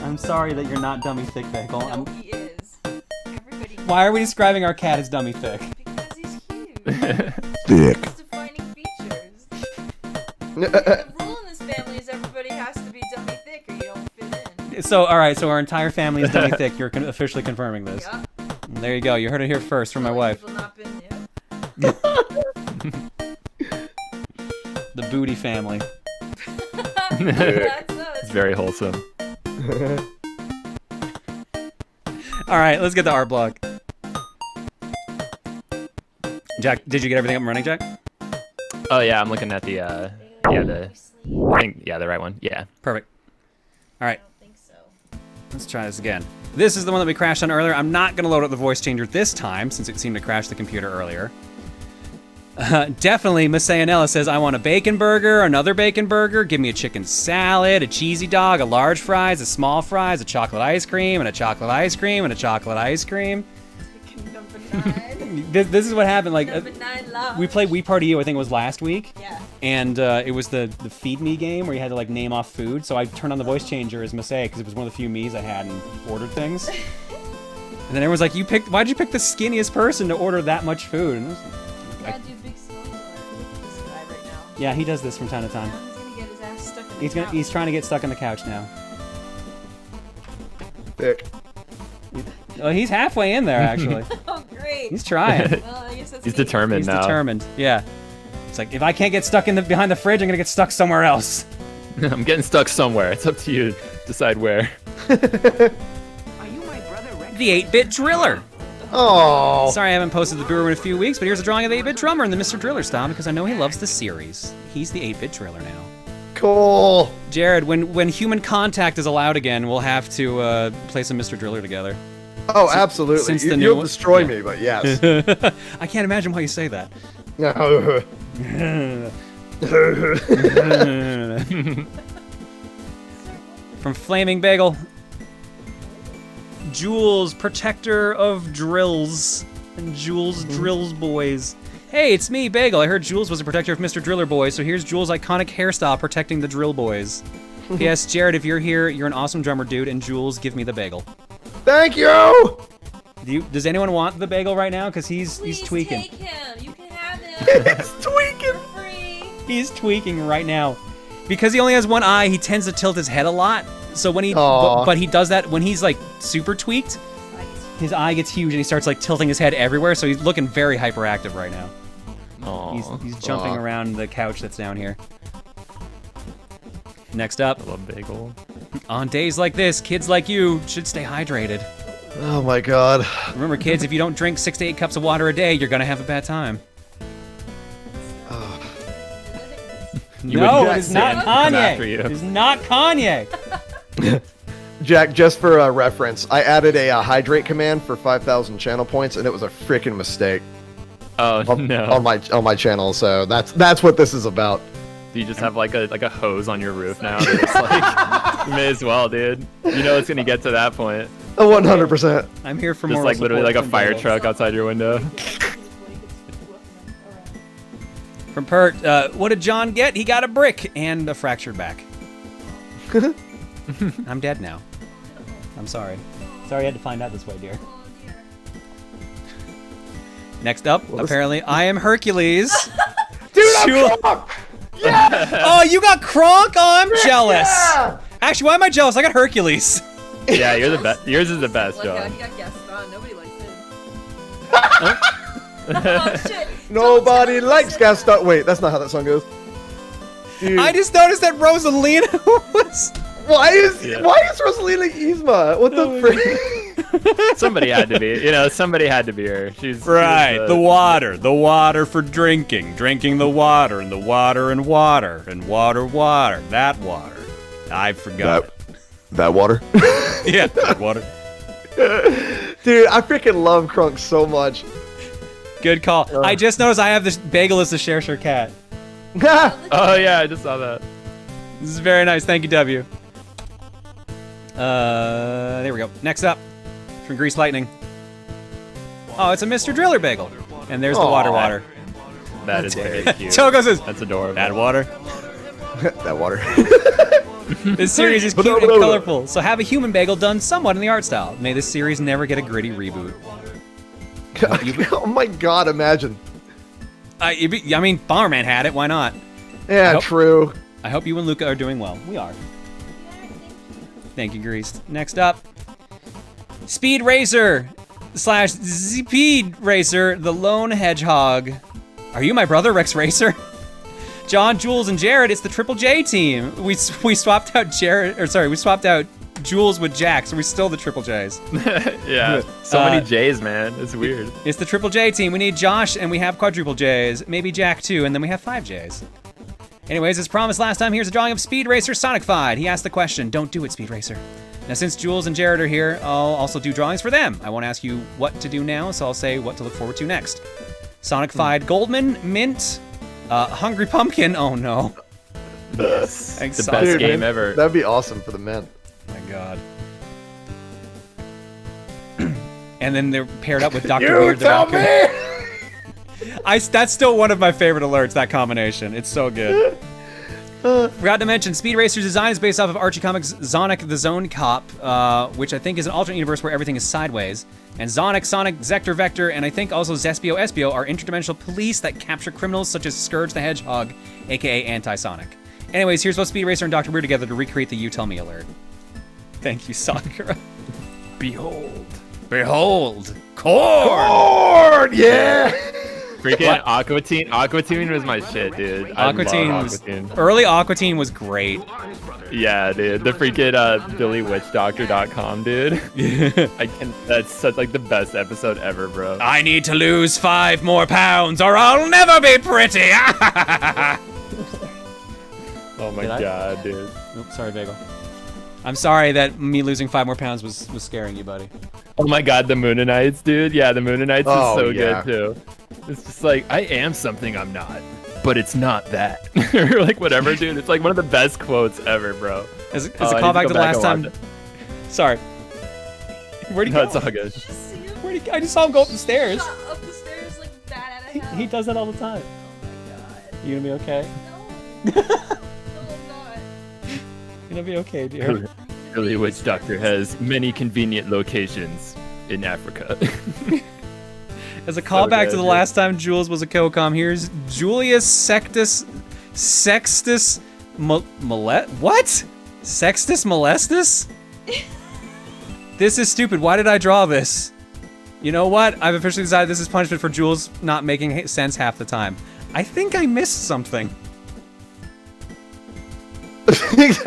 I'm sorry that you're not dummy thick, Bagel. No, he is. Why are we describing our cat as dummy thick? Because he's huge. Thick. His defining features. The rule in this family is everybody has to be dummy thick or you don't fit in. So, alright, so our entire family is dummy thick. You're officially confirming this. Yep. There you go. You heard it here first from my wife. The Booty family. It's very wholesome. Alright, let's get the Art Block. Jack, did you get everything up and running, Jack? Oh yeah, I'm looking at the I think the right one. Yeah. Perfect. Alright. Let's try this again. This is the one that we crashed on earlier. I'm not going to load up the voice changer this time, since it seemed to crash the computer earlier. Definitely, Miss Sayanella says, I want a bacon burger, another bacon burger, give me a chicken salad, a cheesy dog, a large fries, a small fries, a chocolate ice cream, and a chocolate ice cream, and a chocolate ice cream. This is what happened. Like, we played Wii Party U, I think it was last week. Yeah. And it was the Feed Me game where you had to like name off food. So I turned on the voice changer as Miss A because it was one of the few me's I had and ordered things. And then everyone's like, why'd you pick the skinniest person to order that much food? And yeah, he does this from time to time. He's gonna get his ass stuck in the couch. He's trying to get stuck on the couch now. Thick. Oh, he's halfway in there, actually. Oh, great. He's trying. Well, I guess that's He's determined now. He's determined, yeah. It's like, if I can't get stuck behind the fridge, I'm gonna get stuck somewhere else. I'm getting stuck somewhere. It's up to you to decide where. The 8-bit driller. Oh. Sorry I haven't posted the Booru in a few weeks, but here's a drawing of the 8-bit drummer in the Mr. Driller style because I know he loves the series. He's the 8-bit driller now. Cool. Jared, when human contact is allowed again, we'll have to play some Mr. Driller together. Oh, absolutely. Since the You'll new destroy me, but yes. I can't imagine why you say that. From Flaming Bagel. Jules, protector of drills. And Jules drills boys. Hey, it's me, Bagel. I heard Jules was a protector of Mr. Driller Boy, so here's Jules' iconic hairstyle protecting the drill boys. P.S. Jared, if you're here, you're an awesome drummer, dude, and Jules, give me the bagel. Thank you! Does anyone want the bagel right now? Because he's tweaking. Take him. You can have him. He's tweaking. Free. He's tweaking right now. Because he only has one eye, he tends to tilt his head a lot. So when he, but he does that when he's like super tweaked, his eye gets huge and he starts like tilting his head everywhere. So he's looking very hyperactive right now. He's jumping around the couch that's down here. Next up, I love bagel. On days like this, kids like you should stay hydrated. Oh my god. Remember, kids, if you don't drink 6 to 8 cups of water a day, you're gonna have a bad time. No, it is not Kanye. It is not Kanye. Jack, just for reference, I added a hydrate command for 5,000 channel points, and it was a freaking mistake. Oh no! On my channel, so that's what this is about. Do you just have like a hose on your roof now? It's like, you may as well, dude. You know it's gonna get to that point. 100%. I'm here for just more. Just like literally like a fire truck outside your window. From Pert, what did John get? He got a brick and a fractured back. I'm dead now. I'm sorry. Sorry I had to find out this way, dear. Next up, apparently, I am Hercules. Dude, I'm Kronk! Yeah! Oh, you got Kronk? Oh, I'm jealous. Yeah! Actually, why am I jealous? I got Hercules. Yeah, you're the best. Yours is the best, John. He got Gaston. Nobody likes him. Oh, shit. Nobody likes Gaston. Wait, that's not how that song goes. Dude. I just noticed that Rosalina was... Why is Rosalina Yzma? What the frick? Somebody had to be. You know, somebody had to be her. She's right. The water for drinking the water, and the water and water, and water, that water. I forgot. That water? Yeah, that water. Dude, I freaking love Kronk so much. Good call. I just noticed I have this bagel as the Chershire cat. Oh yeah, I just saw that. This is very nice. Thank you, W. There we go. Next up, from Grease Lightning. Oh, it's a Mr. Driller bagel. And there's the water. That is very cute. Choco says, that's adorable. That water. That water. This series is cute and colorful, so have a human bagel done somewhat in the art style. May this series never get a gritty reboot. Oh my god, imagine. I mean, Bomberman had it, why not? Yeah, true. I hope you and Luca are doing well. We are. Thank you, Greased. Next up, Speed Racer / Speed Racer, the Lone Hedgehog. Are you my brother, Rex Racer? John, Jules, and Jared, it's the Triple J team. We swapped out we swapped out Jules with Jack, so we're still the Triple J's. Yeah, so many J's, man. It's weird. It's the Triple J team. We need Josh, and we have Quadruple J's. Maybe Jack, too, and then we have 5 J's. Anyways, as promised last time, here's a drawing of Speed Racer Sonic-fied. He asked the question, don't do it, Speed Racer. Now, since Jules and Jared are here, I'll also do drawings for them. I won't ask you what to do now, so I'll say what to look forward to next. Sonic-fied Goldman, Mint, Hungry Pumpkin, oh no. Yes, the best game ever. That'd be awesome for the men. Oh my god. And then they're paired up with Dr. Weird the Raccoon. That's still one of my favorite alerts, that combination. It's so good. Forgot to mention, Speed Racer's design is based off of Archie Comics' Sonic the Zone Cop, which I think is an alternate universe where everything is sideways. And Sonic, Zector Vector, and I think also Zespio Espio are interdimensional police that capture criminals such as Scourge the Hedgehog, aka Anti-Sonic. Anyways, here's both Speed Racer and Dr. Weird together to recreate the You Tell Me alert. Thank you, Sakura. Behold. Behold! Corn! Corn! Yeah! Freaking Aqua Teen was my shit, dude. Early Aqua Teen was great. Yeah, dude. The freaking BillyWitchDoctor.com, dude. That's such like the best episode ever, bro. I need to lose 5 more pounds or I'll never be pretty. Oh my god, dude. Oops, sorry, Bagel. I'm sorry that me losing 5 more pounds was scaring you, buddy. Oh my god, the Moonanites, dude. Yeah, the Moonanites is so good too. It's just like, I am something I'm not, but it's not that. Or like whatever, dude. It's like one of the best quotes ever, bro. As a I need callback to go the back last and time. watch Sorry. Where'd he No, go? it's all good. I just saw him go up the stairs. Shot up the stairs like bat out of hell. He does that all the time. Oh my god. You gonna be okay? No. No, I'm not. You gonna be okay, dear. Billy Witch Doctor has many convenient locations in Africa. As a callback good, to the dude. last time Jules was a co-com, here's Julius Sextus what? Sextus Molestus? This is stupid. Why did I draw this? You know what? I've officially decided this is punishment for Jules not making sense half the time. I think I missed something.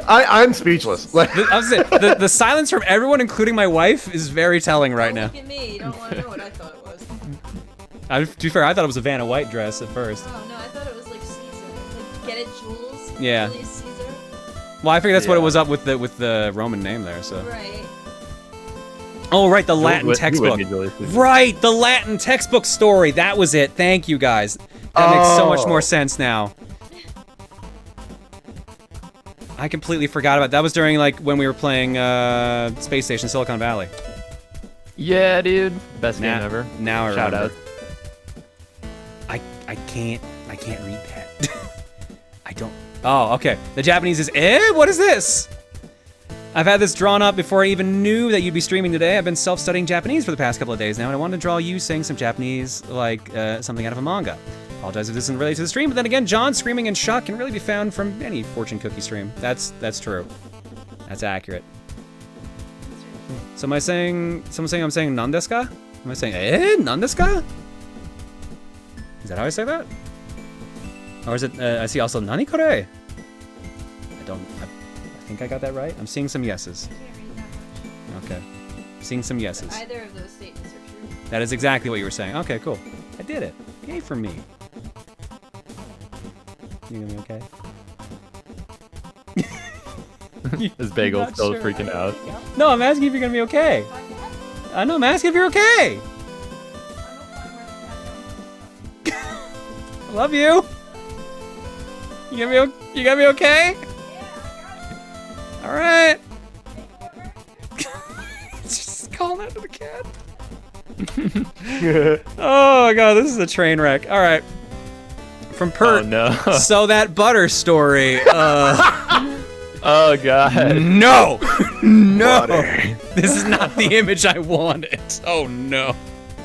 I'm speechless. Like, I was saying, the silence from everyone, including my wife, is very telling right now. Look at me. You don't want to know what I thought it was. To be fair, I thought it was a Vanna White dress at first. Oh no, I thought it was like Caesar. Like, get it, Jules? Yeah. Julius Caesar? Well, I figured that's what it Yeah. was up with the Roman name there. So. Right. Oh, right, the You Latin would- you would textbook. need Julius Caesar. Right, the Latin textbook story. That was it. Thank you, guys. That makes so much more sense now. I completely forgot about that. Was during like when we were playing Space Station Silicon Valley. Yeah, dude. Best Now- game ever. now I Shout remember. out. I can't read that. I don't. Oh, okay. The Japanese is what is this? I've had this drawn up before I even knew that you'd be streaming today. I've been self-studying Japanese for the past couple of days now, and I wanted to draw you saying some Japanese, like something out of a manga. Apologize if this isn't related to the stream, but then again, John screaming in shock can really be found from any fortune cookie stream. That's true. That's accurate. So am I saying? Someone saying I'm saying nandesu? Am I saying nandesu? Is that how I say that? Or is it? I see also nani kore. I think I got that right. I'm seeing some yeses. I can't read that much. Okay. Seeing some yeses. Either of those statements are true. That is exactly what you were saying. Okay, cool. I did it. Yay for me. You gonna be okay? This bagel's Not still sure. freaking out. No, I'm asking if you're gonna be okay. I know, I'm asking if you're okay. I love you. You gonna be okay? All right. Just calling that to the cat. Oh my god, this is a train wreck. All right. From Pert. Oh no. So that butter story. Oh god. No. No. Butter. This is not the image I wanted. Oh no.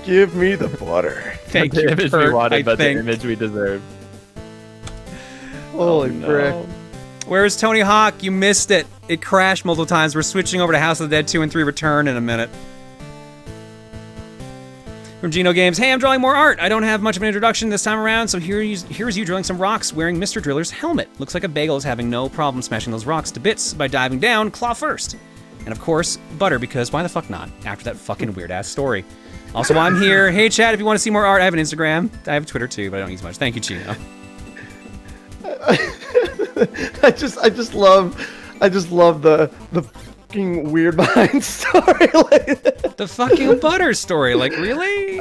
Give me the butter. Thank the you, image Pert, we wanted, I but think. the image we deserve. Holy no. frick. Where's Tony Hawk? You missed it. It crashed multiple times. We're switching over to House of the Dead 2 and 3 Return in a minute. From Geno Games, hey, I'm drawing more art. I don't have much of an introduction this time around, so here's you drilling some rocks wearing Mr. Driller's helmet. Looks like a bagel is having no problem smashing those rocks to bits by diving down, claw first. And of course, butter, because why the fuck not? After that fucking weird-ass story. Also, while I'm here, hey, Chad, if you want to see more art, I have an Instagram. I have Twitter, too, but I don't use much. Thank you, Geno. I just love the fucking weird behind story. The fucking butter story, like, really?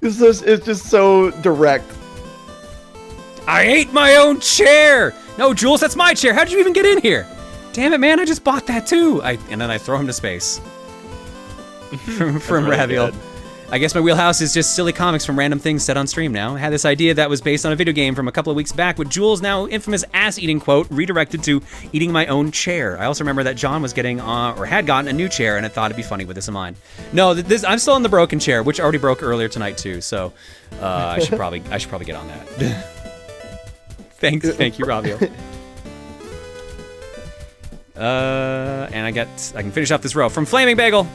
It's just so direct. I ate my own chair! No, Jules, that's my chair. How'd you even get in here? Damn it, man, I just bought that too. And then I throw him to space. from really Raviel. good. I guess my wheelhouse is just silly comics from random things said on stream now. I had this idea that was based on a video game from a couple of weeks back with Jules' now infamous ass-eating quote redirected to eating my own chair. I also remember that John was getting, or had gotten a new chair, and I thought it'd be funny with this in mind. No, I'm still in the broken chair, which already broke earlier tonight too, so I should probably get on that. Thank you, Ravio. And I can finish off this row from Flaming Bagel.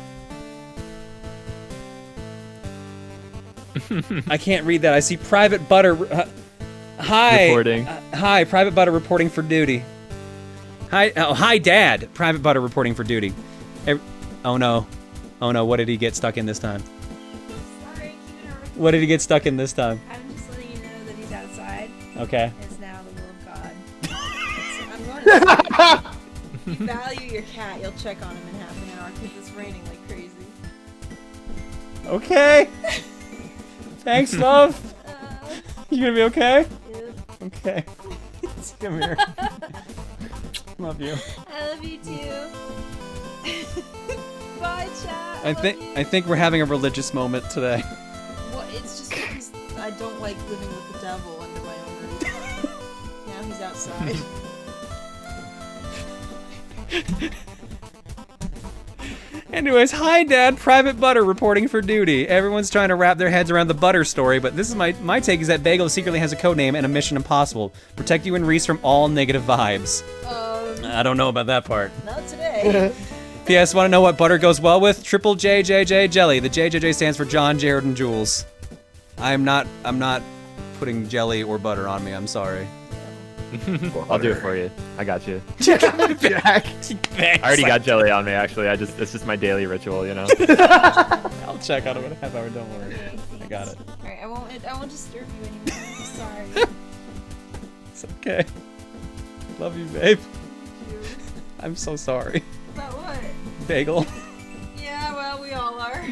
I can't read that. I see Private Butter. Hi. Reporting. Hi, Private Butter reporting for duty. Hi, Dad. Private Butter reporting for duty. Oh no. What did he get stuck in this time? Sorry, keep it on record. What did he get stuck in this time? I'm just letting you know that he's outside. Okay. It's now the will of God. I'm going to say, if you value your cat, you'll check on him in half an hour because it's raining like crazy. Okay. Thanks, love. You gonna be okay? Yep. Okay. Come here. Love you. I love you too. Bye, chat. I think we're having a religious moment today. Well, it's just because I don't like living with the devil under my own roof. Now he's outside. Anyways, hi Dad, Private Butter reporting for duty. Everyone's trying to wrap their heads around the Butter story, but this is my take is that Bagel secretly has a codename and a mission impossible. Protect you and Reese from all negative vibes. I don't know about that part. Not today. P.S. Want to know what butter goes well with? Triple JJJ jelly. The JJJ stands for John, Jared, and Jules. I'm not putting jelly or butter on me. I'm sorry. I'll do it for you. I got you. Jack. I already got jelly on me, actually. It's just my daily ritual, you know. I'll check out of it a half hour. Don't worry. I got it. All right, I won't disturb you anymore. I'm sorry. It's okay. Love you, babe. I'm so sorry. About what? Bagel. Yeah, well, we all are.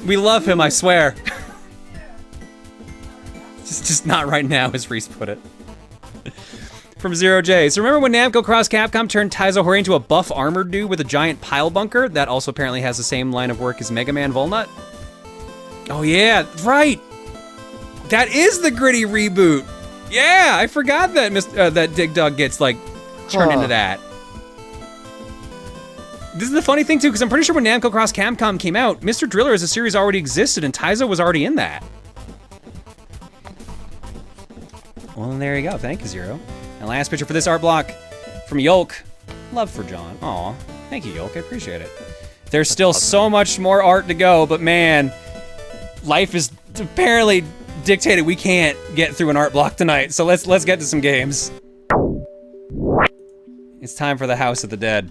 We love him, I swear. Just not right now, as Reese put it. From Zero J. So remember when Namco Cross Capcom turned Taizo Hori into a buff armored dude with a giant pile bunker? That also apparently has the same line of work as Mega Man Volnut? Oh yeah, right! That is the gritty reboot! Yeah, I forgot that that Dig Dug gets, like, turned into that. This is the funny thing, too, because I'm pretty sure when Namco Cross Capcom came out, Mr. Driller as a series already existed, and Taizo was already in that. Well, there you go. Thank you, Zero. And last picture for this art block from Yolk. Love for John. Aw, thank you, Yolk. I appreciate it. There's still so much more art to go, but man, life is apparently dictated we can't get through an art block tonight. So let's get to some games. It's time for the House of the Dead.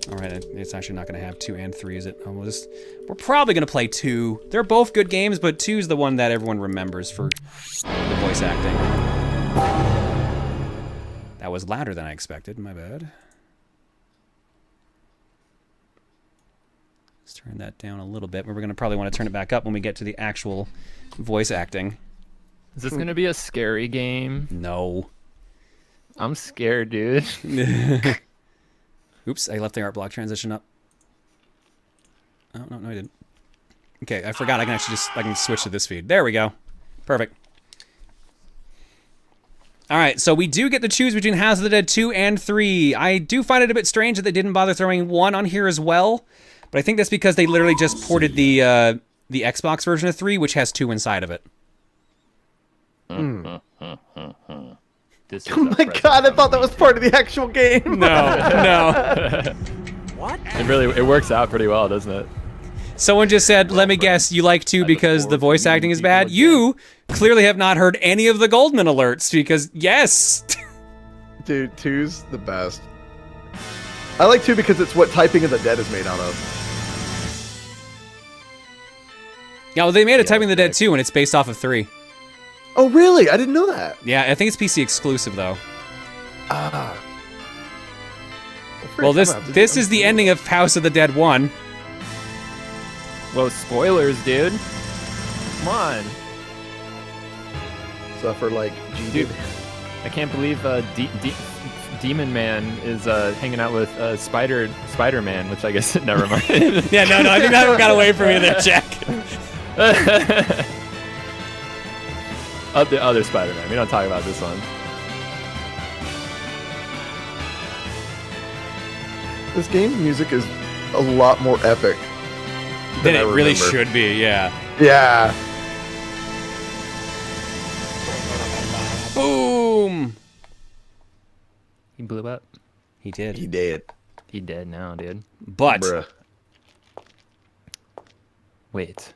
All right, it's actually not going to have 2 and 3, is it? We're probably going to play 2. They're both good games, but 2's the one that everyone remembers for the voice acting. That was louder than I expected. My bad. Let's turn that down a little bit. We're going to probably want to turn it back up when we get to the actual voice acting. Is this going to be a scary game? No. I'm scared, dude. Oops, I left the art block transition up. Oh, no, I didn't. Okay, I forgot I can actually I can switch to this feed. There we go. Perfect. All right, so we do get to choose between House of the Dead 2 and 3. I do find it a bit strange that they didn't bother throwing 1 on here as well, but I think that's because they literally just ported the Xbox version of 3, which has 2 inside of it. This oh my god, I thought that was part of the actual game. No. What? It works out pretty well, doesn't it? Someone just said, let me guess, you like 2 because the voice acting is bad? You clearly have not heard any of the Goldman alerts, because yes! Dude, 2's the best. I like 2 because it's what Typing of the Dead is made out of. Yeah, well, they made a Typing of the Dead 2, and it's based off of 3. Oh, really? I didn't know that. Yeah, I think it's PC exclusive, though. Ah. Well, this is the ending of House of the Dead 1. Whoa, spoilers, dude. Come on. Suffer like Dude, I can't believe Demon Man is hanging out with Spider-Man, which I guess never mind. Yeah, no, I think that got away from you there, Jack. The other Spider-Man. We don't talk about this one. This game's music is a lot more epic than it really should be, yeah. Yeah. Boom! He blew up. He did. He did. He dead now, dude. But... Bruh. Wait.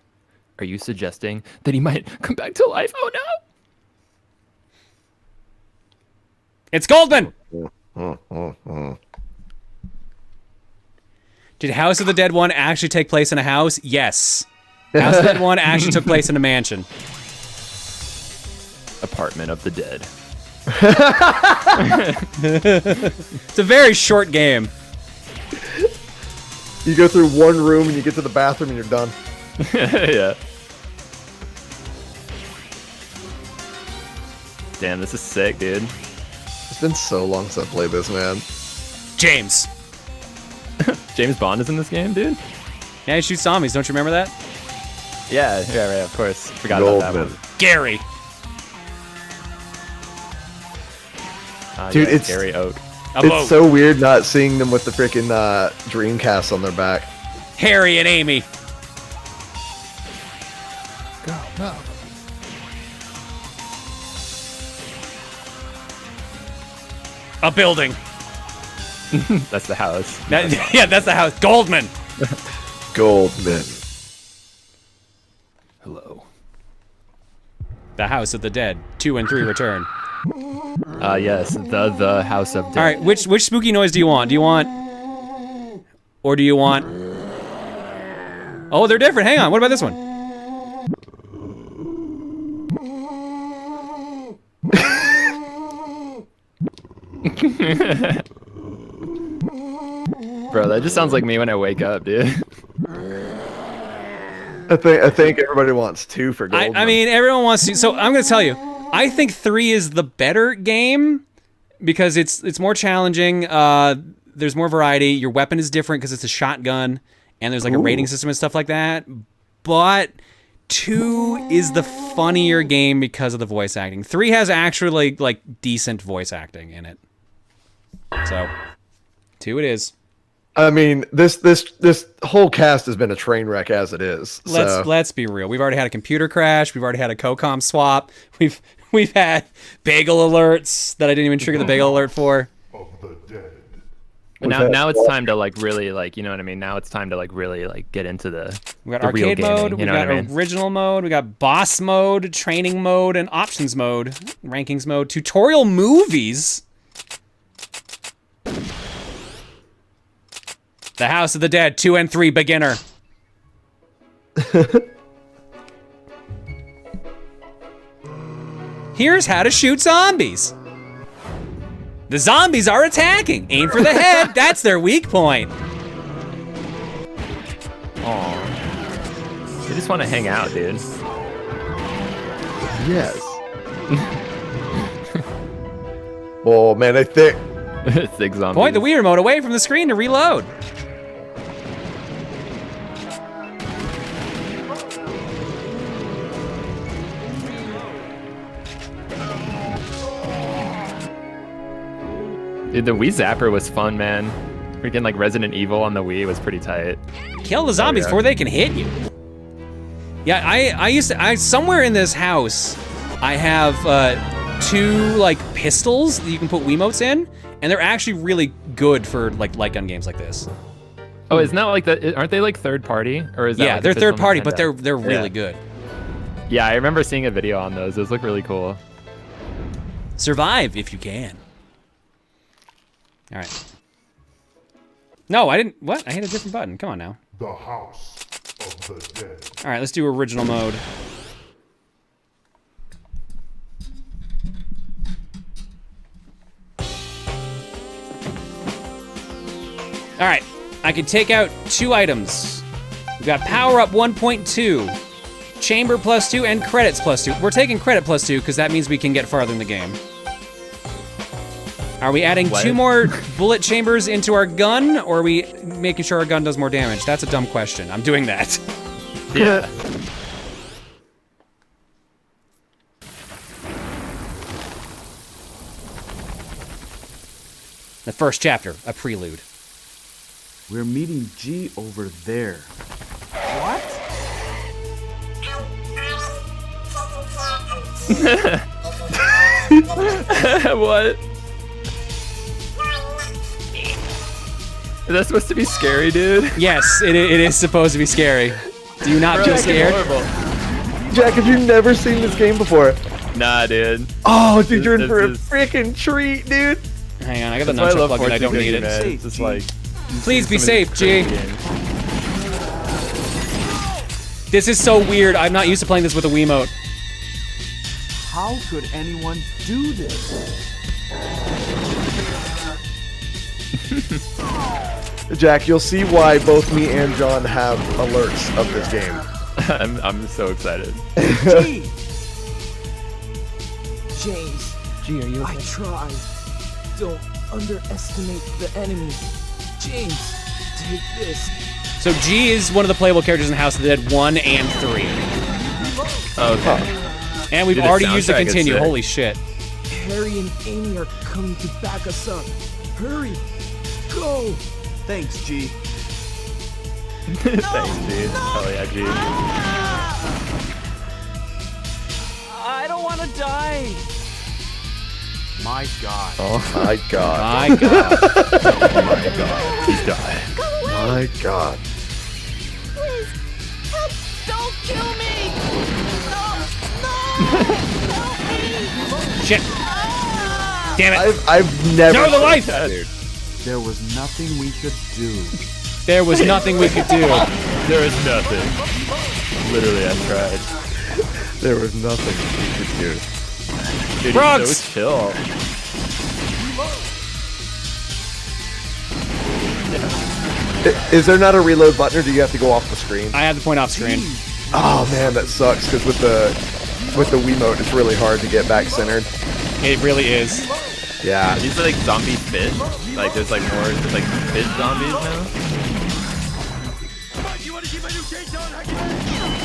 Are you suggesting that he might come back to life? Oh no! It's Goldman! Did House of the Dead 1 actually take place in a house? Yes. House of the Dead 1 actually took place in a mansion. Apartment of the Dead. It's a very short game. You go through one room and you get to the bathroom and you're done. Yeah. Damn, this is sick, dude. It's been so long since I played this, man. James. James Bond is in this game, dude? Yeah, he shoots zombies. Don't you remember that? Yeah, right, of course. Forgot about that one. Gary. Dude, yes, it's Gary Oak. It's so weird not seeing them with the freaking Dreamcast on their back. Harry and Amy. Go. A building. That's the house. Yeah, that's the house. Goldman. Goldman. Hello. The House of the Dead. 2 and 3 return. Yes, the House of Dead. All right, which spooky noise do you want? Do you want, or do you want? Oh, they're different. Hang on. What about this one? Bro, that just sounds like me when I wake up, dude. I think everybody wants 2 for Goldman. I mean, everyone wants to. So I'm going to tell you, I think 3 is the better game because it's more challenging. There's more variety. Your weapon is different because it's a shotgun, and there's like a rating system and stuff like that. But 2 is the funnier game because of the voice acting. 3 has actually like decent voice acting in it. So 2 it is. I mean, this whole cast has been a train wreck as it is. Let's be real. We've already had a computer crash. We've already had a COCOM swap. We've had bagel alerts that I didn't even trigger the bagel alert for. But now it's time to like really like, you know what I mean? Now it's time to like really like get into the We got the real arcade gaming, mode, you we know got what I mean? original mode, we got boss mode, training mode, and options mode, rankings mode, tutorial movies. The House of the Dead 2 and 3 beginner. Here's how to shoot zombies. The zombies are attacking. Aim for the head. That's their weak point. Aw. They just want to hang out, dude. Yes. Oh man, I think. Sick zombies. Point the Wii remote away from the screen to reload. Dude, the Wii Zapper was fun, man. Freaking like Resident Evil on the Wii was pretty tight. Kill the zombies before they can hit you. Yeah, I somewhere in this house, I have 2 like pistols that you can put Wiimotes in, and they're actually really good for like light gun games like this. Oh, isn't that like aren't they like third party? Or is that Yeah, like they're official third party, but Nintendo? they're really good. Yeah, I remember seeing a video on those. Those look really cool. Survive if you can. All right. No, I didn't. What? I hit a different button. Come on now. The House of the Dead. All right, let's do original mode. All right, I can take out 2 items. We've got power up 1.2, chamber +2, and credits +2. We're taking credit +2 because that means we can get farther in the game. Are we adding 2 more bullet chambers into our gun, or are we making sure our gun does more damage? That's a dumb question. I'm doing that. Yeah. The first chapter, a prelude. We're meeting G over there. What? What? Is that supposed to be scary, dude? Yes, it is supposed to be scary. Do you not feel scared? Jack, have you never seen this game before? Nah, dude. Oh, dude, you're in for a freaking treat, dude. Hang on, I got the nunchuck plug in. I don't need it. It's just like, please be safe, G. This is so weird. I'm not used to playing this with a Wiimote. How could anyone do this? Jack, you'll see why both me and John have alerts of this game. I'm so excited. James. G, are you okay? I tried. Don't underestimate the enemy. James, take this. So G is one of the playable characters in House of the Dead 1 and 3. Okay. And we've Dude, the already used the soundtrack is continue. sick. Holy shit. Harry and Amy are coming to back us up. Hurry. Go. Thanks, G. Thanks, dude. Hell yeah, G. I don't want to die. My God. Oh my God. My God. Oh my God. He's dying. My God. Please, help! Don't kill me! Shit. Damn it. I've never. No, the life! There was nothing we could do. There was nothing we could do. There is nothing. Literally, I tried. There was nothing we could do. Dude, Frogs! he's so chill. Is there not a reload button, or do you have to go off the screen? I have the point off screen. Oh man, that sucks. Because with the Wiimote, it's really hard to get back centered. It really is. Yeah. Are these like zombie fish? Like there's like more, there's like fish zombies now?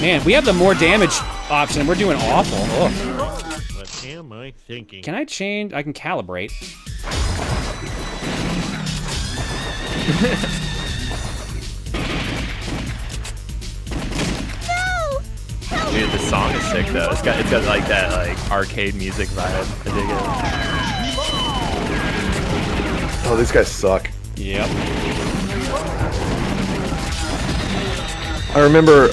Man, we have the more damage option. We're doing awful. Ugh. What am I thinking? Can I change? I can calibrate. Dude, the song is sick though. It's got like that like arcade music vibe. I dig it. Oh, these guys suck. Yep. I remember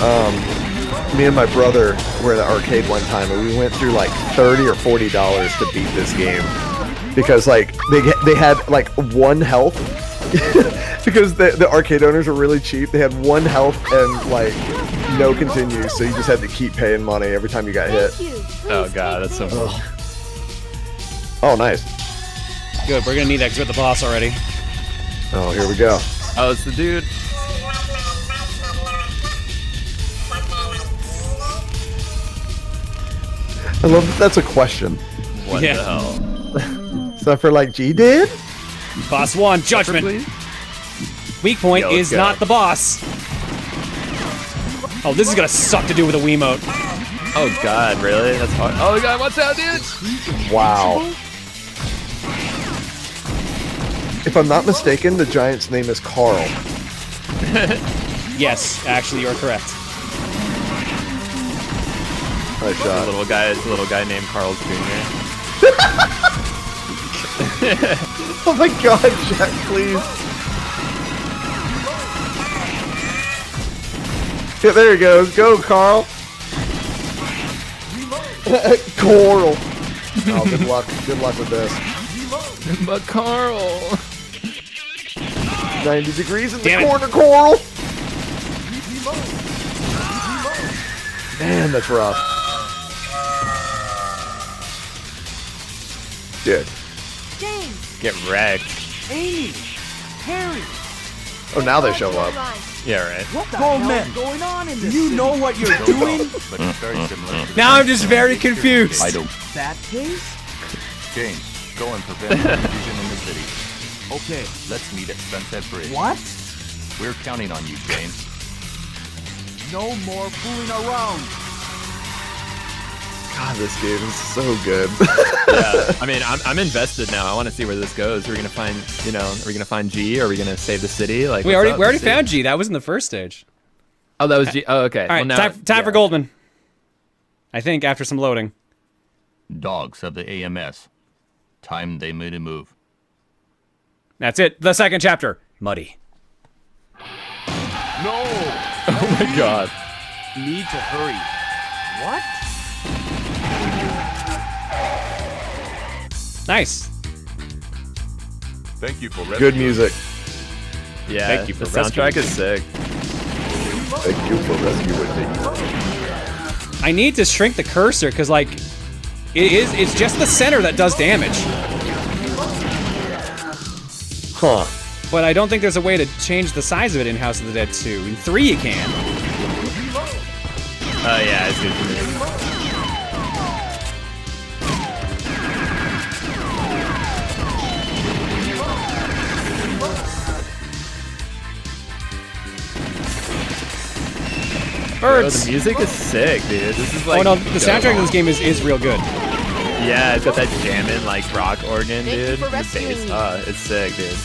me and my brother were at the arcade one time, and we went through like $30 or $40 to beat this game because like they had like 1 health because the arcade owners were really cheap. They had 1 health and like no continues, so you just had to keep paying money every time you got hit. Oh god, that's so cool. Oh, nice. Good, we're gonna need that because we're at the boss already. Oh, here we go. Oh, it's the dude. I love that that's a question. What Yeah. the hell? Is that for like G did? Boss 1, Judgment. Weak point Yo, let's is go. not the boss. Oh, this is gonna suck to do with a Wiimote. Oh god, really? That's hard. Oh god, watch out, dude! Wow. If I'm not mistaken, the giant's name is Carl. Yes, actually, you're correct. Nice shot. It's a little guy named Carl Jr. Oh my god, Jack, please. Yeah, there he goes. Go, Carl. Coral. Oh, good luck. Good luck with this. But Carl. 90 degrees in Damn the it. corner, Coral. Man, that's rough. Dude. James, Get wrecked. Amy, Harry, Oh, now they show up. Yeah, right. what the hell is going on in this? Do you know what you're doing? But it's very similar to Now I'm just very confused. I don't. That case? James, go and prevent confusion in the city. Okay. Let's meet at Sunset Bridge. What? We're counting on you, James. No more fooling around. God, this game is so good. Yeah, I mean, I'm invested now. I want to see where this goes. We're gonna find, you know, are we gonna find G? Or are we gonna save the city? Like We what's already up? we already Let's see. found G. That was in the first stage. Oh, that was G. Oh, okay. All right, well, now, time for Goldman. I think after some loading. Dogs of the AMS. Time they made a move. That's it. The second chapter. Muddy. No! Oh my god. Need to hurry. What? Nice. Thank you for rescuing. Good music. Yeah, Thank you for the soundtrack rescuing. is sick. Thank you for rescuing me. I need to shrink the cursor because like it's just the center that does damage. Huh. But I don't think there's a way to change the size of it in House of the Dead 2. In 3 you can. Oh yeah, I see what you mean. Bro, Birds. the music is sick, dude. This is like. Oh no, the soundtrack of this game is real good. Yeah, it's got that jamming like rock organ, Thank you dude. for The rescuing bass. me. It's sick, dude.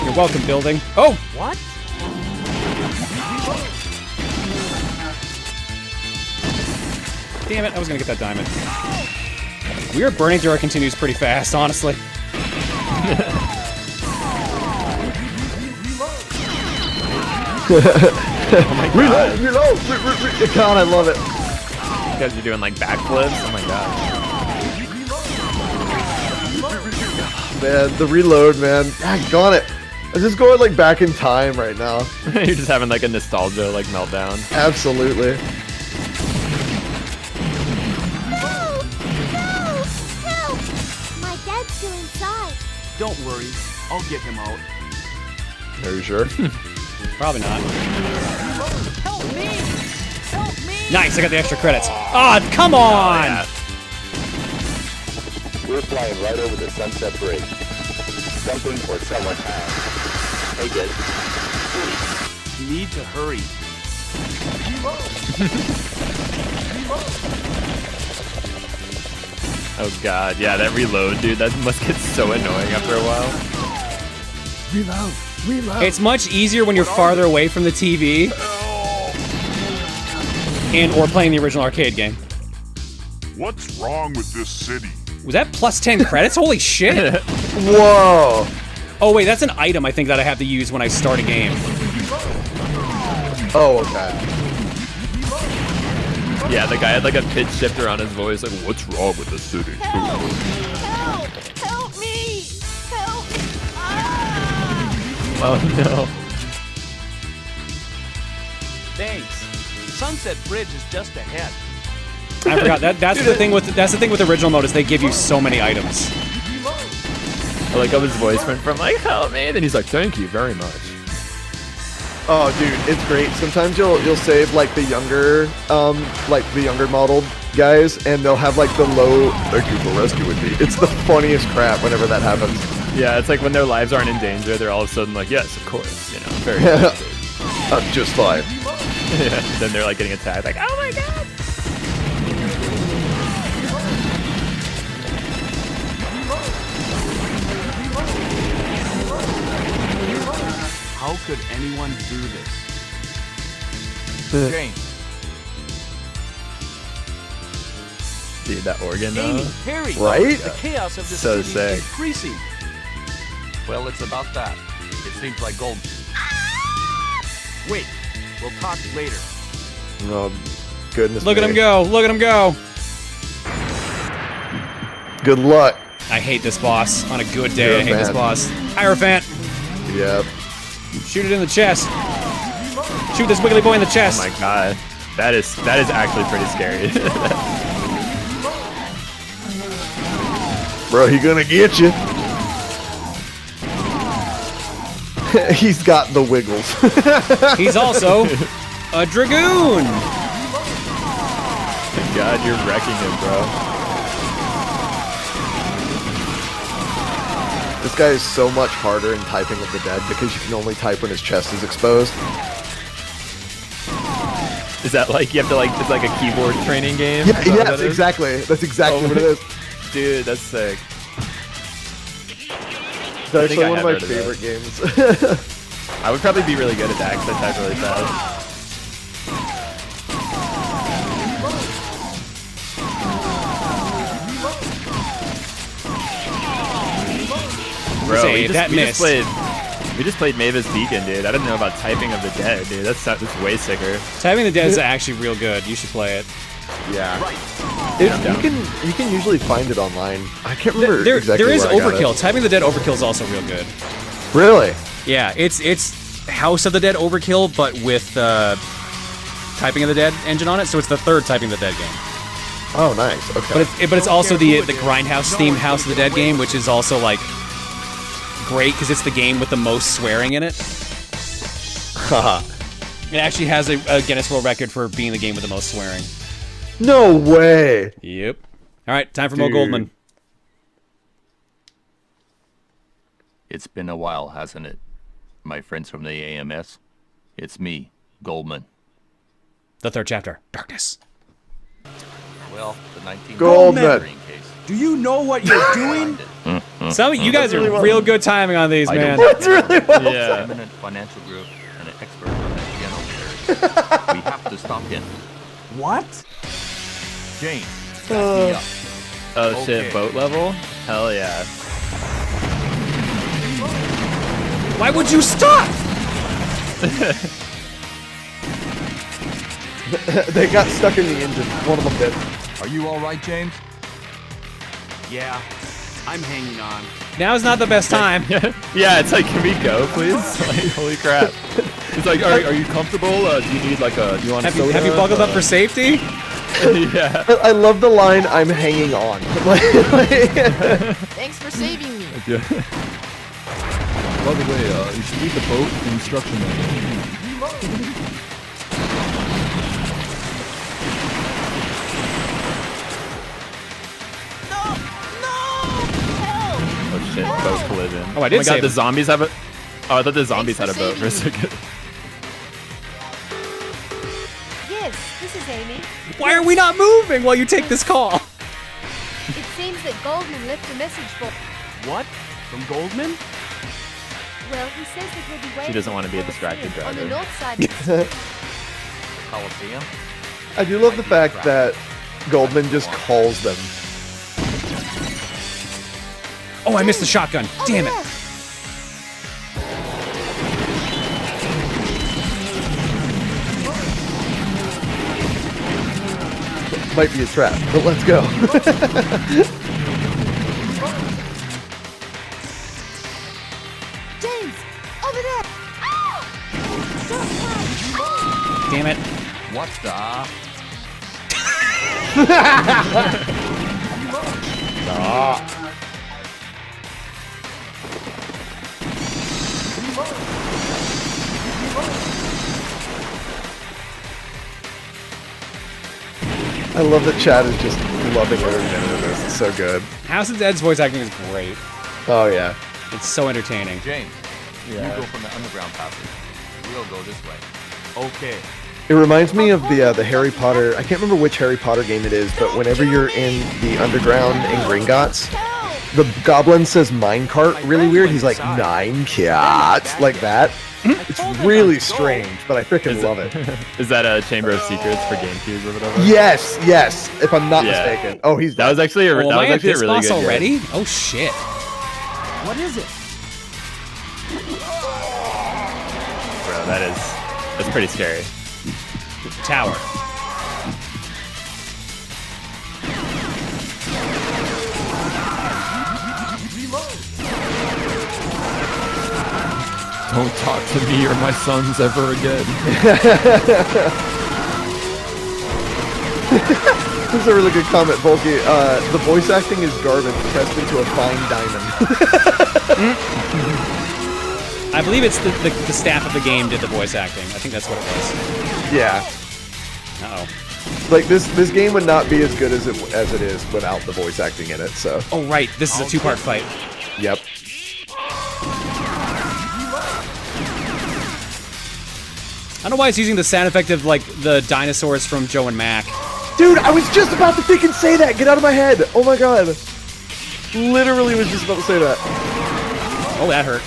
You're welcome, building. Oh! What? Damn it, I was gonna get that diamond. Weird burning jar continues pretty fast, honestly. Oh my god. Reload! God, I love it. You guys are doing like backflips. Oh my god. Man, the reload, man. Got it. I'm just going like back in time right now. You're just having like a nostalgia like meltdown. Absolutely. No! No! Help! My dad's still inside. Don't worry, I'll get him out. Are you sure? Probably not. Help me! Help me! Nice, I got the extra credits. Ah, come on! Yeah. We're flying right over the Sunset Bridge. Something or someone has. Hey, good. Need to hurry. Oh god, yeah, that reload, dude. That must get so annoying after a while. Reload. Reload. It's much easier when you're farther away from the TV and or playing the original arcade game. What's wrong with this city? Was that plus 10 credits? Holy shit! Whoa! Oh wait, that's an item I think that I have to use when I start a game. Oh, okay. Yeah, the guy had like a pitch shifter on his voice, like, what's wrong with the city? Help! Help! Help me! Help! Ah! Oh no. Thanks. Sunset Bridge is just ahead. I forgot that's the thing with original mode is they give you so many items. I like how his voice went from like, help me, then he's like, thank you very much. Oh, dude, it's great. Sometimes you'll save like the younger modeled guys, and they'll have like the low "thank you for rescuing me." It's the funniest crap whenever that happens. Yeah, it's like when their lives aren't in danger, they're all of a sudden like, yes, of course, you know, very. I'm just fine. Yeah, then they're like getting attacked, like, oh my god. How could anyone do this? James. Dude, that organ though. Amy, Harry, Right? The chaos of this So city sick. is increasing. Well, it's about that. It seems like gold. Wait, we'll talk later. Oh, goodness. Look at me. him go! Look at him go! Good luck. I hate this boss. On a good day, I hate this Hierophant. boss. Hierophant! Yep. Shoot it in the chest. Shoot this wiggly boy in the chest. Oh my god. That is actually pretty scary. Bro, he gonna get you. He's got the wiggles. He's also a dragoon. God, you're wrecking him, bro. This guy is so much harder in typing of the dead because you can only type when his chest is exposed. Is that like you have to like it's like a keyboard training game? Yeah, Is that what yes, that is? exactly. That's exactly Oh what it is. Dude, that's sick. It's actually I one of have my heard of favorite games. I would probably be really good at that because I type really fast. Bro, we just played Mavis Beacon, dude. I didn't know about typing of the dead, dude. That's way sicker. Typing the Dead is actually real good. You should play it. Yeah. You can usually find it online. I can't remember exactly There is where I got Overkill. it. Typing the Dead Overkill is also real good. Really? Yeah, it's House of the Dead Overkill, but with Typing of the Dead engine on it. So it's the third Typing the Dead game. Oh, nice. Okay. But it's also the Grindhouse themed House of the Dead game, which is also like great because it's the game with the most swearing in it. Haha. It actually has a Guinness World Record for being the game with the most swearing. No way. Yep. All right, time for Mo Goldman. It's been a while, hasn't it? My friends from the AMS. It's me, Goldman. The third chapter, Darkness. Well, the 19 Goldman. Do you know what you're doing? Some you guys are real good timing on these, man. That's really well Yeah. eminent financial group and an expert on the piano area. We have to stop him. What? James, back me up. Oh shit, Okay. boat level? Hell yeah. Why would you stop? They got stuck in the engine. One of them did. Are you all right, James? Yeah, I'm hanging on. Now's not the best time. Yeah, it's like, can we go, please? Like, holy crap. It's like, are you comfortable? Do you need like a, do you want a soda? Have you buckled up for safety? Yeah. I love the line, I'm hanging on. Thanks for saving me. Yeah. By the way, you should read the boat instruction manual. Oh shit, boat collision. Oh, I did my god, save the him. zombies have a... Oh, I thought the zombies had a boat for a second. Yes, this is Amy. Why are we not moving while you take this call? It seems that Goldman left a message for. What? From Goldman? Well, he says that he'll be waiting. She doesn't want to be a at the distracted Coliseum on the driver. north side of the city. Coliseum? I do love the fact that Goldman just calls them. Oh, I missed the shotgun. Damn it. Might be a trap, but let's go. James, over there. Damn it. What the? I love that Chad is just loving every minute of this. It's so good. House of Dead's voice acting is great. Oh yeah. It's so entertaining. James, Yeah. you go from the underground passage. We'll go this way. Okay. It reminds me of the Harry Potter. I can't remember which Harry Potter game it is, but whenever you're in the underground in Gringotts, the goblin says minecart really weird. He's like nine cats like that. It's really strange, but I freaking love it. Is that a Chamber of Secrets for GameCube or whatever? Yes, yes. If I'm not Yeah. mistaken. Oh, he's That was actually a, Oh, that am was I at actually a this really boss good game. already? Oh shit. What is it? Bro, that's pretty scary. Tower. Don't talk to me or my sons ever again. This is a really good comment, Volky. The voice acting is garbage pressed into a fine diamond. I believe it's the staff of the game did the voice acting. I think that's what it was. Yeah. Uh-oh. Like this game would not be as good as it is without the voice acting in it. So. Oh right, this is a two-part fight. Yep. I don't know why it's using the sound effect of like the dinosaurs from Joe and Mac. Dude, I was just about to freaking say that. Get out of my head. Oh my god. Literally was just about to say that. Oh, that hurt.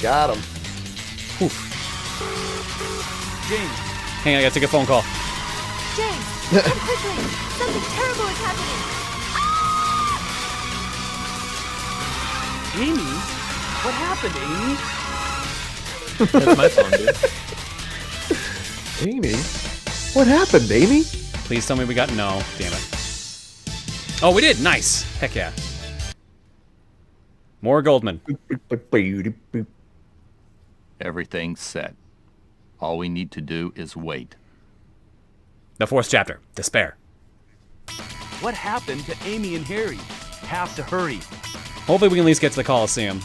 Got him. Oof. James. Hang on, I gotta take a phone call. James, come quickly. Something terrible is happening. Amy? What happened, Amy? That's my phone, dude. Amy? What happened, Amy? Please tell me we got no. Damn it. Oh, we did. Nice. Heck yeah. More Goldman. Everything's set. All we need to do is wait. The fourth chapter. Despair. What happened to Amy and Harry? Have to hurry. Hopefully we can at least get to the Coliseum.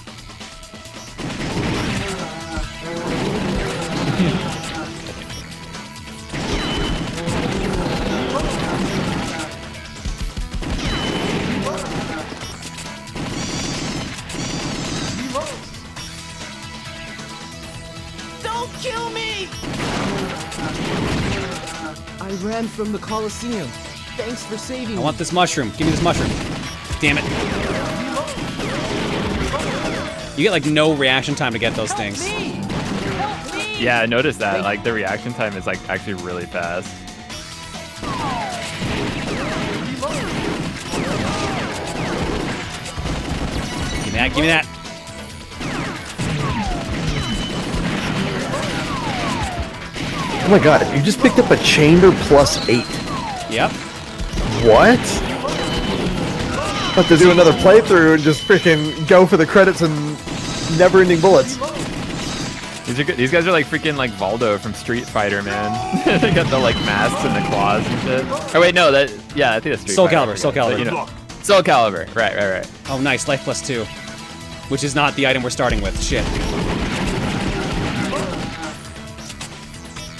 Don't kill me! I ran from the Colosseum. Thanks for saving me. I want this mushroom. Give me this mushroom. Damn it. You get like no reaction time to get those things. Yeah, I noticed that. Like the reaction time is like actually really fast. Give me that. Give me that. Oh my god, you just picked up a chamber +8. Yep. What? Have to do another playthrough and just freaking go for the credits and never-ending bullets. These are good. These guys are like freaking like Valdo from Street Fighter, man. They got the like masks and the claws and shit. Oh wait, no, I think that's Street Soul Fighter. Calibur. Soul Calibur. But, you know, Soul Calibur. Right. Oh, nice. Life +2, which is not the item we're starting with. Shit.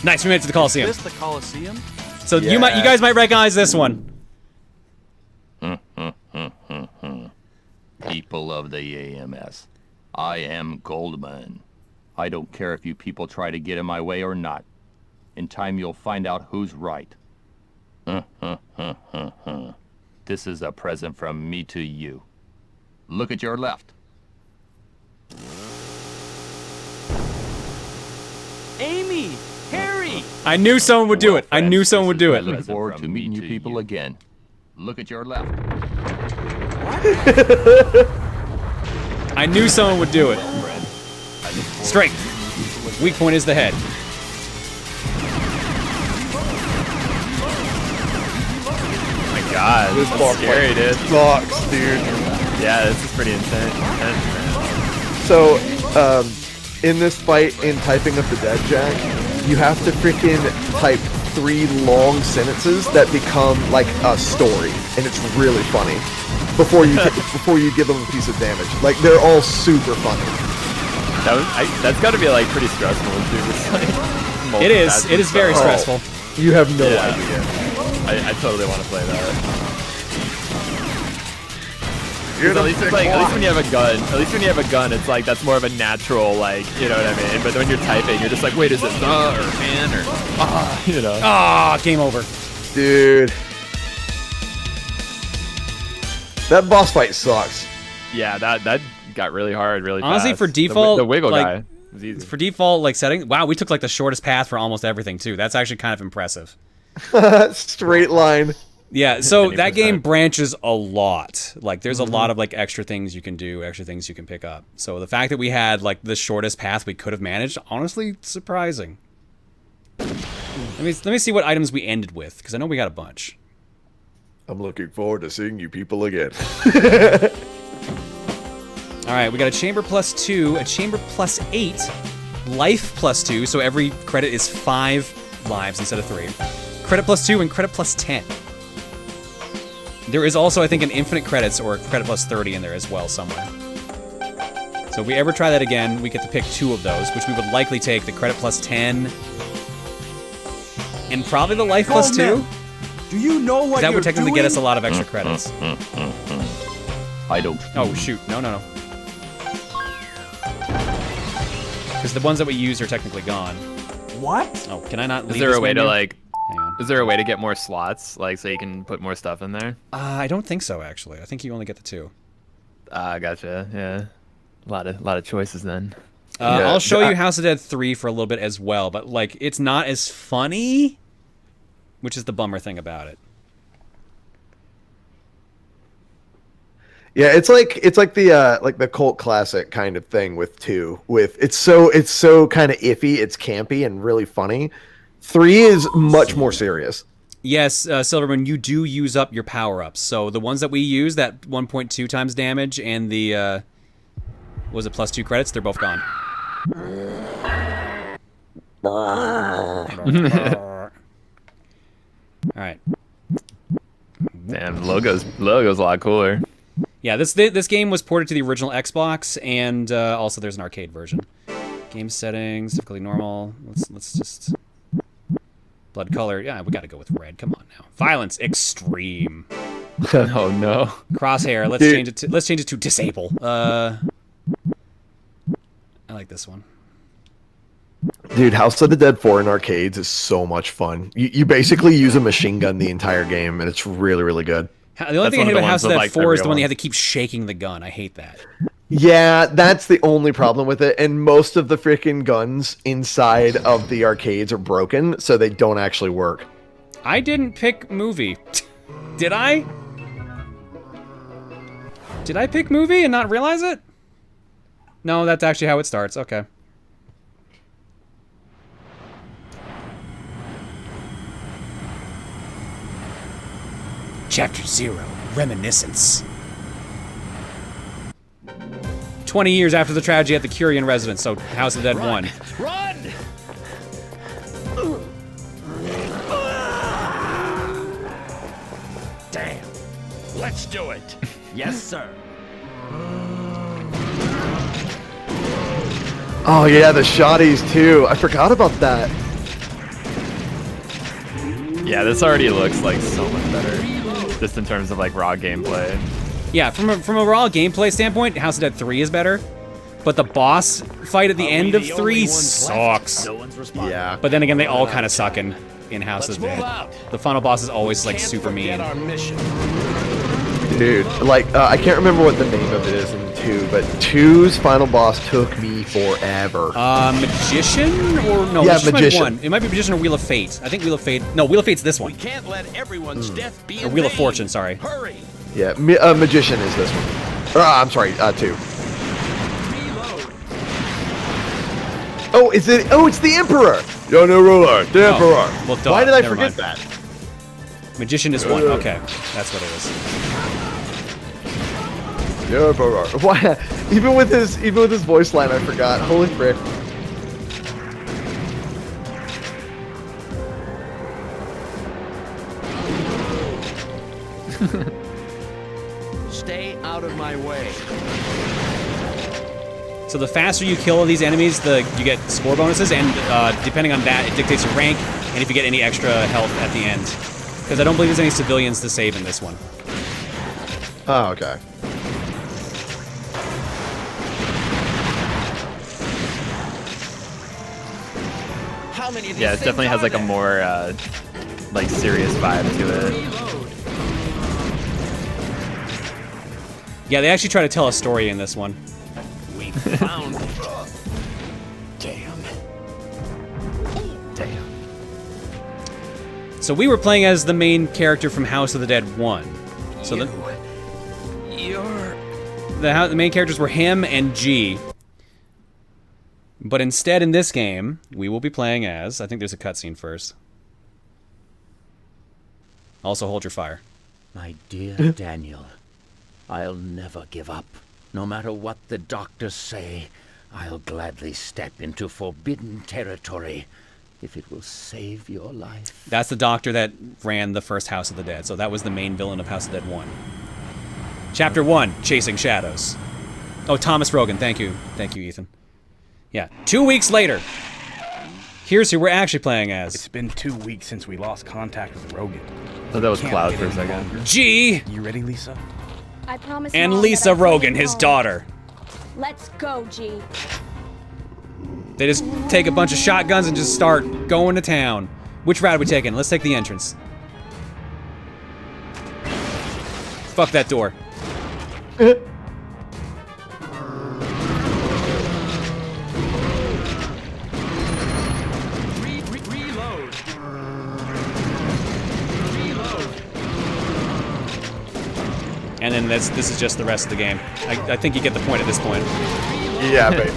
Nice. We made it to the Coliseum. Is this the Coliseum? So you guys might recognize this one. People of the AMS, I am Goldman. I don't care if you people try to get in my way or not. In time you'll find out who's right. This is a present from me to you. Look at your left. Amy! Harry! I knew someone would do it. I knew someone would do I it. look forward to meeting you people again. Look at your left. I knew someone would do it. Strength. Weak point is the head. Oh my god, this is scary, dude. Sucks, dude. Yeah, this is pretty intense, man. So, in this fight, in typing of the Dead Jack, you have to freaking type 3 long sentences that become like a story, and it's really funny. Before you give them a piece of damage, like they're all super funny. That's got to be like pretty stressful too. It's like It is very stressful. You have no idea. I totally want to play that. You're At least when you have a gun, it's like that's more of a natural, like, you know what I mean. But when you're typing, you're just like, wait, is it the or man or you know? Game over, dude. That boss fight sucks. Yeah, that got really hard, really honestly fast. For default, the wiggle like, guy was easy. For default, like setting, wow, we took like the shortest path for almost everything too. That's actually kind of impressive. Straight line. Yeah, so that game branches a lot. Like, there's a lot of like extra things you can do, extra things you can pick up. So the fact that we had like the shortest path we could have managed, honestly, surprising. Let me see what items we ended with, because I know we got a bunch. I'm looking forward to seeing you people again. All right, we got a chamber +2, a chamber +8, life +2, so every credit is 5 lives instead of 3. Credit +2 and credit +10. There is also, I think, an infinite credits or credit +30 in there as well somewhere. So if we ever try that again, we get to pick 2 of those, which we would likely take the credit +10 and probably the life +2. Do you know what that you're would technically doing? get us a lot of extra credits. I don't. Oh shoot! No. Because the ones that we use are technically gone. What? Oh, can I not? Is there a way to like? Is there a way to get more slots, like so you can put more stuff in there? I don't think so. Actually, I think you only get the 2. Gotcha. Yeah, a lot of choices then. I'll show you House of Dead 3 for a little bit as well, but like it's not as funny, which is the bummer thing about it. Yeah, it's like the cult classic kind of thing with 2. With it's so kind of iffy, it's campy and really funny. 3 is much more serious. Yes, Silverman, you do use up your power-ups. So the ones that we use, that 1.2 times damage and the was it +2 credits? They're both gone. All right. Damn, logo's a lot cooler. Yeah, this game was ported to the original Xbox, and also there's an arcade version. Game settings, difficulty normal. Let's just blood color. Yeah, we got to go with red. Come on now. Violence extreme. Oh no. Crosshair. Let's change it to disable. I like this one. Dude, House of the Dead 4 in arcades is so much fun. You basically use a machine gun the entire game, and it's really, really good. The only thing I hate about House of the Dead 4 is the one you had to keep shaking the gun. I hate that. Yeah, that's the only problem with it, and most of the freaking guns inside of the arcades are broken, so they don't actually work. I didn't pick movie. Did I? Did I pick movie and not realize it? No, that's actually how it starts. Okay. Chapter 0, Reminiscence. 20 years after the tragedy at the Curian residence, so House of the Dead 1. Run! Damn. Let's do it. Yes, sir. Oh yeah, the shotties too. I forgot about that. Yeah, this already looks like so much better, just in terms of like raw gameplay. Yeah, from a raw gameplay standpoint, House of Dead 3 is better. But the boss fight at the end of 3 sucks. Yeah. But then again, they all kind of suck in House of Dead. The final boss is always like super mean. Dude, like, I can't remember what the name of it is in 2, but 2's final boss took me forever. Magician? Or no, yeah, Magician. Might be 1. It might be Magician or Wheel of Fate. I think Wheel of Fate. No, Wheel of Fate's this one. We can't let everyone's death be Or Wheel of Fortune, sorry. Hurry. Yeah, Magician is this one. I'm sorry, 2. Oh, is it? Oh, it's the Emperor! Yo, no ruler, the Emperor. Well, Why did I never forget mind. that? Magician is 1. Okay, that's what it is. The Emperor. Why? Even with his voice line, I forgot. Holy frick! Stay out of my way. So the faster you kill these enemies, you get score bonuses, and depending on that, it dictates your rank, and if you get any extra health at the end. Because I don't believe there's any civilians to save in this one. Oh, okay. How many of these Yeah, it definitely has like a more like serious vibe to it. Yeah, they actually try to tell a story in this one. We found it. Damn. So we were playing as the main character from House of the Dead 1. So the main characters were him and G. But instead, in this game, we will be playing as... I think there's a cutscene first. Also, hold your fire. My dear Daniel, I'll never give up. No matter what the doctors say, I'll gladly step into forbidden territory if it will save your life. That's the doctor that ran the first House of the Dead. So that was the main villain of House of the Dead 1. Chapter 1, Chasing Shadows. Oh, Thomas Rogan. Thank you. Thank you, Ethan. Yeah. 2 weeks later. Here's who we're actually playing as. It's been 2 weeks since we lost contact with Rogan. Oh, that was Cloud for a second. G. You ready, Lisa? I promise. And Mom, Lisa that I'll Rogan, take you his home. daughter. Let's go, G. They just take a bunch of shotguns and just start going to town. Which route are we taking? Let's take the entrance. Fuck that door. Reload. And then this is just the rest of the game. I think you get the point at this point. Yeah, babe.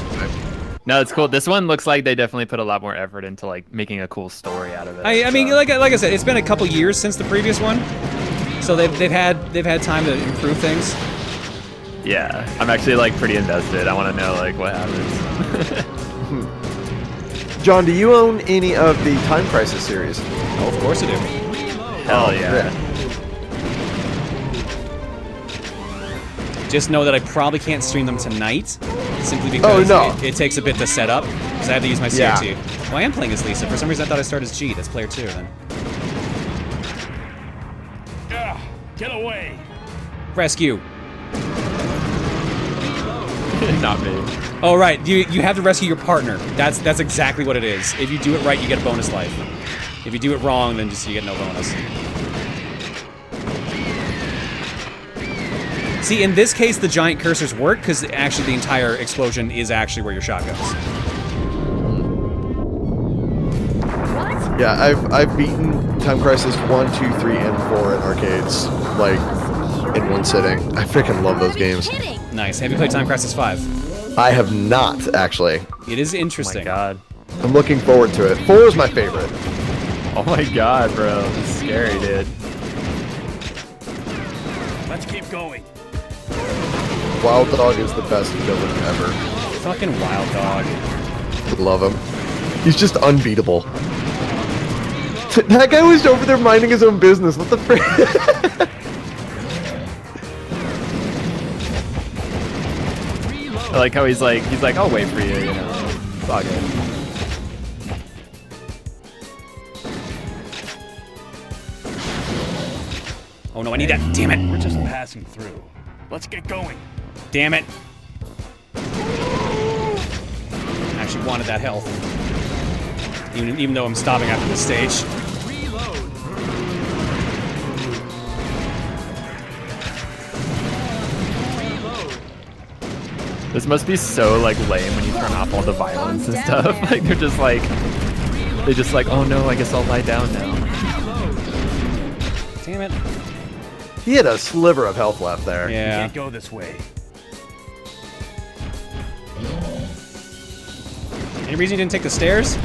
No, it's cool. This one looks like they definitely put a lot more effort into like making a cool story out of it. I mean, like I said, it's been a couple years since the previous one, so they've had time to improve things. Yeah, I'm actually like pretty invested. I want to know like what happens. John, do you own any of the Time Crisis series? Oh, of course I do. Hell yeah. Just know that I probably can't stream them tonight, simply because it takes a bit to set up, because I have to use my CRT. Yeah. Well, I am playing as Lisa. For some reason, I thought I started as G. That's player 2, then. Get away. Rescue. Not me. Oh, right. You have to rescue your partner. That's exactly what it is. If you do it right, you get a bonus life. If you do it wrong, then just you get no bonus. See, in this case, the giant cursors work because actually the entire explosion is actually where your shot goes. Yeah, I've beaten Time Crisis 1, 2, 3, and 4 in arcades, like, in one sitting. I freaking love those games. Nice. Have you played Time Crisis 5? I have not, actually. It is interesting. Oh my god. I'm looking forward to it. 4 is my favorite. Oh my god, bro. This is scary, dude. Let's keep going. Wild Dog is the best villain ever. Fucking Wild Dog. Love him. He's just unbeatable. That guy was over there minding his own business. What the frick? I like how he's like, I'll wait for you, you know. It's all good. Oh no, I need that. Damn it. We're just passing through. Let's get going. Damn it. I actually wanted that health. Even though I'm stopping after this stage. This must be so like lame when you turn off all the violence and stuff. Like they're just like, oh no, I guess I'll lie down now. Damn it. He had a sliver of health left there. Yeah. Can't go this way. Any reason you didn't take the stairs?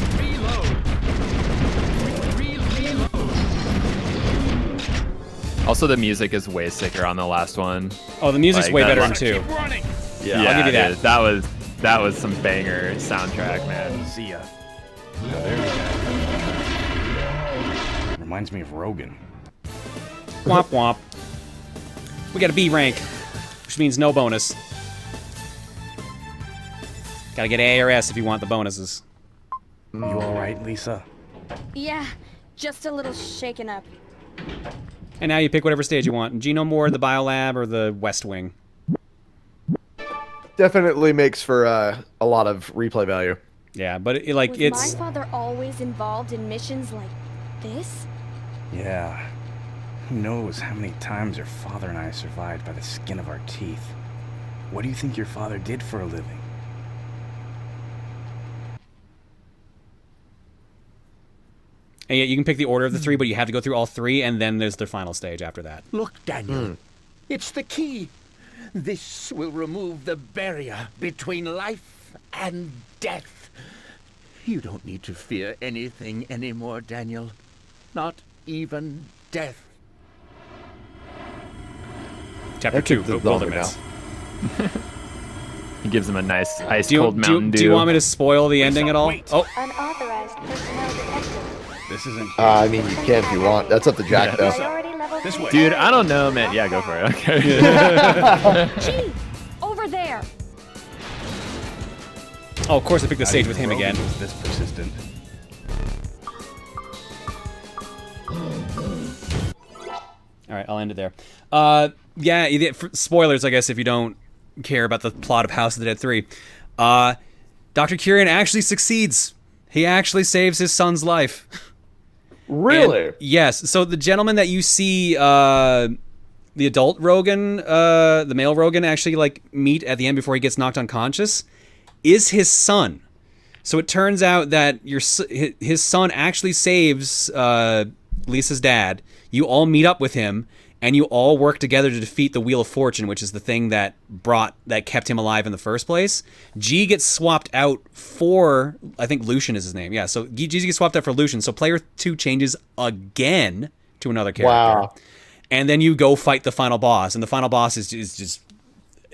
Also, the music is way sicker on the last one. Oh, the music's Like, way that- better in 2. Yeah, I'll give you that. Dude, that was some banger soundtrack, man. See ya. Oh, there you go. Reminds me of Rogan. Womp womp. We got a B rank, which means no bonus. Gotta get A or S if you want the bonuses. You alright, Lisa? Yeah, just a little shaken up. And now you pick whatever stage you want. Genome Ward, the Biolab, or the West Wing. Definitely makes for a lot of replay value. Yeah, but Was my father always involved in missions like this? Yeah. Who knows how many times your father and I survived by the skin of our teeth? What do you think your father did for a living? And yeah, you can pick the order of the 3, but you have to go through all 3, and then there's the final stage after that. Look, Daniel. It's the key. This will remove the barrier between life and death. You don't need to fear anything anymore, Daniel. Not even death. Chapter 2, the Wilderness. He gives him a nice ice cold Mountain Dew. Do you want me to spoil the ending at all? Oh. Unauthorized personnel detected. This isn't. I mean, you can if you want. That's up to Jack, though. This way. Dude, I don't know, man. Yeah, go for it. Okay. Gee, over there. Oh, of course I picked the stage with him again. Was this persistent? All right, I'll end it there. Yeah, spoilers, I guess, if you don't care about the plot of House of the Dead 3. Dr. Curien actually succeeds. He actually saves his son's life. Really? And, yes. So the gentleman that you see, the adult Rogan, the male Rogan, actually like meet at the end before he gets knocked unconscious, is his son. So it turns out that his son actually saves Lisa's dad. You all meet up with him, and you all work together to defeat the Wheel of Fortune, which is the thing that kept him alive in the first place. G gets swapped out for, I think Lucian is his name. Yeah, so G gets swapped out for Lucian. So player 2 changes again to another character. Wow. And then you go fight the final boss, and the final boss is just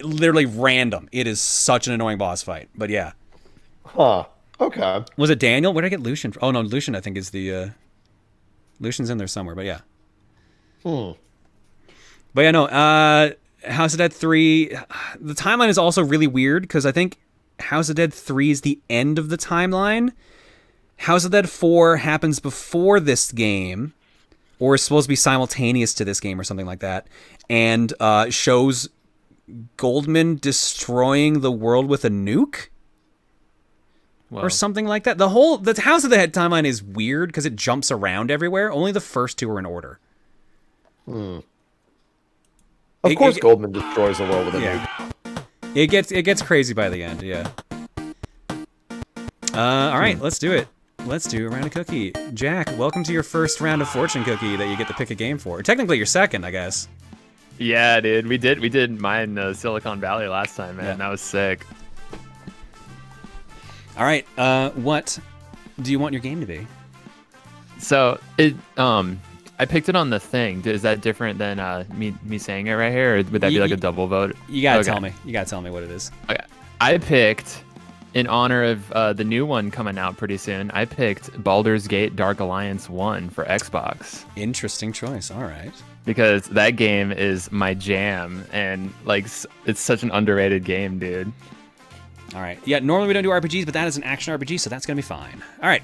literally random. It is such an annoying boss fight. But yeah. Huh. Okay. Was it Daniel? Where did I get Lucian from? Oh no, Lucian I think is the Lucian's in there somewhere, but yeah. But yeah, no, House of Dead 3, the timeline is also really weird because I think House of Dead 3 is the end of the timeline. House of Dead 4 happens before this game, or is supposed to be simultaneous to this game or something like that, and shows Goldman destroying the world with a nuke? Whoa. Or something like that. The House of the Head timeline is weird because it jumps around everywhere. Only the first two are in order. Of course Goldman destroys the world with a nuke. It gets crazy by the end, yeah. All right, let's do it. Let's do a round of cookie. Jack, welcome to your first round of fortune cookie that you get to pick a game for. Technically your second, I guess. Yeah, dude. We did mine Silicon Valley last time, man. That was sick. All right, what do you want your game to be? So I picked it on the thing. Is that different than me saying it right here, or would that be like a double vote? You gotta tell me. You gotta tell me what it is. Okay. I picked, in honor of the new one coming out pretty soon, I picked Baldur's Gate Dark Alliance 1 for Xbox. Interesting choice. All right. Because that game is my jam, and like it's such an underrated game, dude. All right. Yeah, normally we don't do RPGs, but that is an action RPG, so that's going to be fine. All right.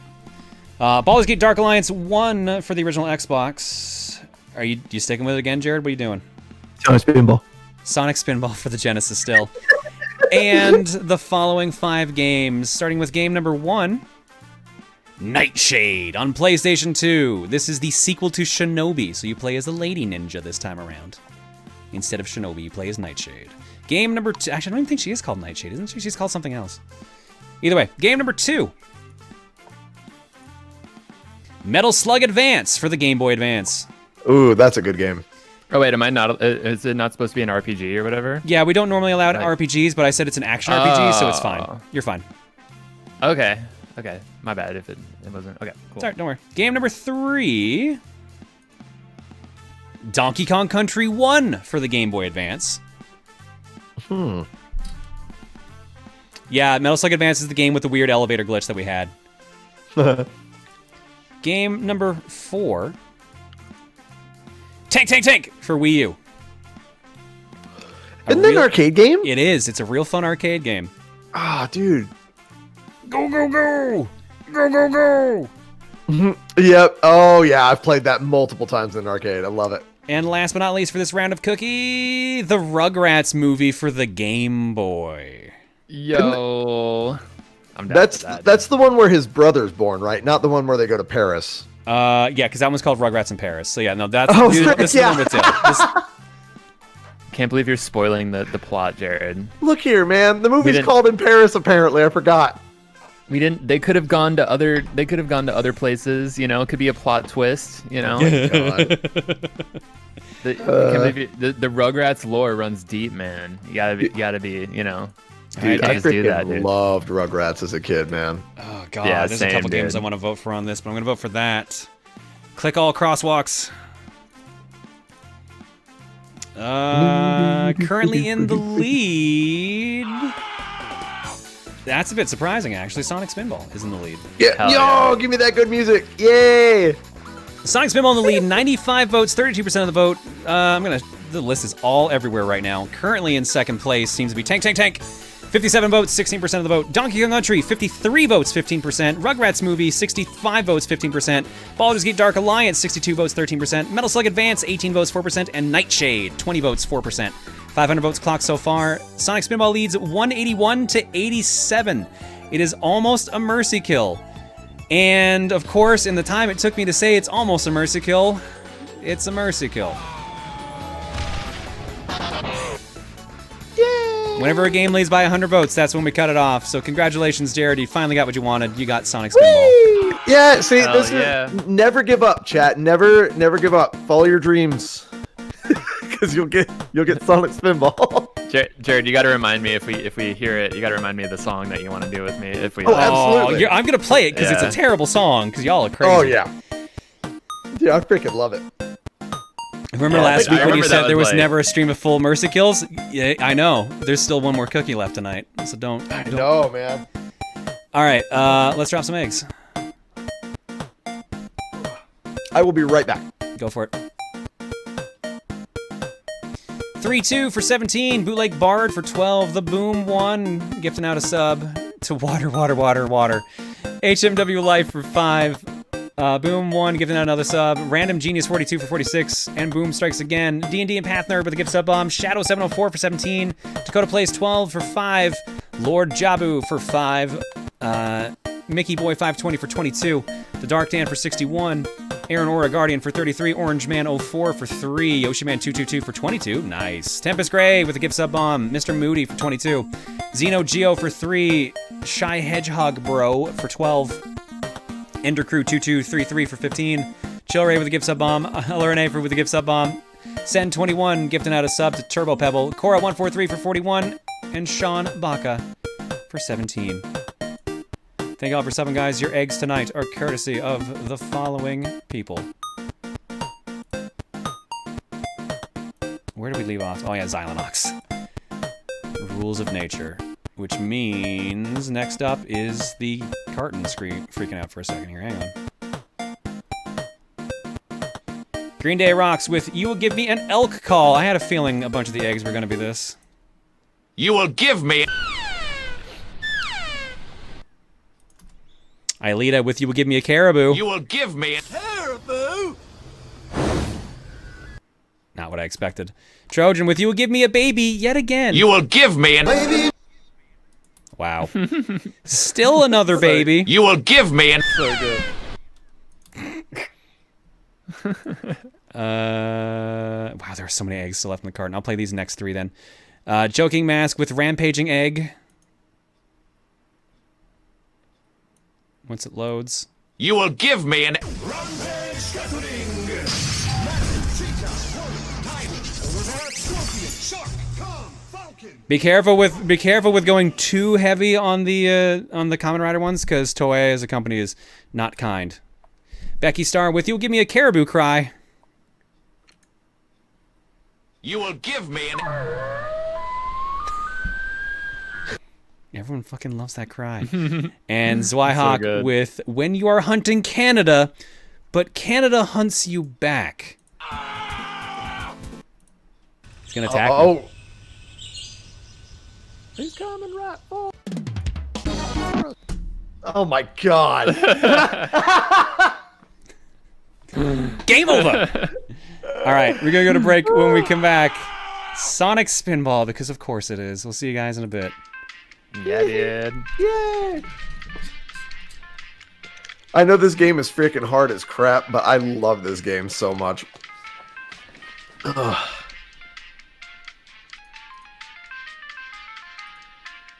Baldur's Gate Dark Alliance 1 for the original Xbox. Are you sticking with it again, Jared? What are you doing? Sonic Spinball. Sonic Spinball for the Genesis still. And the following 5 games, starting with game number 1, Nightshade on PlayStation 2. This is the sequel to Shinobi, so you play as a lady ninja this time around. Instead of Shinobi, you play as Nightshade. Game number 2, actually, I don't even think she is called Nightshade, isn't she? She's called something else. Either way, game number 2. Metal Slug Advance for the Game Boy Advance. Ooh, that's a good game. Oh wait, am I not? Is it not supposed to be an RPG or whatever? Yeah, we don't normally allow RPGs, but I said it's an action RPG, so it's fine. You're fine. Okay, my bad if it wasn't. Okay, cool. Sorry, don't worry. Game number 3. Donkey Kong Country 1 for the Game Boy Advance. Yeah, Metal Slug Advance is the game with the weird elevator glitch that we had. Game number 4. Tank for Wii U. Isn't that an arcade game? It is. It's a real fun arcade game. Ah, dude. Go, go, go! Go, go, go! Yep. Oh, yeah. I've played that multiple times in an arcade. I love it. And last but not least for this round of cookie, the Rugrats movie for the Game Boy. Yo. I'm down That's with that, that's the one where his brother's born, right? Not the one where they go to Paris. Yeah, because that one's called Rugrats in Paris. So yeah, no, that's this is the one with Can't believe you're spoiling the plot, Jared. Look here, man. The movie's called In Paris. Apparently, I forgot. We didn't. They could have gone to other. They could have gone to other places. You know, it could be a plot twist. You know. I can't believe the Rugrats lore runs deep, man. You gotta be. You know. Dude, I just do that, dude. loved Rugrats as a kid, man. Oh god, Yeah, there's same, a couple games dude. I want to vote for on this, but I'm gonna vote for that. Click all crosswalks. Currently in the lead. That's a bit surprising, actually. Sonic Spinball is in the lead. Yeah, give me that good music. Yay! Sonic Spinball in the lead, 95 votes, 32% of the vote. The list is all everywhere right now. Currently in second place seems to be Tank. 57 votes, 16% of the vote. Donkey Kong Country, 53 votes, 15%. Rugrats Movie, 65 votes, 15%. Baldur's Gate Dark Alliance, 62 votes, 13%. Metal Slug Advance, 18 votes, 4%. And Nightshade, 20 votes, 4%. 500 votes clocked so far. Sonic Spinball leads 181 to 87. It is almost a mercy kill. And, of course, in the time it took me to say it's almost a mercy kill, it's a mercy kill. Whenever a game leads by 100 votes, that's when we cut it off. So congratulations, Jared. You finally got what you wanted. You got Sonic Spinball. Whee! Yeah, see, this is never give up, chat. Never give up. Follow your dreams, because you'll get Sonic Spinball. Jared, you got to remind me if we hear it. You got to remind me of the song that you want to do with me. If we. Oh, absolutely. I'm gonna play it because it's a terrible song. Because y'all are crazy. Oh yeah. Dude, I freaking love it. Remember last week when you said there was never a stream of full mercy kills? Yeah, I know. There's still one more cookie left tonight, so don't. I know, man. All right, let's drop some eggs. I will be right back. Go for it. 3-2 for 17. Bootleg Bard for 12. The Boom 1. Gifting out a sub to Water. HMW Life for 5. Boom 1 giving out another sub. Random Genius 42 for 46. And Boom strikes again. D&D and Path Nerd with a gift sub bomb. Shadow 704 for 17. Dakota Plays 12 for 5. Lord Jabu for 5. Mickey Boy 520 for 22. The Dark Dan for 61. Aaron Aura Guardian for 33. Orange Man 04 for 3. Yoshi Man 222 for 22. Nice. Tempest Gray with a gift sub bomb. Mr. Moody for 22. Xeno Geo for 3. Shy Hedgehog Bro for 12. Ender Crew 2233 for 15. Chill Ray with a gift sub bomb. LRNA with a gift sub bomb. Sen 21 gifting out a sub to Turbo Pebble. Cora 143 for 41. And Sean Baca for 17. Thank you all for subbing, guys. Your eggs tonight are courtesy of the following people. Where do we leave off? Oh yeah, Xylonox. Rules of Nature. Which means next up is the carton freaking out for a second here. Hang on. Green Day Rocks with You Will Give Me an Elk Call. I had a feeling a bunch of the eggs were going to be this. You will give me... Aelita with You Will Give Me a Caribou. You will give me a... Caribou? Not what I expected. Trojan with You Will Give Me a Baby yet again. You will give me an... Baby? Wow. Still another baby. You will give me an... So good. Wow, there are so many eggs still left in the carton. I'll play these next 3 then. Joking Mask with Rampaging Egg. Once it loads. You will give me an... Be careful with going too heavy on the Kamen Rider ones, because Toei as a company is not kind. Becky Star with You Will Give Me a Caribou Cry. You will give me an... Everyone fucking loves that cry. And Zwihawk so with When You Are Hunting Canada, but Canada hunts you back. It's gonna attack me. He's coming right for. Oh my god. Game over. All right, we're gonna go to break. When we come back, Sonic Spinball, because of course it is. We'll see you guys in a bit. Yeah, dude. Yeah. I know this game is freaking hard as crap, but I love this game so much. Ugh.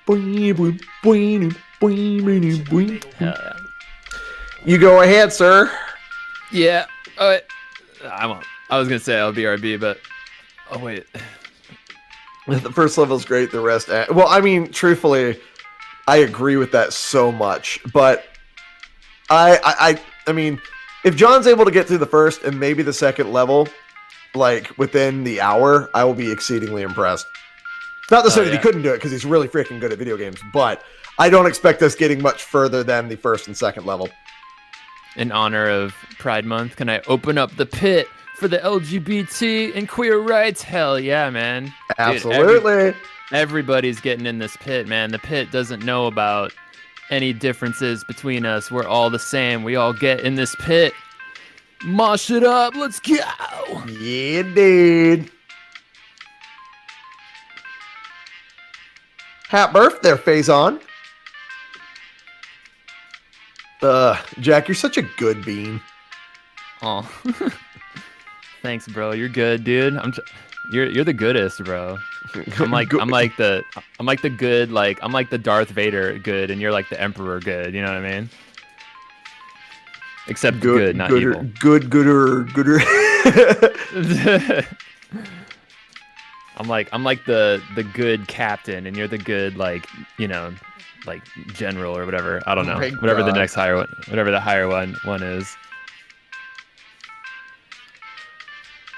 Hell yeah. You go ahead, sir. Yeah. I won't. I was gonna say I'll BRB, but oh wait. The first level's great. The rest, well, I mean, truthfully, I agree with that so much. But I mean, if John's able to get through the first and maybe the second level, like within the hour, I will be exceedingly impressed. Not to say that he couldn't do it, because he's really freaking good at video games, but I don't expect us getting much further than the first and second level. In honor of Pride Month, can I open up the pit for the LGBT and queer rights? Hell yeah, man. Absolutely. Dude, everybody's getting in this pit, man. The pit doesn't know about any differences between us. We're all the same. We all get in this pit. Mosh it up. Let's go. Yeah, dude. Happy birthday, Faison. Jack, you're such a good bean. Oh, thanks, bro. You're good, dude. You're the goodest, bro. I'm like the good, like I'm like the Darth Vader good, and you're like the Emperor good. You know what I mean? Except good, not gooder, evil. Gooder. I'm like the good captain, and you're the good, like, you know, like general or whatever. I don't know. Whatever the next higher one, whatever the higher one is.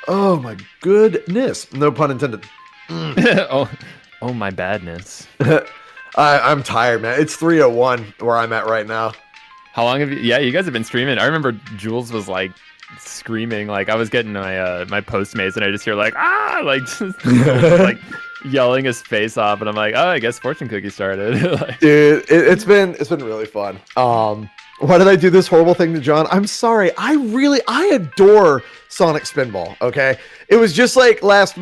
Oh my goodness! No pun intended. oh my badness. I'm tired, man. It's 3:01 where I'm at right now. How long have you? Yeah, you guys have been streaming. I remember Jules was like screaming, like I was getting my my Postmates, and I just hear like like just like yelling his face off, and I'm like, oh, I guess Fortune Cookie started. Dude, it's been really fun. Why did I do this horrible thing to John? I'm sorry. I adore Sonic Spinball. Okay, it was just like last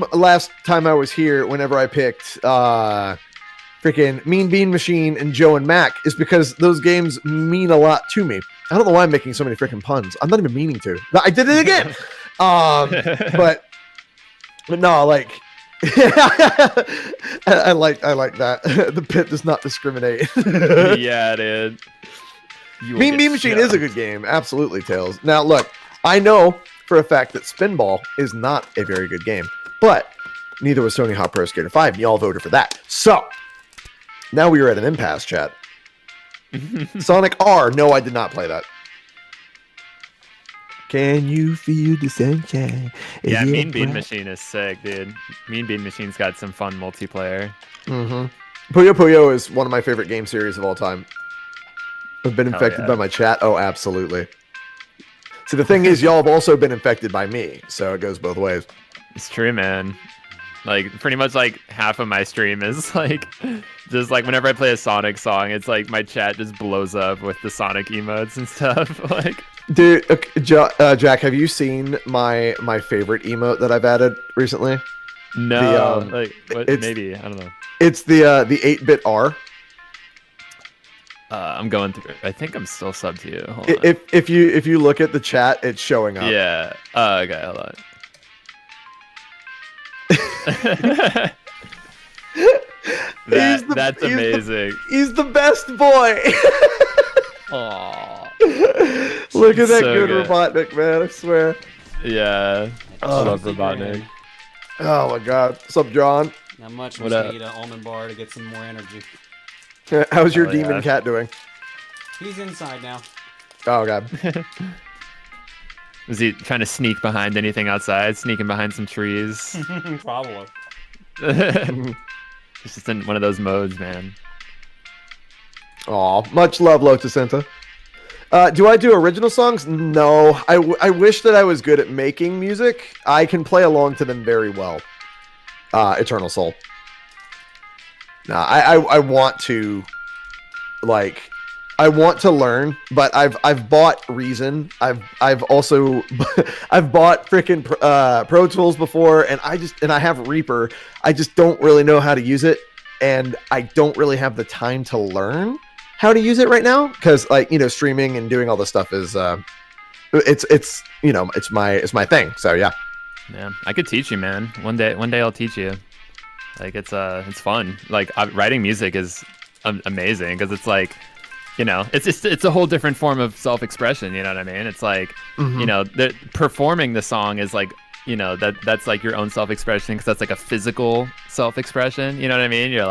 time I was here. Whenever I picked freaking Mean Bean Machine and Joe and Mac, is because those games mean a lot to me. I don't know why I'm making so many freaking puns. I'm not even meaning to. I did it again. But no, like. I like that. The pit does not discriminate. Yeah, dude. Mean Bean Machine is a good game. Absolutely, Tails. Now, look, I know for a fact that Spinball is not a very good game, but neither was Tony Hawk Pro Skater 5, and y'all voted for that. So, now we are at an impasse, chat. Sonic R. No, I did not play that. Can you feel the sunshine? Yeah, Mean Bean Machine is sick, dude. Mean Bean Machine's got some fun multiplayer. Mm-hmm. Puyo Puyo is one of my favorite game series of all time. I've been infected by my chat. Oh, absolutely. So the thing is, y'all have also been infected by me, so it goes both ways. It's true, man. Like, pretty much, like, half of my stream is, like, just, like, whenever I play a Sonic song, it's, like, my chat just blows up with the Sonic emotes and stuff. Like, dude, Jack, have you seen my favorite emote that I've added recently? No, like, what, maybe, I don't know. It's the 8-bit R. I'm going through. I think I'm still sub to you. Hold on. If you look at the chat, it's showing up. Yeah. Okay, hold on. That's amazing. He's the best boy. Aww. Look at that good Robotnik, man. I swear. Yeah. I love Robotnik. Oh my god. What's up, John? Not much. I'm just gonna eat an almond bar to get some more energy. How's your demon cat doing? He's inside now. Oh god. Is he trying to sneak behind anything outside? Sneaking behind some trees? Probably. It's just in one of those modes, man. Aw, much love, Lotusenta. Do I do original songs? No. I wish that I was good at making music. I can play along to them very well. Eternal Soul. Nah, I want to, like, I want to learn, but I've bought Reason. I've also I've bought freaking Pro Tools before, and I have Reaper. I just don't really know how to use it, and I don't really have the time to learn how to use it right now because, like, you know, streaming and doing all this stuff is it's you know, it's my thing. So yeah. Yeah, I could teach you, man. One day I'll teach you. Like, it's fun. Like, writing music is amazing because it's like, you know, it's a whole different form of self-expression. You know what I mean? It's like, you know, performing the song is like, you know, that's like your own self-expression because that's like a physical self-expression. You know what I mean? You're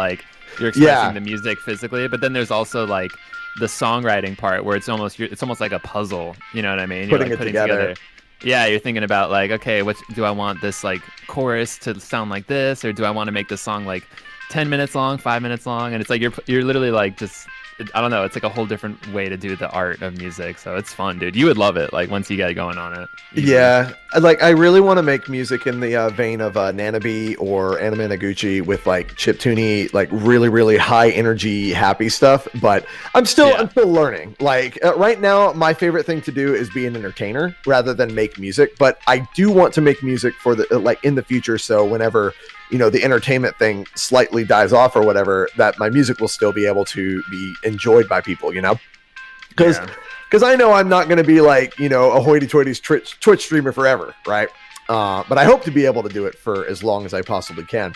expressing the music physically, but then there's also like the songwriting part where it's almost like a puzzle. You know what I mean? You're putting it together. Yeah, you're thinking about like, okay, what do I want this like chorus to sound like this, or do I want to make the song like 10 minutes long, 5 minutes long? And it's like you're literally like just, I don't know, it's like a whole different way to do the art of music. So it's fun, dude. You would love it, like, once you get going on it. Yeah, like, I really want to make music in the vein of Nanabe or Anime Noguchi with like chiptune, like really, really high energy, happy stuff. But I'm still learning. Like, right now, my favorite thing to do is be an entertainer rather than make music. But I do want to make music for the like in the future. So whenever, you know, the entertainment thing slightly dies off or whatever, that my music will still be able to be enjoyed by people, you know? Because I know I'm not going to be like, you know, a hoity-toity Twitch streamer forever, right? But I hope to be able to do it for as long as I possibly can.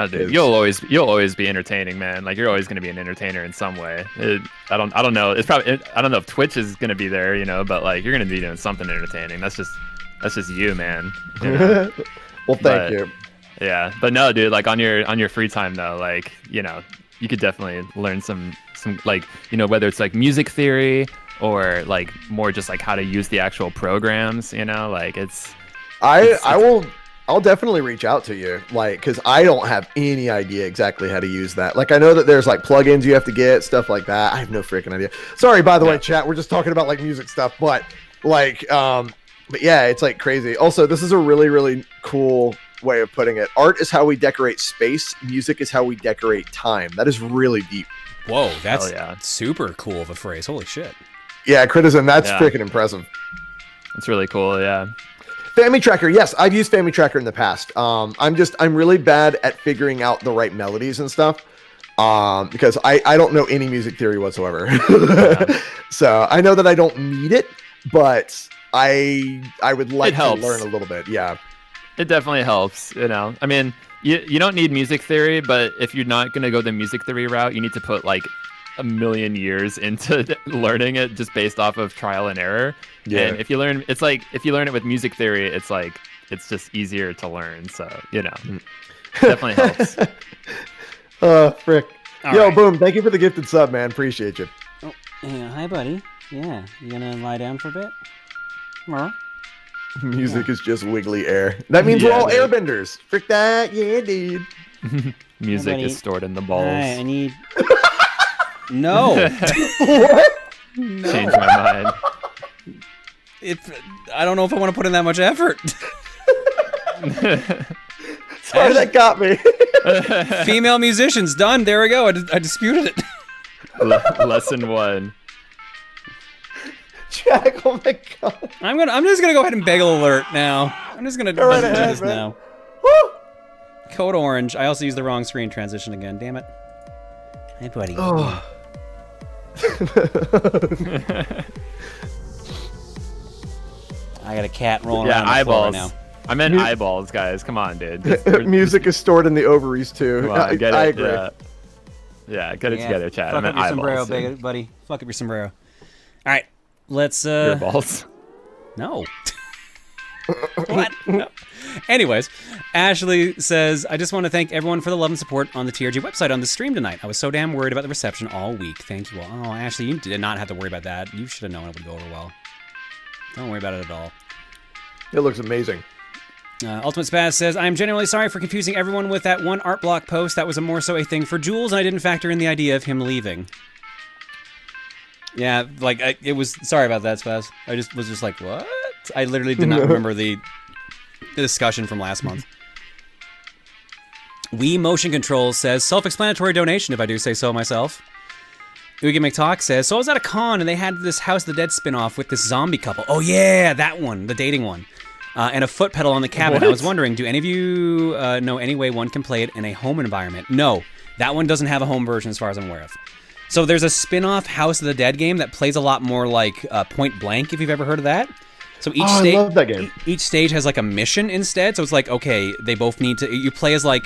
Dude, you'll always be entertaining, man. Like, you're always going to be an entertainer in some way. I don't know. It's probably, I don't know if Twitch is going to be there, you know, but like, you're going to be doing something entertaining. That's just you, man. You know? Well, thank you. Yeah, but no, dude, like on your free time though, like, you know, you could definitely learn some like, you know, whether it's like music theory or like more just like how to use the actual programs, you know, like I'll definitely reach out to you, like, because I don't have any idea exactly how to use that. Like, I know that there's like plugins you have to get, stuff like that. I have no freaking idea. Sorry, by the way, chat, we're just talking about like music stuff, but like, but yeah, it's like crazy. Also, this is a really, really cool way of putting it. Art is how we decorate space. Music is how we decorate time. That is really deep. Whoa, that's super cool of a phrase. Holy shit. Yeah, Critizen, that's Yeah. freaking impressive. It's really cool, yeah. Family Tracker, yes, I've used Family Tracker in the past. I'm really bad at figuring out the right melodies and stuff. Because I don't know any music theory whatsoever. So I know that I don't need it, but I would like to learn a little bit. Yeah. It definitely helps, you know. I mean, you don't need music theory, but if you're not going to go the music theory route, you need to put like a million years into learning it just based off of trial and error. Yeah. And if you learn it with music theory, it's just easier to learn. So, you know, definitely helps. Frick. All Yo, right. Boom, thank you for the gifted sub, man. Appreciate you. Oh, yeah, hi, buddy. Yeah, you gonna lie down for a bit? Well, Music is just wiggly air. That means we're all airbenders. Frick that. Yeah, dude. Music buddy. is stored in the balls. Hi, I need. No. What? No. Change my mind. I don't know if I want to put in that much effort. Sorry, that got me. Female musicians, done. There we go. I disputed it. Lesson 1. Jack, oh my god. I'm just gonna go ahead and bagel alert now. I'm just gonna Go right do ahead, this man. now. Code Orange. I also used the wrong screen transition again. Damn it. Hey, buddy. Oh. I got a cat rolling Yeah, around the floor right eyeballs. now. I meant eyeballs, guys. Come on, dude. Just- Music is stored in the ovaries too. Come on, get it. I agree. Yeah, get it together, Chad. I Fuck meant up your sombrero, eyeballs. buddy. Fuck up your sombrero. All right, let's. Your balls. No. What? No. Anyways, Ashley says, I just want to thank everyone for the love and support on the TRG website on the stream tonight. I was so damn worried about the reception all week. Thank you all. Oh, Ashley, you did not have to worry about that. You should have known it would go over well. Don't worry about it at all. It looks amazing. Ultimate Spaz says, I'm genuinely sorry for confusing everyone with that one art block post. That was more so a thing for Jules, and I didn't factor in the idea of him leaving. Yeah, like, it was... Sorry about that, Spaz. I was just like, what? I literally did not remember the discussion from last month. Wii Motion Control says, self-explanatory donation, if I do say so myself. Oogie McTalk says, so I was at a con, and they had this House of the Dead spin-off with this zombie couple. Oh, yeah, that one, the dating one. And a foot pedal on the cabin. What? I was wondering, do any of you know any way one can play it in a home environment? No, that one doesn't have a home version as far as I'm aware of. So there's a spin-off House of the Dead game that plays a lot more like Point Blank, if you've ever heard of that. So each I love that game. Each stage has like a mission instead. So it's like, okay, they both need to... You play as like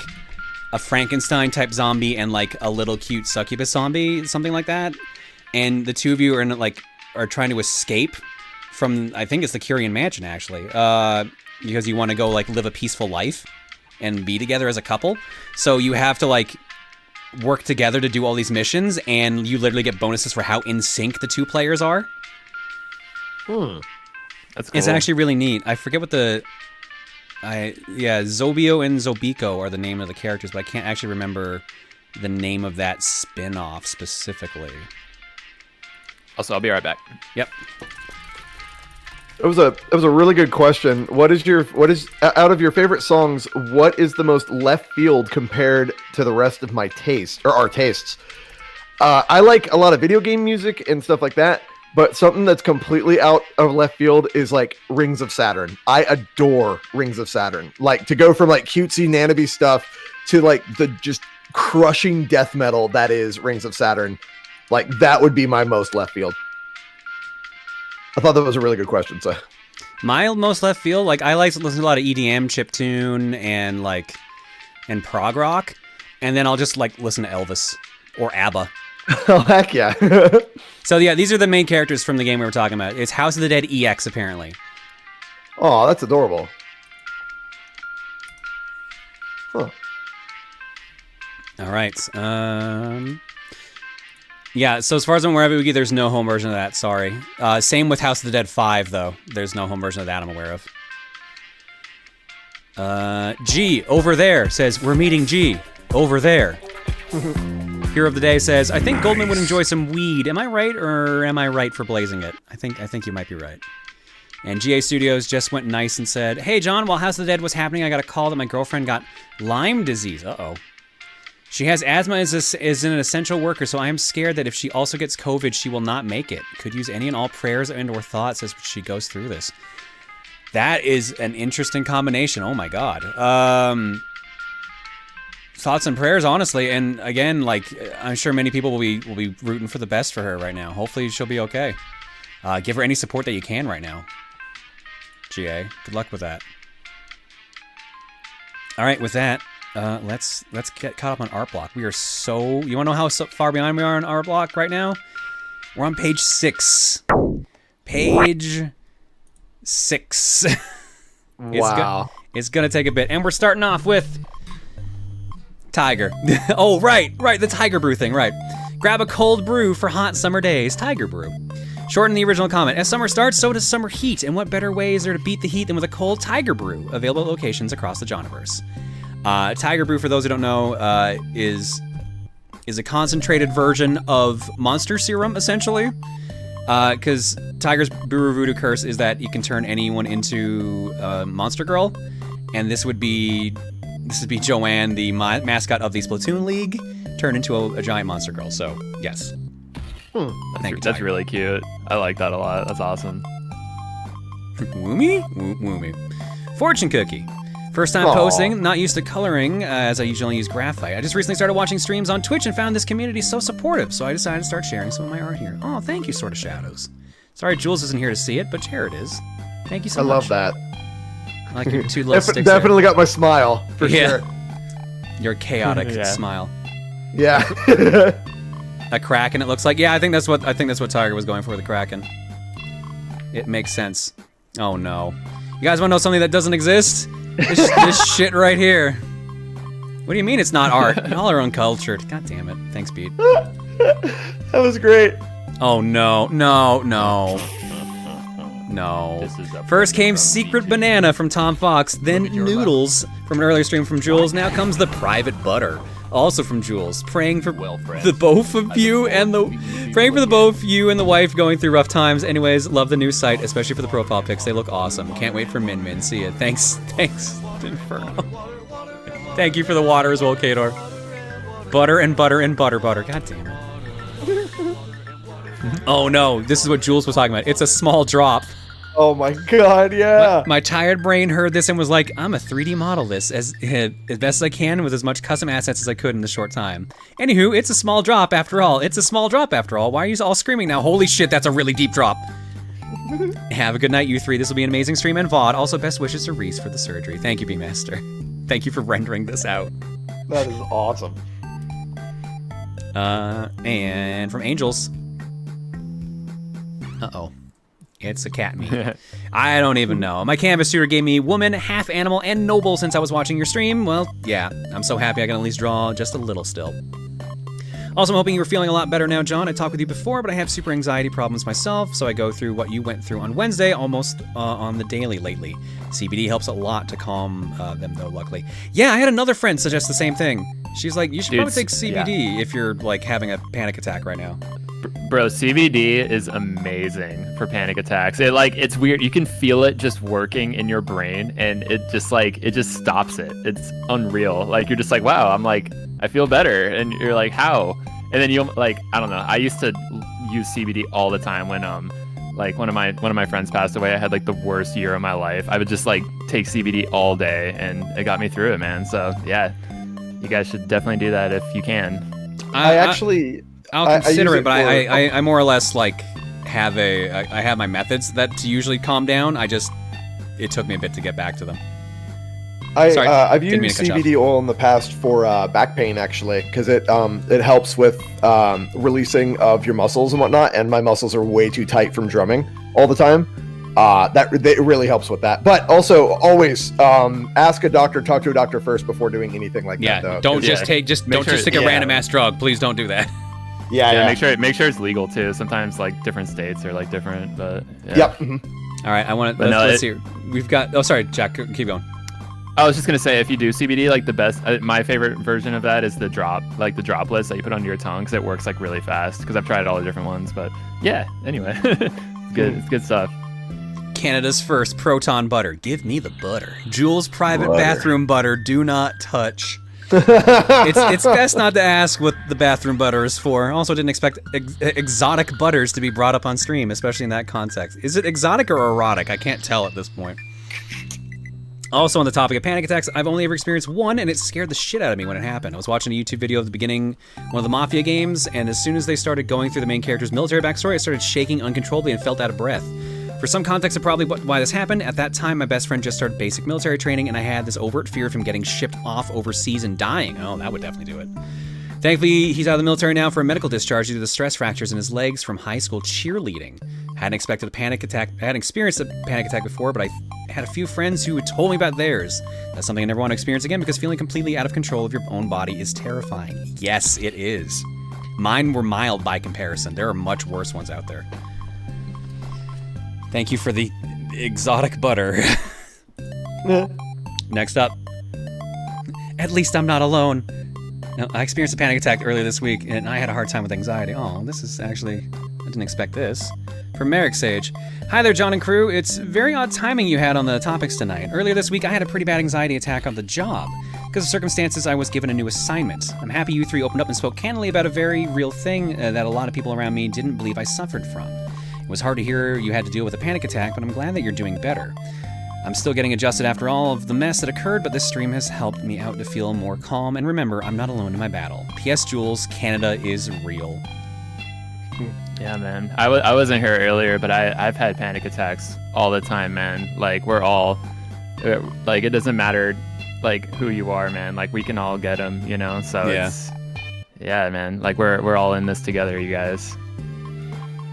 a Frankenstein-type zombie and like a little cute succubus zombie, something like that. And the two of you are trying to escape from, I think it's the Curian Mansion, actually, because you want to go like live a peaceful life and be together as a couple. So you have to like work together to do all these missions, and you literally get bonuses for how in sync the two players are. That's cool. It's actually really neat. I forget what Zobio and Zobiko are the name of the characters, but I can't actually remember the name of that spin-off specifically. Also, I'll be right back. Yep. It was a really good question. What is out of your favorite songs, what is the most left field compared to the rest of my taste or our tastes? I like a lot of video game music and stuff like that, but something that's completely out of left field is like Rings of Saturn. I adore Rings of Saturn. Like to go from like cutesy Nanabe stuff to like the just crushing death metal that is Rings of Saturn. Like that would be my most left field. I thought that was a really good question. So, My most left field, like I like to listen to a lot of EDM, chiptune, and prog rock, and then I'll just like listen to Elvis or ABBA. Oh heck yeah! So yeah, these are the main characters from the game we were talking about. It's House of the Dead EX apparently. Oh, that's adorable. Huh. All right. Yeah, so as far as I'm aware of it, there's no home version of that, sorry. Same with House of the Dead 5, though. There's no home version of that I'm aware of. G, over there, says, we're meeting G. Over there. Hero of the Day says, I think Goldman would enjoy some weed. Am I right, or am I right for blazing it? I think you might be right. And GA Studios just went nice and said, hey, John, while House of the Dead was happening, I got a call that my girlfriend got Lyme disease. Uh-oh. She has asthma is an essential worker, so I am scared that if she also gets COVID, she will not make it. Could use any and all prayers and/or thoughts as she goes through this. That is an interesting combination. Oh my god. Thoughts and prayers, honestly, and again, like I'm sure many people will be rooting for the best for her right now. Hopefully, she'll be okay. Give her any support that you can right now. GA, good luck with that. All right, with that, let's get caught up on Art Block. We are so. You want to know how far behind we are on Art Block right now? We're on page 6. Page 6. Wow. It's gonna take a bit, and we're starting off with Tiger. Oh, right, the Tiger Brew thing, right. Grab a cold brew for hot summer days, Tiger Brew. Shorten the original comment. As summer starts, so does summer heat, and what better way is there to beat the heat than with a cold Tiger Brew? Available at locations across the Johnverse. Tiger Brew, for those who don't know, is a concentrated version of Monster Serum, essentially. Because Tiger's Booru Voodoo curse is that you can turn anyone into Monster Girl, and this would be Joanne, the mascot of the Splatoon League, turned into a giant monster girl. So, yes. That's really cute. I like that a lot. That's awesome. Woomy? Woomy. Fortune Cookie. First time posting, not used to coloring, as I usually use graphite. I just recently started watching streams on Twitch and found this community so supportive, so I decided to start sharing some of my art here. Oh, thank you, Sort of Shadows. Sorry Jules isn't here to see it, but Jared is. Thank you so much. I love that. I like your 2 little sticks definitely got my smile, for sure. Your chaotic smile. Yeah. A Kraken, it looks like. Yeah, I think that's what Tiger was going for, the Kraken. It makes sense. Oh no. You guys want to know something that doesn't exist? This shit right here. What do you mean it's not art? Y'all are uncultured. God damn it. Thanks, Pete. That was great. Oh no. First came Secret Banana from Tom Fox, then Noodles from an earlier stream from Jules. Now comes the Private Butter, also from Jules. Praying for the both of you and the wife going through rough times. Anyways, love the new site, especially for the profile pics. They look awesome. Can't wait for Min Min. See ya. Thanks, Inferno. Thank you for the water as well, Kador. Butter and butter and butter. God damn it. Oh no, this is what Jules was talking about. It's a small drop. Oh my god, yeah. My tired brain heard this and was like, I'm a 3D model this as best as I can with as much custom assets as I could in a short time. Anywho, it's a small drop after all. Why are you all screaming now? Holy shit, that's a really deep drop. Have a good night, you three. This will be an amazing stream and VOD. Also, best wishes to Reese for the surgery. Thank you, B-Master. Thank you for rendering this out. That is awesome. And from Angels. Uh-oh. It's a cat me. I don't even know. My canvas tutor gave me woman, half animal, and noble since I was watching your stream. Well, yeah, I'm so happy I can at least draw just a little still. Also, I'm hoping you were feeling a lot better now, John. I talked with you before, but I have super anxiety problems myself, so I go through what you went through on Wednesday almost on the daily lately. CBD helps a lot to calm them, though, luckily. Yeah, I had another friend suggest the same thing. She's like, you should probably take CBD if you're, like, having a panic attack right now. Bro, CBD is amazing for panic attacks. It's weird. You can feel it just working in your brain, and it just stops it. It's unreal. Like, you're just like, wow, I feel better. And you're like, how? And then I don't know. I used to use CBD all the time when one of my friends passed away. I had the worst year of my life. I would just take CBD all day, and it got me through it, man. So yeah, you guys should definitely do that if you can. I'll consider it, but I more or less have I have my methods that usually calm down. It took me a bit to get back to them. I've used CBD oil in the past for back pain, actually, because it helps with releasing of your muscles and whatnot, and my muscles are way too tight from drumming all the time. It really helps with that. But also, always ask a doctor, talk to a doctor first before doing anything like that. Though. Don't just take a random ass drug. Please don't do that. Yeah. Make sure it's legal too. Sometimes different states are different, but yeah. Yep. Mm-hmm. All right, I want to. Let's see. We've got. Oh, sorry, Jack. Keep going. I was just gonna say, if you do CBD, the best, my favorite version of that is the drop, the droplets that you put under your tongue, because it works really fast. Because I've tried all the different ones, but yeah. Anyway, it's good. It's good stuff. Canada's first Proton butter. Give me the butter. Jules' private bathroom butter. Do not touch. It's best not to ask what the bathroom butter is for. Also, didn't expect exotic butters to be brought up on stream, especially in that context. Is it exotic or erotic? I can't tell at this point. Also, on the topic of panic attacks, I've only ever experienced one, and it scared the shit out of me when it happened. I was watching a YouTube video of the beginning, one of the Mafia games, and as soon as they started going through the main character's military backstory, I started shaking uncontrollably and felt out of breath. For some context of probably why this happened, at that time my best friend just started basic military training, and I had this overt fear of him getting shipped off overseas and dying. Oh, that would definitely do it. Thankfully, he's out of the military now for a medical discharge due to the stress fractures in his legs from high school cheerleading. Hadn't expected a panic attack. I hadn't experienced a panic attack before, but I had a few friends who had told me about theirs. That's something I never want to experience again because feeling completely out of control of your own body is terrifying. Yes, it is. Mine were mild by comparison. There are much worse ones out there. Thank you for the exotic butter. Next up. At least I'm not alone. No, I experienced a panic attack earlier this week, and I had a hard time with anxiety. Oh, this is actually... I didn't expect this. From Merrick Sage. Hi there, John and crew. It's very odd timing you had on the topics tonight. Earlier this week, I had a pretty bad anxiety attack on the job. Because of circumstances, I was given a new assignment. I'm happy you three opened up and spoke candidly about a very real thing that a lot of people around me didn't believe I suffered from. It was hard to hear you had to deal with a panic attack, but I'm glad that you're doing better. I'm still getting adjusted after all of the mess that occurred, but this stream has helped me out to feel more calm, and remember, I'm not alone in my battle. P.S. Jules, Canada is real. Yeah, man. I wasn't here earlier, but I've had panic attacks all the time, man. Like, we're all... Like, it doesn't matter, like, who you are, man. Like, we can all get them, you know? So yeah. It's... Yeah, man. Like, we're all in this together, you guys.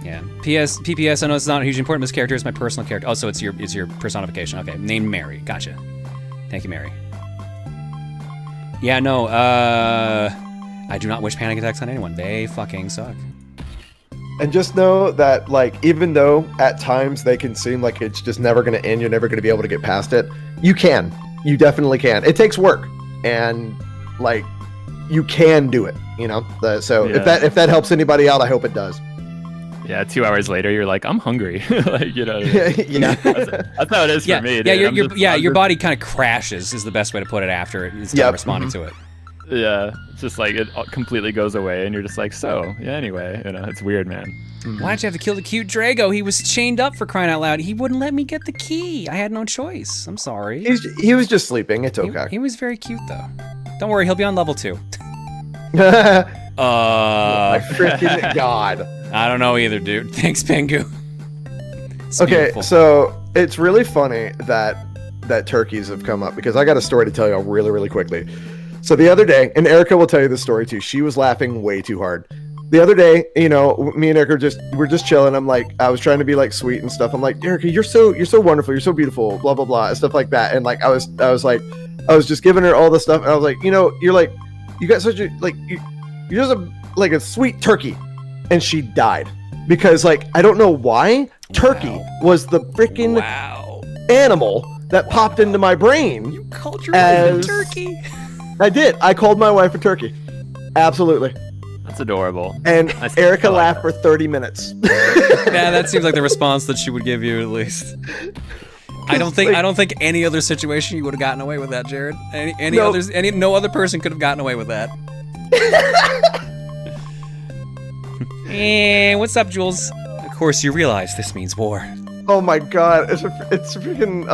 Yeah. PPS, I know it's not a hugely important. This character is my personal character. Oh, so it's your personification. Okay. Named Mary. Gotcha. Thank you, Mary. Yeah, no, I do not wish panic attacks on anyone. They fucking suck. And just know that, like, even though at times they can seem like it's just never going to end, you're never going to be able to get past it, you can. You definitely can. It takes work. And, like, you can do it, you know? So Yeah. if that helps anybody out, I hope it does. Yeah, 2 hours later, you're like, I'm hungry. Like, you know. Yeah. That's how it is Yeah, for me, yeah, dude. your body kind of crashes is the best way to put it after it's done responding to it. Yeah, it's just like it completely goes away, and you're just like, so, yeah, anyway, you know, it's weird, man. Why'd you have to kill the cute Drago? He was chained up, for crying out loud. He wouldn't let me get the key. I had no choice. I'm sorry. He was just sleeping. It's okay. He was very cute, though. Don't worry, he'll be on level 2. My freaking god. I don't know either, dude. Thanks, Pengu. Okay, beautiful. so it's really funny that turkeys have come up because I got a story to tell you really, really quickly. So the other day, and Erica will tell you this story too. She was laughing way too hard. The other day, you know, me and Erica we're just chilling. I'm like, I was trying to be like sweet and stuff. I'm like, Erica, you're so wonderful, you're so beautiful, blah blah blah, and stuff like that. And like I was just giving her all the stuff, and I was like, you know, you got such a you're just like a sweet turkey. And she died because, like, I don't know why. Turkey was the freaking animal that popped into my brain. You called your wife a turkey. I did. I called my wife a turkey. Absolutely. That's adorable. And Erica laughed for 30 minutes. Yeah, that seems like the response that she would give you at least. I don't think any other situation you would have gotten away with that, Jared. No other person could have gotten away with that. Hey, what's up, Jules? Of course, you realize this means war. Oh my god, it's freaking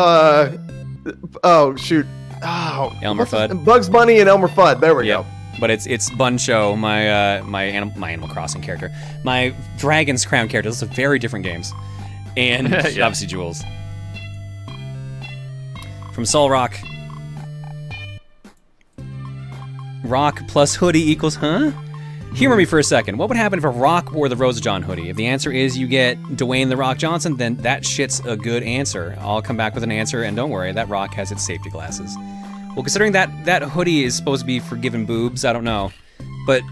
oh shoot. Oh, Elmer Fudd. Bugs Bunny and Elmer Fudd. There we go. But it's Buncho, my Animal Crossing character, my Dragon's Crown character. Those are very different games, and obviously Jules. From Soul Rock. Rock plus hoodie equals huh? Humor me for a second. What would happen if a Rock wore the Rosa John hoodie? If the answer is you get Dwayne The Rock Johnson, then that shit's a good answer. I'll come back with an answer, and don't worry, that Rock has its safety glasses. Well, considering that hoodie is supposed to be for giving boobs, I don't know. But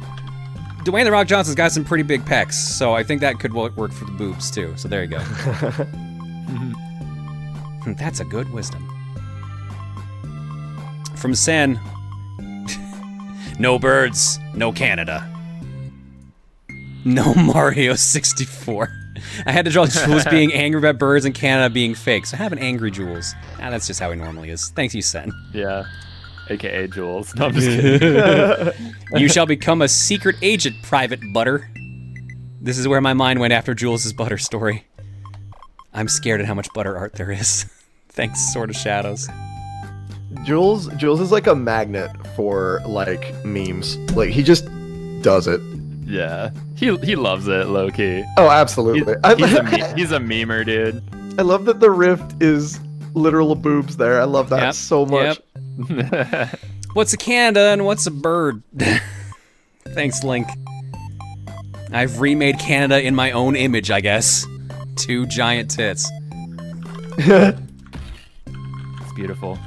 Dwayne The Rock Johnson's got some pretty big pecs, so I think that could work for the boobs, too. So there you go. That's a good wisdom. From Sen. No birds, no Canada. No Mario 64. I had to draw Jules being angry about birds and Canada being fake, so I have an angry Jules. That's just how he normally is. Thanks, you, Sen. Yeah. AKA Jules. No, I'm just kidding. You shall become a secret agent, Private Butter. This is where my mind went after Jules' butter story. I'm scared at how much butter art there is. Thanks, Sword of Shadows. Jules is like a magnet for like memes. Like he just does it. Yeah, he loves it, low key. Oh, absolutely. He's a memer, dude. I love that the rift is literal boobs there. I love that so much. Yep. What's a Canada and what's a bird? Thanks, Link. I've remade Canada in my own image, I guess. 2 giant tits. It's beautiful.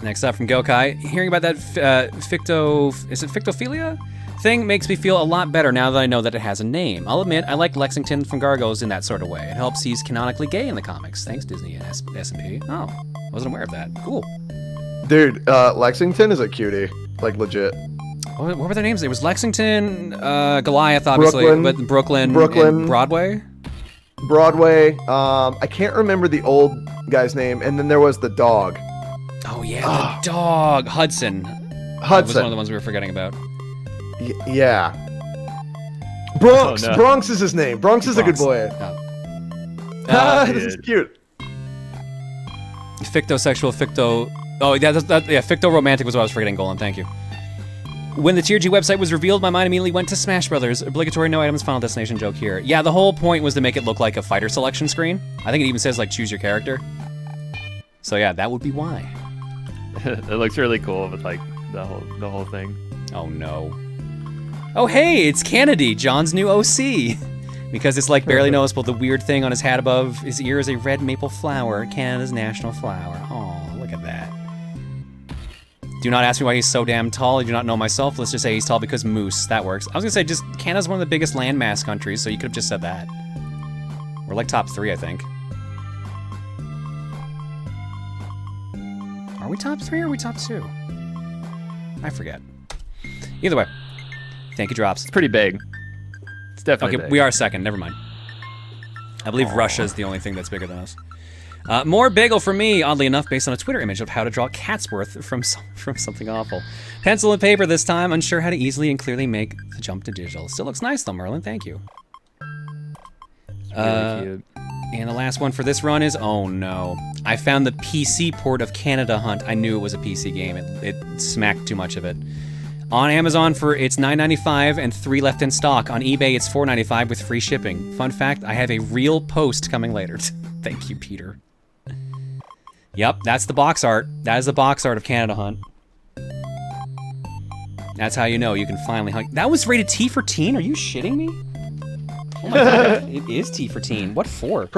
Next up from Gokai, hearing about that fictophilia thing makes me feel a lot better now that I know that it has a name. I'll admit, I like Lexington from Gargoyles in that sort of way. It helps he's canonically gay in the comics. Thanks, Disney and S&P. Oh, wasn't aware of that. Cool. Dude, Lexington is a cutie. Like, legit. What were their names? It was Lexington, Goliath, obviously, but Brooklyn, and Broadway? Broadway. I can't remember the old guy's name, and then there was the dog. Oh, yeah, the dog. Hudson. That was one of the ones we were forgetting about. Yeah. Bronx. Oh, no. Bronx is his name. Bronx is a good boy. This is cute. Fictosexual, Oh, yeah, ficto-romantic was what I was forgetting, Golan. Thank you. When the TRG website was revealed, my mind immediately went to Smash Brothers. Obligatory no items, Final Destination joke here. Yeah, the whole point was to make it look like a fighter selection screen. I think it even says, like, choose your character. So yeah, that would be why. It looks really cool with, like, the whole thing. Oh, no. Oh, hey, it's Kennedy, John's new OC. Because it's, like, barely noticeable. The weird thing on his hat above his ear is a red maple flower, Canada's national flower. Oh, look at that. Do not ask me why he's so damn tall. I do not know myself. Let's just say he's tall because moose. That works. I was gonna say, just Canada's one of the biggest landmass countries, so you could have just said that. We're like top 3, I think. Are we top 3 or are we top 2? I forget. Either way. Thank you, Drops. It's pretty big. It's definitely big. We are second. Never mind. I believe Russia's the only thing that's bigger than us. More bagel for me, oddly enough, based on a Twitter image of how to draw Catsworth from something awful. Pencil and paper this time, unsure how to easily and clearly make the jump to digital. Still looks nice though, Merlin, thank you. Really cute. And the last one for this run is, oh no. I found the PC port of Canada Hunt. I knew it was a PC game. It smacked too much of it. On Amazon it's $9.95 and 3 left in stock. On eBay it's $4.95 with free shipping. Fun fact, I have a real post coming later. Thank you, Peter. Yep, that's the box art. That is the box art of Canada Hunt. That's how you know you can finally hunt. That was rated T for teen? Are you shitting me? Oh my god, it is T for teen. What for?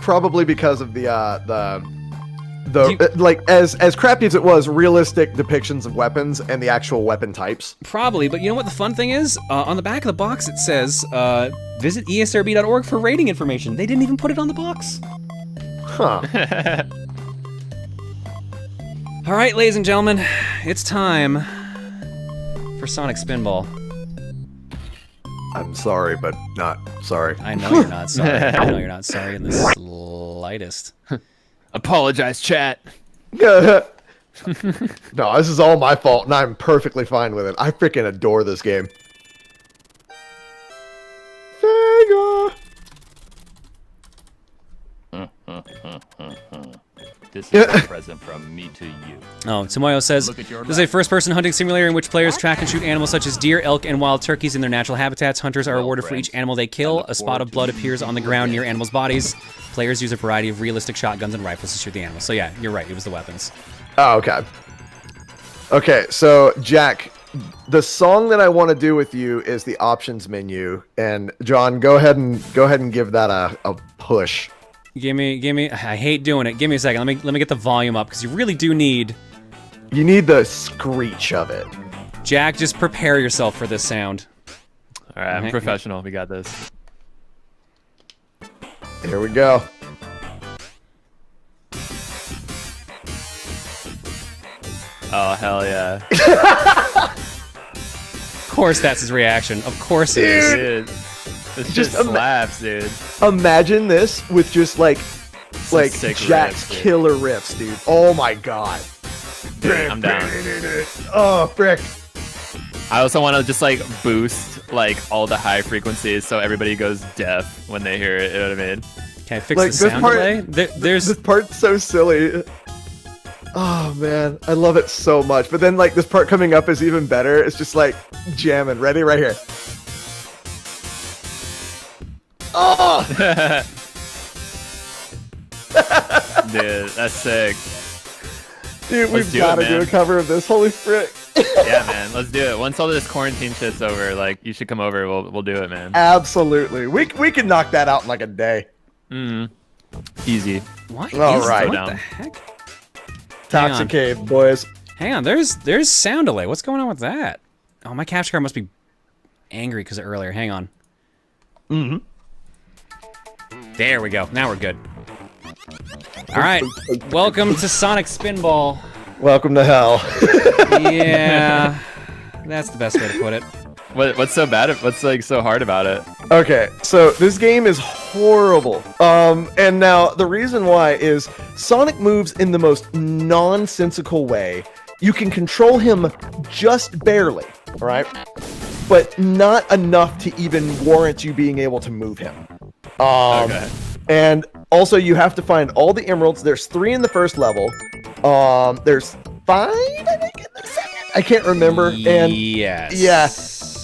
Probably because of the like as crappy as it was, realistic depictions of weapons and the actual weapon types. Probably, but you know what the fun thing is? On the back of the box it says, visit esrb.org for rating information. They didn't even put it on the box. Huh. All right, ladies and gentlemen, it's time for Sonic Spinball. I'm sorry, but not sorry. I know you're not sorry. I know you're not sorry in the slightest. Apologize, chat. No, this is all my fault, and I'm perfectly fine with it. I freaking adore this game. Sega! This is a present from me to you. Oh, Tomoyo says, this is a first-person hunting simulator in which players track and shoot animals such as deer, elk, and wild turkeys in their natural habitats. Hunters are rewarded for each animal they kill. A spot of blood appears on the ground near animals' bodies. Players use a variety of realistic shotguns and rifles to shoot the animals. So yeah, you're right, it was the weapons. Oh, okay. Okay, so Jack, the song that I want to do with you is the options menu, and John, go ahead and give that a push. Give me. I hate doing it. Give me a second. Let me get the volume up because you really do need. You need the screech of it. Jack, just prepare yourself for this sound. All right, I'm professional. We got this. Here we go. Oh hell yeah! Of course, that's his reaction. Of course it is. Dude. This just slaps, dude. Imagine this with just like Jack's riffs, killer riffs, dude. Oh my god. I'm down. Oh, frick. I also want to just like boost like all the high frequencies so everybody goes deaf when they hear it. You know what I mean? Can I fix the sound delay? There's this part's so silly. Oh man, I love it so much. But then like this part coming up is even better. It's just like jamming. Ready? Right here. Oh! Dude, that's sick. Dude, we've got to do a cover of this. Holy frick. Yeah, man, let's do it. Once all this quarantine shit's over, like, you should come over. We'll do it, man. Absolutely. We can knock that out in like a day. Easy. What? All right. What the heck? Toxic Cave, boys. Hang on. There's sound delay. What's going on with that? Oh, my capture card must be angry because of earlier. Hang on. There we go. Now we're good. All right. Welcome to Sonic Spinball. Welcome to hell. Yeah, that's the best way to put it. What's so bad? What's like so hard about it? Okay, so this game is horrible. And now the reason why is Sonic moves in the most nonsensical way. You can control him just barely, right? But not enough to even warrant you being able to move him. Okay. And also you have to find all the emeralds. There's 3 in the first level. There's 5, I think, in the second. I can't remember. And yes. Yeah.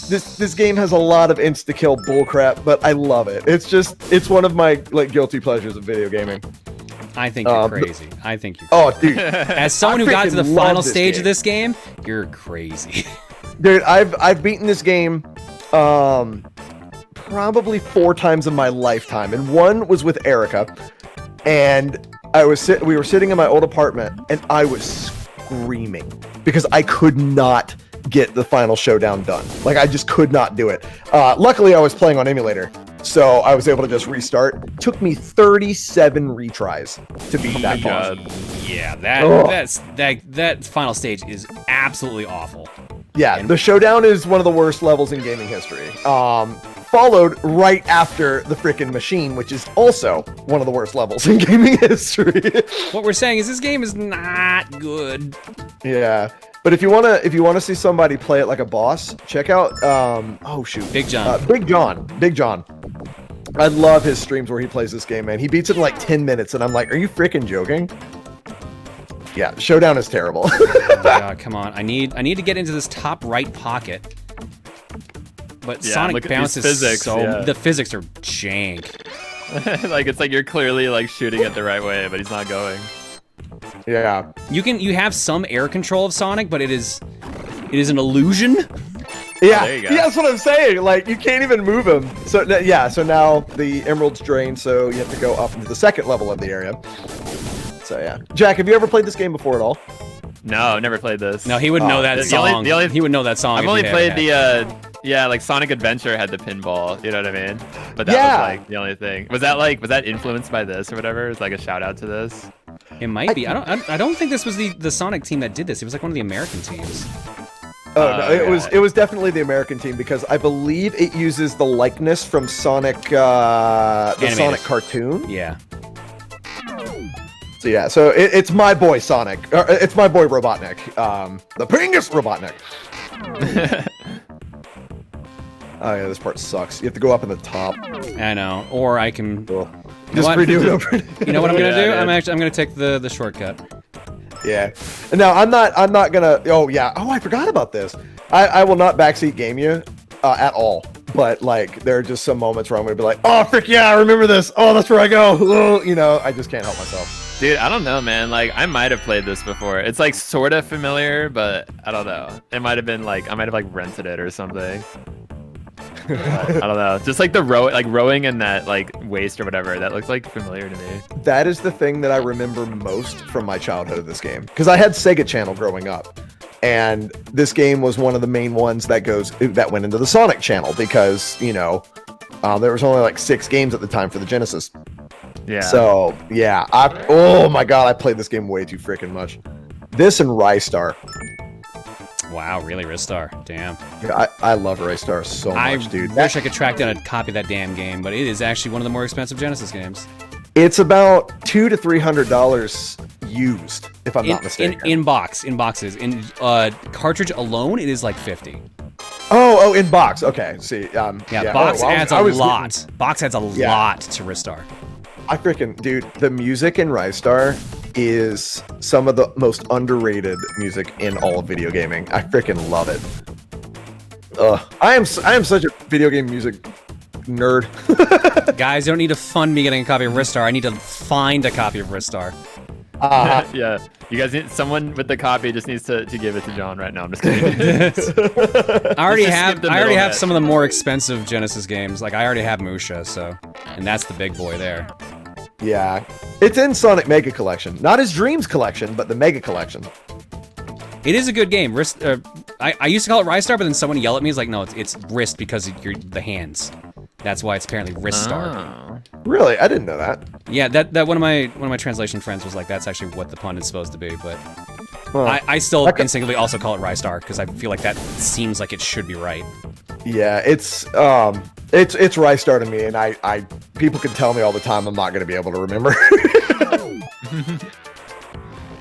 This game has a lot of insta-kill bullcrap, but I love it. It's one of my like guilty pleasures of video gaming. I think you're crazy. I think you're crazy. Oh, dude. As someone who got to the final stage of this game, you're crazy. Dude, I've beaten this game probably 4 times in my lifetime, and one was with Erica, and we were sitting in my old apartment, and I was screaming because I could not get the final showdown done. Like, I just could not do it. Luckily, I was playing on emulator, so I was able to just restart. It took me 37 retries to beat that boss. Yeah, that final stage is absolutely awful. Yeah, the showdown is one of the worst levels in gaming history. Followed right after the frickin' machine, which is also one of the worst levels in gaming history. What we're saying is this game is not good. Yeah, but if you wanna see somebody play it like a boss, check out Big John. Big John. I love his streams where he plays this game, man. He beats it in like 10 minutes, and I'm like, are you freaking joking? Yeah, showdown is terrible. Oh my God, come on! I need to get into this top right pocket. But Yeah, Sonic bounces physics, the physics are jank. Like it's like you're clearly like shooting it the right way, but he's not going. Yeah. You have some air control of Sonic, but it is an illusion. Yeah, there you go. Yeah, that's what I'm saying. Like, you can't even move him. So yeah, so now the emerald's drained, so you have to go up into the second level of the area. So yeah. Jack, have you ever played this game before at all? No, I've never played this. No, he would know that song. He would know that song. I've only played like Sonic Adventure had the pinball, you know what I mean? But that was like the only thing. Was that influenced by this or whatever? It's like a shout out to this. It might be. I don't think this was the Sonic team that did this. It was like one of the American teams. Oh no, it was definitely the American team because I believe it uses the likeness from Sonic Sonic cartoon. Yeah. So yeah, so it's my boy Sonic. It's my boy Robotnik. The Pingus Robotnik. Oh yeah, this part sucks. You have to go up in the top. I know. Or I can just redo it over. You know what I'm gonna do? I'm gonna take the shortcut. Yeah. No, I'm not gonna. Oh yeah. Oh, I forgot about this. I will not backseat game you at all. But like, there are just some moments where I'm gonna be like, oh frick yeah, I remember this. Oh, that's where I go. Oh, you know, I just can't help myself. Dude, I don't know, man. Like, I might have played this before. It's like sort of familiar, but I don't know. It might have been like I might have like rented it or something. I don't know. Just like rowing in that like waste or whatever. That looks like familiar to me. That is the thing that I remember most from my childhood of this game, because I had Sega Channel growing up, and this game was one of the main ones that went into the Sonic Channel because there was only like 6 games at the time for the Genesis. Yeah. So yeah, oh my God, I played this game way too freaking much. This and Rystar. Wow, really, Ristar? Damn. Yeah, I love Rystar so much, dude. I wish I could track down a copy of that damn game, but it is actually one of the more expensive Genesis games. It's about $200 to $300 used, if I'm not mistaken. In boxes. In cartridge alone, it is like 50. Oh, in box. Okay, see. Yeah, box oh, well, adds a lot. Box adds a lot to Ristar. I freaking, dude, the music in Ristar is some of the most underrated music in all of video gaming. I freaking love it. I am such a video game music nerd. Guys, you don't need to fund me getting a copy of Ristar. I need to find a copy of Ristar. Yeah, you guys need someone with the copy. Just needs to give it to John right now. I'm just kidding. I already have some of the more expensive Genesis games. Like I already have Musha, so and that's the big boy there. Yeah, it's in Sonic Mega Collection, not his Dreams Collection, but the Mega Collection. It is a good game. I used to call it Ristar, but then someone yelled at me. He's like, no, it's Wrist because of the hands. That's why it's apparently Ristar. Really? I didn't know that. Yeah, that one of my translation friends was like, that's actually what the pun is supposed to be, but I still instinctively also call it Ristar because I feel like that seems like it should be right. Yeah, it's Ristar to me, and I people can tell me all the time I'm not going to be able to remember.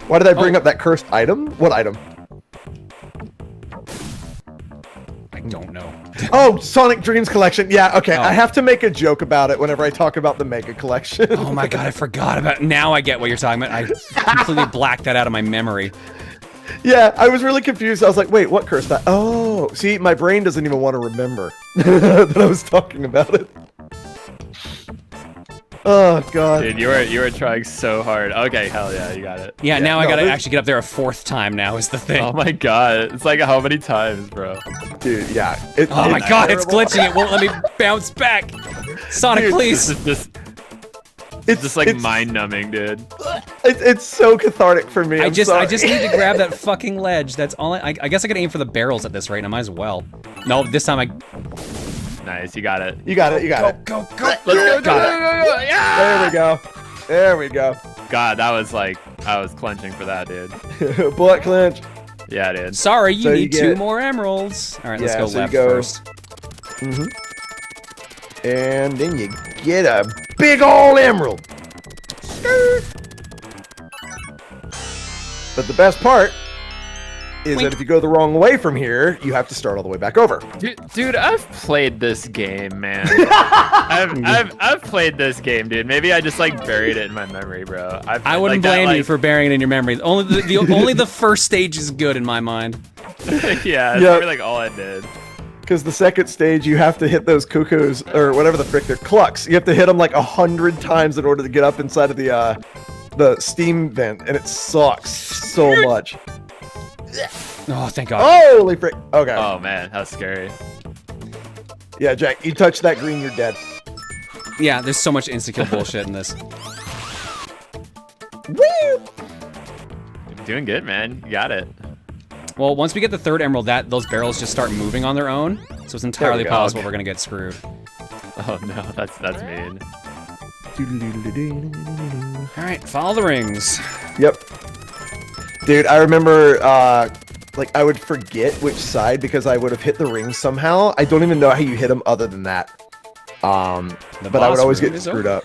Why did I bring up that cursed item? What item? I don't know. Oh, Sonic Dreams Collection. Yeah, okay. I have to make a joke about it whenever I talk about the Mega Collection. Oh my god, I forgot about it. Now I get what you're talking about. I completely blacked that out of my memory. Yeah, I was really confused. I was like, wait, what curse that? Oh, see, my brain doesn't even want to remember that I was talking about it. Oh, God. Dude, you were trying so hard. Okay, hell yeah, you got it. Yeah, now I gotta actually get up there a 4th time now is the thing. Oh my god, it's like how many times, bro? Dude, yeah. Oh my god, it's glitching. It won't let me bounce back. Sonic, Dude, please. It's just like mind-numbing, dude. It's so cathartic for me. I just need to grab that fucking ledge. That's all. I guess I could aim for the barrels at this rate. I might as well. No, this time I. Nice, you got it. You got it. Go. Let's go. Yeah. There we go. There we go. God, that was like I was clenching for that, dude. Bullet clench. Yeah, dude. Sorry, you need 2 more emeralds. All right, let's go left first. And then you get a big ol' emerald. But the best part is that if you go the wrong way from here, you have to start all the way back over. Dude, I've played this game, man. I've played this game, dude. Maybe I just like buried it in my memory, bro. I wouldn't blame you for burying it in your memory. Only the first stage is good in my mind. Yeah, that's probably like all I did. Because the second stage, you have to hit those cuckoos, or whatever the frick they're, clucks. You have to hit them like 100 times in order to get up inside of the steam vent, and it sucks so much. Oh, thank God. Holy frick. Okay. Oh, man, how scary. Yeah, Jack, you touch that green, you're dead. Yeah, there's so much insta-kill bullshit in this. Woo! You're doing good, man. You got it. Well, once we get the 3rd emerald, those barrels just start moving on their own, so it's entirely possible we're gonna get screwed. Oh no, that's mean. All right, follow the rings. Yep. Dude, I remember, like, I would forget which side because I would have hit the ring somehow. I don't even know how you hit them other than that. But I would always get screwed up.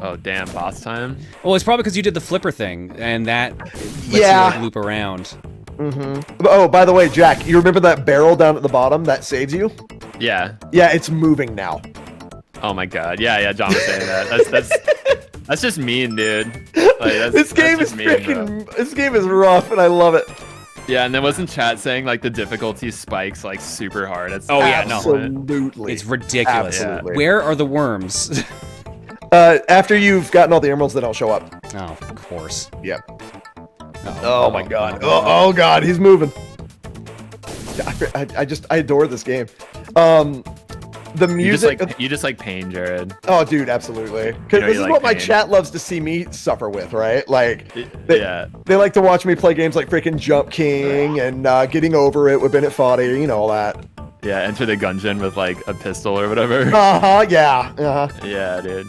Oh, damn, boss time? Well, it's probably because you did the flipper thing, and that lets you like, loop around. Oh, by the way, Jack, you remember that barrel down at the bottom that saves you? Yeah. Yeah, it's moving now. Oh my god. Yeah, John was saying that. That's just mean, dude. Like, this game is freaking. This game is rough, and I love it. Yeah, and then wasn't chat saying like the difficulty spikes like super hard? It's absolutely. It's ridiculous. Absolutely. Where are the worms? After you've gotten all the emeralds, they don't show up. Oh, of course. Yep. Oh my god. Oh god, he's moving. I adore this game. The music. You just like pain, Jared. Oh, dude, absolutely. Because this is what my chat loves to see me suffer with, right? Like, they like to watch me play games like freaking Jump King and Getting Over It with Bennett Foddy, you know, all that. Yeah, enter the gungeon with like a pistol or whatever. Yeah. Yeah, dude.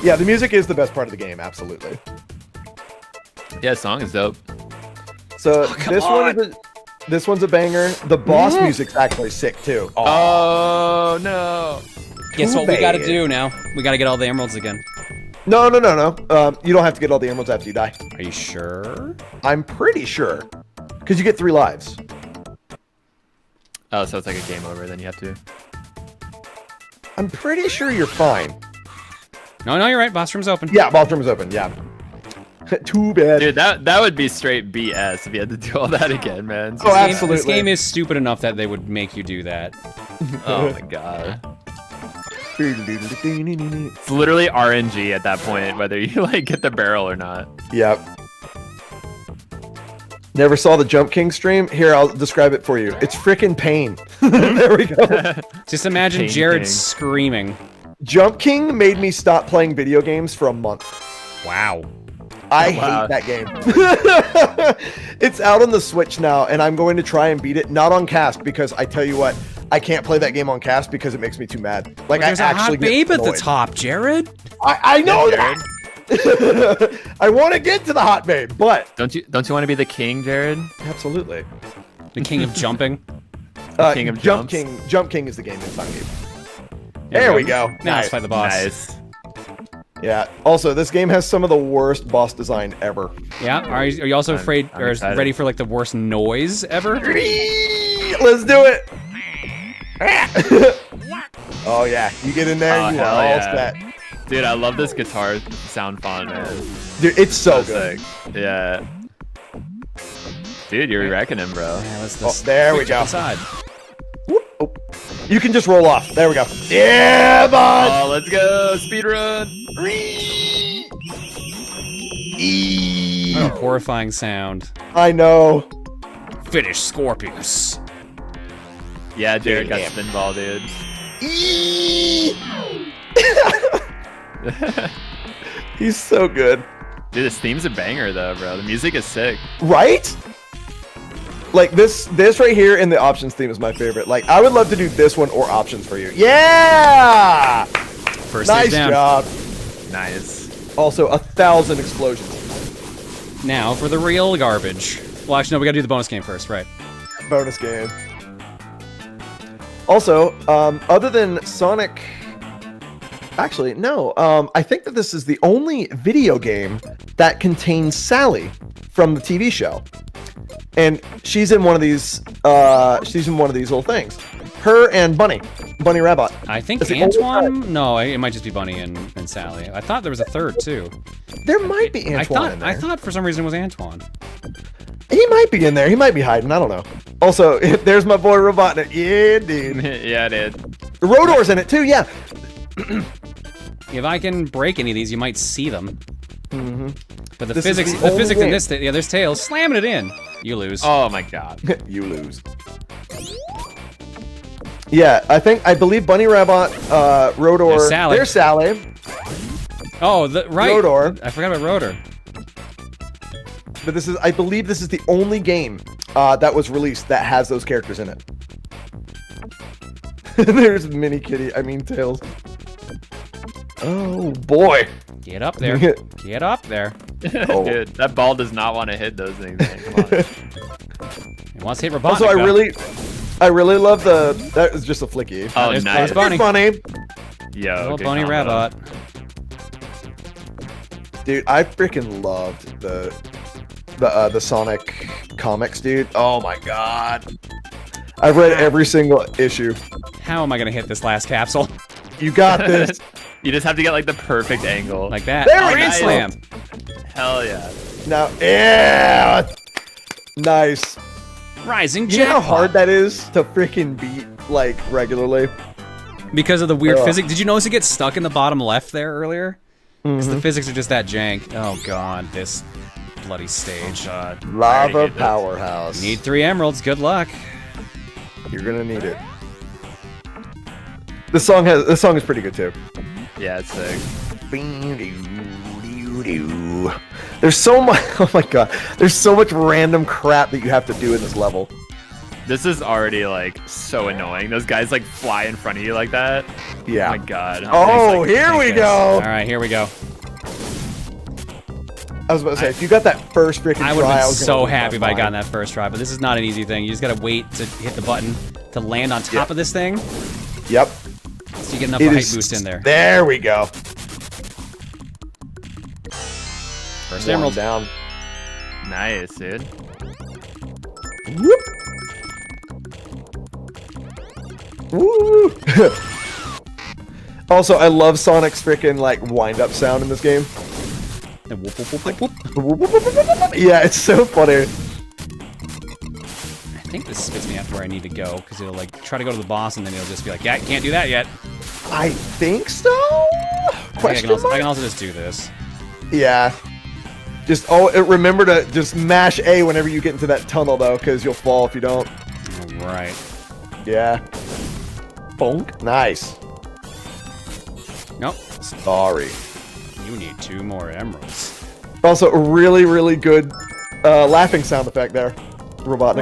Yeah, the music is the best part of the game, absolutely. Yeah, song is dope. So this one's a banger. The boss music's actually sick too. Oh no! Guess what we gotta do now? We gotta get all the emeralds again. No. You don't have to get all the emeralds after you die. Are you sure? I'm pretty sure. Because you get 3 lives. Oh, so it's like a game over, then you have to. I'm pretty sure you're fine. No, you're right. Boss room's open. Yeah, boss room's open, yeah. Too bad. Dude, that would be straight BS if you had to do all that again, man. Oh, absolutely. This game is stupid enough that they would make you do that. Oh my god. It's literally RNG at that point, whether you like get the barrel or not. Yep. Never saw the Jump King stream? Here, I'll describe it for you. It's frickin' pain. There we go. Just imagine Pain Jared King. screaming. Jump King made me stop playing video games for a month. Wow. I hate that game. It's out on the Switch now, and I'm going to try and beat it. Not on cast, because I tell you what, I can't play that game on cast because it makes me too mad. Like, There's I a hot actually babe get at the annoyed. top, Jared. I know that. I want to get to the hot babe, but Don't you want to be the king, Jared? absolutely. The king of jumping. King of Jump jumps. Jump King is the game inside you. There we go. Now let's Nice. fight the boss. Nice. Yeah. Also, this game has some of the worst boss design ever. Yeah. Are you also afraid I'm or excited. ready for like the worst noise ever? Let's do it. Oh yeah, you get in there, Oh, you hell are all yeah. set. Dude, I love this guitar sound font, man. Dude, it's so good. Sick. Yeah. Dude, you're wrecking him, bro. Yeah, let's Oh, there we switch go. aside. Oh. You can just roll off. There we go. Yeah, bud. Oh, let's go. Speedrun. What a horrifying sound. I know. Finish Scorpius. Yeah, Jared got Damn. Spinball, dude. He's so good. Dude, this theme's a banger, though, bro. The music is sick. Right? Like this right here in the options theme is my favorite. Like I would love to do this one or options for you. Yeah! First Nice stage down. job. Nice. Also 1,000 explosions. Now for the real garbage. Well, actually, no, we gotta do the bonus game first, right? Bonus game. Also, other than Sonic... Actually, no. I think that this is the only video game that contains Sally from the TV show. And she's in one of these little things. Her and Bunny Rabbit. I think That's the only Antoine. No, it might just be Bunny and Sally. I thought there was a third too. There might be Antoine in there. I thought for some reason it was Antoine. He might be in there. He might be hiding. I don't know. Also, there's my boy Robotnik. Yeah, dude. Yeah, dude. Rodor's in it too. Yeah. If I can break any of these, you might see them. Mm-hmm. But the This is physics, the the only physics in game. this, yeah, there's Tails slamming it in. You lose. Oh my god. You lose. Yeah, I believe Bunny Rabbit, Rodor. There's Sally. There's Sally. Oh, right. Rodor. I forgot about Rotor. But I believe this is the only game that was released that has those characters in it. There's Mini Kitty. I mean Tails. Oh boy. Get up there. Get up there. Oh. Dude, that ball does not want to hit those things, man. Come on. It wants to hit Robotnik. Also, I really love that was just a flicky. Oh, There's- nice. there's Bunny. Funny. Yo, Little good Bunny combo. Rabbit. Dude, I freaking loved the Sonic comics, dude. Oh my god. I've read every single issue. How am I gonna hit this last capsule? You got this. You just have to get like the perfect angle. Like that. There we Grand go. slam. Hell yeah. Now, yeah. Nice. Rising You know how jackpot. hard that is to freaking beat like regularly? Because of the weird Ugh. physics. Did you notice it gets stuck in the bottom left there earlier? Because Mm-hmm. the physics are just that jank. Oh god, this bloody stage. Lava powerhouse. Need 3 emeralds. Good luck. You're gonna need it. This song is pretty good too. Yeah, it's sick. There's so much. Oh my god. There's so much random crap that you have to do in this level. This is already like so annoying. Those guys like fly in front of you like that. Yeah. Oh my god. Oh, here we go. All right, here we go. I was about to say, if you got that first freaking try, I would have been was gonna so lose my happy if I mind. got that first try, but this is not an easy thing. You just gotta wait to hit the button to land on top of this thing, Yep. so you get enough It height is- boost in there. There we go. First One emerald. down. Nice, dude. Whoop. Woo! Also, I love Sonic's freaking like wind-up sound in this game. Yeah, it's so funny. I think this spits me out to where I need to go, because it'll like try to go to the boss and then it'll just be like, yeah, can't do that yet. I think so? I can also just do this. Yeah. Just remember to just mash A whenever you get into that tunnel though, because you'll fall if you don't. Right. Yeah. Bonk. Nice. Nope. Sorry. You need 2 more emeralds. Also, a really, really good laughing sound effect there. Robotnik.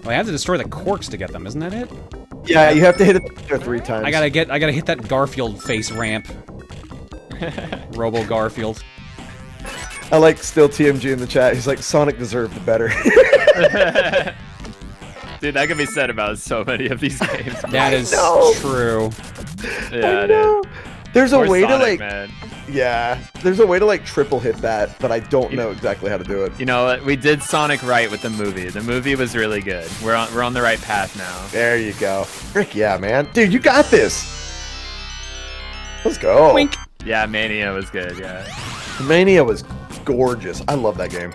Well, I have to destroy the corks to get them, isn't that it? Yeah, you have to hit it 3 times. I gotta hit that Garfield face ramp. Robo Garfield. I like still TMG in the chat. He's like, Sonic deserved the better. Dude, that can be said about so many of these games. That is true. Yeah, dude. There's a Poor way Sonic, to like, man. yeah, there's a way to like triple hit that, but I don't know exactly how to do it. You know what? We did Sonic right with the movie. The movie was really good. We're on the right path now. There you go. Frick yeah, man. Dude, you got this. Let's go. Wink. Yeah, Mania was good, yeah. Mania was gorgeous. I love that game.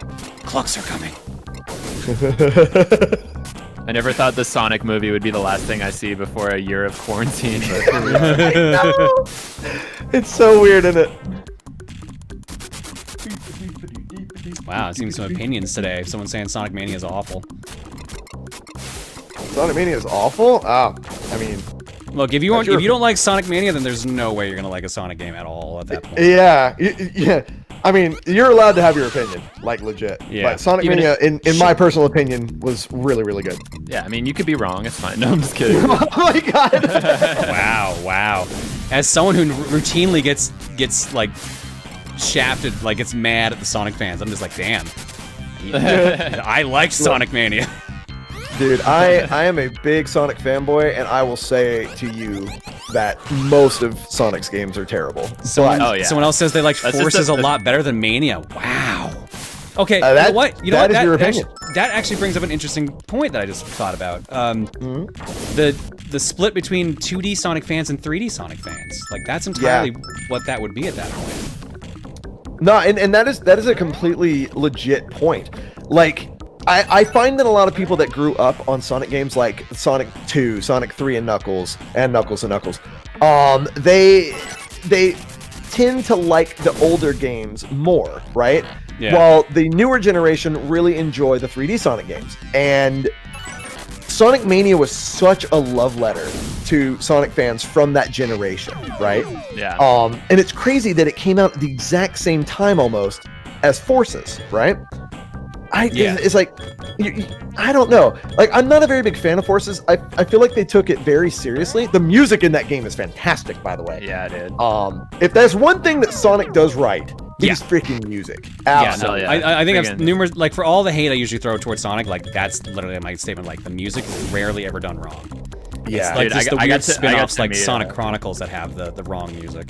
Clocks are coming. I never thought the Sonic movie would be the last thing I see before a year of quarantine. But it's so weird, isn't it? Wow, I've seen some opinions today. Someone's saying Sonic Mania is awful. Sonic Mania is awful? Oh, I mean... Look, if you don't like Sonic Mania, then there's no way you're gonna like a Sonic game at all at that point. Yeah, yeah. I mean, you're allowed to have your opinion, like legit. Yeah. But Sonic Mania, in my personal opinion, was really, really good. Yeah, I mean, you could be wrong. It's fine. No, I'm just kidding. Oh my god! Wow. As someone who routinely gets like shafted, like gets mad at the Sonic fans, I'm just like, damn. I liked Sonic Mania. Dude, I am a big Sonic fanboy, and I will say to you that most of Sonic's games are terrible. Someone else says they liked Forces a lot better than Mania. Wow. Okay, you know what? You know that what? is your opinion. That actually brings up an interesting point that I just thought about. The split between 2D Sonic fans and 3D Sonic fans. Like, that's entirely what that would be at that point. No, and that is a completely legit point. Like, I find that a lot of people that grew up on Sonic games like Sonic 2, Sonic 3, and Knuckles, they tend to like the older games more, right? Yeah. While the newer generation really enjoy the 3D Sonic games. And Sonic Mania was such a love letter to Sonic fans from that generation, right? Yeah. And it's crazy that it came out at the exact same time almost as Forces, right? It's like, I don't know. Like, I'm not a very big fan of Forces. I feel like they took it very seriously. The music in that game is fantastic, by the way. Yeah, it is. If there's one thing that Sonic does right, it's freaking music. Absolutely. I think I've numerous, like, for all the hate I usually throw towards Sonic, like, that's literally my statement. Like, the music is rarely ever done wrong. Yeah, it's like dude, just the I weird got to spin-offs like meet, Sonic Chronicles that have the wrong music.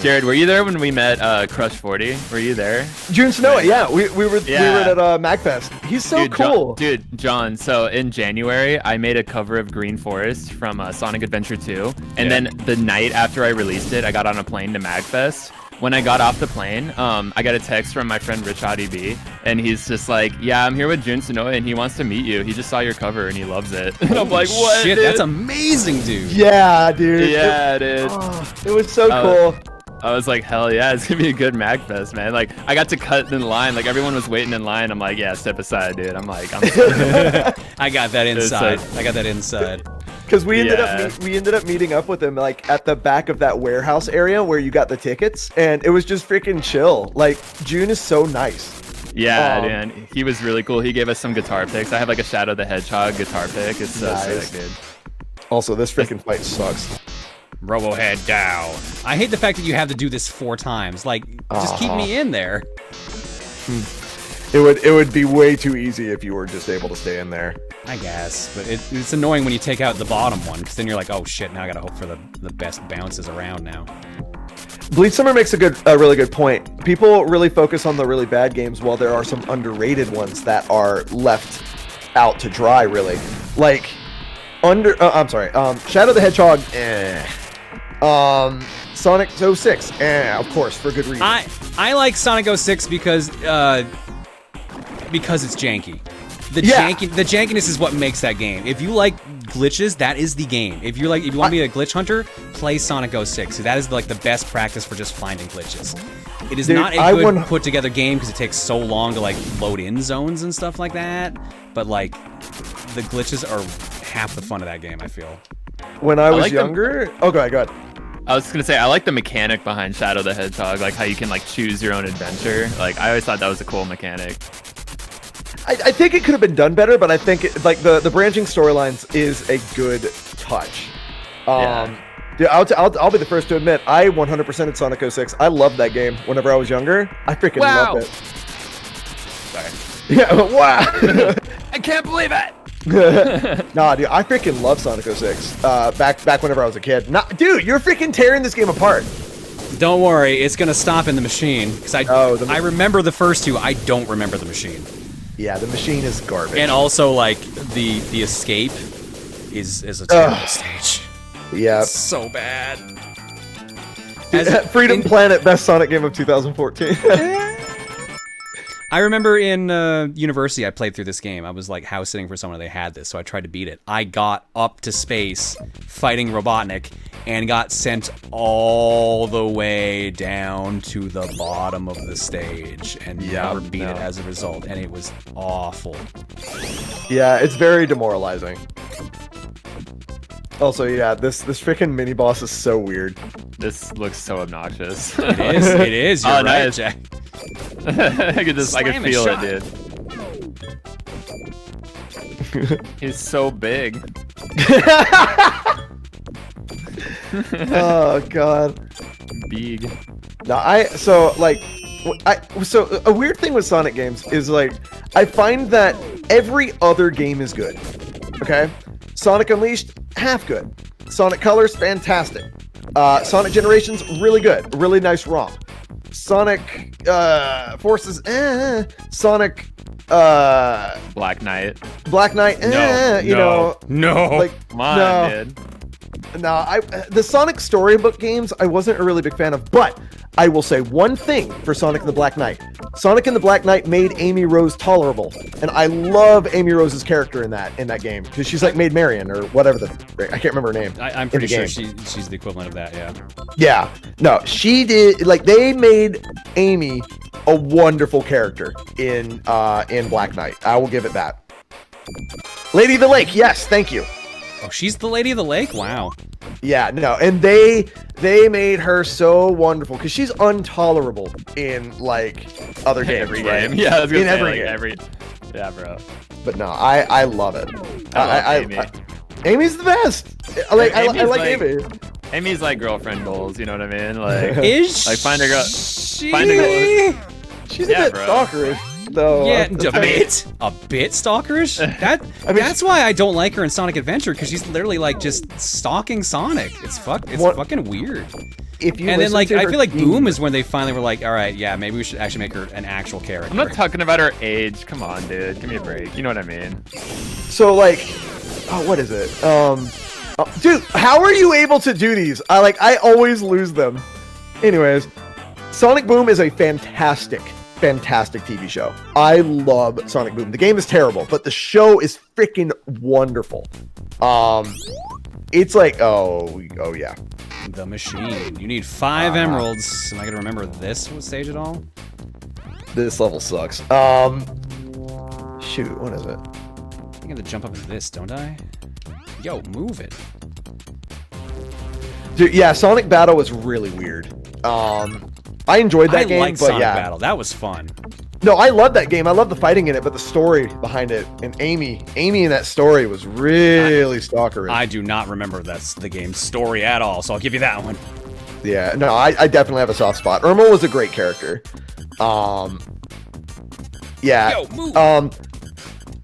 Jared, were you there when we met Crush 40? Were you there? June Snow, yeah. We were at MagFest. He's so cool. John, so in January, I made a cover of Green Forest from Sonic Adventure 2. And then the night after I released it, I got on a plane to MagFest. When I got off the plane, I got a text from my friend Rich ODB, and he's just like, yeah, I'm here with Jun Sonoe, and he wants to meet you. He just saw your cover, and he loves it. And I'm like, what, shit, dude? that's amazing, dude. Yeah, dude. Yeah, dude. It was so cool. I was like, hell yeah, it's gonna be a good MagFest, man. Like, I got to cut in line. Like, everyone was waiting in line. I'm like, yeah, step aside, dude. I'm like, I got that inside. I got that inside. Because we ended up meeting up with him like at the back of that warehouse area where you got the tickets, and it was just freaking chill. Like, June is so nice. Yeah, man, he was really cool. He gave us some guitar picks. I have like a Shadow the Hedgehog guitar pick. It's so sick, dude. Also, this freaking fight sucks. Robohead down. I hate the fact that you have to do this 4 times. Like, just keep me in there. It would be way too easy if you were just able to stay in there. I guess, but it's annoying when you take out the bottom one, because then you're like, oh shit, now I gotta hope for the best bounces around now. Bleed Summer makes a really good point. People really focus on the really bad games, while there are some underrated ones that are left out to dry. Really, like Shadow the Hedgehog. Sonic 06. Of course, for good reason. I like Sonic 06 because it's janky. The jankiness is what makes that game. If you like glitches, that is the game. If you want to be a glitch hunter, play Sonic 06. That is like the best practice for just finding glitches. It is not a good put together game because it takes so long to like load in zones and stuff like that. But like the glitches are half the fun of that game, I feel. When I was younger, go ahead. I was gonna say I like the mechanic behind Shadow the Hedgehog, like how you can like choose your own adventure. Like I always thought that was a cool mechanic. I think it could have been done better, but I think the branching storylines is a good touch. Dude, I'll be the first to admit I 100%ed Sonic 06. I loved that game whenever I was younger. I freaking loved it. Sorry. Yeah, wow. I can't believe it. Nah, dude, I freaking love Sonic 06. Back whenever I was a kid. Dude, you're freaking tearing this game apart. Don't worry, it's gonna stop in the machine because I remember the first two. I don't remember the machine. Yeah, the machine is garbage. And also, like the escape is a terrible stage. Yeah, it's so bad. Freedom Planet, best Sonic game of 2014. I remember in university, I played through this game. I was like house sitting for someone, they had this, so I tried to beat it. I got up to space fighting Robotnik and got sent all the way down to the bottom of the stage and never beat it as a result, and it was awful. Yeah, it's very demoralizing. Also, yeah, this freaking mini boss is so weird. This looks so obnoxious. It is. You're right, nice. Jack. I could feel it, dude. He's so big. Oh god. Big. No, so a weird thing with Sonic games is like I find that every other game is good. Okay? Sonic Unleashed, half good. Sonic Colors, fantastic. Sonic Generations, really good. Really nice ROM. Sonic Forces, Sonic Black Knight, No. Like, come on, dude. No, the Sonic Storybook games I wasn't a really big fan of, but I will say one thing for Sonic and the Black Knight. Sonic and the Black Knight made Amy Rose tolerable, and I love Amy Rose's character in that game because she's like Maid Marian or whatever I can't remember her name. I'm pretty sure she's the equivalent of that. Yeah. Yeah. No, she did. Like they made Amy a wonderful character in Black Knight. I will give it that. Lady of the Lake. Yes, thank you. Oh, she's the Lady of the Lake? Wow. Yeah, no, and they made her so wonderful because she's intolerable in like other games. Every right? game, yeah, I was gonna say, every game. Yeah, bro. But no, I love it. I love Amy. Amy's the best. I like Amy. Amy's like girlfriend goals. You know what I mean? Like, is like find a girl. She's a bit stalkerish. Though, yeah, a bit stalkerish. That's why I don't like her in Sonic Adventure because she's literally like just stalking Sonic. It's fucking weird. If you and then like I feel like game. Boom is when they finally were like, all right, yeah, maybe we should actually make her an actual character. I'm not talking about her age. Come on, dude, give me a break. You know what I mean? So like, what is it? Dude, how are you able to do these? I always lose them. Anyways, Sonic Boom is a fantastic TV show. I love Sonic Boom. The game is terrible, but the show is freaking wonderful. It's like, oh yeah. The machine. You need 5 emeralds. Am I gonna remember this stage at all? This level sucks. Shoot, what is it? I think I have to jump up into this, don't I? Yo, move it. Dude, yeah, Sonic Battle was really weird. I enjoyed that game, liked but Sonic yeah. Battle. That was fun. No, I love that game. I love the fighting in it, but the story behind it and Amy in that story was really stalkerish. I do not remember that's the game's story at all, so I'll give you that one. Yeah, no, I definitely have a soft spot. Irma was a great character. Yeah. Yo, move.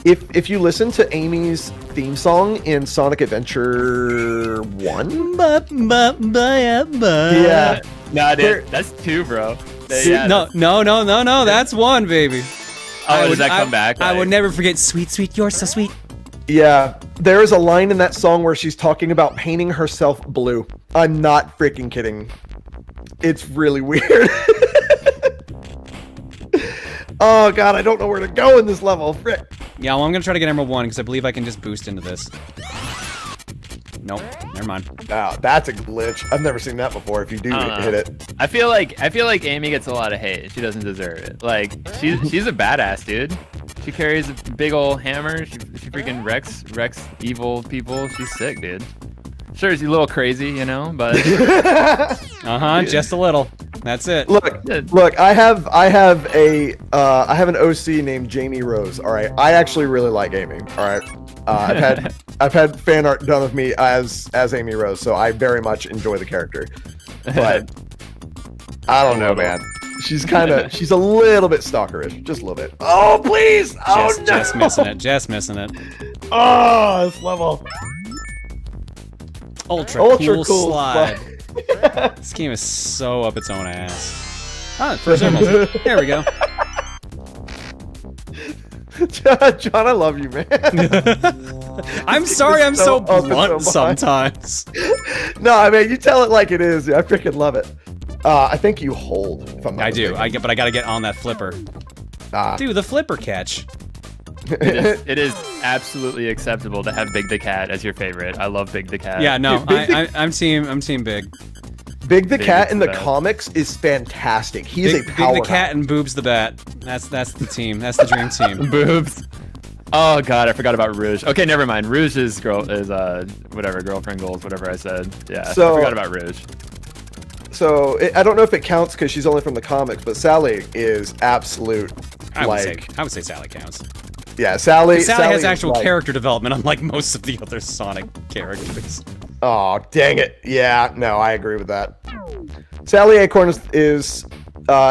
If you listen to Amy's theme song in Sonic Adventure 1, yeah. Nah, dude, that's 2, bro. No, that's 1, baby. Oh, does that come back? I would never forget Sweet, Sweet, You're So Sweet. Yeah, there is a line in that song where she's talking about painting herself blue. I'm not freaking kidding. It's really weird. Oh god, I don't know where to go in this level. Frick. Yeah, well, I'm gonna try to get Emerald 1 because I believe I can just boost into this. Nope, never mind. Oh, that's a glitch. I've never seen that before. If you do hit it, I feel like Amy gets a lot of hate. She doesn't deserve it. Like she's a badass, dude. She carries a big old hammer. She freaking wrecks evil people. She's sick, dude. Sure, she's a little crazy, you know, but just a little. That's it. Look. I have an OC named Jamie Rose. All right, I actually really like Amy. All right, I've had fan art done of me as Amy Rose, so I very much enjoy the character. But I don't know, man. She's a little bit stalkerish, just a little bit. Oh please! Oh no! Just missing it. Just missing it. Oh, this level. Ultra cool slide. This game is so up its own ass. Ah, first emerald. There we go. John, I love you, man. I'm sorry I'm so blunt sometimes. No, I mean, you tell it like it is. I freaking love it. I think you hold. If I'm not mistaken. But I gotta get on that flipper. Dude, the flipper catch. It is absolutely acceptable to have Big the Cat as your favorite. I love Big the Cat. Yeah, no, I'm team Big. Big the Cat in the comics is fantastic. He is a powerhouse. Big the Cat and Boobs the Bat. That's the team. That's the dream team. Boobs. Oh god, I forgot about Rouge. Okay, never mind. Rouge is whatever, girlfriend goals, whatever I said. Yeah, So- I forgot about Rouge. So I don't know if it counts because she's only from the comics, but Sally is absolute. I would say Sally counts. Yeah, Sally has is actual like- character development, unlike most of the other Sonic characters. Oh, dang it. Yeah, no, I agree with that. Sally Acorn is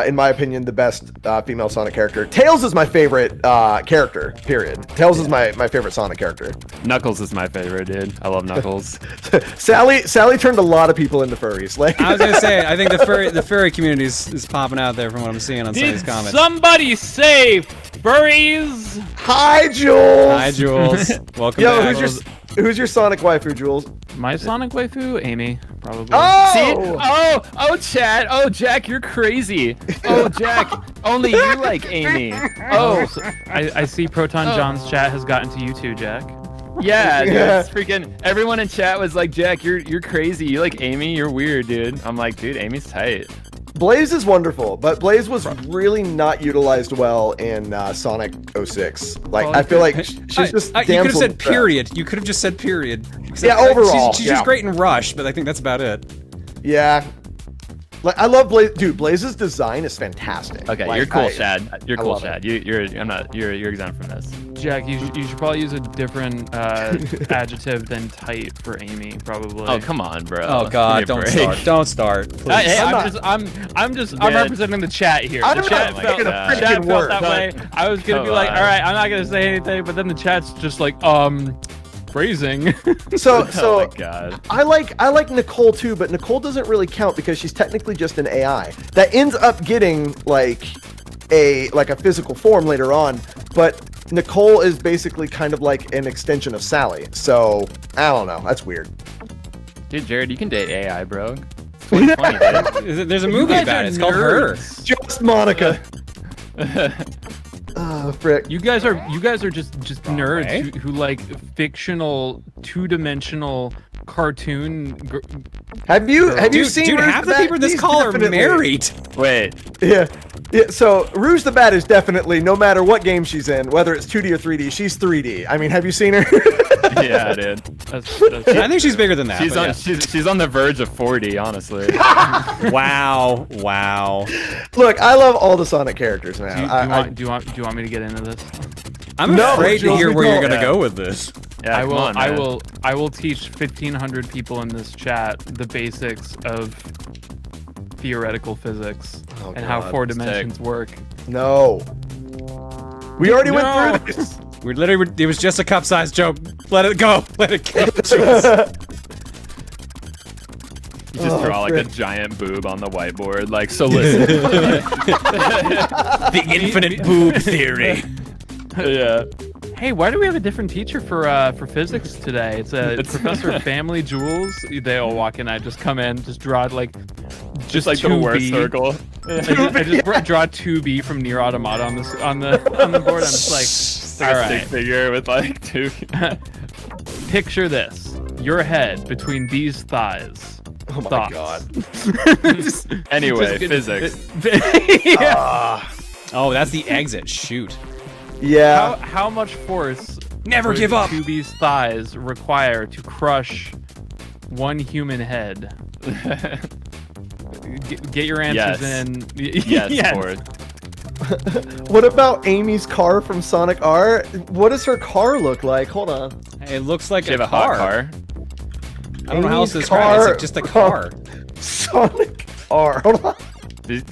in my opinion, the best female Sonic character. Tails is my favorite character, period. Tails is my favorite Sonic character. Knuckles is my favorite, dude. I love Knuckles. Sally turned a lot of people into furries. Like I was gonna say, I think the furry community is popping out there from what I'm seeing on some of these comments. Somebody say furries! Hi, Jules! Hi, Jules. Welcome back. Who's your Sonic waifu, Jules? My Sonic waifu? Amy, probably. Oh! See? Oh, Chad. Oh, Jack, you're crazy. Oh, Jack, only you like Amy. Oh. So I see Proton John's chat has gotten to you too, Jack. Yeah, dude, it's freaking everyone in chat was like, Jack, you're crazy. You like Amy? You're weird, dude. I'm like, dude, Amy's tight. Blaze is wonderful, but Blaze was really not utilized well in Sonic 06. Like, I feel like she's just you could have said period. You could have just said period. Yeah, overall. She's just great in Rush, but I think that's about it. Yeah. Like, I love Blaze. Dude, Blaze's design is fantastic. Okay, like, you're cool, Chad. You're cool, Chad. It. You're exempt from this. Jack, you should probably use a different adjective than tight for Amy, probably. Oh, come on, bro. Oh God, don't start. Please. Hey, I'm representing the chat here. The chat felt that way. I was gonna be like, all right, I'm not gonna say anything, but then the chat's just like, phrasing. So oh my God. I like Nicole too, but Nicole doesn't really count because she's technically just an AI that ends up getting like a physical form later on, but Nicole is basically kind of like an extension of Sally. So I don't know. That's weird. Dude, Jared, you can date AI, bro. It's 2020, dude. There's a movie about it. It's called Her. Just Monica. Frick. You guys are just nerds who like fictional two-dimensional cartoon. Have you seen? Dude, half the people in this call are married. Wait. Yeah. So Rouge the Bat is definitely, no matter what game she's in, whether it's 2D or 3D, she's 3D. I mean, have you seen her? Yeah, dude. I think she's bigger than that. She's on the verge of 40, honestly. Wow. Look, I love all the Sonic characters, man. Do you want me to get into this? I'm afraid to hear where you're gonna go with this. Yeah, I will teach 1,500 people in this chat the basics of theoretical physics and how 4 dimensions work. No. We already went through this. We literally, it was just a cup-sized joke. Let it go. Let it go. You just draw like a giant boob on the whiteboard, like, so listen. The infinite boob theory. Yeah. Hey, why do we have a different teacher for physics today? It's Professor Family Jules. They all walk in. I just come in, just draw like like the worst circle. I just draw 2B from Nier Automata on the board. I'm just like, all all right. right. Figure with like 2. Picture this: your head between these thighs. Oh my Thoughts? god. Anyway, physics. Oh, that's the exit. Shoot. Yeah. How much force Never would give up. 2B's thighs require to crush one human head? Get your answers in. Yes, Ford. What about Amy's car from Sonic R? What does her car look like? Hold on. It looks like You a have a hot car. car. I don't know how else to Amy's describe it. It's car like just a car. Sonic R. Hold on.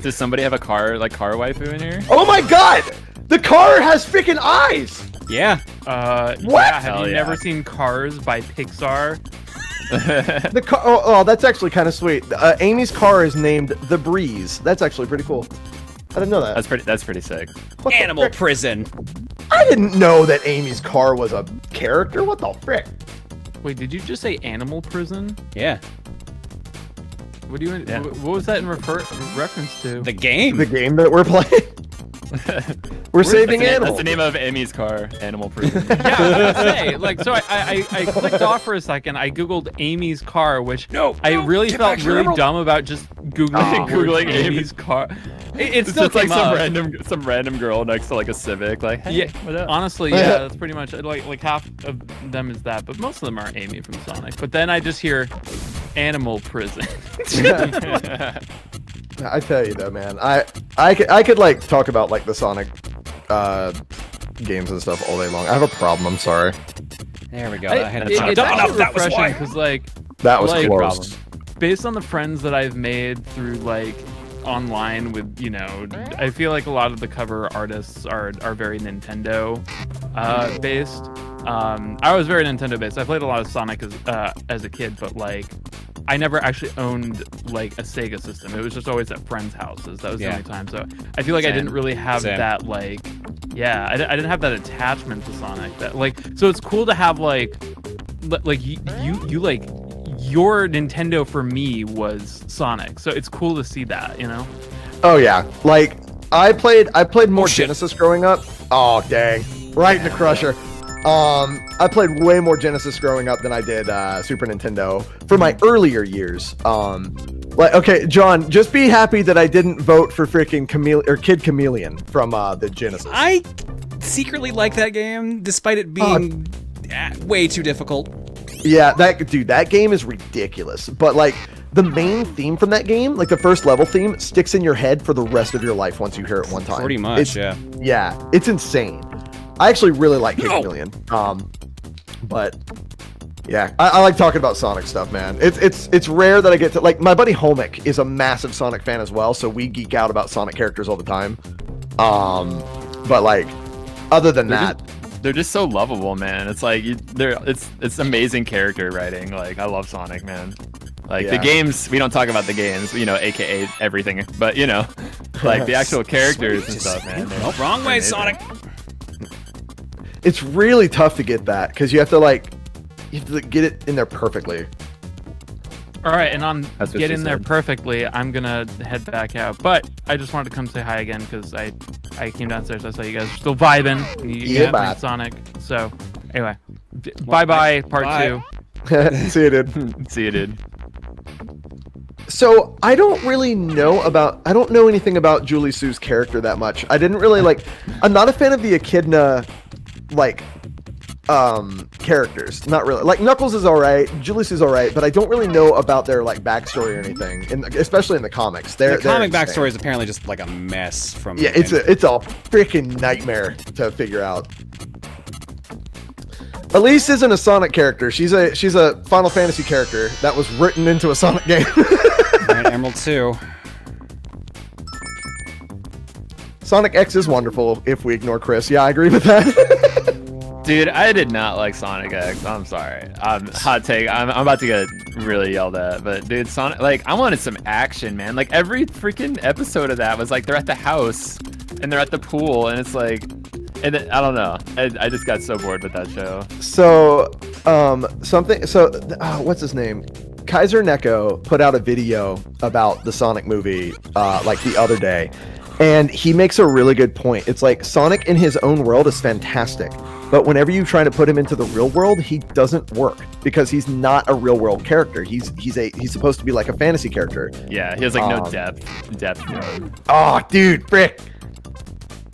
Does somebody have a car waifu in here? Oh my god! The car has freaking eyes! Yeah. What? Yeah, have Hell you yeah. never seen Cars by Pixar? The car. Oh, that's actually kind of sweet. Amy's car is named The Breeze. That's actually pretty cool. I didn't know that. That's pretty sick. What the Animal frick? prison. I didn't know that Amy's car was a character. What the frick? Wait, did you just say Animal Prison? Yeah. What do you? Yeah. What was that in reference to? The game. The game that we're playing. We're saving That's animals. the name of Amy's car, Animal Prison. Yeah, I was gonna say, like, so I clicked off for a second. I googled Amy's car, which I really felt really dumb about just googling Amy's car. It still It's just like came up. some random girl next to like a Civic, like, hey, Yeah, what up? honestly, yeah, that's pretty much like half of them is that, but most of them are Amy from Sonic. But then I just hear Animal Prison. I tell you though, man, I could like talk about like the Sonic games and stuff all day long. I have a problem. I'm sorry. There we go. It's actually refreshing because like That was like, close. based on the friends that I've made through like online with, you know, I feel like a lot of the cover artists are very Nintendo based. I was very Nintendo based. I played a lot of Sonic as a kid, but like I never actually owned like a Sega system. It was just always at friends' houses. That was the only time. So I feel like I didn't really have that like, yeah, I didn't have that attachment to Sonic. That like, so it's cool to have like you like your Nintendo for me was Sonic. So it's cool to see that, you know. Oh yeah, like I played more Genesis growing up. Oh dang, right in the crusher. I played way more Genesis growing up than I did Super Nintendo for my earlier years. Like, okay, John, just be happy that I didn't vote for freaking Kid Chameleon from the Genesis. I secretly like that game, despite it being way too difficult. Yeah, that game is ridiculous. But like the main theme from that game, like the first level theme, sticks in your head for the rest of your life once you hear it one time. Pretty much, yeah. Yeah, it's insane. I actually really like Kid Chameleon. But yeah, I like talking about Sonic stuff, man. It's rare that I get to, like, my buddy Homick is a massive Sonic fan as well, so we geek out about Sonic characters all the time. But like, other than they're just so lovable, man. It's like it's amazing character writing. Like, I love Sonic, man. Like the games, we don't talk about the games, you know, aka everything, but you know, like the actual characters and stuff, man. Nope, wrong way, Sonic. it's really tough to get that because you have to get it in there perfectly. All right, and on That's what get she in there said. perfectly, I'm gonna head back out. But I just wanted to come say hi again because I came downstairs. I saw you guys are still vibing. And you Yeah, got bye. Sonic. So anyway, bye part bye. 2. See you, dude. See you, dude. So I don't know anything about Julie Sue's character that much. I didn't really like. I'm not a fan of the Echidna, like, characters. Not really. Like Knuckles is alright, Julie Sue's alright, but I don't really know about their like backstory or anything. Especially in the comics. The comic they're backstory is apparently just like a mess from. Yeah, it's a freaking nightmare to figure out. Elise isn't a Sonic character. She's a Final Fantasy character that was written into a Sonic game. Alright, Emerald 2. Sonic X is wonderful if we ignore Chris. Yeah, I agree with that. Dude, I did not like Sonic X. I'm sorry. Hot take. I'm about to get really yelled at. But dude, Sonic, like, I wanted some action, man. Like every freaking episode of that was like they're at the house and they're at the pool, and it's like, and I don't know. I just got so bored with that show. So, what's his name? Kaiser Neko put out a video about the Sonic movie like the other day, and he makes a really good point. It's like Sonic in his own world is fantastic, but whenever you try to put him into the real world, he doesn't work because he's not a real world character. He's supposed to be like a fantasy character. Yeah, he has like no depth. Oh, dude, frick.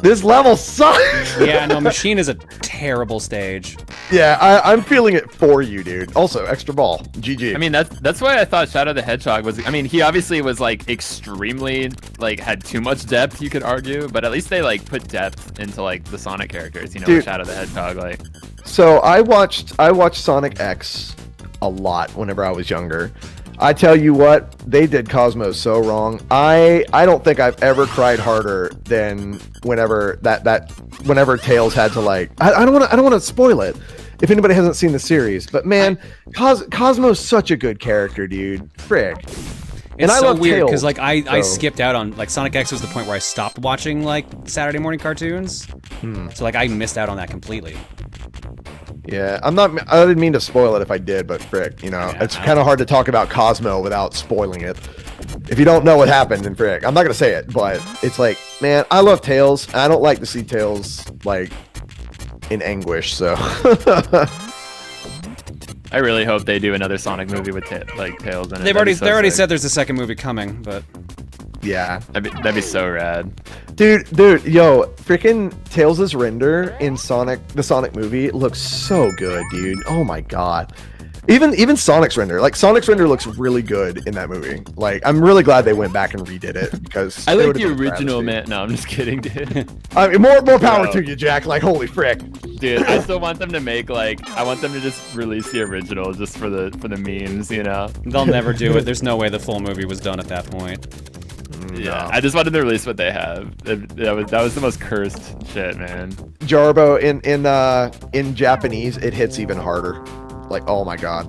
This level sucks. Yeah, no, Machine is a terrible stage. Yeah, I'm feeling it for you, dude. Also, extra ball. GG. I mean, that's why I thought Shadow the Hedgehog was. I mean, he obviously was like extremely like had too much depth, you could argue, but at least they like put depth into like the Sonic characters. You know, with Shadow the Hedgehog, like. So I watched Sonic X a lot whenever I was younger. I tell you what, they did Cosmos so wrong. I don't think I've ever cried harder than whenever whenever Tails had to like. I don't want to spoil it if anybody hasn't seen the series, but man, Cosmo's such a good character, dude. Frick. It's so weird because like I skipped out on like Sonic X was the point where I stopped watching like Saturday morning cartoons, so like I missed out on that completely. Yeah, I didn't mean to spoil it if I did, but frick, you know, it's kind of hard to talk about Cosmo without spoiling it. If you don't know what happened, then frick, I'm not gonna say it, but it's like, man, I love Tails. And I don't like to see Tails like in anguish, so. I really hope they do another Sonic movie with Tails in it. They've already said there's a second movie coming, but yeah, that'd be so rad. Dude, yo, freaking Tails' render in the Sonic movie looks so good, dude. Oh my god. Even Sonic's render, looks really good in that movie. Like, I'm really glad they went back and redid it because I like the original, man. No, I'm just kidding, dude. I mean, more power to you, Jack. Like, holy frick, dude. I still want them to make I want them to just release the original just for the memes, you know. They'll never do it. There's no way the full movie was done at that point. Yeah, I just wanted to release what they have. That was the most cursed shit, man. Jarbo in Japanese, it hits even harder. Like, oh my god.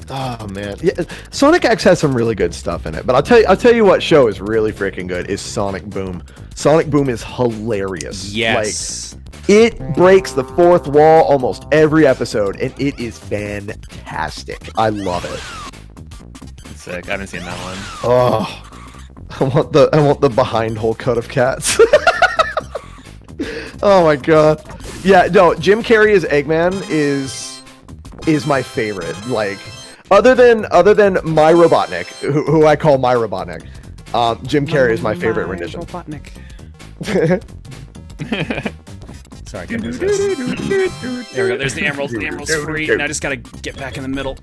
Oh man, yeah. Sonic X has some really good stuff in it, but I'll tell you what show is really freaking good is Sonic Boom. Sonic Boom is hilarious. Yes. Like, it breaks the fourth wall almost every episode, and it is fantastic. I love it. Sick. I haven't seen that one. Oh, I want the behind hole cut of cats. Oh my god. Yeah, no, Jim Carrey as Eggman is my favorite. Like, other than My Robotnik, who I call My Robotnik, Jim Carrey is my favorite rendition. Robotnik. Sorry, I couldn't resist. There we go. There's the emerald. The emerald's free, and I just gotta get back in the middle.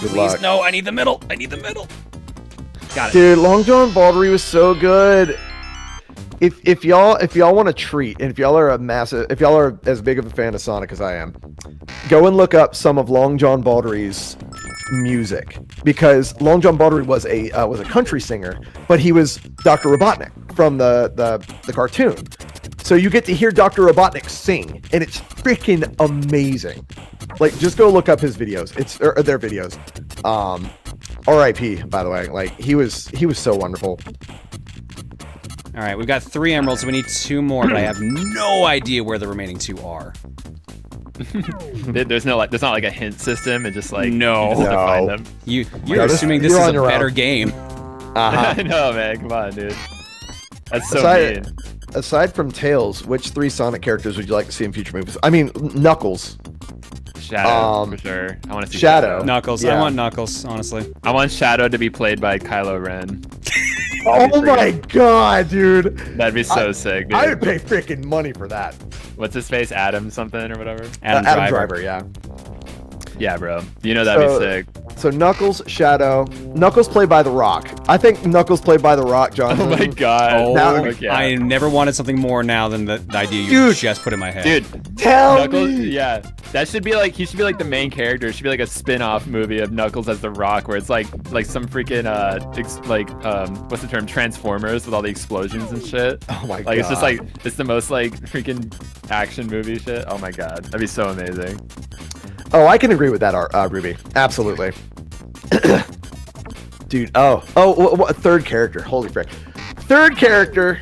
Good Please, luck. no, I need the middle. I need the middle. Got it. Dude, Long John Baldry was so good. If y'all want a treat, and if y'all are as big of a fan of Sonic as I am, go and look up some of Long John Baldry's music, because Long John Baldry was a country singer, but he was Dr. Robotnik from the cartoon. So you get to hear Dr. Robotnik sing, and it's freaking amazing. Like, just go look up his videos. Or their videos. R.I.P. by the way. Like, he was so wonderful. All right, we've got 3 emeralds. We need 2 more, but I have no idea where the remaining 2 are. There's not like a hint system. It just like no. You just have to find them. You're assuming this is a better game. I know, man. Come on, dude. That's so mean. Aside from Tails, which 3 Sonic characters would you like to see in future movies? I mean, Knuckles. Shadow, for sure. I want to see Shadow. Knuckles. Yeah. I want Knuckles, honestly. I want Shadow to be played by Kylo Ren. Oh my god, dude. That'd be so sick, dude. I would pay freaking money for that. What's his face? Adam something or whatever? Adam Driver, yeah. Yeah, bro. You know that'd be sick. So Knuckles, Shadow, Knuckles played by The Rock. I think Knuckles played by The Rock, John. Oh my god. I never wanted something more now than the idea you just put in my head. Dude, tell Knuckles, me. Yeah, that should be like, he should be like the main character. It should be like a spin-off movie of Knuckles as The Rock, where it's like some freaking what's the term, Transformers with all the explosions and shit. Oh my god. Like it's just like, it's the most like freaking action movie shit. Oh my god, that'd be so amazing. Oh, I can agree with that, Ruby. Absolutely. Dude, what third character? Holy frick. Third character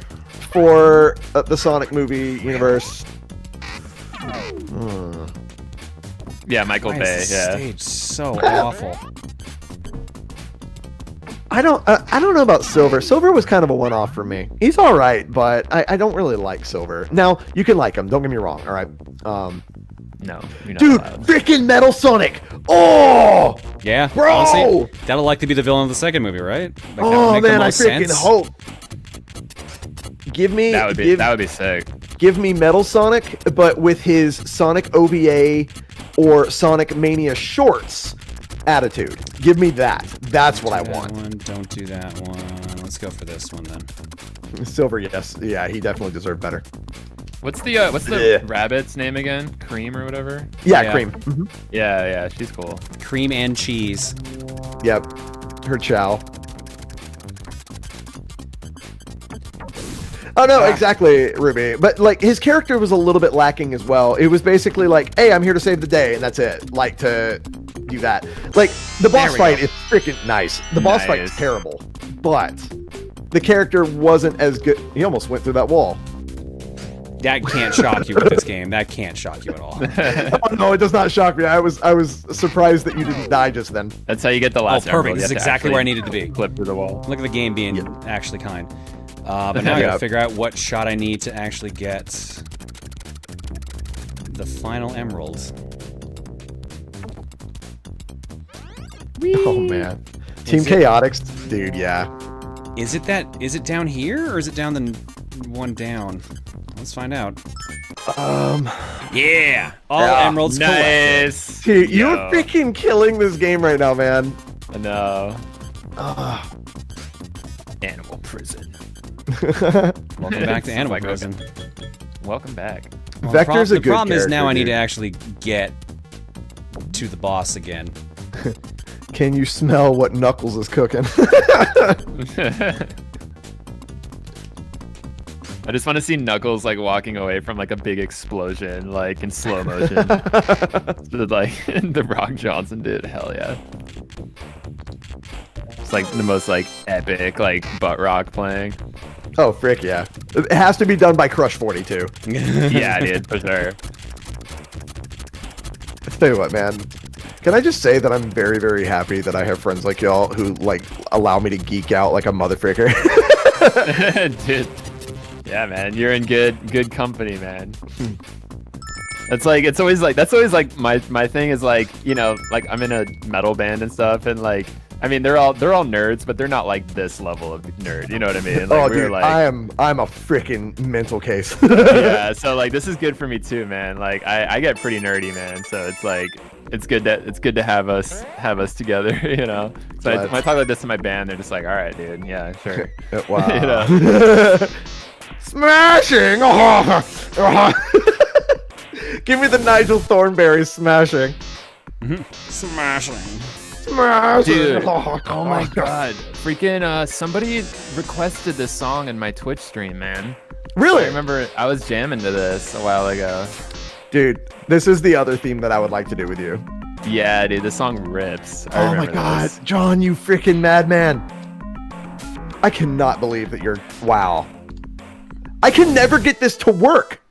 for the Sonic movie universe. Yeah, Michael Why Bay. is this Yeah. stage so awful. I don't know about Silver. Silver was kind of a one-off for me. He's all right, but I don't really like Silver. Now, you can like him. Don't get me wrong. All right. No, you're not dude, allowed. freaking Metal Sonic! Oh, Yeah, bro! honestly, that'll like to be the villain of the second movie, right? Like, that would Oh make the man, I most freaking sense. hope. Give me That would be sick. Give me Metal Sonic, but with his Sonic OVA or Sonic Mania shorts attitude. Give me that. That's what I want. Don't do that one. Let's go for this one then. Silver, yes, yeah, he definitely deserved better. What's the rabbit's name again? Cream or whatever? Yeah, Cream. Mm-hmm. Yeah, she's cool. Cream and cheese. Yep, her chow. Oh no, exactly, Ruby. But like his character was a little bit lacking as well. It was basically like, hey, I'm here to save the day, and that's it. Like to do that. Like the boss fight is freaking nice. The boss fight is terrible, but the character wasn't as good. He almost went through that wall. That can't shock you with this game. That can't shock you at all. Oh no, it does not shock me. I was surprised that you didn't die just then. That's how you get the last. Oh, perfect. This is exactly where I needed to be. Clip through the wall. Look at the game being actually kind. But now I gotta figure out what shot I need to actually get the final emerald. Oh man, Team Chaotix, dude, yeah. Is it down here or is it down the one down? Let's find out. Yeah, all emeralds nice. Dude, you're freaking killing this game right now, man. I know. Animal prison. Welcome back to Animal Prison. Welcome back. Well, Vector's a good The problem is now I need dude. to actually get to the boss again. Can you smell what Knuckles is cooking? I just want to see Knuckles like walking away from like a big explosion, like in slow motion. Like the Rock Johnson did. Hell yeah. It's like the most like epic like butt rock playing. Oh frick yeah! It has to be done by Crush 42. Yeah, dude, for sure. I'll tell you what, man. Can I just say that I'm very, very happy that I have friends like y'all who like allow me to geek out like a motherfricker. Dude. Yeah, man, you're in good company, man. It's like that's always like my thing is like, you know, like I'm in a metal band and stuff, and like I mean they're all nerds, but they're not like this level of nerd. You know what I mean? Like, Oh, dude, like, I'm a freaking mental case. yeah, so like this is good for me too, man. Like I get pretty nerdy, man. So it's like it's good to have us together, you know. So when I talk like this to my band, they're just like, all right, dude, yeah, sure. Wow. You know? Smashing! Give me the Nigel Thornberry smashing. Smashing. Smashing! Dude, oh my god. Freaking, somebody requested this song in my Twitch stream, man. Really? I remember I was jamming to this a while ago. Dude, this is the other theme that I would like to do with you. Yeah, dude, this song rips. I Oh my remember god, this. John, you freaking madman. I cannot believe that you're... Wow. I can never get this to work.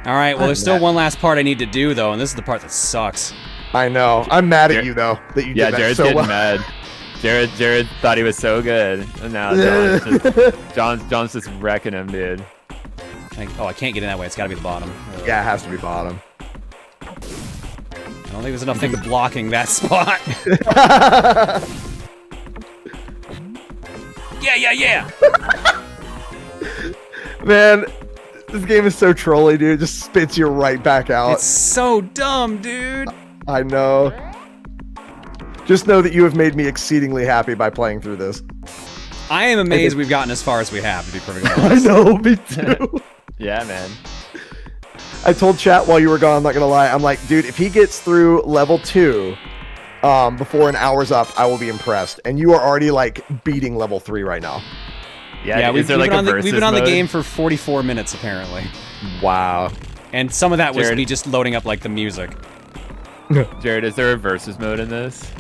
All right, well, there's still one last part I need to do, though, and this is the part that sucks. I know. I'm mad at you, though, that you did that Jared's so getting well. mad. Jared thought he was so good, and now John's just wrecking him, dude. I can't get in that way. It's got to be the bottom. Yeah, it has to be bottom. I don't think there's enough things blocking that spot. Yeah. Man, this game is so trolly, dude. It just spits you right back out. It's so dumb, dude. I know. Just know that you have made me exceedingly happy by playing through this. I am amazed we've gotten as far as we have, to be perfectly I honest. know, me too. Yeah, man. I told chat while you were gone, I'm not gonna lie, I'm like, dude, if he gets through level 2 before an hour's up, I will be impressed. And you are already like beating level 3 right now. Yeah, we've been on the game for 44 minutes apparently. Wow. And some of that was Jared. me just loading up like the music. Jared, is there a versus mode in this?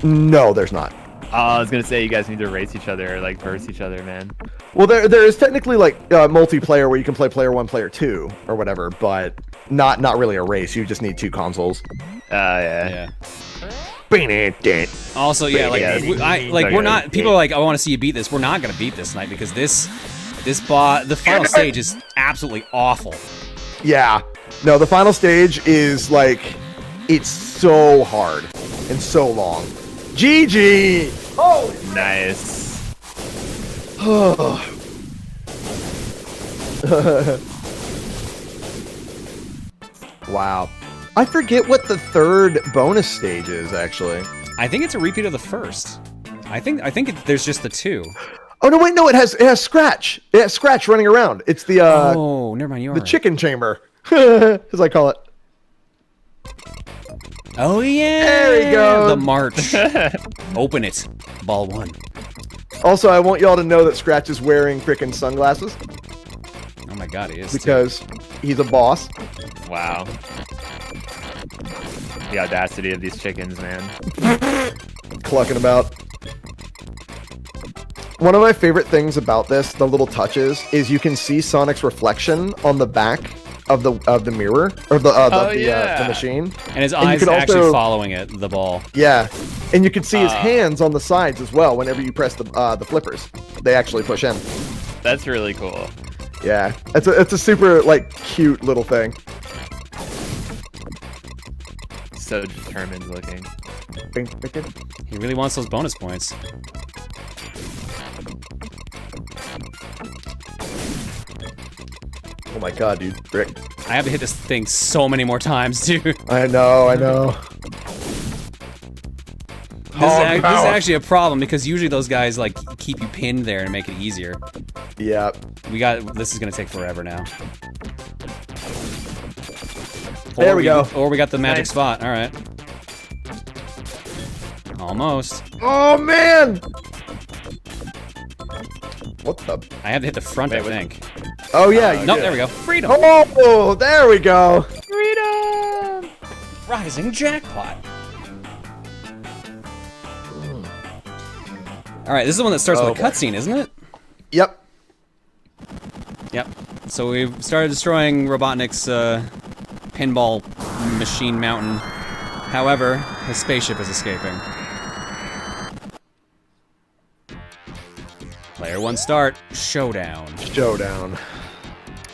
No, there's not. Oh, I was gonna say you guys need to race each other, or like verse each other, man. Well, there is technically like multiplayer where you can play player 1, player 2, or whatever, but not really a race. You just need 2 consoles. Yeah. Also, yeah, like we're not. People are like, I want to see you beat this. We're not gonna beat this tonight because the final stage is absolutely awful. Yeah. No, the final stage is like, it's so hard and so long. GG! Oh, nice. Wow. I forget what the 3rd bonus stage is, actually. I think it's a repeat of the first. I think there's just the 2. Oh no! Wait, no. It has Scratch. It has Scratch running around. It's the oh, never mind. You are the right. chicken chamber, as I call it. Oh yeah! There we go. The march. Open it. Ball 1. Also, I want y'all to know that Scratch is wearing frickin' sunglasses. Oh my god, he is. Because he's a boss. Wow. The audacity of these chickens, man. Clucking about. One of my favorite things about this, the little touches, is you can see Sonic's reflection on the back of the mirror or the machine, and his eyes are actually following it, the ball. Yeah, and you can see his hands on the sides as well. Whenever you press the flippers, they actually push in. That's really cool. Yeah, it's a super like cute little thing. So determined looking. He really wants those bonus points. Oh my god, dude. Frick. I have to hit this thing so many more times, dude. I know. This is actually a problem because usually those guys like keep you pinned there and make it easier. Yeah. This is gonna take forever now. There we go. Or we got the magic spot. All right. Almost. Oh man! What the? I have to hit the front, I think. Oh yeah. No, there we go. Freedom. Oh, there we go. Freedom. Rising jackpot. All right, this is the one that starts with a cutscene, isn't it? Yep. Yep. So we've started destroying Robotnik's pinball machine mountain. However, his spaceship is escaping. Player 1 start. Showdown. Showdown.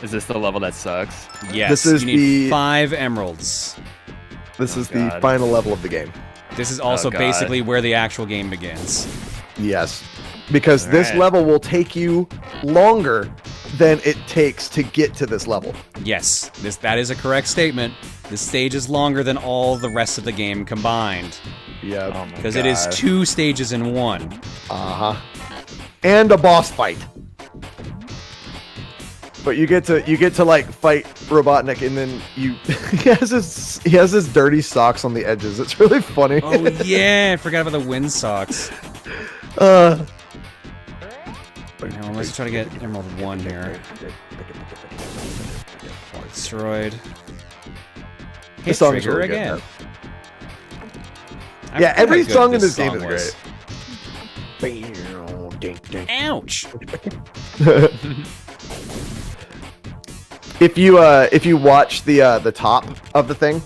Is this the level that sucks? Yes. This is you need 5 emeralds. This is the final level of the game. This is also basically where the actual game begins. Yes. Because this level will take you longer than it takes to get to this level. Yes, that is a correct statement. This stage is longer than all the rest of the game combined. Yeah. Because it is 2 stages in 1. Uh-huh. And a boss fight. But you get to like fight Robotnik, and then he has his dirty socks on the edges. It's really funny. Oh yeah, I forgot about the wind socks. Now, let's try to get Emerald 1 here. Destroyed. The song is really again. Yeah, every song in this game is great. Ouch! If you watch the top of the thing,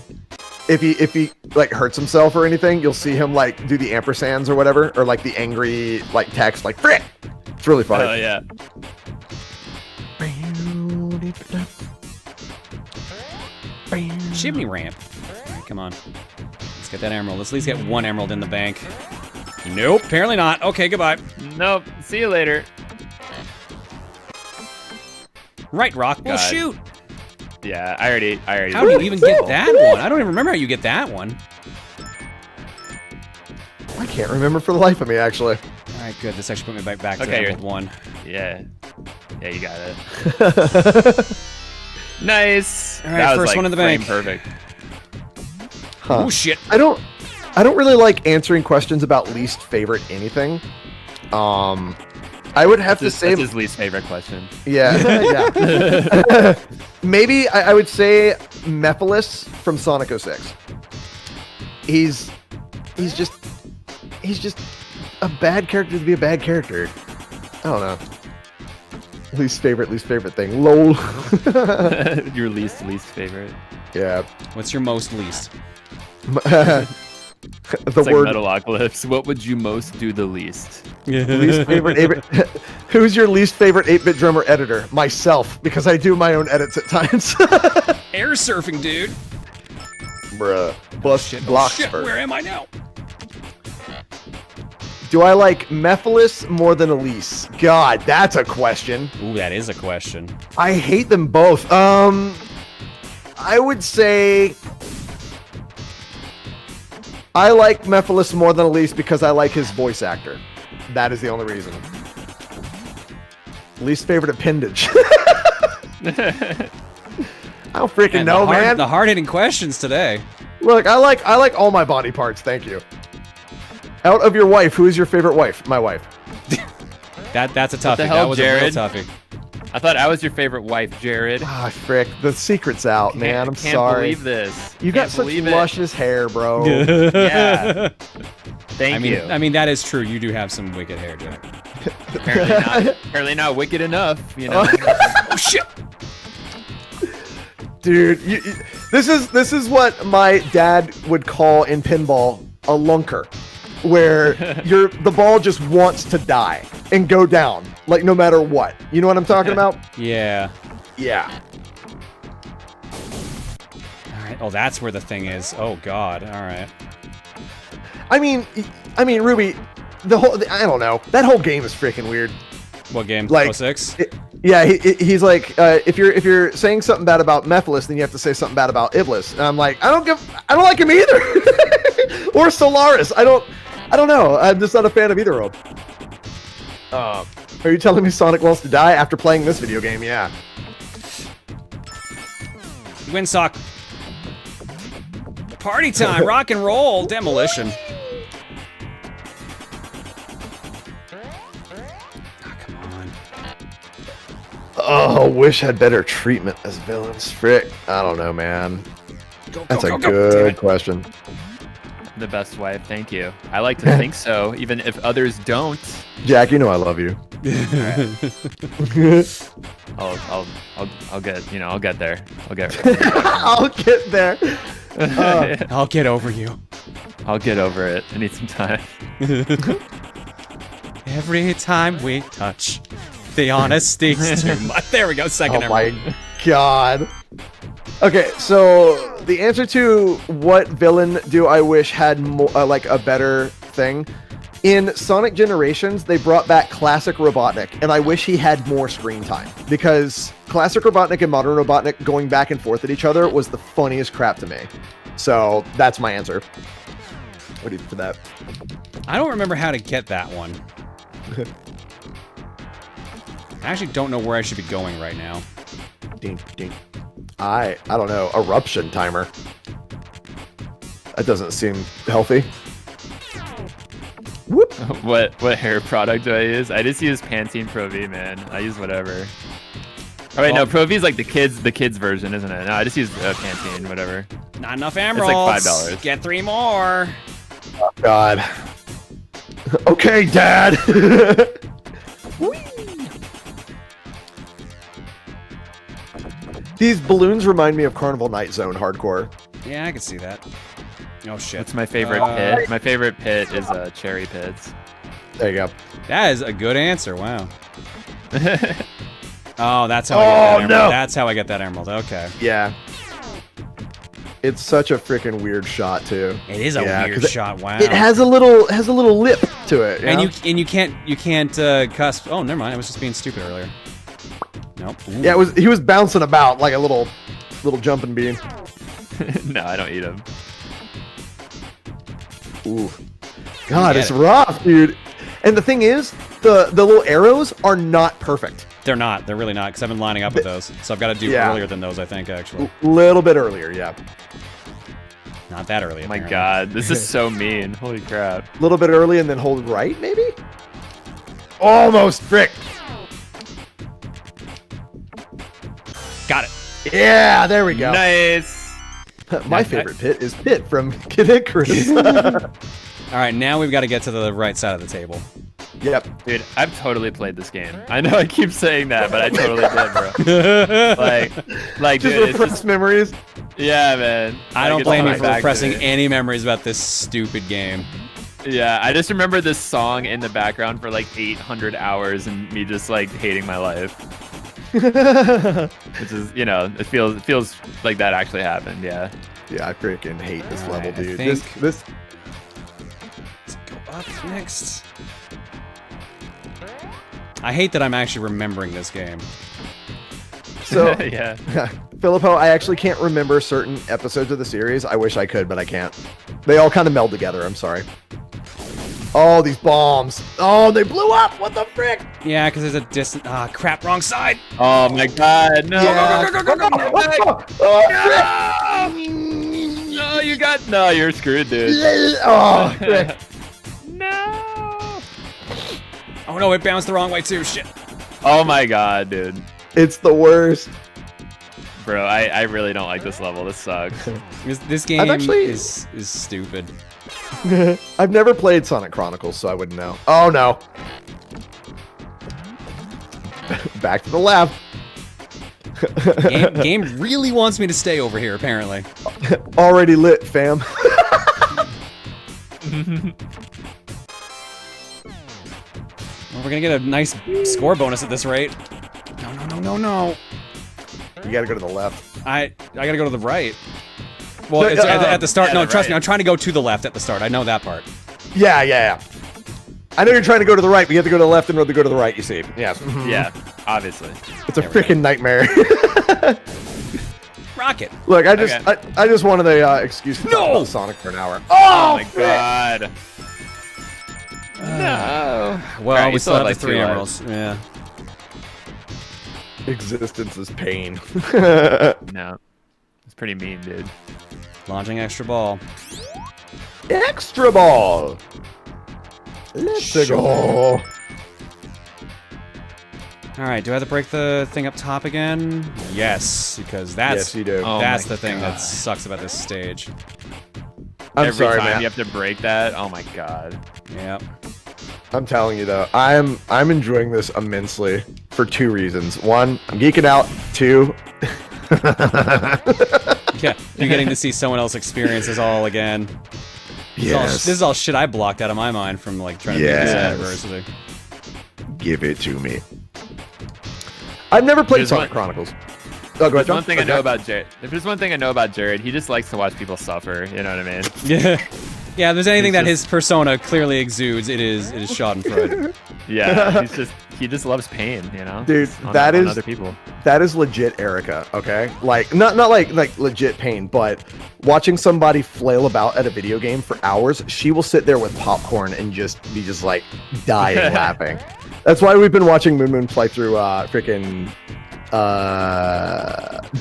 if he like hurts himself or anything, you'll see him like do the ampersands or whatever, or like the angry like text like frick. It's really funny. Oh yeah. Chimney ramp. All right, come on. Let's get that emerald. Let's at least get 1 emerald in the bank. Nope, apparently not. Okay, goodbye. Nope. See you later. Right, Rock. Well, shoot. Yeah, I already. How do you even get that one? I don't even remember how you get that one. I can't remember for the life of me, actually. All right, good. This actually put me back to Okay, Emerald 1. Yeah. Yeah, you got it. Nice. All right, that was, first like, one in the frame bank. Perfect. Huh. Oh shit. I don't really like answering questions about least favorite anything. I would have to say that's his least favorite question. Yeah, yeah. Maybe I would say Mephiles from Sonic 06. He's just a bad character to be a bad character. I don't know. Least favorite thing. LOL. Your least favorite. Yeah. What's your most least? The It's word like Metalocalypse. What would you most do the least? least favorite 8-bit. Who's your least favorite 8-bit drummer editor? Myself, because I do my own edits at times. Air surfing, dude. Bruh. Bust blocks Shit, first. where am I now? Do I like Mephiles more than Elise? God, that's a question. Ooh, that is a question. I hate them both. I would say I like Mephiles more than Elise because I like his voice actor. That is the only reason. Least favorite appendage. I don't freaking know, man. The hard-hitting questions today. Look, I like all my body parts. Thank you. Out of your wife, who is your favorite wife? My wife. That's a toughie. What the hell, that was Jared? a real toughie. I thought I was your favorite wife, Jared. Ah, frick. The secret's out, man. I'm Can't sorry. believe this. You got such luscious hair, bro. Yeah. Thank you. I mean, that is true. You do have some wicked hair, Jack. Apparently not wicked enough, you know. Oh shit. Dude, this is what my dad would call in pinball a lunker, where the ball just wants to die and go down, like no matter what. You know what I'm talking about? Yeah. Yeah. All right. Oh, that's where the thing is. Oh God. All right. I mean, Ruby, I don't know. That whole game is freaking weird. What game? Like 06? Yeah, he's like, if you're saying something bad about Mephiles, then you have to say something bad about Iblis. And I'm like, I don't like him either. Or Solaris. I don't know. I'm just not a fan of either of them. Are you telling me Sonic wants to die after playing this video game? Yeah. Windsock. Party time. Rock and roll. Demolition. Oh, wish had better treatment as villains. Frick. I don't know, man. That's a good question. The best wife, thank you. I like to think so, even if others don't. Jack, you know I love you. I'll get, I'll get there. I'll get I'll get there. I'll get over you. I'll get over it. I need some time. Every time we touch, the honesty's too much. There we go. Second Oh my emerald. God. Okay, so the answer to what villain do I wish had more, like a better thing? In Sonic Generations, they brought back Classic Robotnik, and I wish he had more screen time because Classic Robotnik and Modern Robotnik going back and forth at each other was the funniest crap to me. So that's my answer. What do you think for that? I don't remember how to get that one. I actually don't know where I should be going right now. Ding, ding. I don't know. Eruption timer. That doesn't seem healthy. Whoop. What hair product do I use? I just use Pantene Pro V, man. I use whatever. Oh wait, no, Pro V is like the kids version, isn't it? No, I just use Pantene, whatever. Not enough It's emeralds. like $5. Get 3 more. Oh, God. Okay, Dad. These balloons remind me of Carnival Night Zone hardcore. Yeah, I can see that. Oh shit. What's my favorite pit? My favorite pit is Cherry Pits. There you go. That is a good answer. Wow. Oh, that's how I get that emerald. no. That's how I get that emerald. Okay. Yeah. It's such a freaking weird shot too. It is a weird 'cause shot. Wow. It has a little lip to it. And know? you can't cuss. Oh, never mind. I was just being stupid earlier. Nope. Ooh. Yeah, he was bouncing about like a little jumping bean. No, I don't eat them. Ooh. God, it's rough, dude. And the thing is, the little arrows are not perfect. They're not. They're really not, because I've been lining up with those. So I've got to do earlier than those, I think, actually. A little bit earlier, yeah. Not that early, Oh my apparently. god, this is so mean. Holy crap. A little bit early and then hold right, maybe? Almost, frick. Got it. Yeah, there we go. Nice. My favorite pit is Pit from Kid Icarus. All right, now we've got to get to the right side of the table. Yep. Dude, I've totally played this game. I know I keep saying that, but I totally did, bro. like, just dude, repressed memories. Yeah, man. I don't it's blame you coming for back to repressing it. any memories about this stupid game. Yeah, I just remember this song in the background for like 800 hours and me just like hating my life. Which is, you know, it feels like that actually happened. Yeah. Yeah, I freaking hate this level, I dude. think- This Let's go up next. I hate that I'm actually remembering this game. So, yeah. Filippo, I actually can't remember certain episodes of the series. I wish I could, but I can't. They all kind of meld together. I'm sorry. Oh, these bombs. Oh, they blew up. What the frick? Yeah, because there's a distant. Ah, crap, wrong side. Oh my god, no. Yeah. Go. No, you got. No, you're screwed, dude. Oh, frick. No. Oh no, it bounced the wrong way too. Shit. Oh my god, dude. It's the worst. Bro, I really don't like this level. This sucks. This game is stupid. I've never played Sonic Chronicles, so I wouldn't know. Oh no. Back to the left. Game really wants me to stay over here, apparently. Already lit, fam. Well, we're gonna get a nice score bonus at this rate. No. You gotta go to the left. I gotta go to the right. Well, No, it's at the start. yeah, No, the trust me, right. I'm trying to go to the left at the start. I know that part. Yeah. I know you're trying to go to the right, but you have to go to the left in order to go to the right, you see. Yes. Yeah, obviously. It's a freaking nightmare. Rocket. Look, I just wanted the excuse to talk about Sonic for an hour. Oh my god. No. Well, Alright, we you still have like the 3 2 emeralds. Yeah. Existence is pain. No. It's pretty mean, dude. Launching extra ball. Extra ball. Let's go. All right, do I have to break the thing up top again? Yes, because that's Yes, you do. Oh that's my the thing that God. sucks about this stage. I'm Every sorry, time man. you have to break that. Oh my god. Yep. I'm telling you though, I'm enjoying this immensely for 2 reasons. 1, I'm geeking out. 2, Yeah, you're getting to see someone else experience this all again. yes. This is all shit I blocked out of my mind from like trying to make this Yes. anniversary. Give it to me. I've never played There's Sonic one- Chronicles. Oh, go ahead, There's John. one thing I know Okay. about Jared. If there's one thing I know about Jared, he just likes to watch people suffer. You know what I mean? Yeah. Yeah, if there's anything He's that his persona clearly exudes, it is Schadenfreude. Yeah. He just loves pain. You know. Dude, on that is other people. That is legit Erica, okay? Like not like legit pain, but watching somebody flail about at a video game for hours, she will sit there with popcorn and just be like dying laughing. That's why we've been watching Moon play through freaking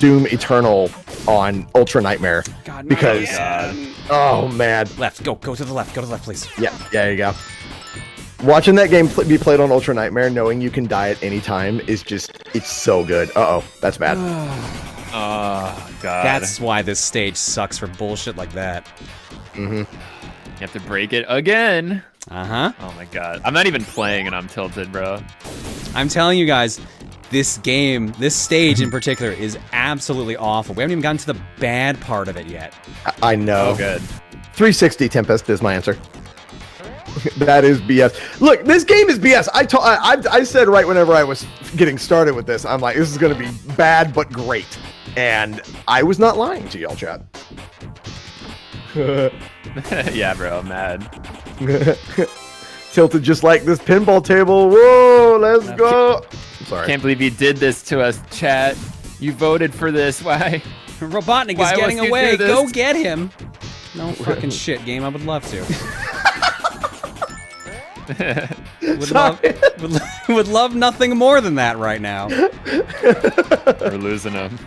Doom Eternal on Ultra Nightmare. God, because oh man. Left, go to the left, please. Yeah, there you go. Watching that game be played on Ultra Nightmare, knowing you can die at any time is it's so good. Uh-oh, that's bad. Oh god. That's why this stage sucks for bullshit like that. Mm-hmm. You have to break it again. Uh-huh. Oh my god. I'm not even playing and I'm tilted, bro. I'm telling you guys, this game, this stage in particular, is absolutely awful. We haven't even gotten to the bad part of it yet. I know. Oh good. 360 Tempest is my answer. That is BS. Look, this game is BS. I said right whenever I was getting started with this, I'm like, this is going to be bad but great. And I was not lying to y'all, chat. Yeah, bro. I'm mad. Tilted just like this pinball table. Whoa, let's go. I'm sorry. Can't believe you did this to us, chat. You voted for this. Why? Robotnik Why is getting must you away. do this? Go get him. No fucking shit, game. I would love to. would love nothing more than that right now. We're losing him.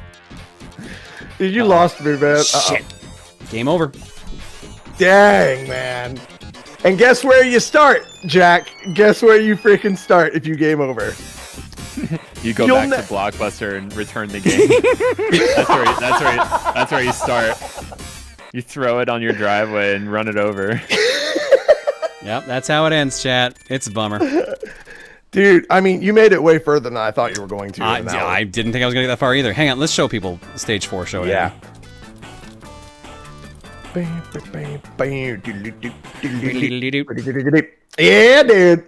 Dude, you lost me, man. Shit. Game over. Dang, man. And guess where you start, Jack? Guess where you freaking start if you game over? You go back to Blockbuster and return the game. That's where you start. You throw it on your driveway and run it over. Yep, that's how it ends, chat. It's a bummer. Dude, I mean, you made it way further than I thought you were going to. I didn't think I was going to get that far either. Hang on, let's show people stage 4 show. Yeah. Yeah, dude.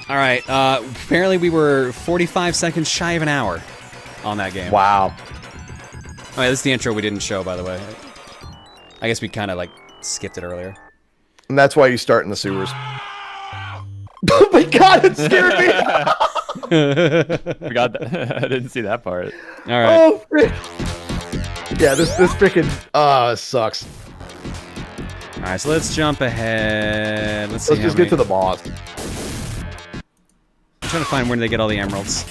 All right. Apparently, we were 45 seconds shy of an hour on that game. Wow. Oh, yeah, this is the intro we didn't show, by the way. I guess we kind of like skipped it earlier. And that's why you start in the sewers. Oh my god, it scared me! Forgot that. I didn't see that part. All right. Oh, frick. Yeah, this freaking sucks. All right, so let's jump ahead. Let's just get to the boss. I'm trying to find where they get all the emeralds.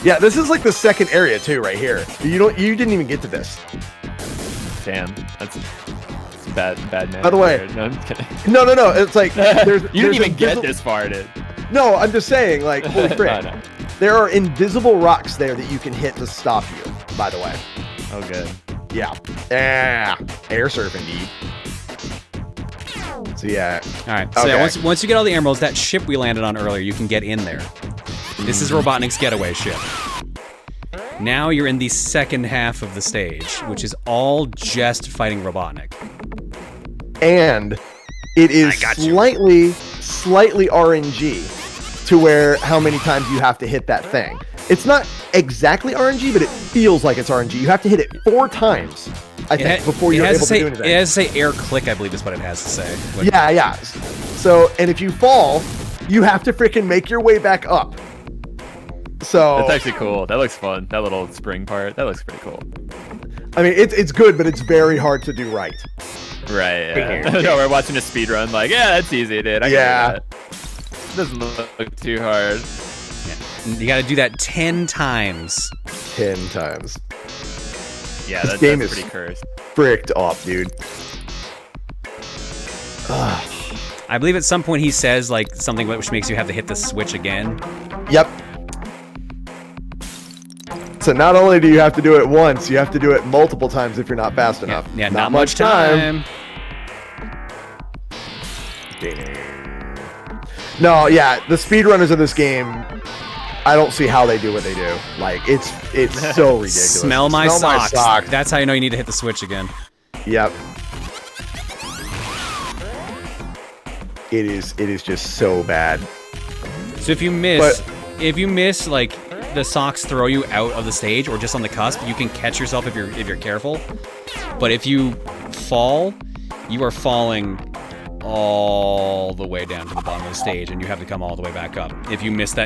Yeah, this is like the second area too, right here. You didn't even get to this. Damn, that's bad man. By the way, no, I'm just kidding. No. It's like you didn't even get this far, dude. No, I'm just saying, like, holy frick. No. There are invisible rocks there that you can hit to stop you. By the way. Oh, good. Yeah. Air surf indeed. So yeah. All right. So yeah, once you get all the emeralds, that ship we landed on earlier, you can get in there. This is Robotnik's getaway ship. Now you're in the second half of the stage, which is all just fighting Robotnik. And it is slightly RNG to where how many times you have to hit that thing. It's not exactly RNG, but it feels like it's RNG. You have to hit it 4 times, I think, before you're able to do anything. It has to say air click, I believe is what it has to say. Yeah. So, and if you fall, you have to freaking make your way back up. So that's actually cool. That looks fun. That little spring part. That looks pretty cool. I mean, it's good, but it's very hard to do right. Right. Yeah. No, we're watching a speed run. Like, yeah, that's easy, dude. I can do that. Doesn't look too hard. Yeah. You got to do that 10 times. 10 times. Yeah, this that's game pretty is cursed. Fricked off, dude. I believe at some point he says like something which makes you have to hit the switch again. Yep. So not only do you have to do it once, you have to do it multiple times if you're not fast enough. Yeah, not much time. No, yeah, the speedrunners of this game, I don't see how they do what they do. Like, it's so ridiculous. Smell my socks. That's how you know you need to hit the switch again. Yep. It is just so bad. So if you miss like the socks throw you out of the stage or just on the cusp, you can catch yourself if you're careful. But if you fall, you are falling all the way down to the bottom of the stage and you have to come all the way back up. If you mess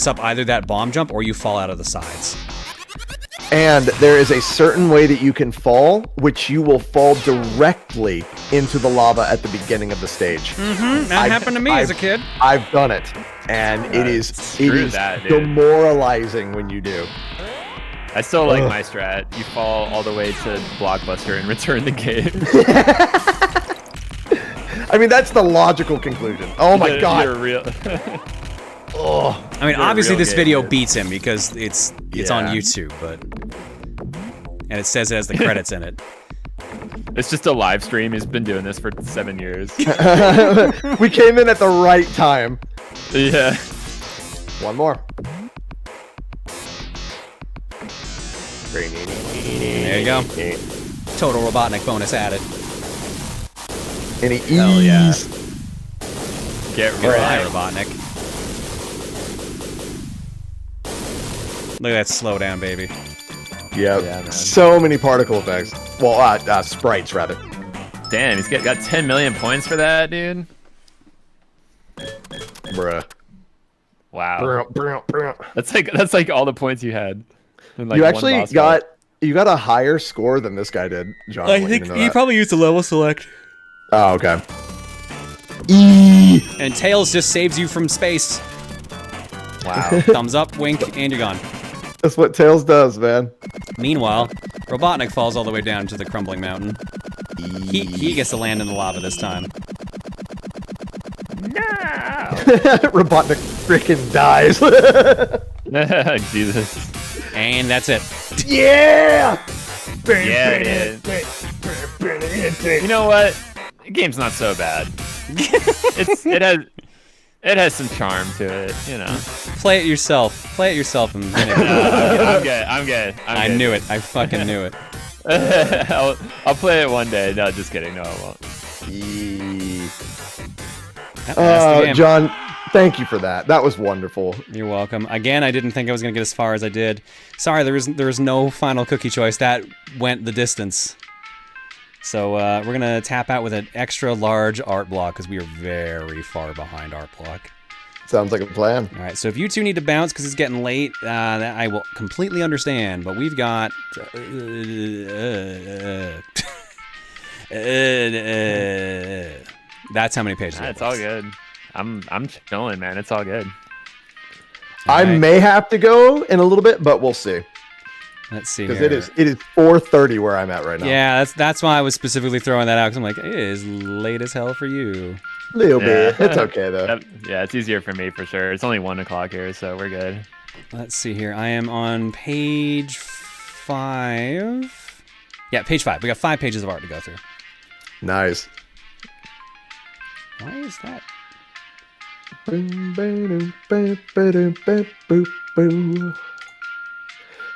up either that bomb jump or you fall out of the sides. And there is a certain way that you can fall, which you will fall directly into the lava at the beginning of the stage. Mm-hmm. That happened to me as a kid. I've done it, and it is demoralizing when you do. I still like my strat. You fall all the way to Blockbuster and return the game. I mean, that's the logical conclusion. Oh my god. You're real. Oh, I mean, obviously this video beats him because it's on YouTube, and it says it has the credits in it. It's just a live stream. He's been doing this for 7 years. We came in at the right time. Yeah. One more. There you go. Total Robotnik bonus added. Any ease. Hell yeah. Get right, Robotnik. Look at that slowdown, baby. Yep. Yeah, so many particle effects. Well, sprites, rather. Damn, he's got 10 million points for that, dude. Bruh. Wow. That's like all the points you had. In like you actually got a higher score than this guy did, John. I think he probably used a level select. Oh, okay. And Tails just saves you from space. Wow. Thumbs up, wink, and you're gone. That's what Tails does, man. Meanwhile, Robotnik falls all the way down to the crumbling mountain. He gets to land in the lava this time. No! Robotnik freaking dies. Jesus. And that's it. Yeah! Yeah, dude. You know what? The game's not so bad. It has some charm to it, you know. Play it yourself. Play it yourself. And I'm good. I knew it. I fucking knew it. I'll play it one day. No, just kidding. No, I won't. John, thank you for that. That was wonderful. You're welcome. Again, I didn't think I was going to get as far as I did. Sorry, there was no final cookie choice. That went the distance. So we're going to tap out with an extra large art block because we are very far behind art block. Sounds like a plan. All right, so if you two need to bounce because it's getting late, that I will completely understand. But we've got... that's how many pages. It's all good. I'm chilling, man. It's all good. I may have to go in a little bit, but we'll see. Let's see. Because it is 4:30 where I'm at right now. Yeah, that's why I was specifically throwing that out because I'm like, it is late as hell for you. Little bit. It's okay though. Yeah, it's easier for me for sure. It's only 1 o'clock here, so we're good. Let's see here. I am on page 5. Yeah, page 5. We got 5 pages of art to go through. Nice. Why is that?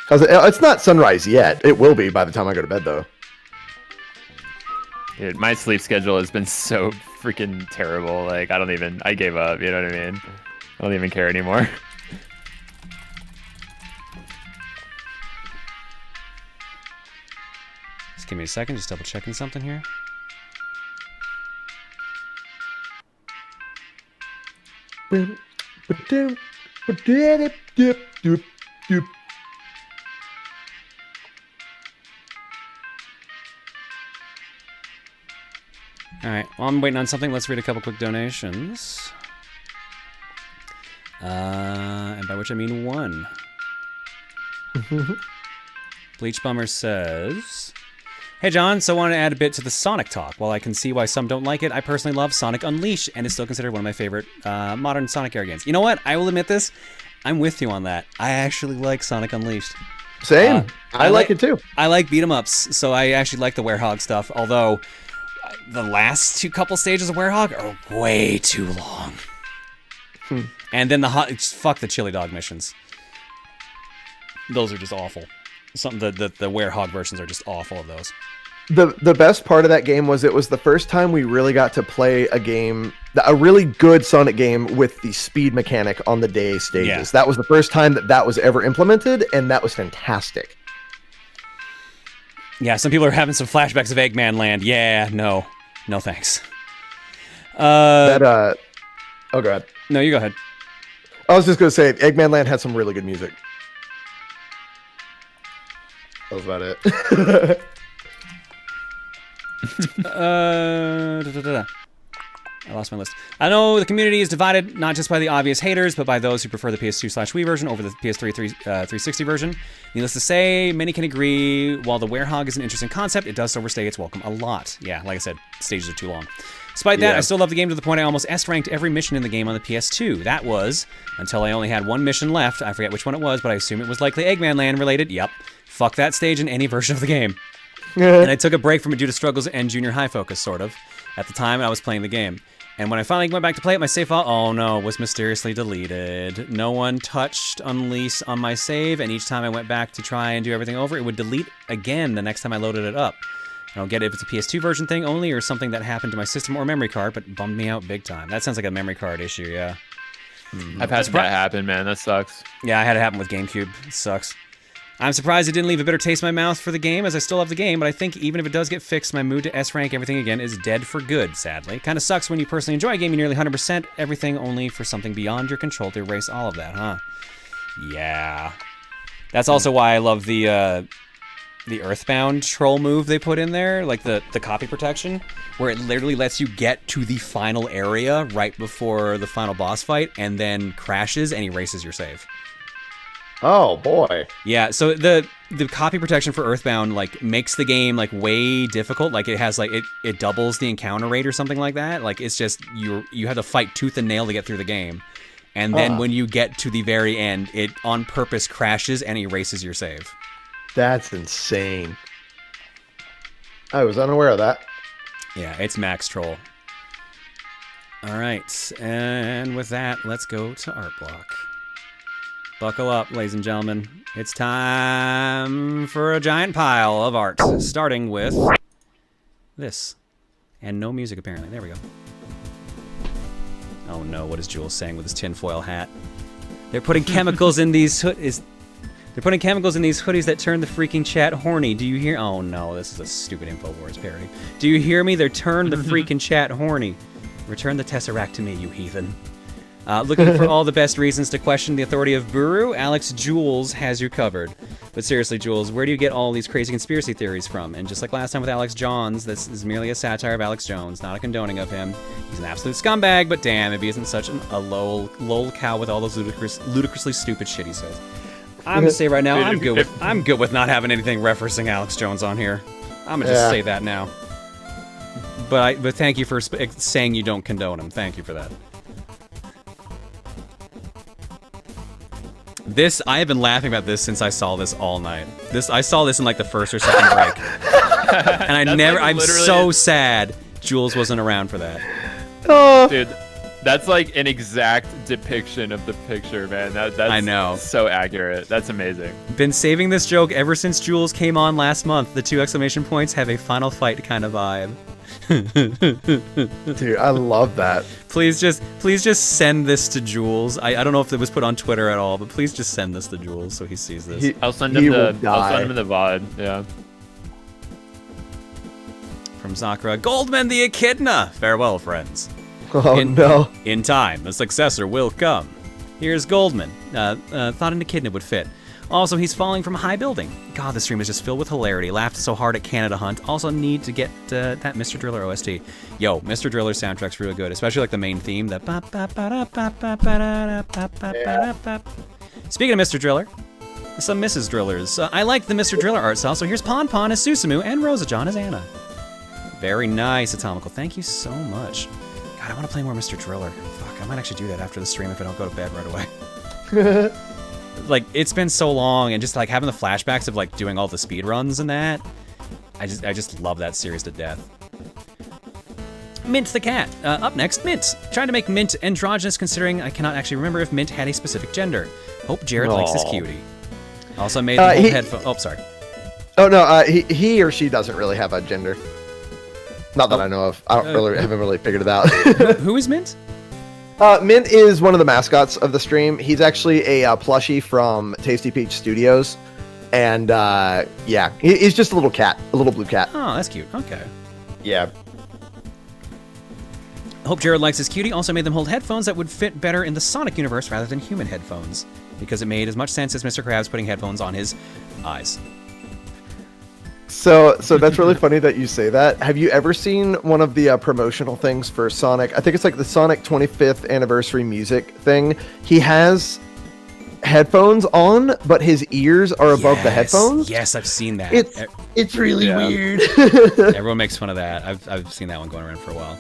It's not sunrise yet. It will be by the time I go to bed, though. Dude, my sleep schedule has been so freaking terrible. Like, I gave up, you know what I mean? I don't even care anymore. Just give me a second, just double checking something here. Alright, well, I'm waiting on something. Let's read a couple quick donations. And by which I mean 1. Bleach Bummer says... Hey John, so I wanted to add a bit to the Sonic talk. While I can see why some don't like it, I personally love Sonic Unleashed and is still considered one of my favorite modern Sonic era games. You know what? I will admit this. I'm with you on that. I actually like Sonic Unleashed. Same. I like it too. I like beat-em-ups, so I actually like the Werehog stuff, although the last couple stages of Werehog are way too long. And then fuck the chili dog missions. Those are just awful. The Werehog versions are just awful of those. The best part of that game was it was the first time we really got to play a really good Sonic game with the speed mechanic on the day stages. Yeah. That was the first time that was ever implemented, and that was fantastic. Yeah, some people are having some flashbacks of Eggman Land. Yeah, no thanks. Oh, go ahead. No, you go ahead. I was just gonna say Eggman Land had some really good music. That was about it. I lost my list. I know the community is divided not just by the obvious haters, but by those who prefer the PS2/Wii version over the PS3 360 version. Needless to say, many can agree, while the Werehog is an interesting concept, it does overstay its welcome a lot. Yeah, like I said, stages are too long. Despite that, I still love the game to the point I almost S-ranked every mission in the game on the PS2. That was until I only had 1 mission left. I forget which one it was, but I assume it was likely Eggman Land related. Yep. Fuck that stage in any version of the game. And I took a break from it due to struggles and junior high focus, sort of, at the time I was playing the game. And when I finally went back to play it, my save file, oh no, was mysteriously deleted. No one touched Unleash on my save, and each time I went back to try and do everything over, it would delete again the next time I loaded it up. I don't get if it's a PS2 version thing only or something that happened to my system or memory card, but bummed me out big time. That sounds like a memory card issue, yeah. I've had that happen, man. That sucks. Yeah, I had it happen with GameCube. It sucks. I'm surprised it didn't leave a bitter taste in my mouth for the game, as I still love the game, but I think even if it does get fixed, my mood to S-rank everything again is dead for good, sadly. Kinda sucks when you personally enjoy a game you nearly 100% everything only for something beyond your control to erase all of that, huh? Yeah. That's also why I love the Earthbound troll move they put in there, like the copy protection, where it literally lets you get to the final area right before the final boss fight, and then crashes and erases your save. Oh boy. Yeah, so the copy protection for Earthbound like makes the game like way difficult. Like it has like it doubles the encounter rate or something like that. Like it's just you have to fight tooth and nail to get through the game. And then when you get to the very end, it on purpose crashes and erases your save. That's insane. I was unaware of that. Yeah, it's max troll. All right, and with that, let's go to Art Block. Buckle up, ladies and gentlemen. It's time for a giant pile of art, starting with this. And no music, apparently. There we go. Oh no, what is Jules saying with his tinfoil hat? They're putting chemicals in these hoodies. They're putting chemicals in these hoodies that turn the freaking chat horny. Do you hear? Oh no, this is a stupid InfoWars parody. Do you hear me? They're turned the freaking chat horny. Return the Tesseract to me, you heathen. Looking for all the best reasons to question the authority of Booru? Alex Jules has you covered. But seriously, Jules, where do you get all these crazy conspiracy theories from? And just like last time with Alex Jones, this is merely a satire of Alex Jones, not a condoning of him. He's an absolute scumbag, but damn, if he isn't such a lol cow with all those ludicrously stupid shit he says. I'm gonna say right now, I'm good with not having anything referencing Alex Jones on here. I'm gonna just say that now. But thank you for saying you don't condone him. Thank you for that. I have been laughing about this since I saw this all night. I saw this in like the first or second break. And I'm so sad Jules wasn't around for that. Oh. Dude, that's like an exact depiction of the picture, man. That's I know. So accurate. That's amazing. Been saving this joke ever since Jules came on last month. The 2 exclamation points have a final fight kind of vibe. Dude, I love that. Please just send this to Jules. I don't know if it was put on Twitter at all, but please just send this to Jules so he sees this. I'll send him the VOD. Yeah. From Sakura, Goldman the Echidna. Farewell, friends. Oh no. In time, a successor will come. Here's Goldman. Thought an echidna would fit. Also, he's falling from a high building. God, the stream is just filled with hilarity. Laughed so hard at Canada Hunt. Also need to get that Mr. Driller OST. Yo, Mr. Driller's soundtrack's really good, especially like the main theme. The Speaking of Mr. Driller, some Mrs. Drillers. I like the Mr. Driller art style, so here's Pon Pon as Susumu and Rosa John as Anna. Very nice, Atomical. Thank you so much. God, I want to play more Mr. Driller. Fuck, I might actually do that after the stream if I don't go to bed right away. Like, it's been so long, and just like having the flashbacks of like doing all the speed runs and that, I just love that series to death. Mint the cat. Up next, Mint. Trying to make Mint androgynous, considering I cannot actually remember if Mint had a specific gender. Hope Jared likes his cutie. Also made the whole headphone. Oh, sorry. Oh no, he or she doesn't really have a gender. Not that I know of. I haven't really figured it out. Who is Mint? Mint is one of the mascots of the stream. He's actually a plushie from Tasty Peach Studios. And yeah, he's just a little cat, a little blue cat. Oh, that's cute. Okay. Yeah. Hope Jared likes his cutie. Also made them hold headphones that would fit better in the Sonic universe rather than human headphones, because it made as much sense as Mr. Krabs putting headphones on his eyes. So that's really funny that you say that. Have you ever seen one of the promotional things for Sonic? I think it's like the Sonic 25th anniversary music thing. He has headphones on, but his ears are above the headphones. Yes, I've seen that. It's really weird. Everyone makes fun of that. I've seen that one going around for a while.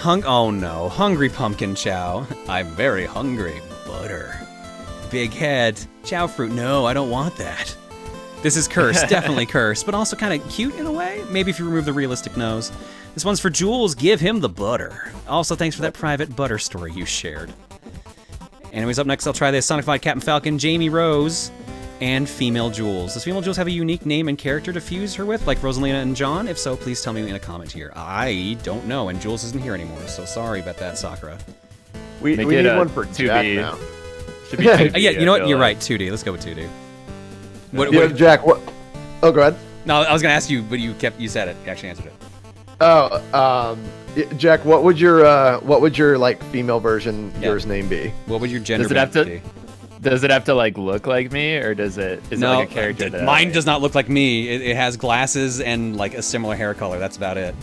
Oh no, hungry pumpkin chow. I'm very hungry. Butter. Big head. Chow fruit. No, I don't want that. This is cursed, definitely cursed, but also kind of cute in a way. Maybe if you remove the realistic nose. This one's for Jules. Give him the butter. Also, thanks for that private butter story you shared. Anyways, up next, I'll try this. Sonified Captain Falcon, Jamie Rose, and Female Jules. Does Female Jules have a unique name and character to fuse her with, like Rosalina and John? If so, please tell me in a comment here. I don't know, and Jules isn't here anymore, so sorry about that, Sakura. We need one for Jack now. Should be 2D, yeah, you know what? You're right, 2D. Let's go with 2D. Jack, what? Oh, go ahead. No, I was gonna ask you, but you said it. You actually answered it. Oh, Jack, what would your like female version yours name be? What would your gender be? Does it have to like look like me, or is it like a character? Mine does not look like me. It has glasses and like a similar hair color. That's about it.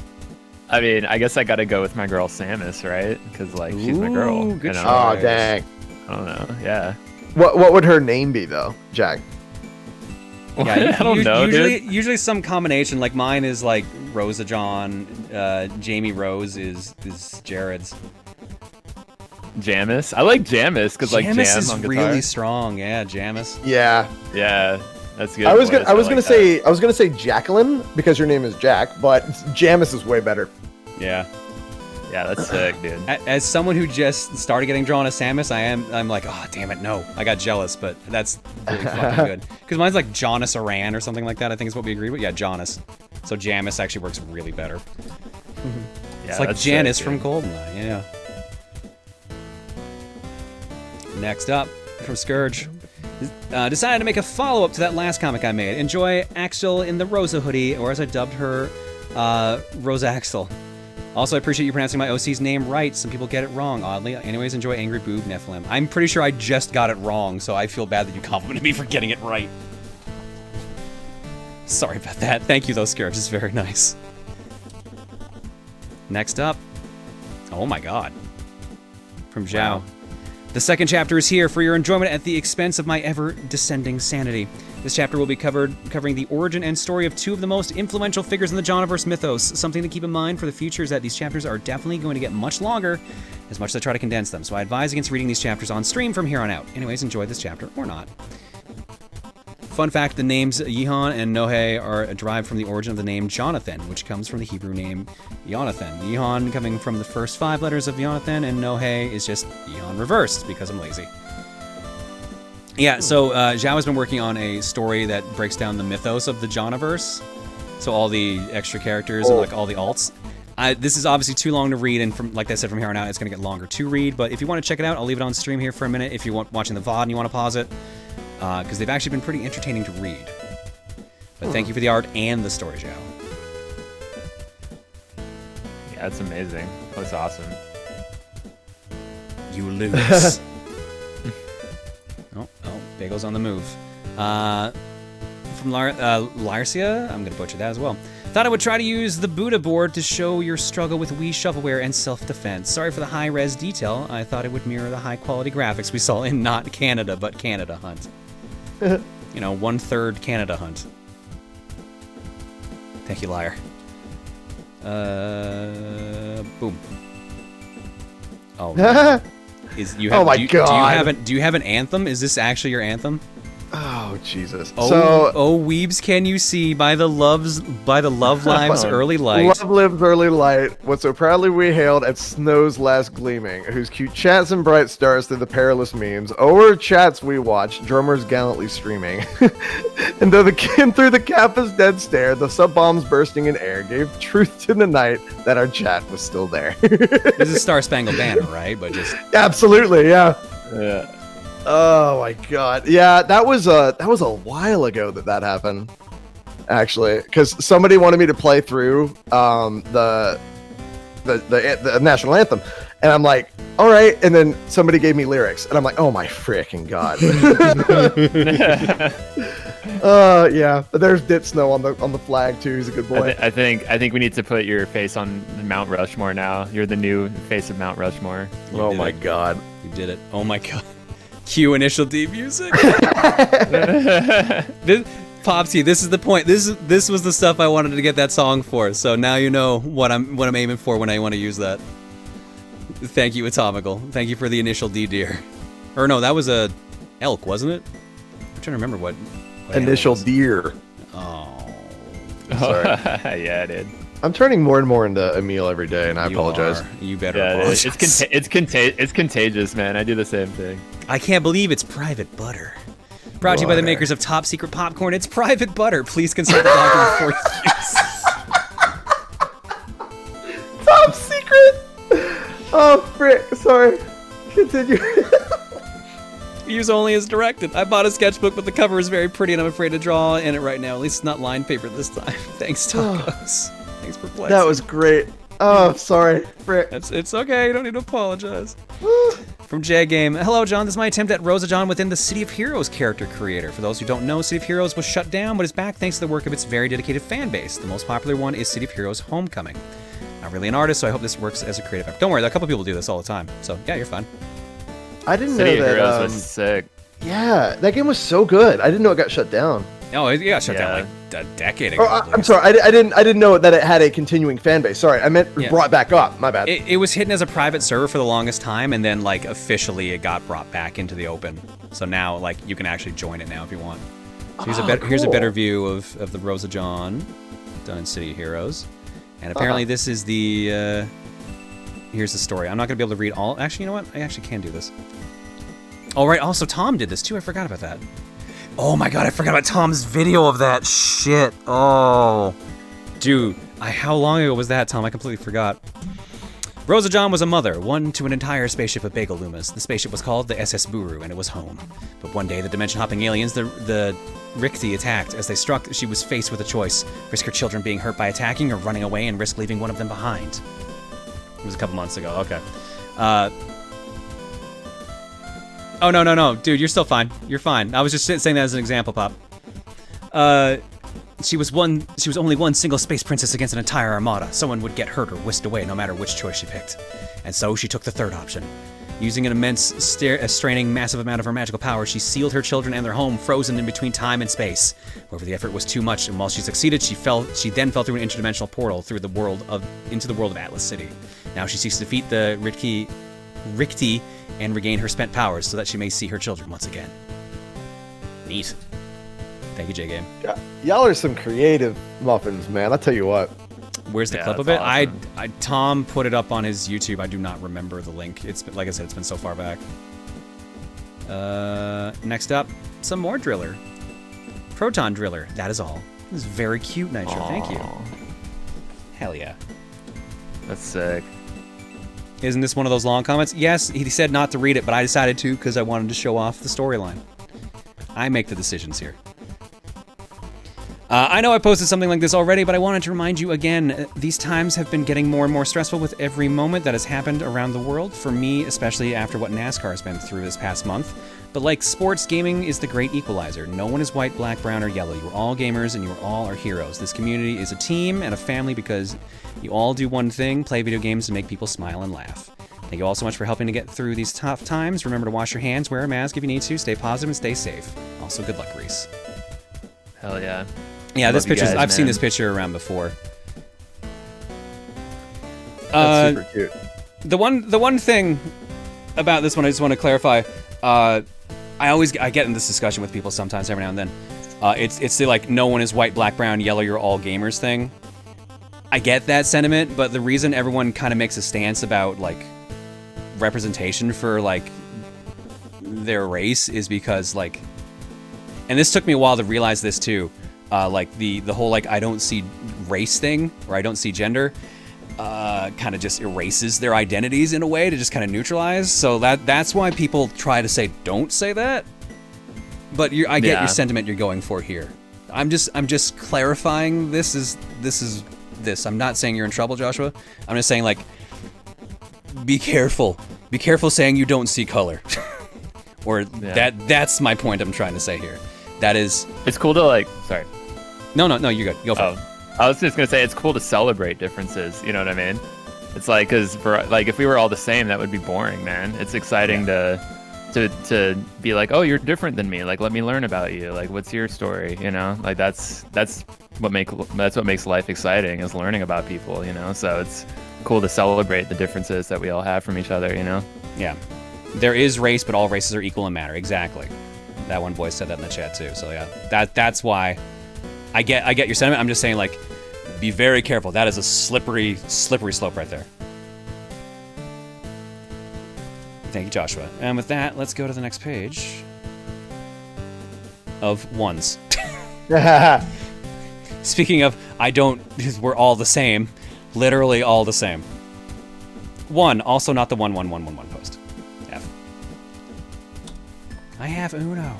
I mean, I guess I gotta go with my girl Samus, right? Because like she's my girl. Good choice. Oh dang. I don't know. Yeah. What would her name be though, Jack? Yeah, I don't know, usually some combination. Like mine is like Rosa John, Jamie Rose is Jared's. Jamis. I like Jamis because like Jamis jam is on guitar. really strong. Yeah, Jamis. Yeah. Yeah, that's good. I was voice. gonna say Jacqueline because your name is Jack, but Jamis is way better. Yeah. Yeah, that's sick, dude. As someone who just started getting drawn as Samus, I'm like, oh damn it, no. I got jealous, but that's really fucking good. Because mine's like Jonas Aran or something like that. I think is what we agreed with. Yeah, Jonas. So Jamis actually works really better. It's like that's Janice sick, from dude. Goldeneye. Yeah. Next up, from Scourge. Decided to make a follow-up to that last comic I made. Enjoy Axel in the Rosa hoodie, or as I dubbed her, Rosa Axel. Also, I appreciate you pronouncing my OC's name right. Some people get it wrong, oddly. Anyways, enjoy Angry Boob Nephilim. I'm pretty sure I just got it wrong, so I feel bad that you complimented me for getting it right. Sorry about that. Thank you, though, Scourge. It's very nice. Next up. Oh my god. From Zhao. Wow. The second chapter is here for your enjoyment at the expense of my ever-descending sanity. This chapter will be covering the origin and story of two of the most influential figures in the Johnverse mythos. Something to keep in mind for the future is that these chapters are definitely going to get much longer, as much as I try to condense them, so I advise against reading these chapters on stream from here on out. Anyways, enjoy this chapter, or not. Fun fact, the names Yihan and Nohe are derived from the origin of the name Jonathan, which comes from the Hebrew name Yonathan. Yihan coming from the first 5 letters of Yonathan, and Nohe is just Yihan reversed, because I'm lazy. Yeah, so Zhao has been working on a story that breaks down the mythos of the Johnverse. So all the extra characters and like all the alts. This is obviously too long to read, and from like I said, from here on out, it's going to get longer to read. But if you want to check it out, I'll leave it on stream here for a minute. If you're watching the VOD and you want to pause it, because they've actually been pretty entertaining to read. But thank you for the art and the story, Zhao. Yeah, that's amazing. That's awesome. You lose. Oh, Bagel's on the move. From Larcia, I'm going to butcher that as well. Thought I would try to use the Buddha board to show your struggle with Wii shovelware and self-defense. Sorry for the high-res detail. I thought it would mirror the high-quality graphics we saw in not Canada, but Canada Hunt. You know, 1/3 Canada Hunt. Thank you, liar. Boom. Oh. God. Do you have an anthem? Is this actually your anthem? Oh Jesus! Oh, weebs, can you see by the love lives early light? Love lives early light. What so proudly we hailed at snow's last gleaming, whose cute chats and bright stars through the perilous memes. O'er chats we watched, drummers gallantly streaming. And though the kin through the Kappa's dead stare, the sub bombs bursting in air gave truth to the night that our chat was still there. This is Star Spangled Banner, right? But just absolutely, yeah. Yeah. Oh my god. Yeah, that was a while ago that happened. Actually, because somebody wanted me to play through the national anthem, and I'm like, all right. And then somebody gave me lyrics, and I'm like, oh my freaking god. Yeah. But there's Dit Snow on the flag too. He's a good boy. I think we need to put your face on Mount Rushmore now. You're the new face of Mount Rushmore. Oh my god. You did it. Oh my god. Cue initial D music. Popsy, this is the point. This was the stuff I wanted to get that song for. So now you know what I'm aiming for when I want to use that. Thank you, Atomical. Thank you for the initial D, dear. Or no, that was a elk, wasn't it? I'm trying to remember what initial deer. Oh. Sorry. Yeah, I did. I'm turning more and more into Emil every day, and I apologize. You better apologize. It's contagious, man. I do the same thing. I can't believe it's Private Butter. Brought to you by the makers of Top Secret Popcorn. It's Private Butter. Please consult the doctor before use. Top Secret! Oh, frick. Sorry. Continue. Use only as directed. I bought a sketchbook, but the cover is very pretty, and I'm afraid to draw in it right now. At least it's not lined paper this time. Thanks, Tacos. Thanks for playing. That was great. Oh, sorry. Frick. It's okay. You don't need to apologize. From J Game, hello John, this is my attempt at Rosa John within the City of Heroes character creator. For those who don't know, City of Heroes was shut down, but is back thanks to the work of its very dedicated fan base. The most popular one is City of Heroes Homecoming. I'm really an artist, so I hope this works as a creative effort. Don't worry, a couple people do this all the time, so yeah, you're fine. I didn't City know of that. Heroes was sick. Yeah, that game was so good. I didn't know it got shut down. Oh, it got shut down like a decade ago. I'm sorry, I didn't know that it had a continuing fan base. Sorry, I meant brought back up. My bad. It was hidden as a private server for the longest time, and then like officially it got brought back into the open. So now like you can actually join it now if you want. So here's a better view of the Rosa John done in City of Heroes, and apparently this is the. Here's the story. I'm not gonna be able to read all. Actually, you know what? I actually can do this. All right. Also, Tom did this too. I forgot about that. Oh my god, I forgot about Tom's video of that shit. Oh. Dude, how long ago was that, Tom? I completely forgot. Rosa John was a mother, one to an entire spaceship of bagel lumas. The spaceship was called the SS Booru, and it was home. But one day, the dimension-hopping aliens, the Rikti, attacked. As they struck, she was faced with a choice. Risk her children being hurt by attacking, or running away and risk leaving one of them behind. It was a couple months ago, okay. Oh, no. Dude, you're still fine. You're fine. I was just saying that as an example, Pop. She was only one single space princess against an entire armada. Someone would get hurt or whisked away no matter which choice she picked. And so she took the third option. Using an immense, straining massive amount of her magical power, she sealed her children and their home, frozen in between time and space. However, the effort was too much, and while she succeeded, she then fell through an interdimensional portal into the world of Atlas City. Now she seeks to defeat the Rikti and regain her spent powers so that she may see her children once again. Neat. Thank you, J-Game. Y'all are some creative muffins, man. I'll tell you what. Where's the clip of it? Awesome. Tom put it up on his YouTube. I do not remember the link. It's like I said, it's been so far back. Next up, some more Driller. Proton Driller. That is all. This is very cute, Nitro. Aww. Thank you. Hell yeah. That's sick. Isn't this one of those long comments? Yes, he said not to read it, but I decided to because I wanted to show off the storyline. I make the decisions here. I know I posted something like this already, but I wanted to remind you again, these times have been getting more and more stressful with every moment that has happened around the world, for me, especially after what NASCAR has been through this past month. But like sports, gaming is the great equalizer. No one is white, black, brown, or yellow. You're all gamers and you all are heroes. This community is a team and a family because you all do one thing, play video games to make people smile and laugh. Thank you all so much for helping to get through these tough times. Remember to wash your hands, wear a mask if you need to, stay positive and stay safe. Also, good luck, Reese. Hell yeah. Yeah, this picture, I've seen this picture around before. That's super cute. The one thing about this one I just want to clarify, I get in this discussion with people sometimes every now and then. It's the like no one is white, black, brown, yellow, you're all gamers thing. I get that sentiment, but the reason everyone kind of makes a stance about like representation for like their race is because like, and this took me a while to realize this too. Like the whole like I don't see race thing or I don't see gender kind of just erases their identities in a way to just kind of neutralize. So that's why people try to say don't say that. But I get your sentiment you're going for here. I'm just clarifying this is. I'm not saying you're in trouble, Joshua. I'm just saying like be careful. Be careful saying you don't see color. Or that's my point I'm trying to say here. That is. It's cool to like. Sorry. No, you're good. Go for it. I was just gonna say it's cool to celebrate differences. You know what I mean? It's like because for like if we were all the same, that would be boring, man. It's exciting to be like, oh, you're different than me. Like, let me learn about you. Like, what's your story? You know, like that's what makes life exciting is learning about people. You know, so it's cool to celebrate the differences that we all have from each other. You know? Yeah. There is race, but all races are equal in matter. Exactly. That one voice said that in the chat too. So yeah, that's why I get your sentiment. I'm just saying like, be very careful. That is a slippery slope right there. Thank you, Joshua. And with that, let's go to the next page of ones. Speaking of, we're all the same. Literally all the same. One, also not the 11111 post. F. I have Uno.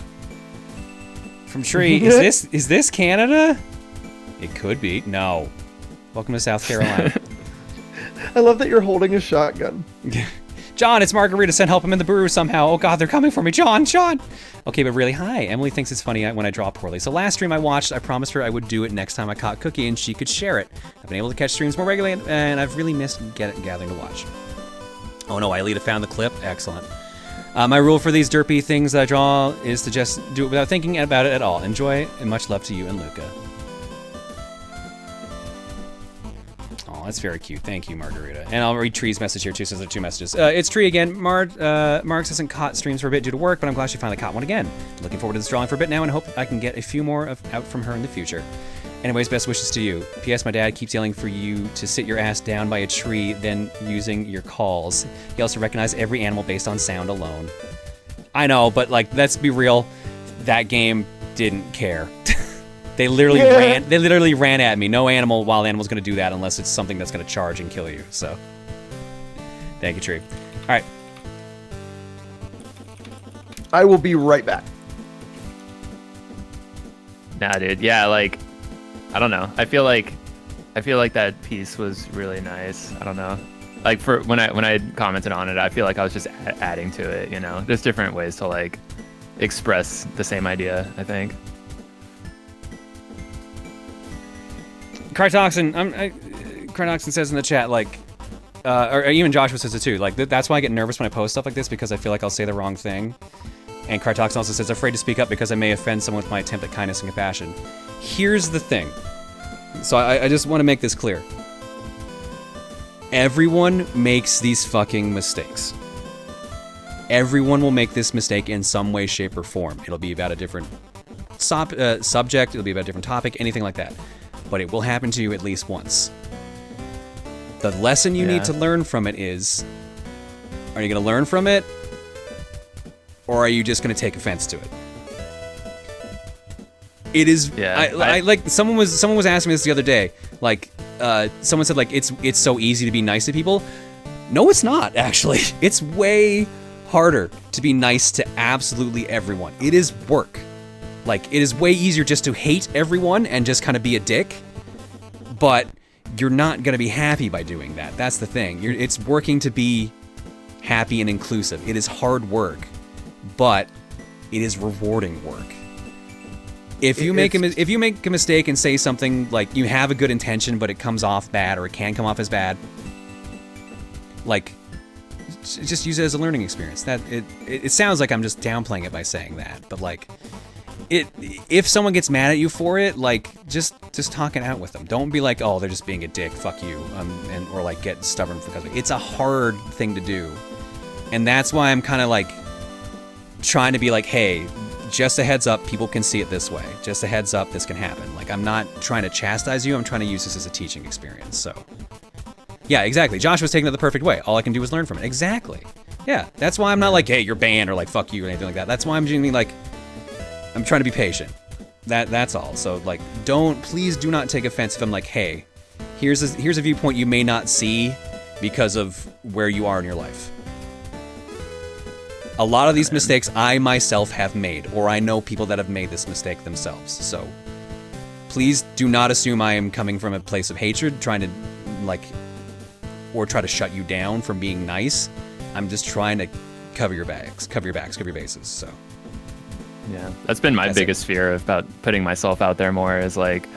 From Tree, is this Canada? It could be. No. Welcome to South Carolina. I love that you're holding a shotgun. John, it's Margarita. Send help him in the Booru somehow. Oh god, they're coming for me. John. Okay, but really, hi. Emily thinks it's funny when I draw poorly. So last stream I watched, I promised her I would do it next time I caught Cookie and she could share it. I've been able to catch streams more regularly and I've really missed gathering to watch. Oh no, Aelita found the clip. Excellent. My rule for these derpy things that I draw is to just do it without thinking about it at all. Enjoy, and much love to you and Luca. Oh, that's very cute. Thank you, Margarita. And I'll read Tree's message here, too, since there are 2 messages. It's Tree again. Marks hasn't caught streams for a bit due to work, but I'm glad she finally caught one again. Looking forward to this drawing for a bit now and hope I can get a few more out from her in the future. Anyways, best wishes to you. P.S. My dad keeps yelling for you to sit your ass down by a tree, then using your calls. He also recognized every animal based on sound alone. I know, but like, let's be real. That game didn't care. They literally ran at me. No wild animal's gonna do that unless it's something that's gonna charge and kill you. So, thank you, Tree. All right. I will be right back. Nah, dude. Yeah, like, I don't know. I feel like that piece was really nice. I don't know. Like for when I commented on it, I feel like I was just adding to it. You know, there's different ways to like express the same idea, I think. Crytoxin says in the chat, like, or even Joshua says it too. Like, that's why I get nervous when I post stuff like this, because I feel like I'll say the wrong thing. And Crytoxin also says, afraid to speak up because I may offend someone with my attempt at kindness and compassion. Here's the thing. So I just want to make this clear. Everyone makes these fucking mistakes. Everyone will make this mistake in some way, shape, or form. It'll be about a different subject, it'll be about a different topic, anything like that. But it will happen to you at least once. The lesson you need to learn from it is, are you going to learn from it? Or are you just going to take offense to it? It is. Yeah, I like someone was asking me this the other day. Like, someone said like it's so easy to be nice to people. No, it's not actually. It's way harder to be nice to absolutely everyone. It is work. Like, it is way easier just to hate everyone and just kind of be a dick. But you're not gonna be happy by doing that. That's the thing. It's working to be happy and inclusive. It is hard work, but it is rewarding work. If you make a mistake and say something like you have a good intention, but it comes off bad, or it can come off as bad, like, just use it as a learning experience. That it sounds like I'm just downplaying it by saying that, but like, if someone gets mad at you for it, like, just talk it out with them. Don't be like, oh, they're just being a dick, fuck you, or like get stubborn because of it. It's a hard thing to do, and that's why I'm kind of like trying to be like, hey, just a heads up, people can see it this way. Just a heads up, this can happen. Like, I'm not trying to chastise you, I'm trying to use this as a teaching experience. So, yeah, exactly. Josh was taking it the perfect way. All I can do is learn from it. Exactly. Yeah, that's why I'm not like, hey, you're banned, or like, fuck you, or anything like that. That's why I'm doing, like, I'm trying to be patient. That's all. So, like, please do not take offense if I'm like, hey, here's a viewpoint you may not see because of where you are in your life. A lot of these mistakes I myself have made, or I know people that have made this mistake themselves. So please do not assume I am coming from a place of hatred, trying to, like, or try to shut you down from being nice. I'm just trying to cover your bases. So yeah, that's been my biggest fear about putting myself out there more, is like,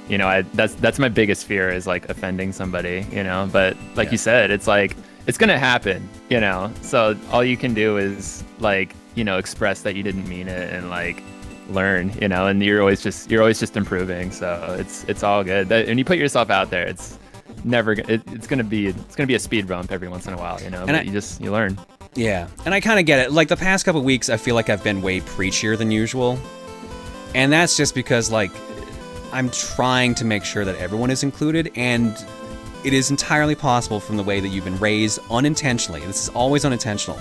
you know, that's my biggest fear, is like offending somebody, you know. But like you said, it's like, it's gonna happen, you know, so all you can do is, like, you know, express that you didn't mean it and like learn, you know, and you're always just improving. So it's all good. When you put yourself out there, it's never it's gonna be a speed bump every once in a while, you know, but you learn. Yeah, and I kind of get it. Like, the past couple weeks, I feel like I've been way preachier than usual, and that's just because, like, I'm trying to make sure that everyone is included, and it is entirely possible from the way that you've been raised unintentionally, this is always unintentional,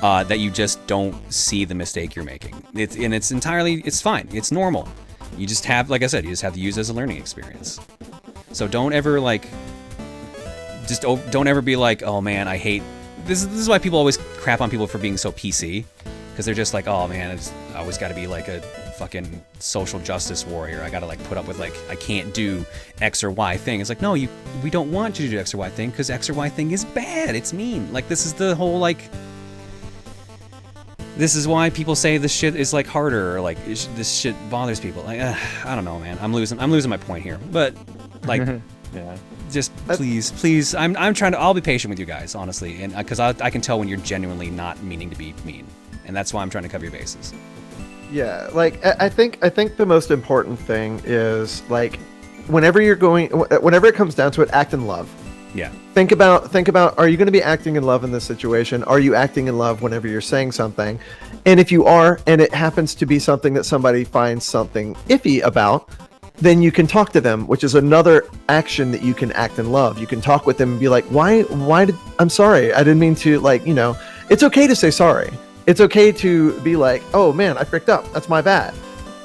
that you just don't see the mistake you're making. It's fine. It's normal. You just have, like I said, you just have to use it as a learning experience. So don't ever, like, don't ever be like, oh man, I hate, this is why people always crap on people for being so PC, because they're just like, oh man, I always got to be like a fucking social justice warrior. I gotta like put up with like I can't do X or Y thing. It's like no, we don't want you to do X or Y thing because X or Y thing is bad. It's mean. Like this is the whole like. This is why people say this shit is like harder or like this shit bothers people. Like I don't know, man. I'm losing my point here. But like, yeah. Just please. I'm trying to. I'll be patient with you guys, honestly, and because I can tell when you're genuinely not meaning to be mean, and that's why I'm trying to cover your bases. Yeah, like I think the most important thing is like whenever it comes down to it, act in love. Yeah. Think about are you going to be acting in love in this situation? Are you acting in love whenever you're saying something? And if you are, and it happens to be something that somebody finds something iffy about, then you can talk to them, which is another action that you can act in love. You can talk with them and be like, I'm sorry. I didn't mean to, like, you know, it's okay to say sorry. It's okay to be like, oh man, I fricked up. That's my bad.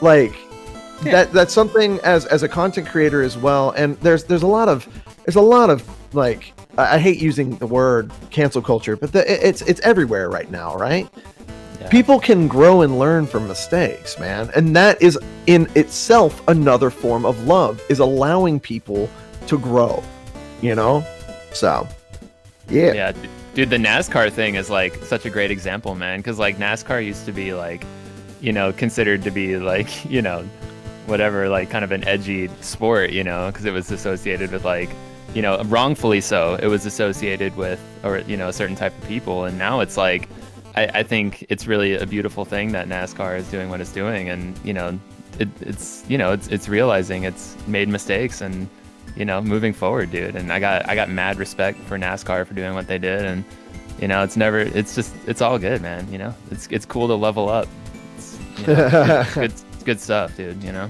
Like that's something as a content creator as well. And there's a lot of like, I hate using the word cancel culture, but it's everywhere right now, right? Yeah. People can grow and learn from mistakes, man. And that is in itself another form of love, is allowing people to grow, you know? So, yeah. Yeah, dude, the NASCAR thing is like such a great example, man. Because like NASCAR used to be like, you know, considered to be like, you know, whatever, like kind of an edgy sport, you know, because it was associated with like, you know, wrongfully so, it was associated with, or, you know, a certain type of people. And now it's like, I think it's really a beautiful thing that NASCAR is doing what it's doing. And, you know, it's realizing it's made mistakes and, you know, moving forward, dude. And I got mad respect for NASCAR for doing what they did. And, you know, it's all good, man. You know, it's cool to level up. It's, you know, it's good stuff, dude, you know,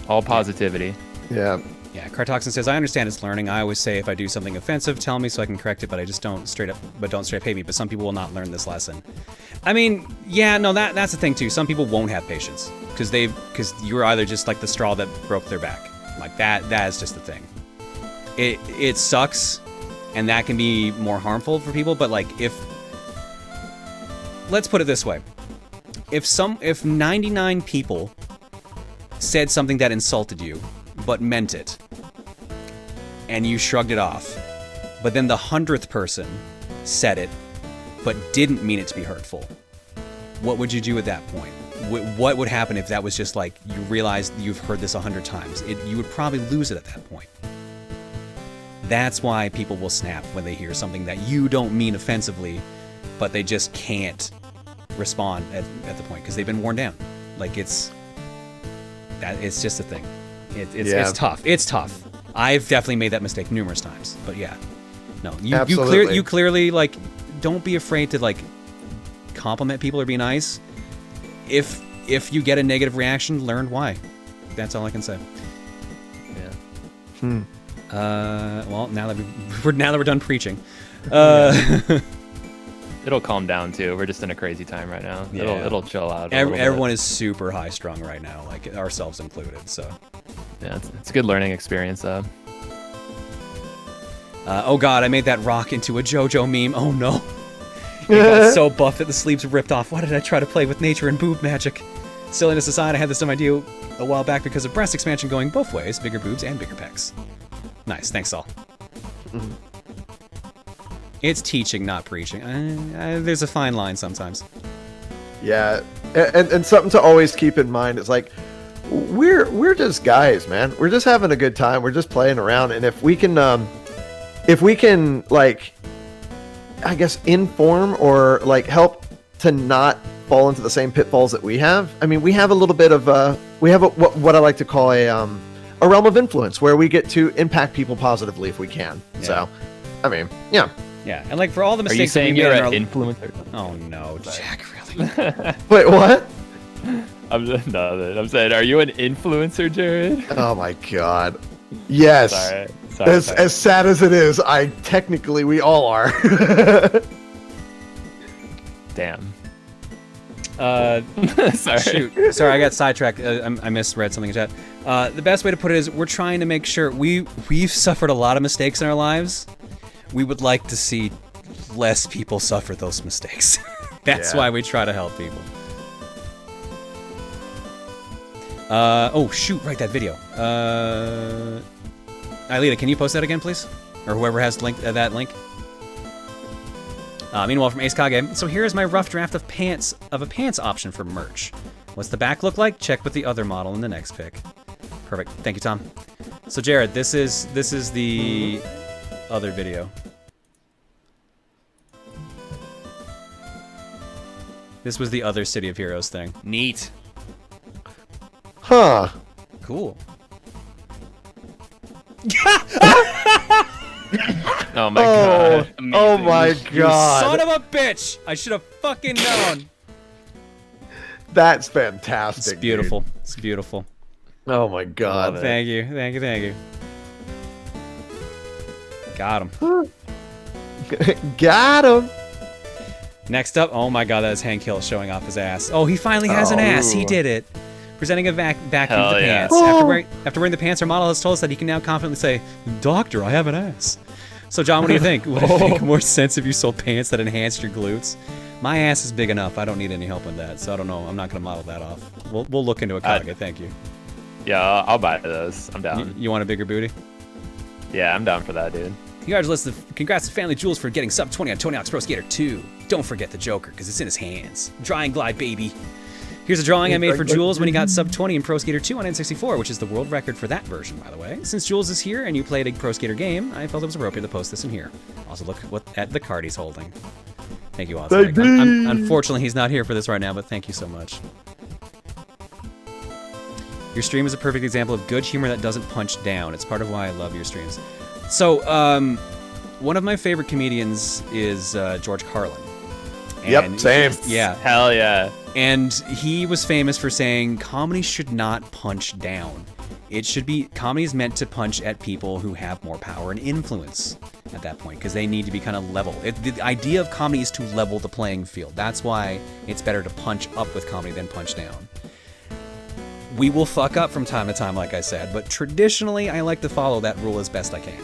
all positivity. Yeah. Yeah, Cartoxin says, I understand it's learning. I always say if I do something offensive, tell me so I can correct it, but I just don't straight up pay me. But some people will not learn this lesson. I mean, yeah, no, that's the thing too. Some people won't have patience because you're either just like the straw that broke their back. Like that is just the thing. It sucks, and that can be more harmful for people. But like let's put it this way. If 99 people said something that insulted you, but meant it, and you shrugged it off, but then the 100th person said it, but didn't mean it to be hurtful, what would you do at that point? What would happen if that was just like, you realized you've heard this 100 times? You would probably lose it at that point. That's why people will snap when they hear something that you don't mean offensively, but they just can't respond at the point, because they've been worn down. Like it's just a thing. It's tough. It's tough. I've definitely made that mistake numerous times. But yeah, no, you clearly like, don't be afraid to like compliment people or be nice. If you get a negative reaction, learn why. That's all I can say. Yeah. Well, now that we're done preaching, it'll calm down too. We're just in a crazy time right now. Yeah. It'll chill out. Everyone is super high strung right now, like ourselves included. So. Yeah, it's a good learning experience, though. Oh god, I made that rock into a JoJo meme. Oh no. It got so buff that the sleeves ripped off. Why did I try to play with nature and boob magic? Silliness aside, I had this dumb idea a while back because of breast expansion going both ways, bigger boobs and bigger pecs. Nice, thanks Saul. It's teaching, not preaching. There's a fine line sometimes. Yeah, and something to always keep in mind is like, we're just guys, man. We're just having a good time. We're just playing around, and if we can like, I guess, inform or like help to not fall into the same pitfalls that we have. I mean, we have a little bit of what I like to call a realm of influence where we get to impact people positively if we can. Yeah. So, I mean, yeah. Yeah, and like for all the mistakes. Are you saying you're an influencer? Oh no, Jack, really? Wait, what? I'm saying, are you an influencer, Jared? Oh my god. Yes. Sorry. As sad as it is, we all are. Damn. Sorry. Shoot. Sorry, I got sidetracked. I misread something in chat. The best way to put it is we're trying to make sure we've suffered a lot of mistakes in our lives. We would like to see less people suffer those mistakes. That's why we try to help people. Oh, shoot, right, that video. Aelita, can you post that again, please? Or whoever has that link. Meanwhile, from Ace Kage, so here's my rough draft of a pants option for merch. What's the back look like? Check with the other model in the next pic. Perfect. Thank you, Tom. So, Jared, this is the other video. This was the other City of Heroes thing. Neat. Huh. Cool. Oh my god. Oh my You god. son of a bitch! I should have fucking known. That's fantastic. It's beautiful. Dude. It's beautiful. Oh my god. Thank you. Thank you. Thank you. Got him. Got him. Next up, oh my god, that is Hank Hill showing off his ass. Oh, he finally has an ass. He did it. Presenting a vacuum of the yeah. pants. After wearing the pants, our model has told us that he can now confidently say, "Doctor, I have an ass." So, John, what do you think? Would it make more sense if you sold pants that enhanced your glutes? My ass is big enough. I don't need any help with that, so I don't know. I'm not going to model that off. We'll look into a Kage. Thank you. Yeah, I'll buy those. I'm down. You want a bigger booty? Yeah, I'm down for that, dude. Congrats to Family Jewels for getting sub 20 on Tony Hawk's Pro Skater 2. Don't forget the Joker, because it's in his hands. Dry and glide, baby. Here's a drawing I made for Jules when he got sub 20 in Pro Skater 2 on N64, which is the world record for that version, by the way. Since Jules is here and you played a Pro Skater game, I felt it was appropriate to post this in here. Also, look at the card he's holding. Thank you, Ozzy. Unfortunately, he's not here for this right now, but thank you so much. Your stream is a perfect example of good humor that doesn't punch down. It's part of why I love your streams. So, one of my favorite comedians is George Carlin. Yep, same. Yeah. Hell yeah. And he was famous for saying, comedy should not punch down. Comedy is meant to punch at people who have more power and influence at that point, because they need to be kind of level. The idea of comedy is to level the playing field. That's why it's better to punch up with comedy than punch down. We will fuck up from time to time, like I said, but traditionally, I like to follow that rule as best I can.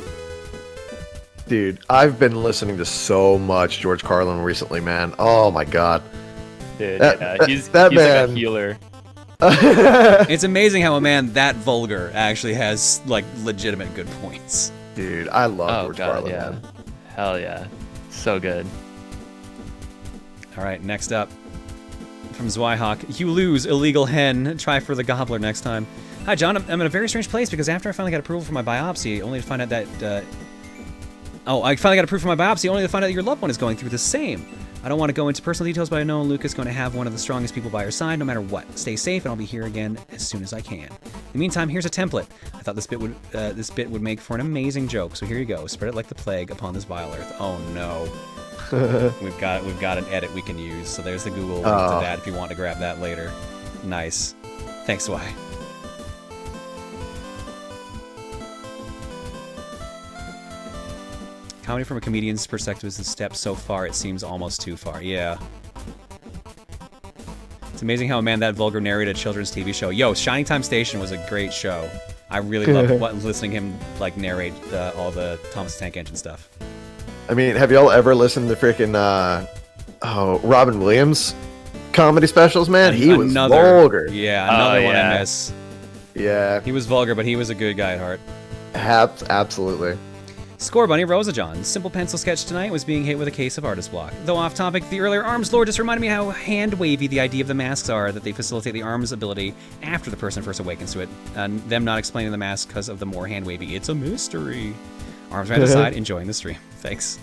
Dude, I've been listening to so much George Carlin recently, man. Oh my god. Dude, he's man. like a healer. It's amazing how a man that vulgar actually has like legitimate good points. Dude, I love George Carlin, yeah. man. Hell yeah. So good. All right, next up. From Zweihock, you lose, illegal hen. Try for the gobbler next time. Hi, John. I'm in a very strange place because after I finally got approval for my biopsy, only to find out that... I finally got approved for my biopsy, only to find out that your loved one is going through the same. I don't want to go into personal details, but I know Luca's going to have one of the strongest people by her side, no matter what. Stay safe, and I'll be here again as soon as I can. In the meantime, here's a template. I thought this bit would make for an amazing joke, so here you go. Spread it like the plague upon this vile earth. Oh no. We've got an edit we can use, so there's the Google link to that if you want to grab that later. Nice. Thanks, Y. Comedy from a comedian's perspective is a step so far it seems almost too far. Yeah. It's amazing how a man that vulgar narrated a children's TV show. Yo, Shining Time Station was a great show. I really loved listening to him like narrate all the Thomas the Tank Engine stuff. I mean, have y'all ever listened to freaking Robin Williams comedy specials, man? He was vulgar. Yeah, another one I miss. Yeah. He was vulgar, but he was a good guy at heart. Absolutely. Score Bunny Rosa John. Simple pencil sketch tonight was being hit with a case of artist block. Though off topic, the earlier arms lore just reminded me how hand wavy the idea of the masks are, that they facilitate the arms ability after the person first awakens to it, and them not explaining the mask because of the more hand wavy. It's a mystery. Arms right aside, enjoying the stream. Thanks.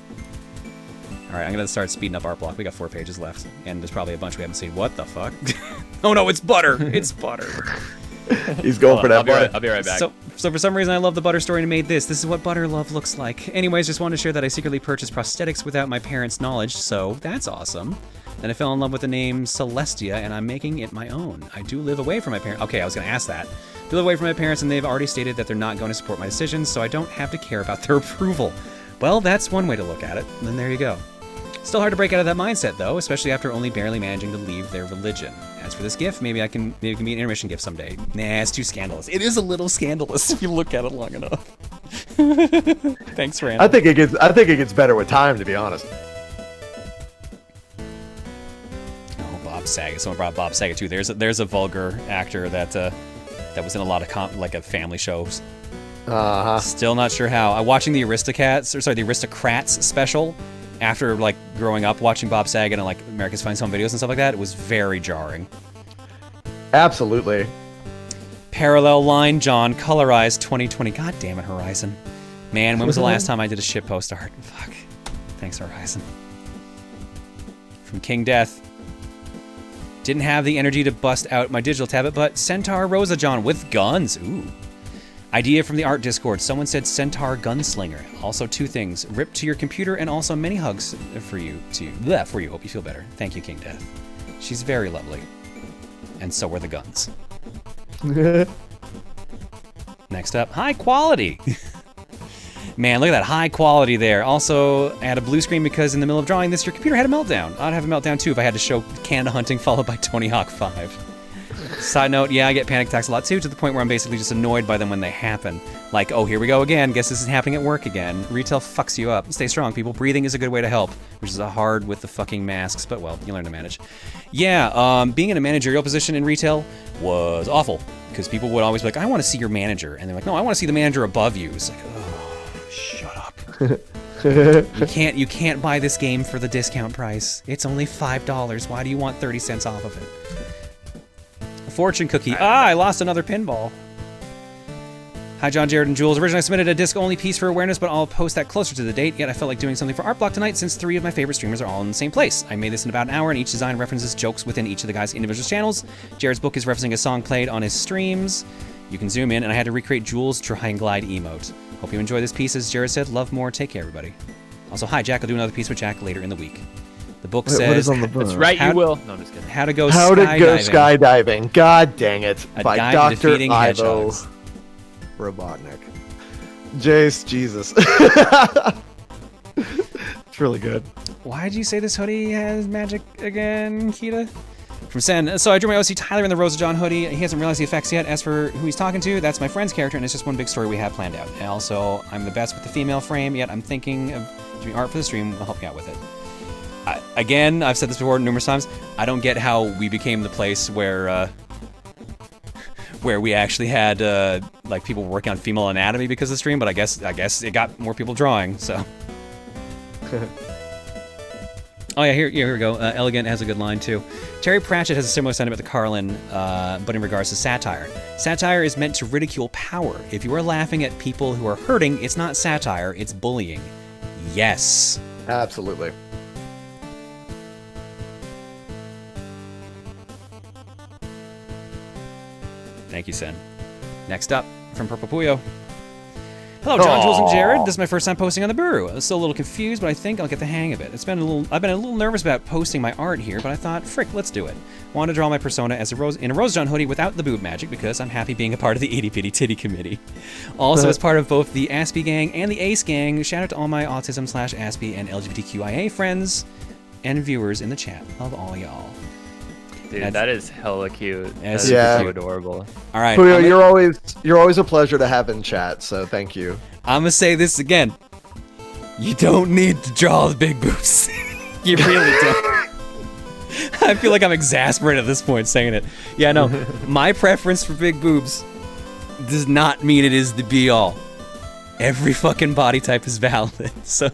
Alright, I'm gonna start speeding up art block. We got 4 pages left, and there's probably a bunch we haven't seen. What the fuck? Oh no, it's butter! It's butter! He's going for that butter. I'll be right back. So for some reason I love the butter story and made this. This is what butter love looks like. Anyways, just wanted to share that I secretly purchased prosthetics without my parents' knowledge, so that's awesome. Then I fell in love with the name Celestia, and I'm making it my own. I do live away from my parents. Okay, I was gonna ask that. I live away from my parents, and they've already stated that they're not going to support my decisions, so I don't have to care about their approval. Well, that's one way to look at it, and then there you go. Still hard to break out of that mindset, though, especially after only barely managing to leave their religion. As for this gift, maybe it can be an intermission gift someday. Nah, it's too scandalous. It is a little scandalous if you look at it long enough. Thanks, Rand. I think it gets better with time, to be honest. Oh, Bob Saget. Someone brought Bob Saget too. There's a vulgar actor that that was in a lot of like a family shows. Uh-huh. Still not sure how. I'm watching the Aristocrats special after like growing up watching Bob Saget and like America's Funniest Home Videos and stuff like that. It was very jarring. Absolutely. Parallel line, John, colorized 2020. God damn it, Horizon. Man, when was the last time I did a shitpost art? Fuck. Thanks, Horizon. From King Death. Didn't have the energy to bust out my digital tablet, but Centaur Rosa John with guns. Ooh. Idea from the art Discord. Someone said Centaur Gunslinger. Also 2 things. Rip to your computer and also many hugs for you. For you. Hope you feel better. Thank you, King Death. She's very lovely. And so are the guns. Next up, high quality. Man, look at that high quality there. Also, I had a blue screen because in the middle of drawing this, your computer had a meltdown. I'd have a meltdown too if I had to show Canada Hunting followed by Tony Hawk 5. Side note, yeah, I get panic attacks a lot too, to the point where I'm basically just annoyed by them when they happen. Like, oh, here we go again. Guess this is happening at work again. Retail fucks you up. Stay strong, people. Breathing is a good way to help, which is hard with the fucking masks, but well, you learn to manage. Yeah, being in a managerial position in retail was awful, because people would always be like, I want to see your manager. And they're like, no, I want to see the manager above you. It's like, oh, shut up. You can't buy this game for the discount price. It's only $5. Why do you want 30 cents off of it? Fortune cookie. I lost another pinball. Hi, John, Jared, and Jules. Originally, I submitted a disc-only piece for awareness, but I'll post that closer to the date. Yet I felt like doing something for Art Block tonight since 3 of my favorite streamers are all in the same place. I made this in about an hour, and each design references jokes within each of the guys' individual channels. Jared's book is referencing a song played on his streams. You can zoom in, and I had to recreate Jules' Try and Glide emote. Hope you enjoy this piece. As Jared said, love more. Take care, everybody. Also, hi, Jack. I'll do another piece with Jack later in the week. The book says... What is on the book? That's right, you will. No, I'm just kidding. How to go skydiving. God dang it. By Dr. Ivo Hedgehogs. Robotnik. Jace, Jesus. It's really good. Why did you say this hoodie has magic again, Kita? From Sen. So I drew my OC Tyler in the Rosa John hoodie. He hasn't realized the effects yet. As for who he's talking to, that's my friend's character, and it's just one big story we have planned out. And also, I'm the best with the female frame, yet I'm thinking of doing art for the stream. I'll help you out with it. Again, I've said this before numerous times. I don't get how we became the place where we actually had like people working on female anatomy because of the stream, but I guess it got more people drawing. So. Oh yeah, here we go. Elegant has a good line too. Terry Pratchett has a similar sentiment to Carlin, but in regards to satire. Satire is meant to ridicule power. If you are laughing at people who are hurting, it's not satire, it's bullying. Yes. Absolutely. Thank you, Sen. Next up, from Purple Puyo. Hello, John, Jules, and Jared. This is my first time posting on the Booru. I was still a little confused, but I think I'll get the hang of it. I've been a little nervous about posting my art here, but I thought, frick, let's do it. Wanted to draw my persona as in a Rose John hoodie without the boob magic because I'm happy being a part of the Itty Bitty Titty Committee. Also, as part of both the Aspie Gang and the Ace Gang, shout out to all my autism/Aspie and LGBTQIA friends and viewers in the chat. Love all y'all. Dude, that is hella cute. That's so adorable. All right, Puyo, you're always a pleasure to have in chat. So thank you. I'm gonna say this again. You don't need to draw the big boobs. You really don't. I feel like I'm exasperated at this point saying it. Yeah, no. My preference for big boobs does not mean it is the be-all. Every fucking body type is valid. So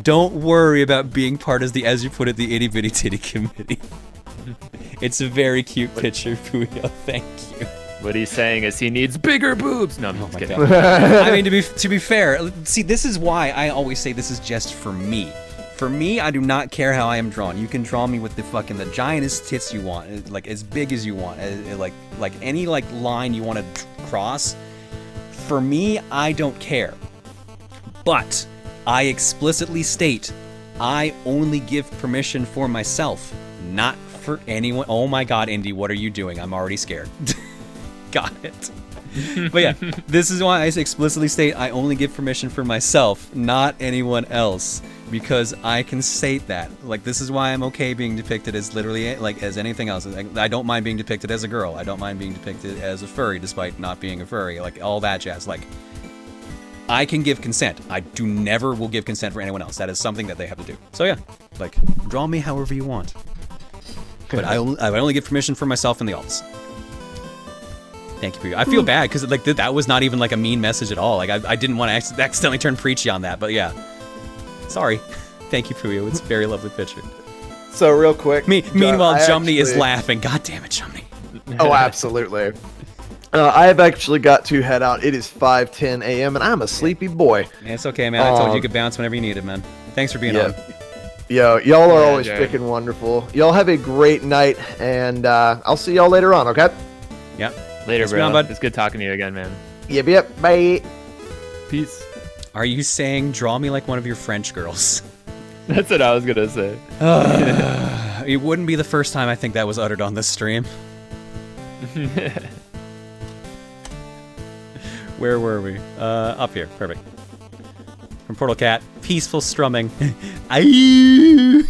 don't worry about being part of the, as you put it, the Itty Bitty Titty Committee. It's a very cute picture, Puyo. Thank you. What he's saying is he needs bigger boobs. No, I'm just kidding. I mean, to be fair, see, this is why I always say this is just for me. For me, I do not care how I am drawn. You can draw me with the giantest tits you want, like as big as you want, like any line you want to cross. For me, I don't care. But I explicitly state I only give permission for myself, not for anyone. Oh my God, Indy, what are you doing? I'm already scared. Got it. But yeah, this is why I explicitly state I only give permission for myself, not anyone else, because I can state that. Like, this is why I'm okay being depicted as literally as anything else. I don't mind being depicted as a girl. I don't mind being depicted as a furry, despite not being a furry. Like, all that jazz. Like, I can give consent. I never will give consent for anyone else. That is something that they have to do. So yeah, like, draw me however you want. But I only give permission for myself and the alts. Thank you, Preview. I feel bad because like that was not even like a mean message at all. Like I didn't want to accidentally turn preachy on that, but yeah. Sorry. Thank you, Preview. It's a very lovely picture. So real quick. Meanwhile, Jumney is laughing. God damn it, Jumney. Oh, absolutely. I have actually got to head out. It is 5:10 a.m. and I'm a sleepy boy. Yeah, it's okay, man. I told you you could bounce whenever you needed, man. Thanks for being on. Yo, y'all are always freaking wonderful. Y'all have a great night, and I'll see y'all later on, okay? Yep. Later, Thanks, bro. bud. It's good talking to you again, man. Yep. Bye. Peace. Are you saying draw me like one of your French girls? That's what I was gonna say. It wouldn't be the first time I think that was uttered on this stream. Where were we? Up here. Perfect. From Portal Cat, peaceful strumming. Aye.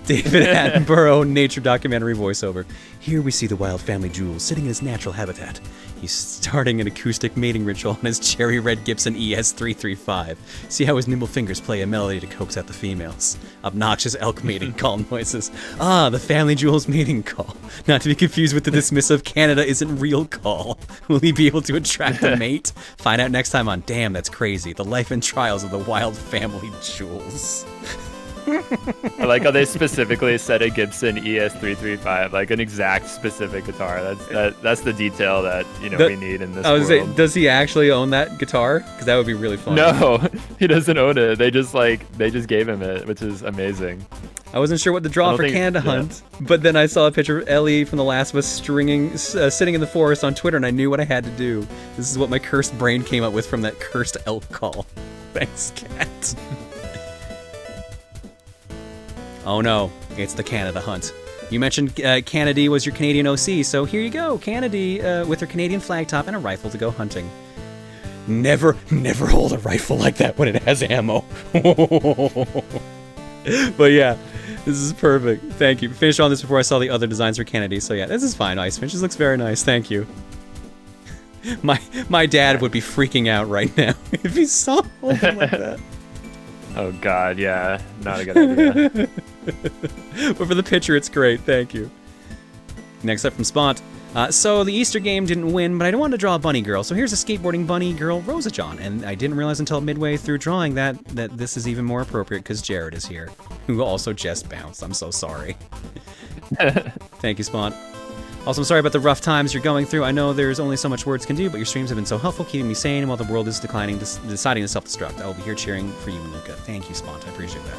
David Attenborough, nature documentary voiceover. Here we see the wild family jewel sitting in his natural habitat. He's starting an acoustic mating ritual on his cherry red Gibson ES335. See how his nimble fingers play a melody to coax out the females. Obnoxious elk mating call noises. Ah, the family jewel's mating call. Not to be confused with the dismissive Canada isn't real call. Will he be able to attract a mate? Find out next time on Damn, That's Crazy. The life and trials of the wild family jewels. I like how they specifically said a Gibson ES335, like an exact specific guitar. That's the detail that we need in this world. Say, does he actually own that guitar? Because that would be really fun. No, he doesn't own it. They just gave him it, which is amazing. I wasn't sure what to draw for Canada Hunt, but then I saw a picture of Ellie from The Last of Us sitting in the forest on Twitter, and I knew what I had to do. This is what my cursed brain came up with from that cursed elk call. Thanks, Cat. Oh no, it's the Canada Hunt. You mentioned Canada was your Canadian OC, so here you go, Canada with her Canadian flag top and a rifle to go hunting. Never hold a rifle like that when it has ammo. But yeah, this is perfect. Thank you. Finished on this before I saw the other designs for Canada, so yeah, this is fine, Icefinch. This looks very nice. Thank you. My dad would be freaking out right now if he saw something like that. Oh god, yeah, not a good idea. But for the picture, it's great. Thank you. Next up from Spont. So the Easter game didn't win, but I don't want to draw a bunny girl. So here's a skateboarding bunny girl, Rosa John, and I didn't realize until midway through drawing that this is even more appropriate because Jared is here, who also just bounced. I'm so sorry. Thank you, Spont. Also, I'm sorry about the rough times you're going through. I know there's only so much words can do, but your streams have been so helpful, keeping me sane while the world is deciding to self-destruct. I will be here cheering for you and Luca. Thank you, Spont. I appreciate that.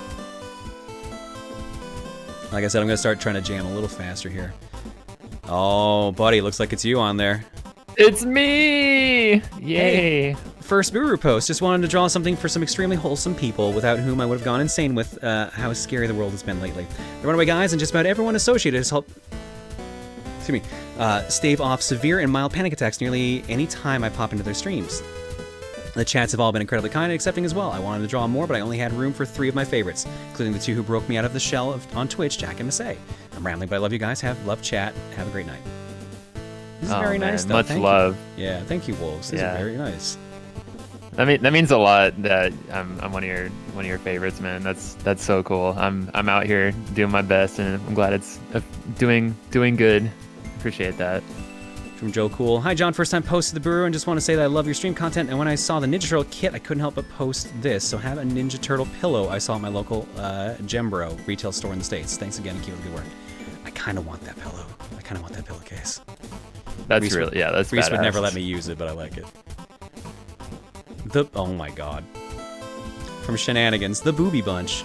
Like I said, I'm going to start trying to jam a little faster here. Oh, buddy, looks like it's you on there. It's me! Yay! Hey, first Booru post. Just wanted to draw something for some extremely wholesome people without whom I would have gone insane with how scary the world has been lately. The Runaway Guys and just about everyone associated has helped... stave off severe and mild panic attacks nearly any time I pop into their streams. The chats have all been incredibly kind and accepting as well. I wanted to draw more, but I only had room for 3 of my favorites, including the 2 who broke me out of the shell on Twitch, Jack and Massey. I'm rambling, but I love you guys. Love chat. Have a great night. This is very nice, though. Much love. Yeah, thank you, Wolves. This is very nice. That means a lot that I'm one of your favorites, man. That's so cool. I'm out here doing my best, and I'm glad it's doing good. Appreciate that. From Joe Cool. Hi, John. First time post to the Booru, and just want to say that I love your stream content. And when I saw the Ninja Turtle kit, I couldn't help but post this. So have a Ninja Turtle pillow I saw at my local Gembro retail store in the States. Thanks again, and keep up the good work. I kind of want that pillow. I kind of want that pillowcase. That's Reese really, that's Reese badass. would never let me use it, but I like it. Oh my god. From Shenanigans, the Booby Bunch.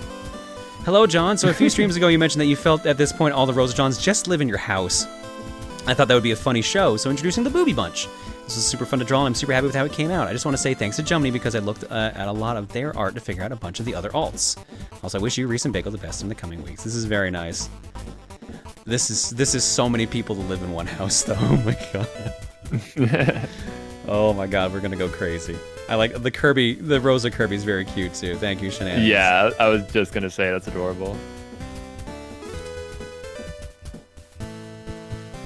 Hello, John. So a few streams ago, you mentioned that you felt at this point all the Rosa Johns just live in your house. I thought that would be a funny show, so introducing the Booby Bunch. This was super fun to draw, and I'm super happy with how it came out. I just want to say thanks to Jumney because I looked at a lot of their art to figure out a bunch of the other alts. Also, I wish you, Reese, and Bagel the best in the coming weeks. This is very nice. This is so many people to live in one house, though. Oh my god. Oh my god, we're gonna go crazy. I like the Kirby, the Rosa Kirby's very cute too. Thank you, Shenanigans. Yeah, I was just gonna say that's adorable.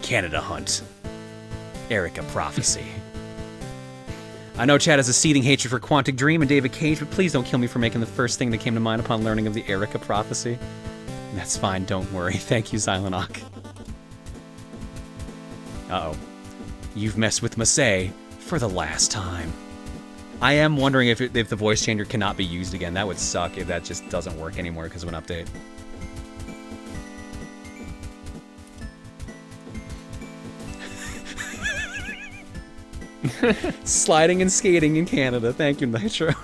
Canada Hunt. Erica Prophecy. I know Chad has a seething hatred for Quantic Dream and David Cage, but please don't kill me for making the first thing that came to mind upon learning of the Erica Prophecy. That's fine, don't worry. Thank you, Xylanok. Uh-oh. You've messed with Masay for the last time. I am wondering if the voice changer cannot be used again. That would suck if that just doesn't work anymore because of an update. Sliding and skating in Canada. Thank you, Nitro.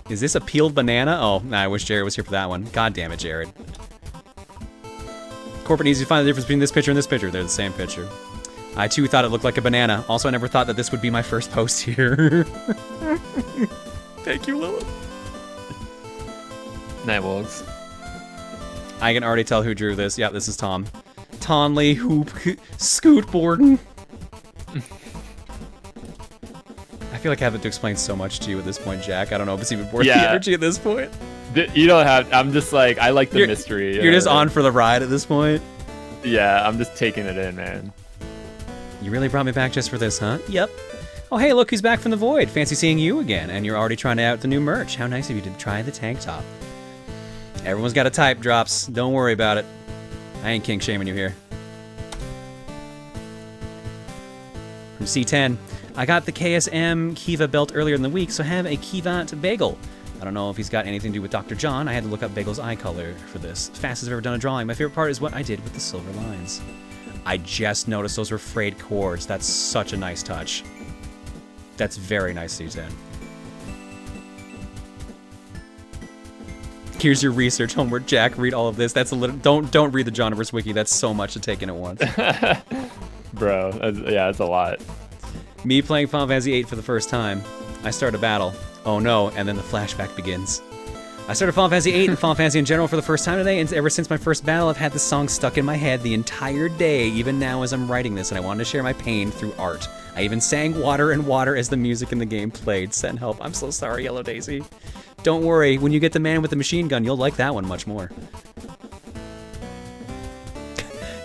Is this a peeled banana? Oh, nah, I wish Jared was here for that one. God damn it, Jared. Corporate needs to find the difference between this picture and this picture. They're the same picture. I too thought it looked like a banana. Also, I never thought that this would be my first post here. Thank you, Lilith. Night Wolves. I can already tell who drew this. Yeah, this is Tom. Tonley Hoop Scoot Borden. I feel like I have to explain so much to you at this point, Jack. I don't know if it's even worth the energy at this point. You don't have. I'm just like, I like the mystery. You're just on for the ride at this point. Yeah, I'm just taking it in, man. You really brought me back just for this, huh? Yep. Oh, hey, look who's back from the void. Fancy seeing you again. And you're already trying out the new merch. How nice of you to try the tank top. Everyone's got a type, Drops. Don't worry about it. I ain't kink shaming you here. From C10. I got the KSM Kiva belt earlier in the week, so have a Kivat bagel. I don't know if he's got anything to do with Dr. John. I had to look up Bagel's eye color for this. Fastest I've ever done a drawing. My favorite part is what I did with the silver lines. I just noticed those were frayed cords. That's such a nice touch. That's very nice, C10. Here's your research homework, Jack. Read all of this. That's a little. Don't read the Johnverse wiki. That's so much to take in at once. Bro, yeah, it's a lot. Me playing Final Fantasy VIII for the first time. I start a battle. Oh no, and then the flashback begins. I started Final Fantasy VIII and Final Fantasy in general for the first time today, and ever since my first battle, I've had this song stuck in my head the entire day, even now as I'm writing this, and I wanted to share my pain through art. I even sang Water and Water as the music in the game played. Send help. I'm so sorry, Yellow Daisy. Don't worry, when you get the man with the machine gun, you'll like that one much more.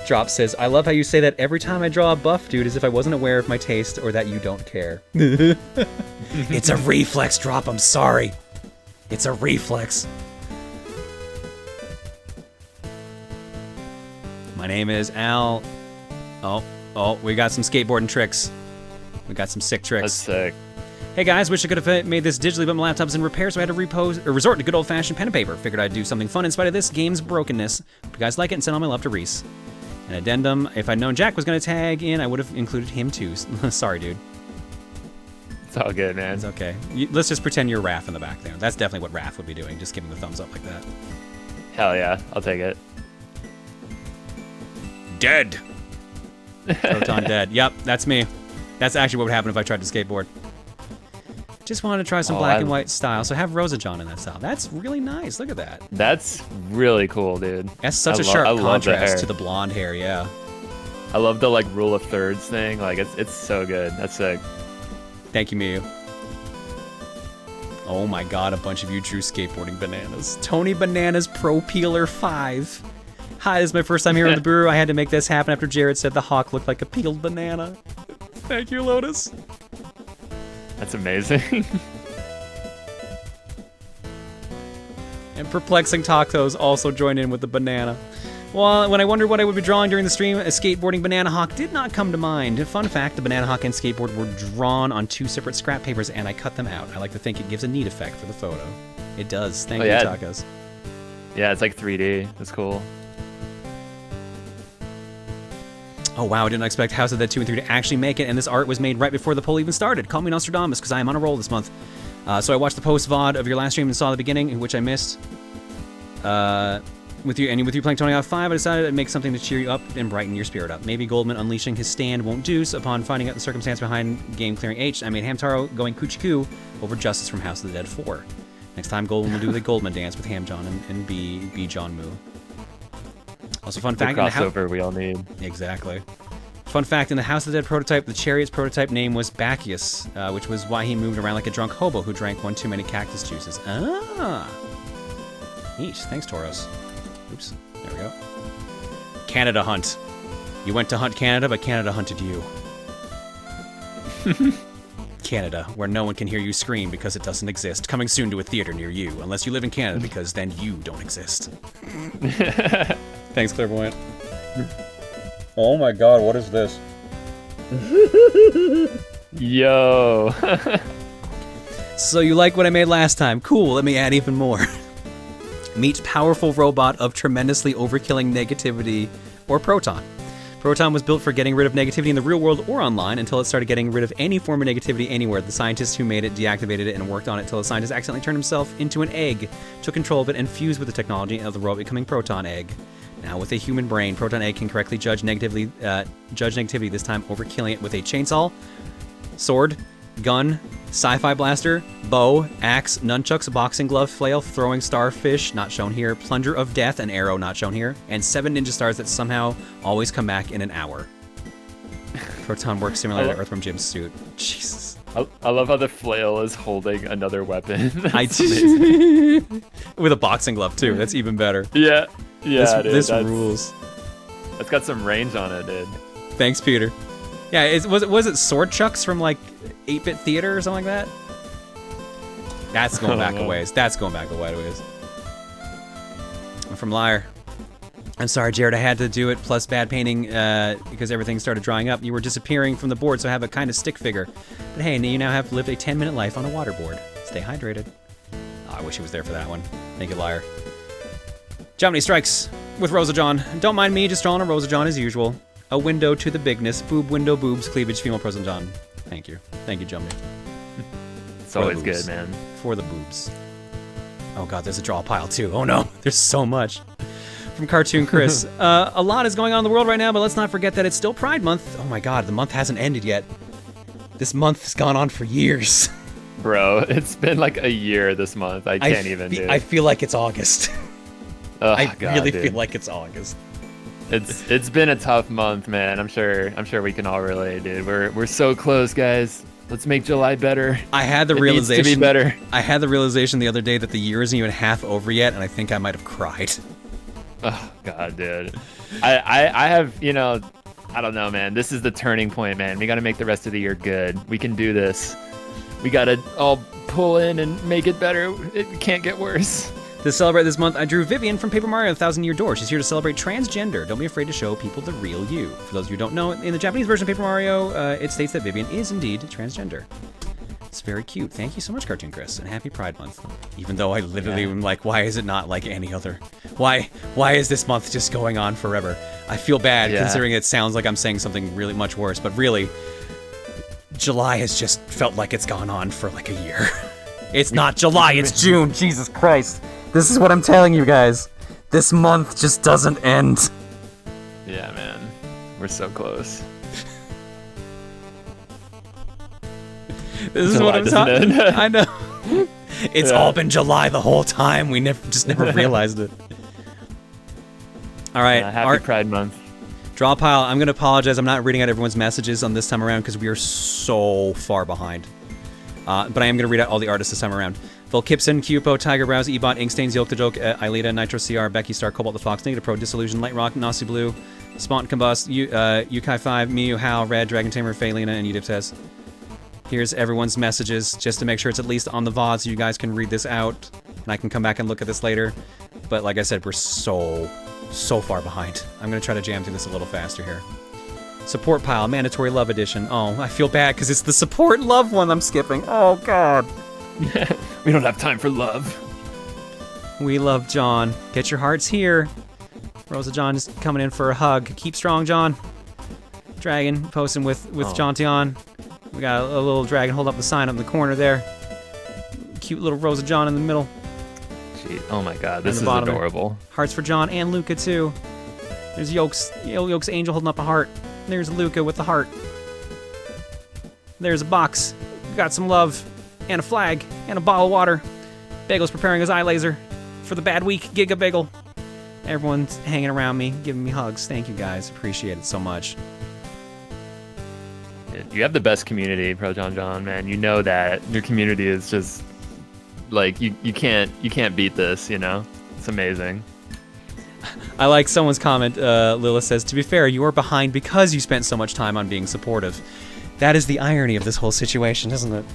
Drop says, I love how you say that every time I draw a buff dude as if I wasn't aware of my taste or that you don't care. It's a reflex, Drop, I'm sorry. It's a reflex. My name is Al. Oh, we got some skateboarding tricks. We got some sick tricks. That's sick. Hey guys, wish I could have made this digitally, but my laptop's in repair, so I had to resort to good old-fashioned pen and paper. Figured I'd do something fun in spite of this game's brokenness. Hope you guys like it and send all my love to Reese. An addendum, if I'd known Jack was going to tag in, I would have included him too. Sorry, dude. It's all good, man. It's okay. Let's just pretend you're Raph in the back there. That's definitely what Raph would be doing, just giving the thumbs up like that. Hell yeah, I'll take it. Dead. Proton dead. Yep, that's me. That's actually what would happen if I tried to skateboard. Just wanted to try some black and white style, so have Rosa John in that style. That's really nice. Look at that. That's really cool, dude. That's such a sharp contrast to the blonde hair, yeah. I love the like rule of thirds thing. Like it's so good. That's sick. Thank you, Miyu. Oh my god, a bunch of you true skateboarding bananas. Tony Bananas Pro Peeler 5. Hi, this is my first time here on the Booru. I had to make this happen after Jared said the hawk looked like a peeled banana. Thank you, Lotus. That's amazing. And Perplexing Tacos also joined in with the banana. Well, when I wondered what I would be drawing during the stream, a skateboarding banana hawk did not come to mind. Fun fact, the banana hawk and skateboard were drawn on 2 separate scrap papers, and I cut them out. I like to think it gives a neat effect for the photo. It does. Thank you, Tacos. Yeah, it's like 3D. That's cool. Oh wow, I didn't expect House of the Dead 2 and 3 to actually make it, and this art was made right before the poll even started. Call me Nostradamus, because I am on a roll this month. So I watched the post-VOD of your last stream and saw the beginning, which I missed. With you playing Tony Hawk 5, I decided I'd make something to cheer you up and brighten your spirit up. Maybe Goldman unleashing his stand won't do, so upon finding out the circumstance behind game clearing H, I made Hamtaro going Kuchiku over Justice from House of the Dead 4. Next time, Goldman will do the Goldman dance with Ham John and be John Moo. Also, fun fact, the crossover we all need. Exactly. Fun fact, in the House of the Dead prototype, the Chariot's prototype name was Bacchus, which was why he moved around like a drunk hobo who drank one too many cactus juices. Ah! Neat. Thanks, Tauros. Oops. There we go. Canada hunt. You went to hunt Canada, but Canada hunted you. Canada, where no one can hear you scream because it doesn't exist. Coming soon to a theater near you, unless you live in Canada, because then you don't exist. Thanks, Clairvoyant. Oh my god, what is this? Yo. So you like what I made last time? Cool, let me add even more. Meet powerful robot of tremendously overkilling negativity, or Proton. Proton was built for getting rid of negativity in the real world or online until it started getting rid of any form of negativity anywhere. The scientist who made it deactivated it and worked on it until the scientist accidentally turned himself into an egg, took control of it, and fused with the technology of the robot becoming Proton Egg. Now, with a human brain, Proton Egg can correctly judge negativity, this time overkilling it with a chainsaw, sword, gun, sci-fi blaster, bow, axe, nunchucks, boxing glove, flail, throwing starfish, not shown here, plunger of death, an arrow, not shown here, and 7 ninja stars that somehow always come back in an hour. Proton works similar to Earthworm Jim's suit. Jesus. I love how the flail is holding another weapon. With a boxing glove too. That's even better. Yeah, This rules. It's got some range on it, dude. Thanks, Peter. Yeah, was it Sword Chucks from like 8-Bit Theater or something like that? That's going back a ways. That's going back a ways. I'm from Liar. I'm sorry, Jared, I had to do it, plus bad painting because everything started drying up. You were disappearing from the board, so I have a kind of stick figure. But hey, you now have lived a 10-minute life on a waterboard. Stay hydrated. Oh, I wish he was there for that one. Thank you, Liar. Jomny Strikes with Rosa John. Don't mind me, just drawing a Rosa John as usual. A window to the bigness. Boob, window, boobs, cleavage, female person John. Thank you. Thank you, Jomny. It's always good, man. For the boobs. Oh god, there's a draw pile too. Oh no, there's so much. From Cartoon Chris. A lot is going on in the world right now, but let's not forget that it's still Pride Month. Oh my god, the month hasn't ended yet. This month has gone on for years. Bro, it's been like a year this month. I can't even do it. I feel like it's August. Oh, I really feel like it's August. It's been a tough month, man. I'm sure we can all relate, dude. We're so close, guys. Let's make July better. I had the realization. Needs to be better. I had the realization the other day that the year isn't even half over yet, and I think I might have cried. Oh god, dude. I have, I don't know, man. This is the turning point, man. We got to make the rest of the year good. We can do this. We got to all pull in and make it better. It can't get worse. To celebrate this month, I drew Vivian from Paper Mario: 1,000-Year Door. She's here to celebrate transgender. Don't be afraid to show people the real you. For those of you who don't know, in the Japanese version of Paper Mario, it states that Vivian is indeed transgender. It's very cute. Thank you so much, Cartoon Chris, and happy Pride Month. Even though I literally am like, why is it not like any other? Why is this month just going on forever? I feel bad considering it sounds like I'm saying something really much worse, but really, July has just felt like it's gone on for like a year. It's not July, it's June. Jesus Christ. This is what I'm telling you guys. This month just doesn't end. Yeah, man. We're so close. This is what I'm talking about. I know. It's all been July the whole time. We never realized it. All right. Happy Pride Month. Draw pile. I'm going to apologize. I'm not reading out everyone's messages on this time around because we are so far behind. But I am going to read out all the artists this time around. Phil Kipson, Cupo, Tiger Browse, Ebot, Inkstains, Yoke the Joke, Ileta, Nitro CR, Becky Star, Cobalt the Fox, Negative Pro, Disillusion, Light Rock, Nasi Blue, Spont Combust, Yukai 5, Miyu, Hal, Red, Dragon Tamer, Faelina, and Udip says. Here's everyone's messages, just to make sure it's at least on the VOD so you guys can read this out, and I can come back and look at this later. But like I said, we're so far behind. I'm going to try to jam through this a little faster here. Support pile, Mandatory Love Edition. Oh, I feel bad because it's the Support Love one I'm skipping. Oh, God. We don't have time for love. We love John. Get your hearts here. Rosa John is coming in for a hug. Keep strong, John. Dragon posting with Jontion. We got a little dragon hold up the sign up in the corner there. Cute little Rosa John in the middle. Gee, oh my god, this is adorable. There. Hearts for John and Luca too. There's Yoke's angel holding up a heart. There's Luca with the heart. There's a box. We got some love. And a flag. And a bottle of water. Bagel's preparing his eye laser for the bad week. Giga Bagel. Everyone's hanging around me, giving me hugs. Thank you guys. Appreciate it so much. You have the best community, Proton John, man. You know that. Your community is just like you can't beat this, It's amazing. I like someone's comment. Lilith says, to be fair, you are behind because you spent so much time on being supportive. That is the irony of this whole situation, isn't it?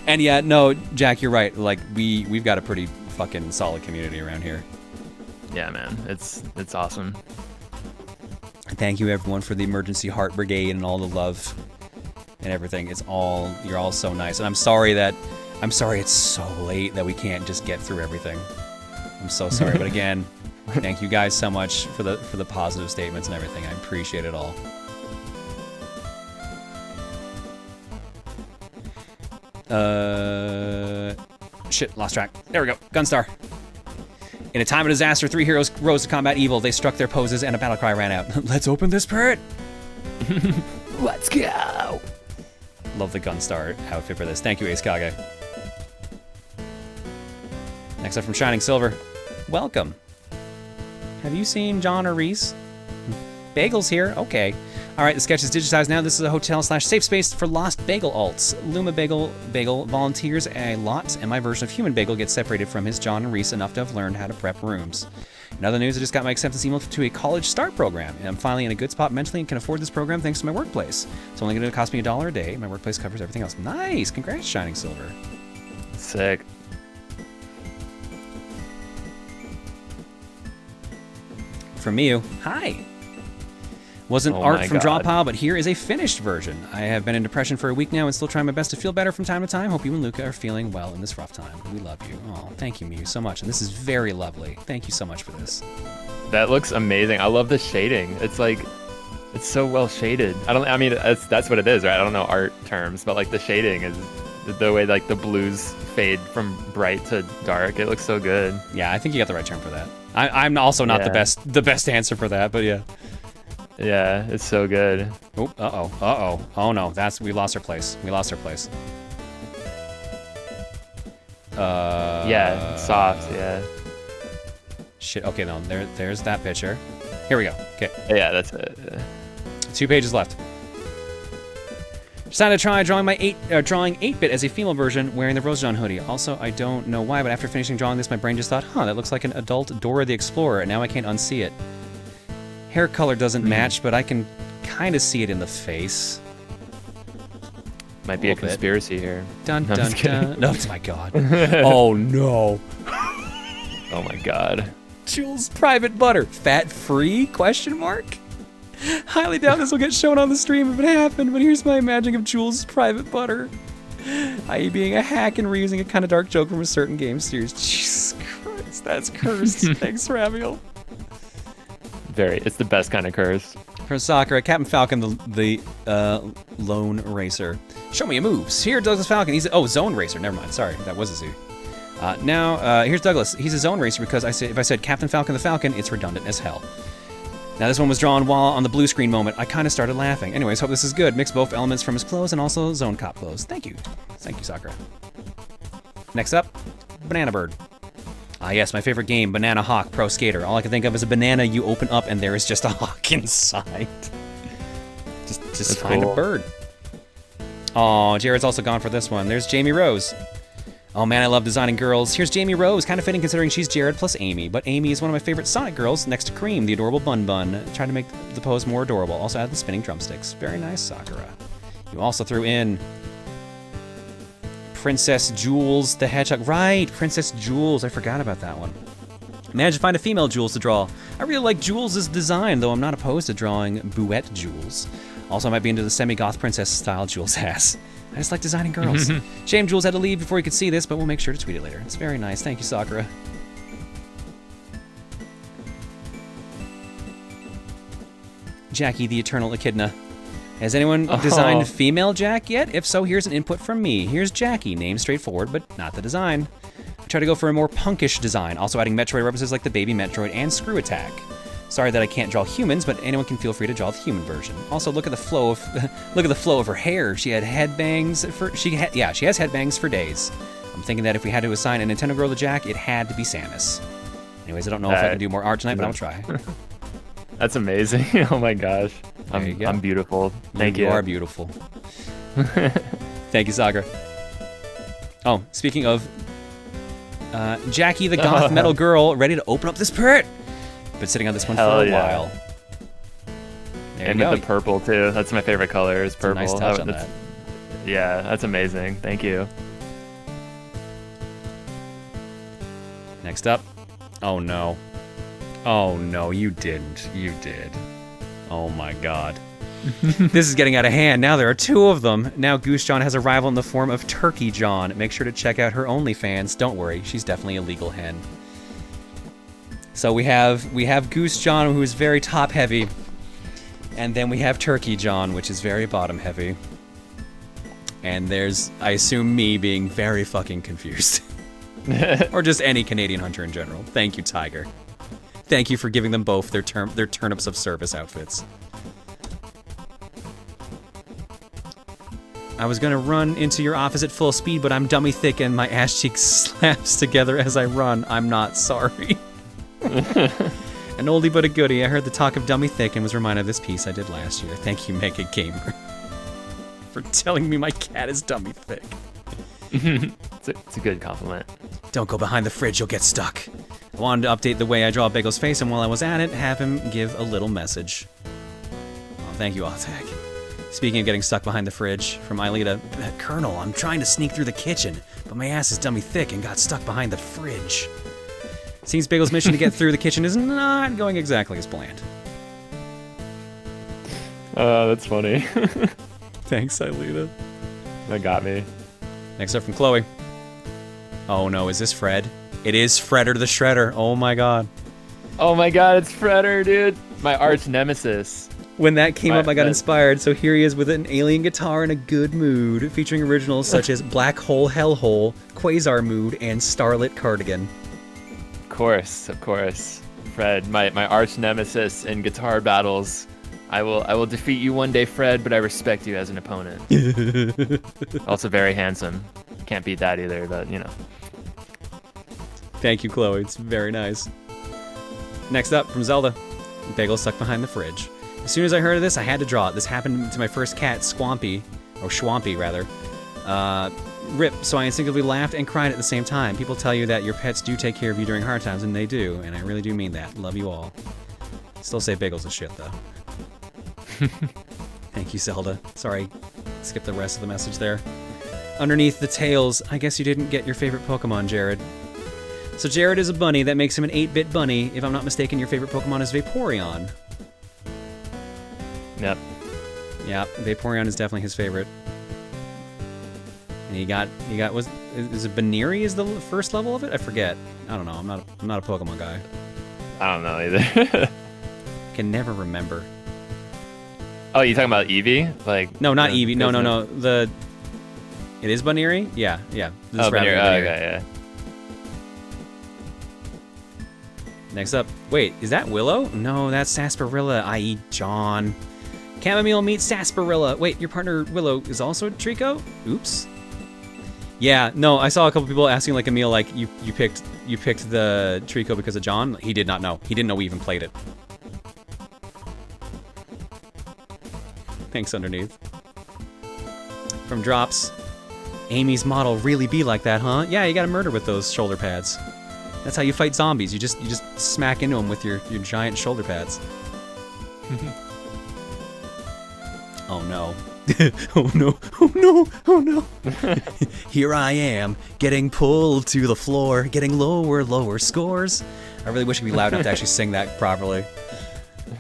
And yeah, no, Jack, you're right. Like we've got a pretty fucking solid community around here. Yeah, man. It's awesome. Thank you everyone for the emergency heart brigade and all the love and everything. You're all so nice. And I'm sorry it's so late that we can't just get through everything. I'm so sorry. But again, thank you guys so much for the positive statements and everything. I appreciate it all. Shit, lost track. There we go. Gunstar. In a time of disaster, 3 heroes rose to combat evil. They struck their poses and a battle cry ran out. Let's open this turret. Let's go. Love the Gunstar outfit for this. Thank you, Ace Kage. Next up from Shining Silver. Welcome. Have you seen John or Reese? Bagel's here. Okay. All right, the sketch is digitized now. This is a hotel/safe space for lost bagel alts. Luma Bagel volunteers a lot, and my version of Human Bagel gets separated from his John and Reese enough to have learned how to prep rooms. In other news, I just got my acceptance email to a college start program, and I'm finally in a good spot mentally and can afford this program thanks to my workplace. It's only going to cost me $1 a day. My workplace covers everything else. Nice. Congrats, Shining Silver. Sick. From Miu. Hi. Wasn't Oh art my from God. Drawpile, but here is a finished version. I have been in depression for a week now and still trying my best to feel better from time to time. Hope you and Luca are feeling well in this rough time. We love you. Oh, thank you, Miu, so much. And this is very lovely. Thank you so much for this. That looks amazing. I love the shading. It's like, it's so well shaded. I mean, that's what it is, right? I don't know art terms, but like the shading is the way like the blues fade from bright to dark. It looks so good. Yeah, I think you got the right term for that. I'm also not the best answer for that, but yeah. Yeah, it's so good. Oh, uh-oh. Oh no, we lost our place. Yeah, it's soft, yeah. Shit, okay, no, there's that picture. Here we go, okay. Yeah, that's it. 2 pages left. Decided to try drawing 8-bit as a female version wearing the Rose John hoodie. Also, I don't know why, but after finishing drawing this, my brain just thought, that looks like an adult Dora the Explorer, and now I can't unsee it. Hair color doesn't match, but I can kind of see it in the face. Might be a conspiracy here. Dun No, I'm dun just kidding. dun. No, it's my god. Oh no. Oh my god. Jules Private Butter. Fat free? Question mark? Highly doubt this will get shown on the stream if it happened, but here's my imagining of Jules Private Butter. I.e. being a hack and reusing a kind of dark joke from a certain game series. Jesus Christ, that's cursed. Thanks, Raviel. It's the best kind of curse. From Sakura, Captain Falcon, the lone racer. Show me your moves. Here, Douglas Falcon. He's Zone Racer. Never mind. Sorry, that was a Z. Now, here's Douglas. He's a Zone Racer because if I said Captain Falcon the Falcon, it's redundant as hell. Now, this one was drawn while on the blue screen moment. I kind of started laughing. Anyways, hope this is good. Mix both elements from his clothes and also Zone Cop clothes. Thank you. Thank you, Sakura. Next up, Banana Bird. Ah, yes, my favorite game, Banana Hawk Pro Skater. All I can think of is a banana you open up and there is just a hawk inside. Just find a bird. Oh, Jared's also gone for this one. There's Jamie Rose. Oh man, I love designing girls. Here's Jamie Rose, kind of fitting considering she's Jared plus Amy. But Amy is one of my favorite Sonic girls next to Cream, the adorable Bun Bun. Trying to make the pose more adorable. Also add the spinning drumsticks. Very nice, Sakura. You also threw in Princess Jules the Hedgehog. Right, Princess Jules. I forgot about that one. Managed to find a female Jules to draw. I really like Jules' design, though I'm not opposed to drawing Bouette Jules. Also, I might be into the semi-goth princess style Jules has. I just like designing girls. Shame Jules had to leave before he could see this, but we'll make sure to tweet it later. It's very nice. Thank you, Sakura. Jackie the Eternal Echidna. Has anyone designed female Jack yet? If so, here's an input from me. Here's Jackie, name straightforward, but not the design. I try to go for a more punkish design, also adding Metroid references like the baby Metroid and Screw Attack. Sorry that I can't draw humans, but anyone can feel free to draw the human version. Also, look at the flow of her hair. She had headbangs for she has headbangs for days. I'm thinking that if we had to assign a Nintendo girl to Jack, it had to be Samus. Anyways, I don't know if I can do more art tonight, but I'll try. That's amazing. Oh my gosh. I'm beautiful. Thank you. You are beautiful. Thank you, Sakura. Oh, speaking of Jackie the goth metal girl, ready to open up this purse. Been sitting on this one for a while. There and you go. with the purple too. That's my favorite color is purple. Nice touch on that. Yeah, that's amazing. Thank you. Next up. Oh no. Oh no, you didn't. You did. Oh my god. This is getting out of hand. Now there are 2 of them. Now Goose John has a rival in the form of Turkey John. Make sure to check out her OnlyFans. Don't worry, she's definitely a legal hen. So we have Goose John, who is very top heavy, and then we have Turkey John, which is very bottom heavy. And there's, I assume, me being very fucking confused. Or just any Canadian hunter in general. Thank you, Tiger. Thank you for giving them both their turnips of service outfits. I was gonna run into your office at full speed, but I'm dummy thick and my ass cheek slaps together as I run. I'm not sorry. An oldie but a goodie. I heard the talk of dummy thick and was reminded of this piece I did last year. Thank you, Mega Gamer, for telling me my cat is dummy thick. It's a good compliment. Don't go behind the fridge, you'll get stuck. I wanted to update the way I draw Bagel's face, and while I was at it, have him give a little message. Oh, thank you, Artag. Speaking of getting stuck behind the fridge, from Aelita, Colonel, I'm trying to sneak through the kitchen, but my ass is dummy thick and got stuck behind the fridge. Seems Bagel's mission to get through the kitchen is not going exactly as planned. That's funny. Thanks, Aelita. That got me. Next up from Chloe. Oh no, is this Fred? It is Fredder the Shredder. Oh my god. Oh my god, it's Fredder, dude. My arch nemesis. When that came up, I got inspired, so here he is with an alien guitar in a good mood, featuring originals such as Black Hole Hellhole, Quasar Mood, and Starlit Cardigan. Of course. Fred, my arch nemesis in guitar battles. I will defeat you one day, Fred, but I respect you as an opponent. Also very handsome. Can't beat that either, but you know. Thank you, Chloe. It's very nice. Next up, from Zelda. Bagel stuck behind the fridge. As soon as I heard of this, I had to draw it. This happened to my first cat, Swampy, or Schwampy, rather. Rip, so I instinctively laughed and cried at the same time. People tell you that your pets do take care of you during hard times, and they do, and I really do mean that. Love you all. Still say Bagel's a shit, though. Thank you, Zelda. Sorry, skip the rest of the message there. Underneath the tails, I guess you didn't get your favorite Pokemon, Jared. So Jared is a bunny. That makes him an 8-bit bunny. If I'm not mistaken, your favorite Pokemon is Vaporeon. Yep. Yeah, Vaporeon is definitely his favorite. And he got is it Baneri is the first level of it? I forget. I don't know. I'm not a Pokemon guy. I don't know either. I can never remember. Oh, you talking about Eevee? Like no, not Eevee. No. It is Baneri? Yeah. This oh, Baneri. Oh, okay, yeah. Next up, wait, is that Willow? No, that's Sarsaparilla, i.e. John. Chamomile meets Sarsaparilla. Wait, your partner Willow is also a Trico? Oops. Yeah, no, I saw a couple people asking like Emil, like you picked the Trico because of John. He did not know. He didn't know we even played it. Thanks, Underneath. From Drops, Amy's model really be like that, huh? Yeah, you gotta murder with those shoulder pads. That's how you fight zombies. You just smack into them with your giant shoulder pads. Oh no. Oh no. Oh no. Oh no. Here I am, getting pulled to the floor, getting lower scores. I really wish I could be loud enough to actually sing that properly.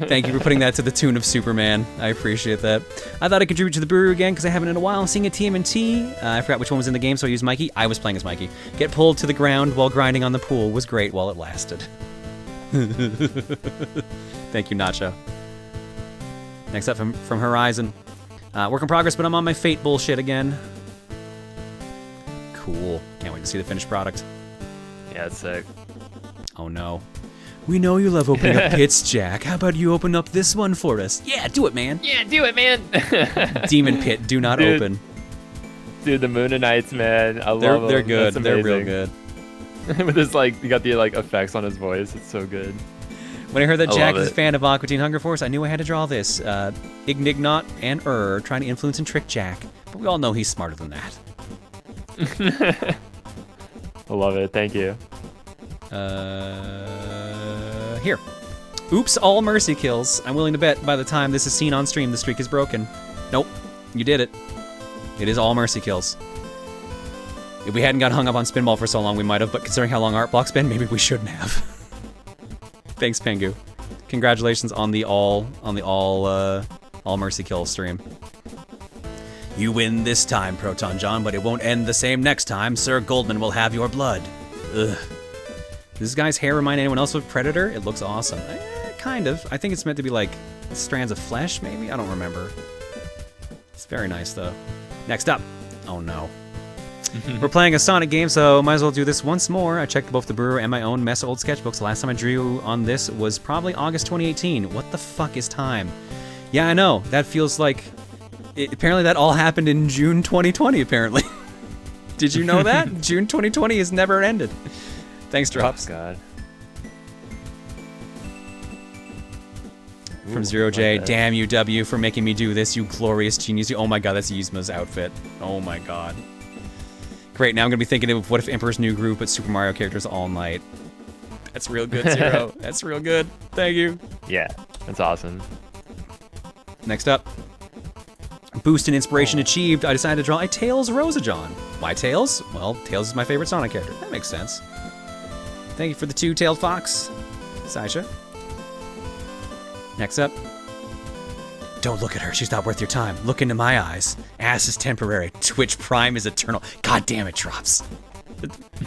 Thank you for putting that to the tune of Superman. I appreciate that. I thought I'd contribute to the Booru again because I haven't in a while. Seeing a TMNT. I forgot which one was in the game, so I used Mikey. I was playing as Mikey. Get pulled to the ground while grinding on the pool was great while it lasted. Thank you, Nacho. Next up from Horizon. Work in progress, but I'm on my Fate bullshit again. Cool. Can't wait to see the finished product. Yeah, it's sick. Oh no. We know you love opening up pits, Jack. How about you open up this one for us? Yeah, do it, man. Yeah, do it, man. Demon pit, do not open. Dude, the Moonanites, man. I love them. They're good. They're real good. With this, like, you got the, like, effects on his voice. It's so good. When I heard that Jack is a fan of Aqua Teen Hunger Force, I knew I had to draw this. Ignignot and trying to influence and trick Jack. But we all know he's smarter than that. I love it. Thank you. Here. Oops, all mercy kills. I'm willing to bet by the time this is seen on stream, the streak is broken. Nope, you did it. It is all mercy kills. If we hadn't got hung up on Spinball for so long, we might have, but considering how long art block's been, maybe we shouldn't have. Thanks, Pengu. Congratulations on the all mercy kill stream. You win this time, Proton John, but it won't end the same next time. Sir Goldman will have your blood. Ugh. Does this guy's hair remind anyone else of Predator? It looks awesome. Kind of. I think it's meant to be like strands of flesh, maybe? I don't remember. It's very nice, though. Next up. Oh, no. We're playing a Sonic game, so might as well do this once more. I checked both the Booru and my own mess of old sketchbooks. The last time I drew on this was probably August 2018. What the fuck is time? Yeah, I know. That feels like... apparently that all happened in June 2020, apparently. Did you know that? June 2020 has never ended. Thanks, Drops. Oh, God. From Zero J, damn you, W, for making me do this, you glorious genius. Oh my god, that's Yzma's outfit. Oh my god. Great, now I'm gonna be thinking of what if Emperor's New Groove but Super Mario characters all night. That's real good, Zero. That's real good. Thank you. Yeah, that's awesome. Next up. Boost in inspiration achieved. I decided to draw a Tails Rosajon. Why Tails? Well, Tails is my favorite Sonic character. That makes sense. Thank you for the 2-tailed fox, Saisha. Next up. Don't look at her. She's not worth your time. Look into my eyes. Ass is temporary. Twitch Prime is eternal. God damn it, Drops.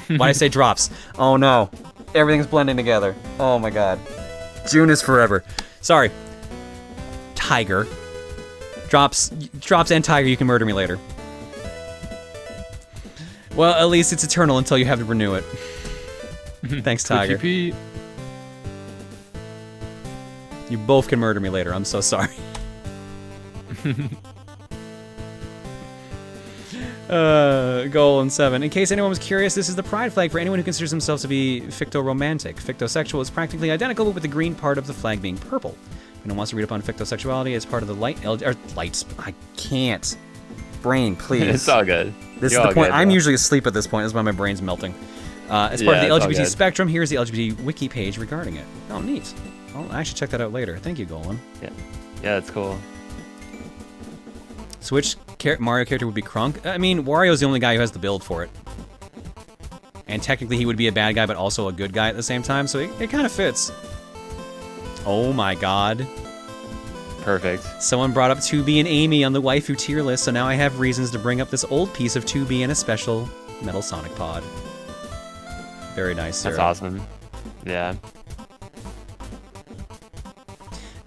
Why'd I say Drops? Oh no. Everything's blending together. Oh my god. June is forever. Sorry. Tiger. Drops and Tiger, you can murder me later. Well, at least it's eternal until you have to renew it. Thanks, Tiger. You both can murder me later. I'm so sorry. Goal in 7. In case anyone was curious, this is the pride flag for anyone who considers themselves to be ficto-romantic. Fictosexual is practically identical, but with the green part of the flag being purple. If anyone wants to read up on fictosexuality as part of the lights. I can't. Brain, please. It's all good. This is the point. I'm usually asleep at this point. This is why my brain's melting. As part of the LGBT spectrum, here's the LGBT wiki page regarding it. Oh, neat. I'll actually check that out later. Thank you, Golan. Yeah, that's cool. So which Mario character would be Krunk? I mean, Wario's the only guy who has the build for it. And technically he would be a bad guy, but also a good guy at the same time, so it kind of fits. Oh my god. Perfect. Someone brought up 2B and Amy on the waifu tier list, so now I have reasons to bring up this old piece of 2B and a special Metal Sonic Pod. Very nice, Sarah. That's awesome. Yeah.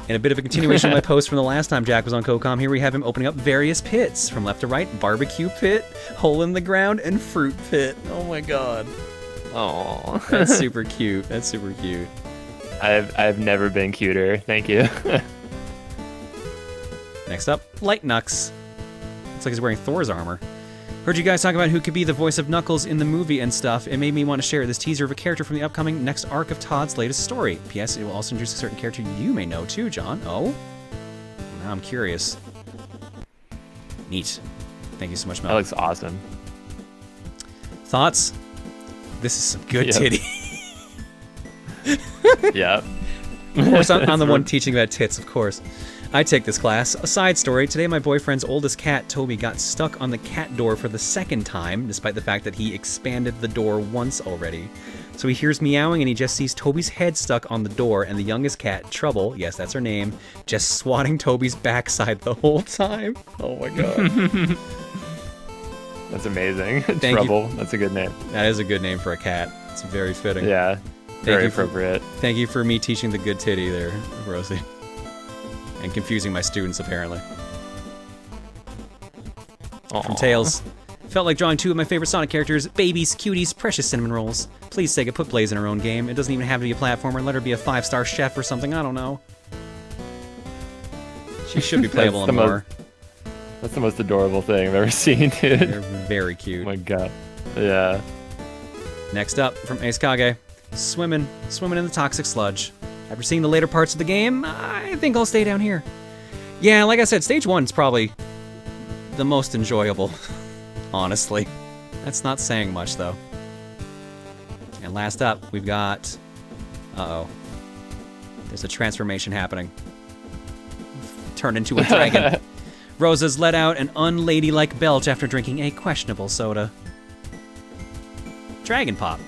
And a bit of a continuation of my post from the last time Jack was on CoCom, here we have him opening up various pits. From left to right, barbecue pit, hole in the ground, and fruit pit. Oh my god. Oh, that's super cute. That's super cute. I've never been cuter. Thank you. Next up, Light Nux. Looks like he's wearing Thor's armor. Heard you guys talk about who could be the voice of Knuckles in the movie and stuff. It made me want to share this teaser of a character from the upcoming next arc of Todd's latest story. P.S. It will also introduce a certain character you may know too, John. Oh? Now I'm curious. Neat. Thank you so much, Mel. That looks awesome. Thoughts? This is some good titty. Yep. Of course, I'm the one teaching about tits, of course. I take this class. A side story, today my boyfriend's oldest cat, Toby, got stuck on the cat door for the second time, despite the fact that he expanded the door once already. So he hears meowing and he just sees Toby's head stuck on the door and the youngest cat, Trouble, yes, that's her name, just swatting Toby's backside the whole time. Oh my god. That's amazing. Trouble, that's a good name. That is a good name for a cat. It's very fitting. Yeah, very appropriate. Thank you for me teaching the good titty there, Rosie. And confusing my students, apparently. From Tails. Felt like drawing two of my favorite Sonic characters, babies, cuties, precious cinnamon rolls. Please, Sega, put Blaze in her own game. It doesn't even have to be a platformer. Let her be a 5-star chef or something. I don't know. She should be playable in more. That's the most adorable thing I've ever seen, dude. They're very cute. Oh my god. Yeah. Next up, from Ace Kage. Swimming in the toxic sludge. After seeing the later parts of the game, I think I'll stay down here. Yeah, like I said, stage 1 is probably the most enjoyable, honestly. That's not saying much, though. And last up, we've got... Uh-oh. There's a transformation happening. Turned into a dragon. Rosa's let out an unladylike belch after drinking a questionable soda. Dragon Pop.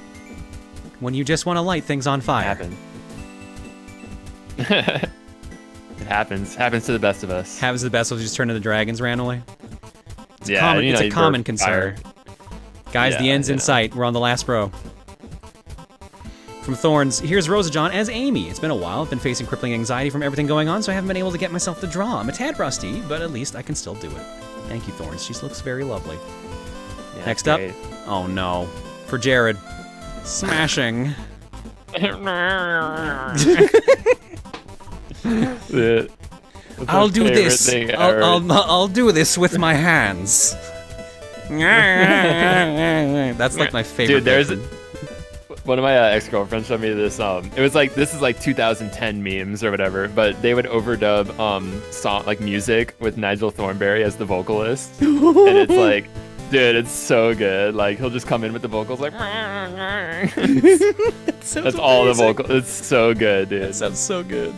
When you just want to light things on fire. It happens. Happens to the best of us. Happens to the best of us. Just turn into dragons randomly. It's Yeah, common, you it's know, a you common burp concern. fire. Guys, the Yeah, end's in you know. sight. We're on the last row. From Thorns, here's Rosa John as Amy. It's been a while. I've been facing crippling anxiety from everything going on, so I haven't been able to get myself to draw. I'm a tad rusty, but at least I can still do it. Thank you, Thorns. She looks very lovely. Yeah, Next up. great. Oh, no. For Jared. Smashing. I'll do this. I'll do this with my hands. That's like my favorite. Dude, there's bit. one of my ex-girlfriends showed me this. It was like, this is like 2010 memes or whatever, but they would overdub song like music with Nigel Thornberry as the vocalist, and it's like, dude, it's so good. Like he'll just come in with the vocals like. That's all the vocal. It's so good, dude. That sounds so good.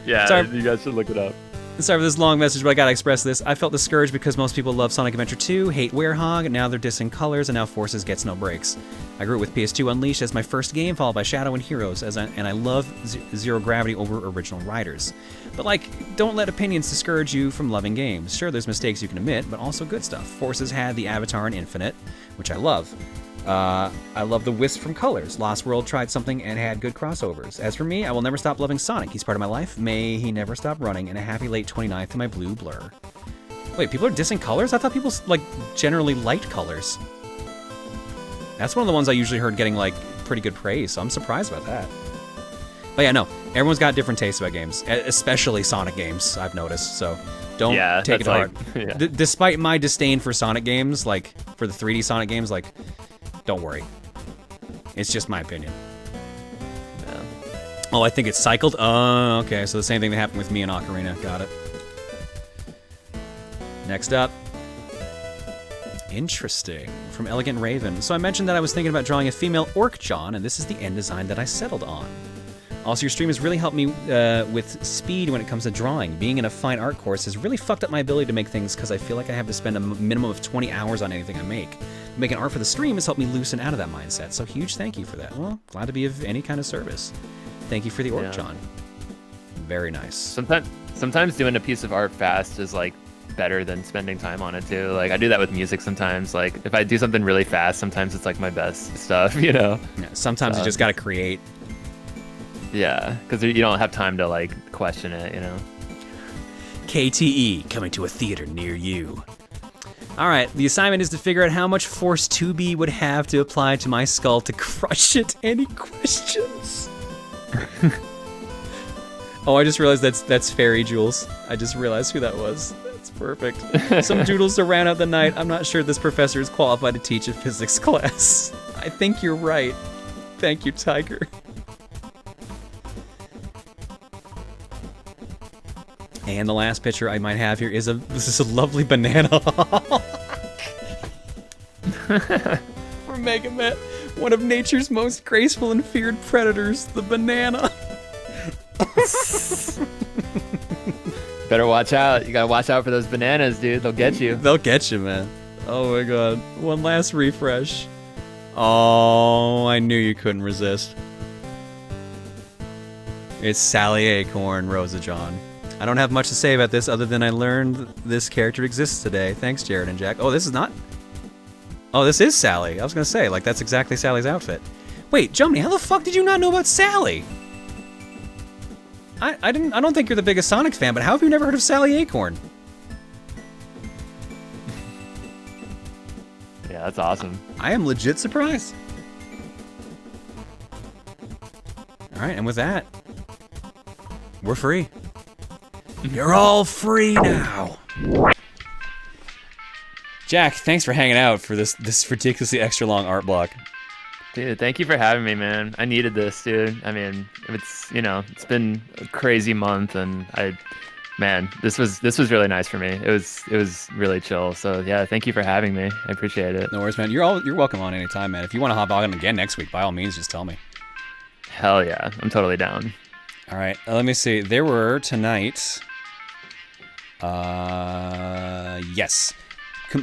Yeah, Sorry. you guys should look it up. Sorry for this long message, but I gotta express this. I felt discouraged because most people love Sonic Adventure 2, hate Werehog, and now they're dissing Colors, and now Forces gets no breaks. I grew up with PS2 Unleashed as my first game, followed by Shadow and Heroes, and I love Zero Gravity over original Riders. But like, don't let opinions discourage you from loving games. Sure, there's mistakes you can admit, but also good stuff. Forces had the Avatar and Infinite, which I love. I love the Wisp from Colors. Lost World tried something and had good crossovers. As for me, I will never stop loving Sonic. He's part of my life. May he never stop running, and a happy late 29th to my blue blur. Wait, people are dissing Colors? I thought people, like, generally liked Colors. That's one of the ones I usually heard getting, like, pretty good praise, so I'm surprised about that. But yeah, no, everyone's got different tastes about games, especially Sonic games, I've noticed, so don't take it hard. Yeah. Despite my disdain for Sonic games, like, for the 3D Sonic games, like, don't worry. It's just my opinion. Yeah. Oh, I think it's cycled? Oh, okay, so the same thing that happened with me and Ocarina. Got it. Next up. Interesting. From Elegant Raven. So I mentioned that I was thinking about drawing a female Orc John, and this is the end design that I settled on. Also, your stream has really helped me with speed when it comes to drawing. Being in a fine art course has really fucked up my ability to make things because I feel like I have to spend a minimum of 20 hours on anything I make. Making art for the stream has helped me loosen out of that mindset, so huge thank you for that. Well, glad to be of any kind of service. Thank you for the Orc John. Very nice. Sometimes doing a piece of art fast is like better than spending time on it too. Like I do that with music sometimes. Like if I do something really fast, sometimes it's like my best stuff, you know? Yeah, sometimes you just gotta create. Yeah, because you don't have time to like question it, you know? KTE, coming to a theater near you. Alright, the assignment is to figure out how much force 2B would have to apply to my skull to crush it. Any questions? Oh, I just realized that's Fairy Jules. I just realized who that was. That's perfect. Some doodles to round out the night. I'm not sure this professor is qualified to teach a physics class. I think you're right. Thank you, Tiger. And the last picture I might have here is this is a lovely banana. For Mega Man, one of nature's most graceful and feared predators, the banana. Better watch out. You gotta watch out for those bananas, dude. They'll get you. They'll get you, man. Oh my god. One last refresh. Oh, I knew you couldn't resist. It's Sally Acorn, Rosa John. I don't have much to say about this other than I learned this character exists today. Thanks, Jared and Jack. Oh, this is not... Oh, this is Sally. I was gonna say, like, that's exactly Sally's outfit. Wait, Jumny, how the fuck did you not know about Sally? I don't think you're the biggest Sonic fan, but how have you never heard of Sally Acorn? Yeah, that's awesome. I am legit surprised. Alright, and with that, we're free. You're all free now. Jack, thanks for hanging out for this ridiculously extra long art block. Dude, thank you for having me, man. I needed this, dude. I mean, it's been a crazy month, and this was really nice for me. It was really chill. So yeah, thank you for having me. I appreciate it. No worries, man. You're welcome on anytime, man. If you want to hop on again next week, by all means, just tell me. Hell yeah, I'm totally down. All right, let me see. There were tonight. Yes.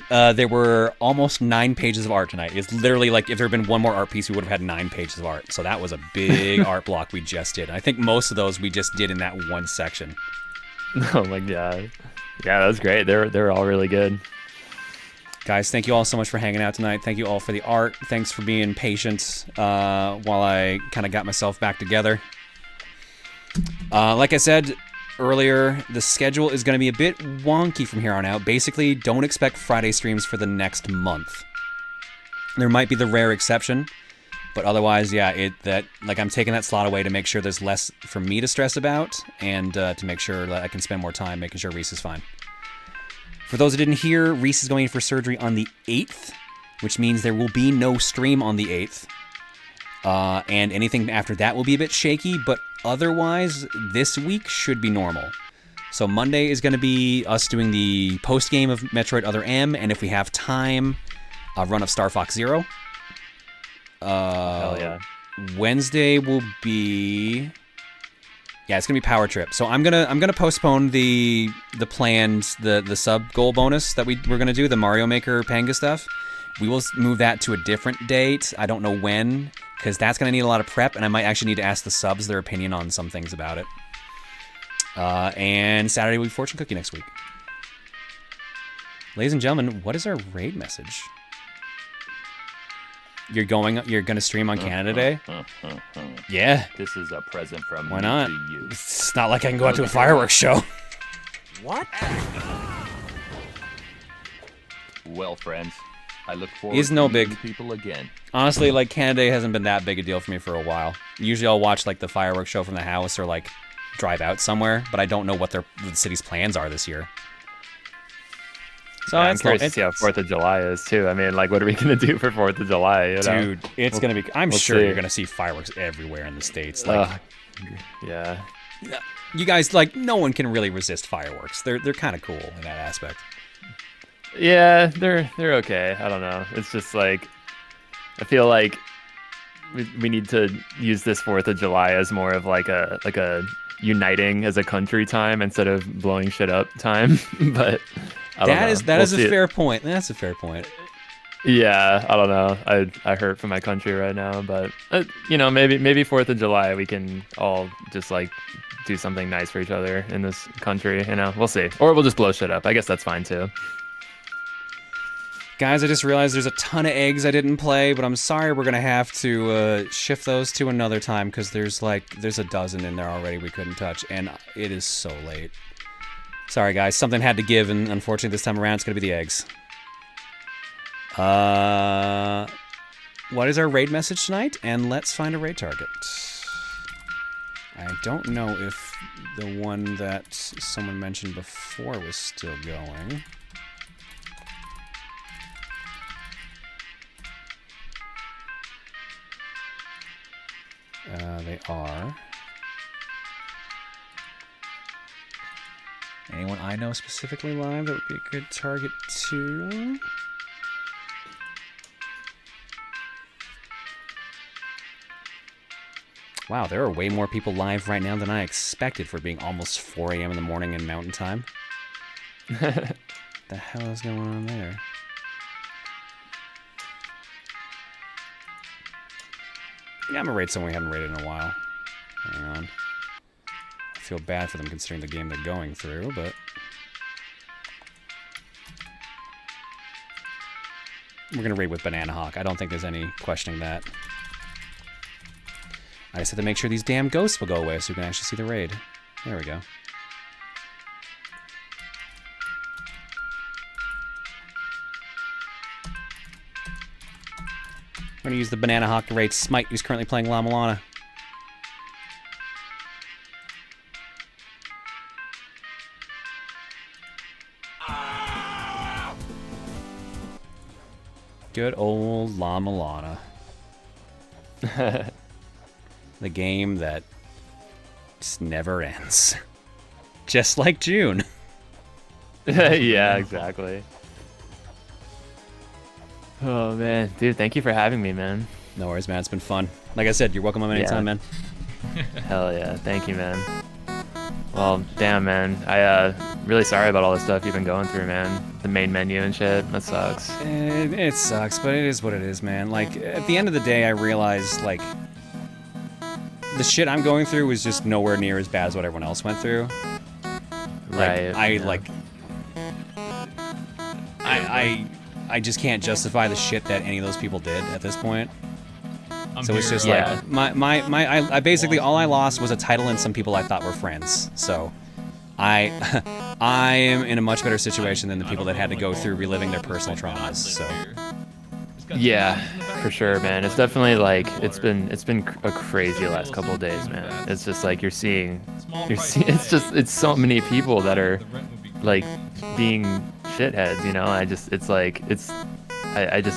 There were almost 9 pages of art tonight. It's literally like if there had been one more art piece, we would have had 9 pages of art. So that was a big art block we just did. And I think most of those we just did in that one section. Oh my god. Yeah, that was great. They're all really good. Guys, thank you all so much for hanging out tonight. Thank you all for the art. Thanks for being patient while I kind of got myself back together. Like I said earlier, the schedule is going to be a bit wonky from here on out. Basically, don't expect Friday streams for the next month. There might be the rare exception, but otherwise, yeah, I'm taking that slot away to make sure there's less for me to stress about and to make sure that I can spend more time making sure Reese is fine. For those who didn't hear, Reese is going in for surgery on the 8th, which means there will be no stream on the 8th. And anything after that will be a bit shaky, but otherwise, this week should be normal. So Monday is going to be us doing the post-game of Metroid Other M, and if we have time, a run of Star Fox Zero. Hell yeah. Wednesday will be... Yeah, it's gonna be Power Trip. So I'm gonna postpone the planned the sub goal bonus that we're gonna do, the Mario Maker Panga stuff. We will move that to a different date. I don't know when, because that's gonna need a lot of prep, and I might actually need to ask the subs their opinion on some things about it. And Saturday will be Fortune Cookie next week. Ladies and gentlemen, what is our raid message? You're gonna stream on Canada Day? Yeah. This is a present from Why me not? to you. It's not like I can go out to a fireworks show. What? Well, friends, I look forward He's no to meeting big people again. Honestly, like, Canada Day hasn't been that big a deal for me for a while. Usually I'll watch like the fireworks show from the house or like drive out somewhere, but I don't know what the city's plans are this year. So yeah, I'm curious to see how 4th of July is too. I mean, like, what are we gonna do for 4th of July? You know? Dude, it's gonna be. I'm sure you're gonna see fireworks everywhere in the States. Like, yeah. You guys, like, no one can really resist fireworks. They're kind of cool in that aspect. Yeah, they're okay. I don't know. It's just like, I feel like we need to use this 4th of July as more of like a uniting as a country time instead of blowing shit up time. But that is a fair point. That's a fair point. Yeah, I don't know. I hurt for my country right now, but you know, maybe 4th of July we can all just like do something nice for each other in this country. You know, we'll see. Or we'll just blow shit up. I guess that's fine too. Guys, I just realized there's a ton of eggs I didn't play, but I'm sorry we're gonna have to shift those to another time because there's a dozen in there already we couldn't touch, and it is so late. Sorry, guys. Something had to give, and unfortunately this time around it's going to be the eggs. What is our raid message tonight? And let's find a raid target. I don't know if the one that someone mentioned before was still going. They are. Anyone I know specifically live that would be a good target too? Wow, there are way more people live right now than I expected for it being almost 4 a.m. in the morning in Mountain Time. The hell is going on there? Yeah, I'm gonna raid someone we haven't raided in a while. Hang on. I feel bad for them considering the game they're going through, but... We're gonna raid with Banana Hawk. I don't think there's any questioning that. I just have to make sure these damn ghosts will go away so we can actually see the raid. There we go. We're gonna use the Banana Hawk to raid Smite, who's currently playing La Milana. Good old La Milana. The game that just never ends. Just like June. Yeah, exactly. Oh, man. Dude, thank you for having me, man. No worries, man. It's been fun. Like I said, you're welcome on anytime, man. Hell yeah. Thank you, man. Well, damn, man. I really sorry about all the stuff you've been going through, man. the main menu and shit. That sucks. It sucks, but it is what it is, man. Like, at the end of the day, I realized, like, the shit I'm going through is just nowhere near as bad as what everyone else went through. Like, Right. I just can't justify the shit that any of those people did at this point. So it's just Yeah. like I basically all I lost was a title and some people I thought were friends. So I am in a much better situation than the people that had to go through reliving their personal traumas. So Yeah, for sure, man. It's definitely like it's been a crazy last couple of days, man. It's just like you're seeing it's so many people that are like being shitheads, you know. I just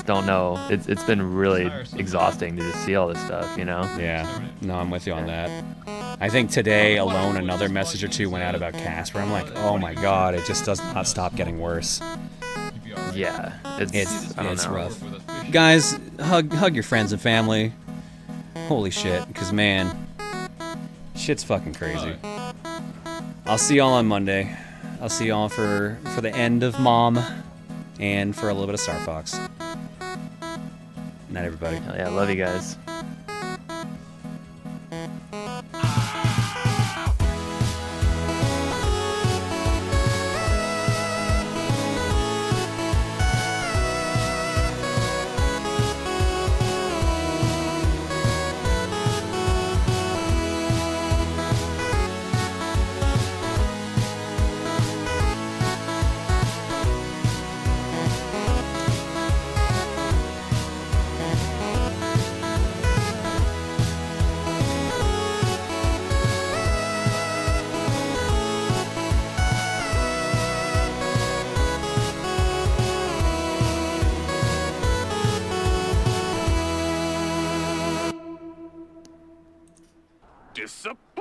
don't know. It's been really exhausting to just see all this stuff, you know. Yeah, no, I'm with you on that. I think today alone another message or two went out about Casper. I'm like, oh my god, it just does not stop getting worse. Yeah, it's rough. Guys, hug your friends and family. Holy shit, because man, shit's fucking crazy. I'll see y'all on Monday. I'll see y'all for the end of Mom and for a little bit of Star Fox. Night, everybody. Hell yeah, love you guys. Disappointed.